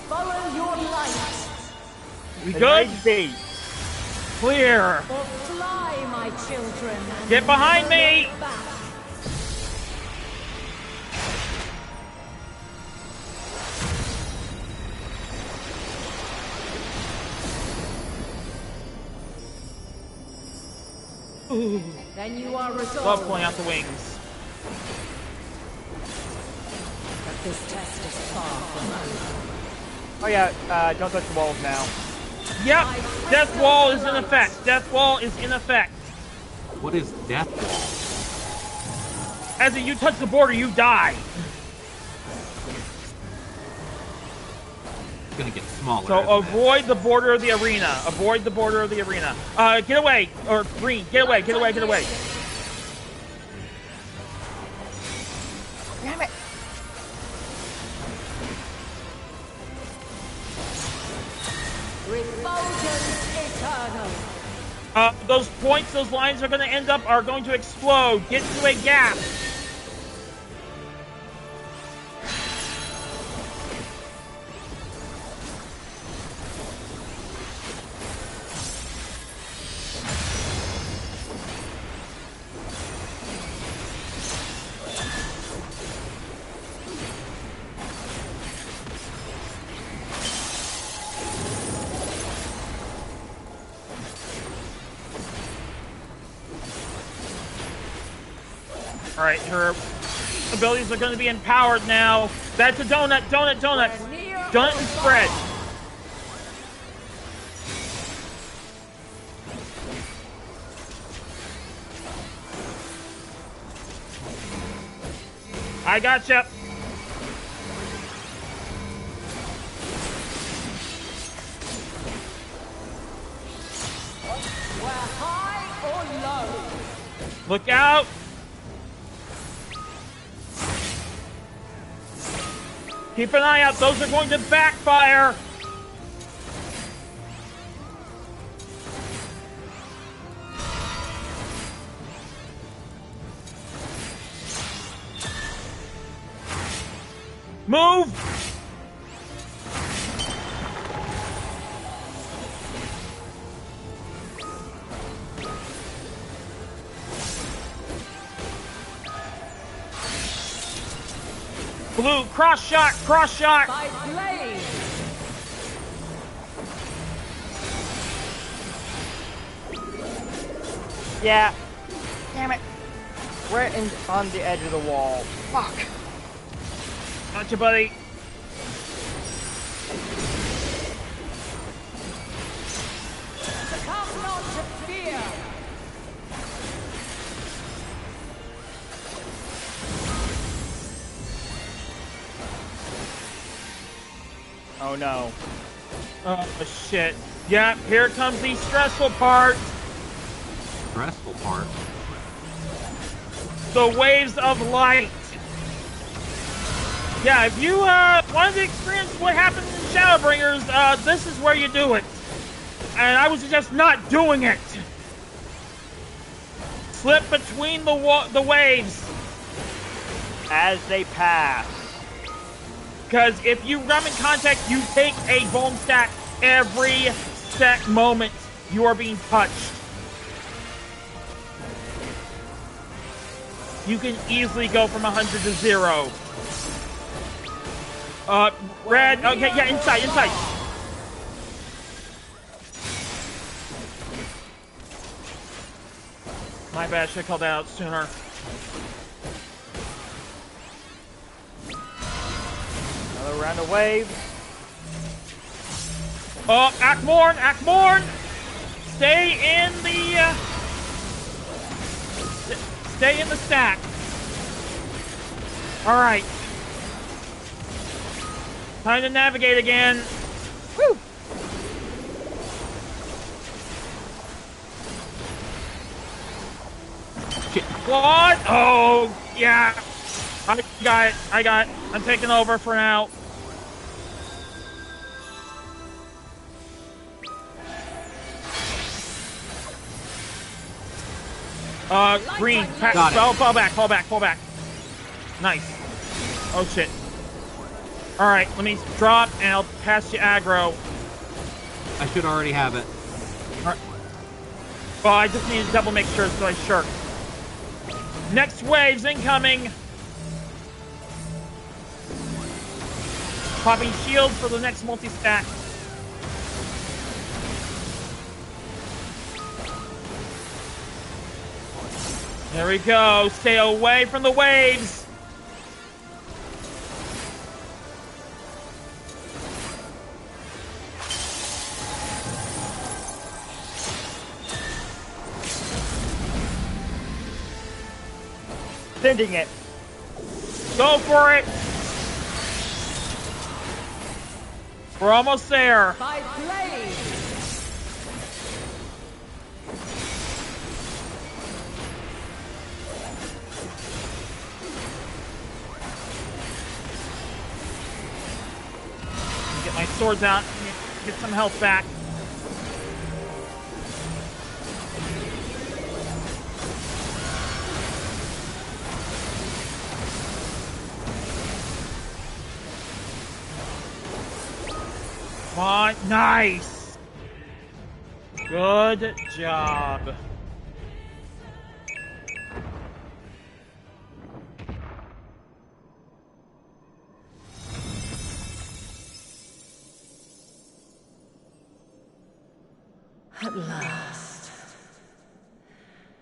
Follow your light. We good? Clear. Or fly, my children. Get behind me. Ooh. Then you are resolved. Love pulling out the wings. But this test is far from over. Oh yeah, don't touch the walls now. Yep, death wall is in effect. Death wall is in effect. What is death wall? As in, you touch the border, you die. It's gonna get smaller. So isn't it? avoid the border of the arena. Avoid the border of the arena. Get away, or green. Get away. Get away. Get away. Damn it! Refulgence eternal. Those points, those lines are going to explode. Get to a gap. Alright, her abilities are going to be empowered now. That's a donut, donut, donut. Donut and spread. I gotcha. We're high or low. Look out. Keep an eye out. Those are going to backfire. Move. Blue, cross shot, cross shot. By blade. Yeah. Damn it. We're on the edge of the wall. Fuck. Gotcha, buddy. Succumb not to fear. Oh no. Oh shit. Yeah, here comes the stressful part. Stressful part. The waves of light. Yeah, if you wanted to experience what happens in Shadowbringers, this is where you do it. And I was just not doing it. Slip between the waves. As they pass. Because if you come in contact, you take a bone stack every moment you are being touched. You can easily go from 100 to 0. Red, okay, yeah, inside. My bad, should have called that out sooner. Another round of waves. Ackmorn! Stay in the stack. All right. Time to navigate again. Woo! What? Oh, yeah. I got it. I'm taking over for now. Green. Fall back. Nice. Oh, shit. Alright, let me drop and I'll pass you aggro. I should already have it. Alright. Well, I just need to double make sure so I shirk. Next wave's incoming. Popping shield for the next multi-stack. There we go. Stay away from the waves. Sending it. Go for it. We're almost there. By blade. Get my swords out. Get some health back. Come on. Nice. Good job. At last,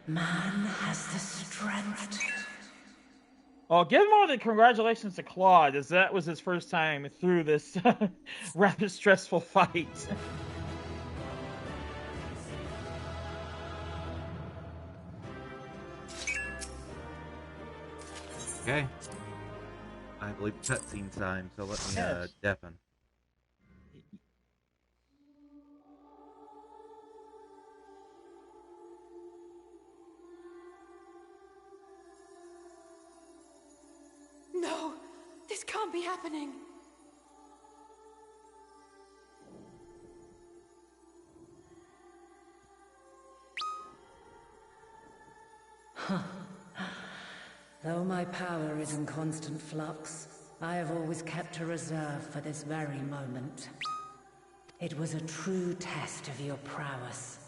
man has the strength. Well, give more than congratulations to Claude, as that was his first time through this rather stressful fight. Okay. I believe cutscene time, so let me deafen. No, this can't be happening. Though my power is in constant flux, I have always kept a reserve for this very moment. It was a true test of your prowess.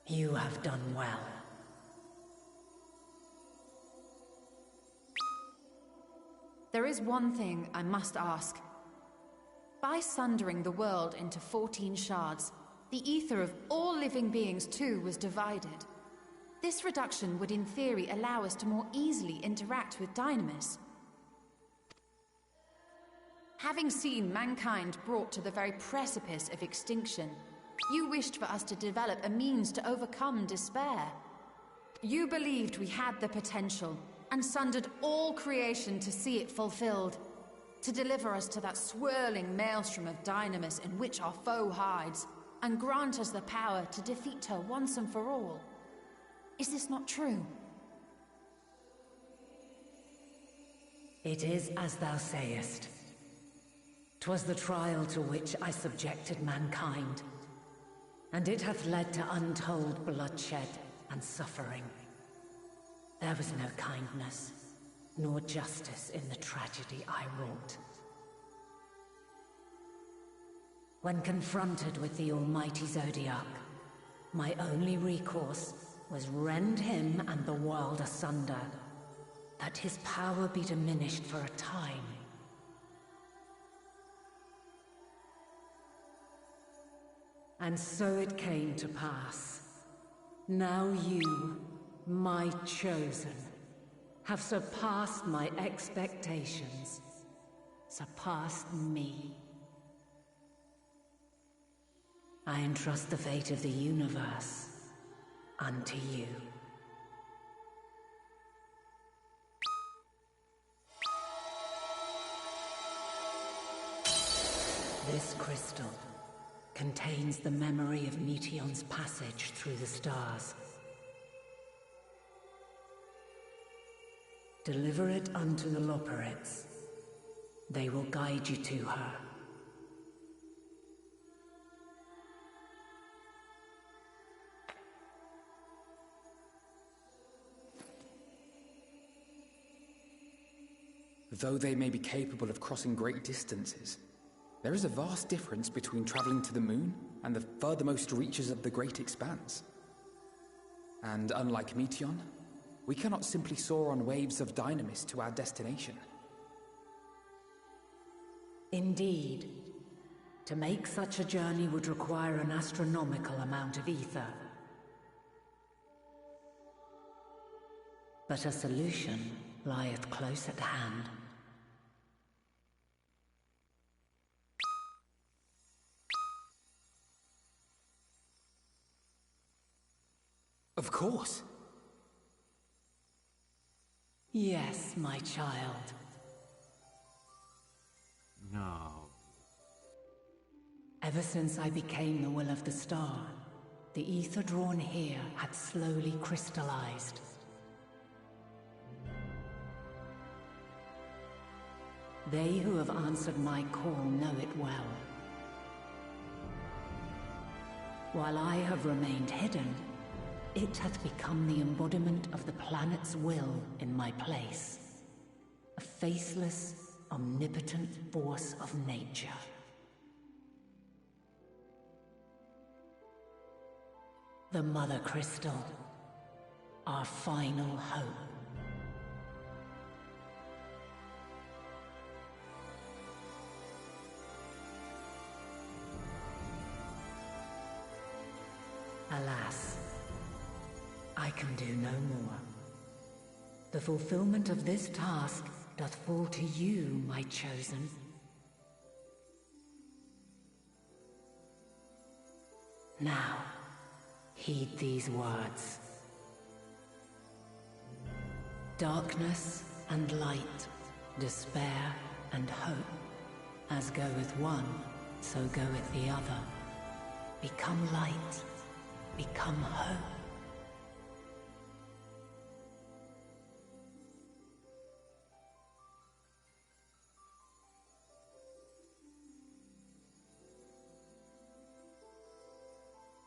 You have done well. There is one thing I must ask. By sundering the world into 14 shards, the ether of all living beings too was divided. This reduction would in theory allow us to more easily interact with Dynamis. Having seen mankind brought to the very precipice of extinction, you wished for us to develop a means to overcome despair. You believed we had the potential, and sundered all creation to see it fulfilled. To deliver us to that swirling maelstrom of dynamis in which our foe hides, and grant us the power to defeat her once and for all. Is this not true? It is as thou sayest. 'Twas the trial to which I subjected mankind, and it hath led to untold bloodshed and suffering. There was no kindness, nor justice in the tragedy I wrought. When confronted with the almighty Zodiac, my only recourse was rend him and the world asunder, that his power be diminished for a time. And so it came to pass. Now you, my chosen, have surpassed my expectations, surpassed me. I entrust the fate of the universe unto you. This crystal contains the memory of Meteion's passage through the stars. Deliver it unto the Loporrits. They will guide you to her. Though they may be capable of crossing great distances, there is a vast difference between traveling to the moon and the furthermost reaches of the great expanse. And unlike Meteion, we cannot simply soar on waves of dynamis to our destination. Indeed. To make such a journey would require an astronomical amount of ether. But a solution lieth close at hand. Of course. Yes, my child. No. Ever since I became the will of the star, the ether drawn here had slowly crystallized. They who have answered my call know it well. While I have remained hidden, it hath become the embodiment of the planet's will in my place. A faceless, omnipotent force of nature. The Mother Crystal, our final hope. Alas, I can do no more. The fulfillment of this task doth fall to you, my chosen. Now, heed these words. Darkness and light, despair and hope, as goeth one, so goeth the other. Become light, become hope.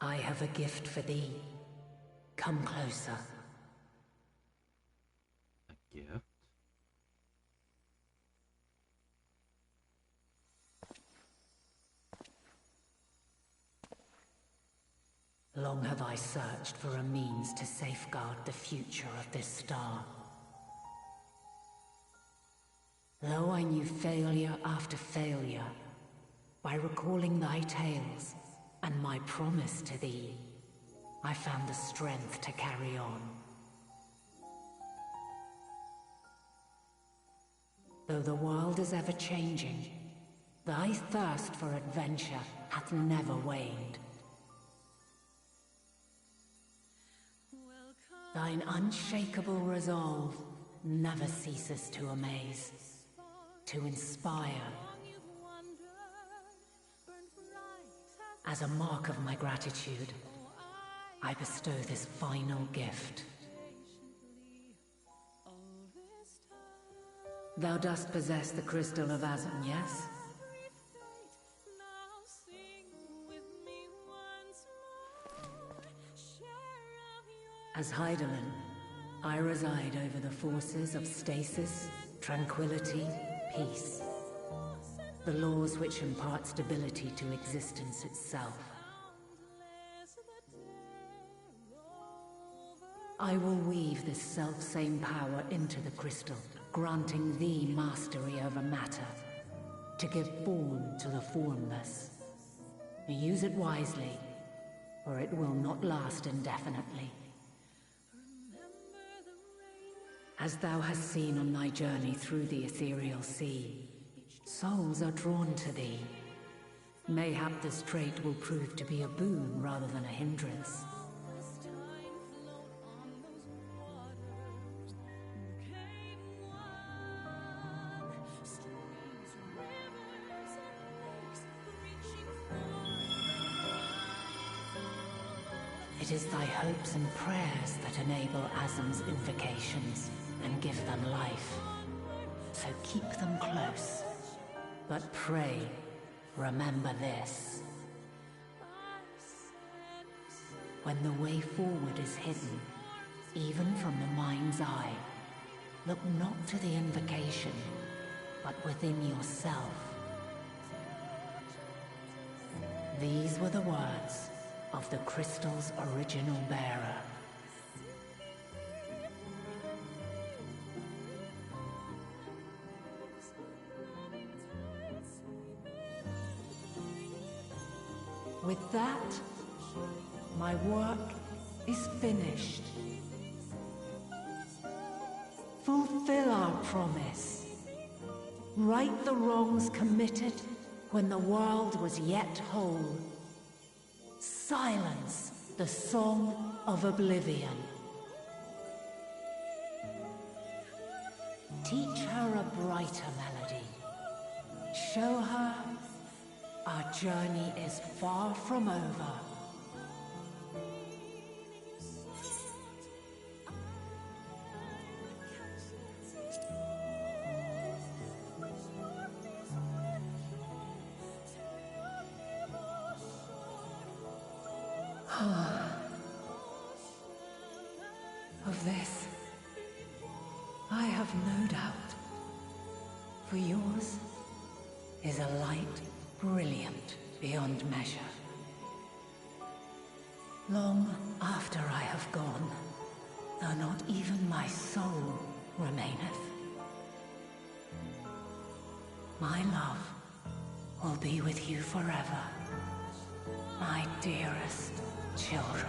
I have a gift for thee. Come closer. A gift? Long have I searched for a means to safeguard the future of this star. Though I knew failure after failure, by recalling thy tales and my promise to thee, I found the strength to carry on. Though the world is ever changing, thy thirst for adventure hath never waned. Thine unshakable resolve never ceases to amaze. to inspire. As a mark of my gratitude, I bestow this final gift. Thou dost possess the crystal of Azum, yes? As Hydaelyn, I reside over the forces of stasis, tranquility, peace. The laws which impart stability to existence itself. I will weave this self-same power into the crystal, granting thee mastery over matter, to give form to the formless. Use it wisely, or it will not last indefinitely. As thou hast seen on thy journey through the ethereal sea, souls are drawn to thee. Mayhap this trait will prove to be a boon rather than a hindrance. It is thy hopes and prayers that enable Azum's invocations and give them life. So keep them close. But pray, remember this. When the way forward is hidden, even from the mind's eye, look not to the invocation, but within yourself. These were the words of the crystal's original bearer. With that, my work is finished. Fulfill our promise. Right the wrongs committed when the world was yet whole. Silence the song of oblivion. Teach her a brighter melody. Show her our journey is far from over. Of this, I have no doubt, for yours is a light brilliant beyond measure. Long after I have gone, though not even my soul remaineth, my love will be with you forever, my dearest children.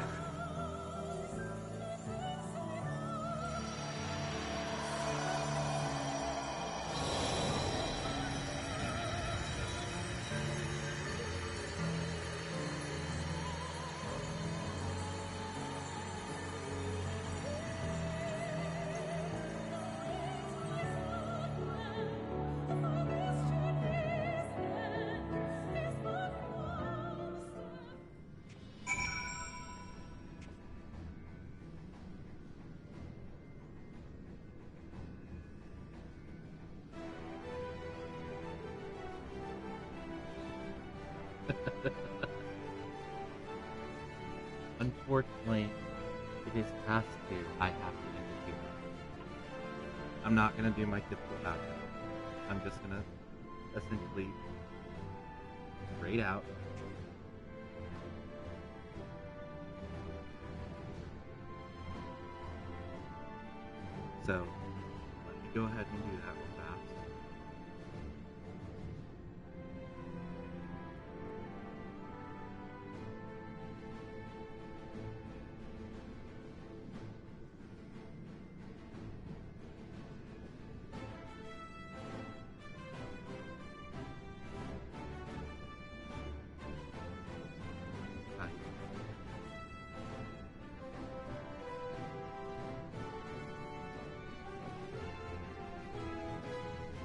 Unfortunately, it is past 2. I have to end it here. I'm not going to do my typical outro. I'm just going to essentially grade out. So, let me go ahead and do that real fast.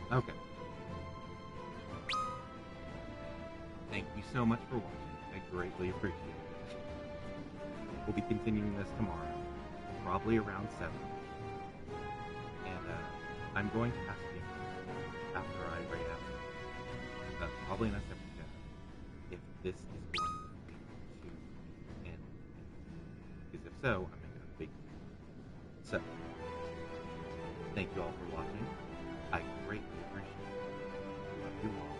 Okay. so much for watching. I greatly appreciate it. We'll be continuing this tomorrow, probably around 7. And I'm going to ask you after I rate out, probably in a separate chat, if this is going to end. Because if so, I'm making a big deal. So, thank you all for watching. I greatly appreciate it. Love you all.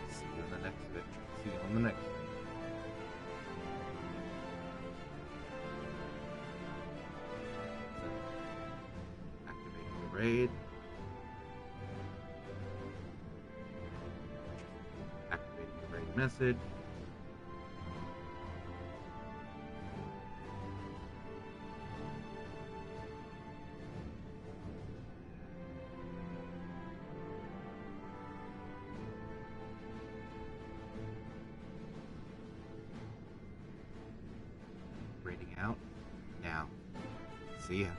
See you on the next video. See you on the next stream. So, activating the raid. Activating the raid message. Rating out now. See ya.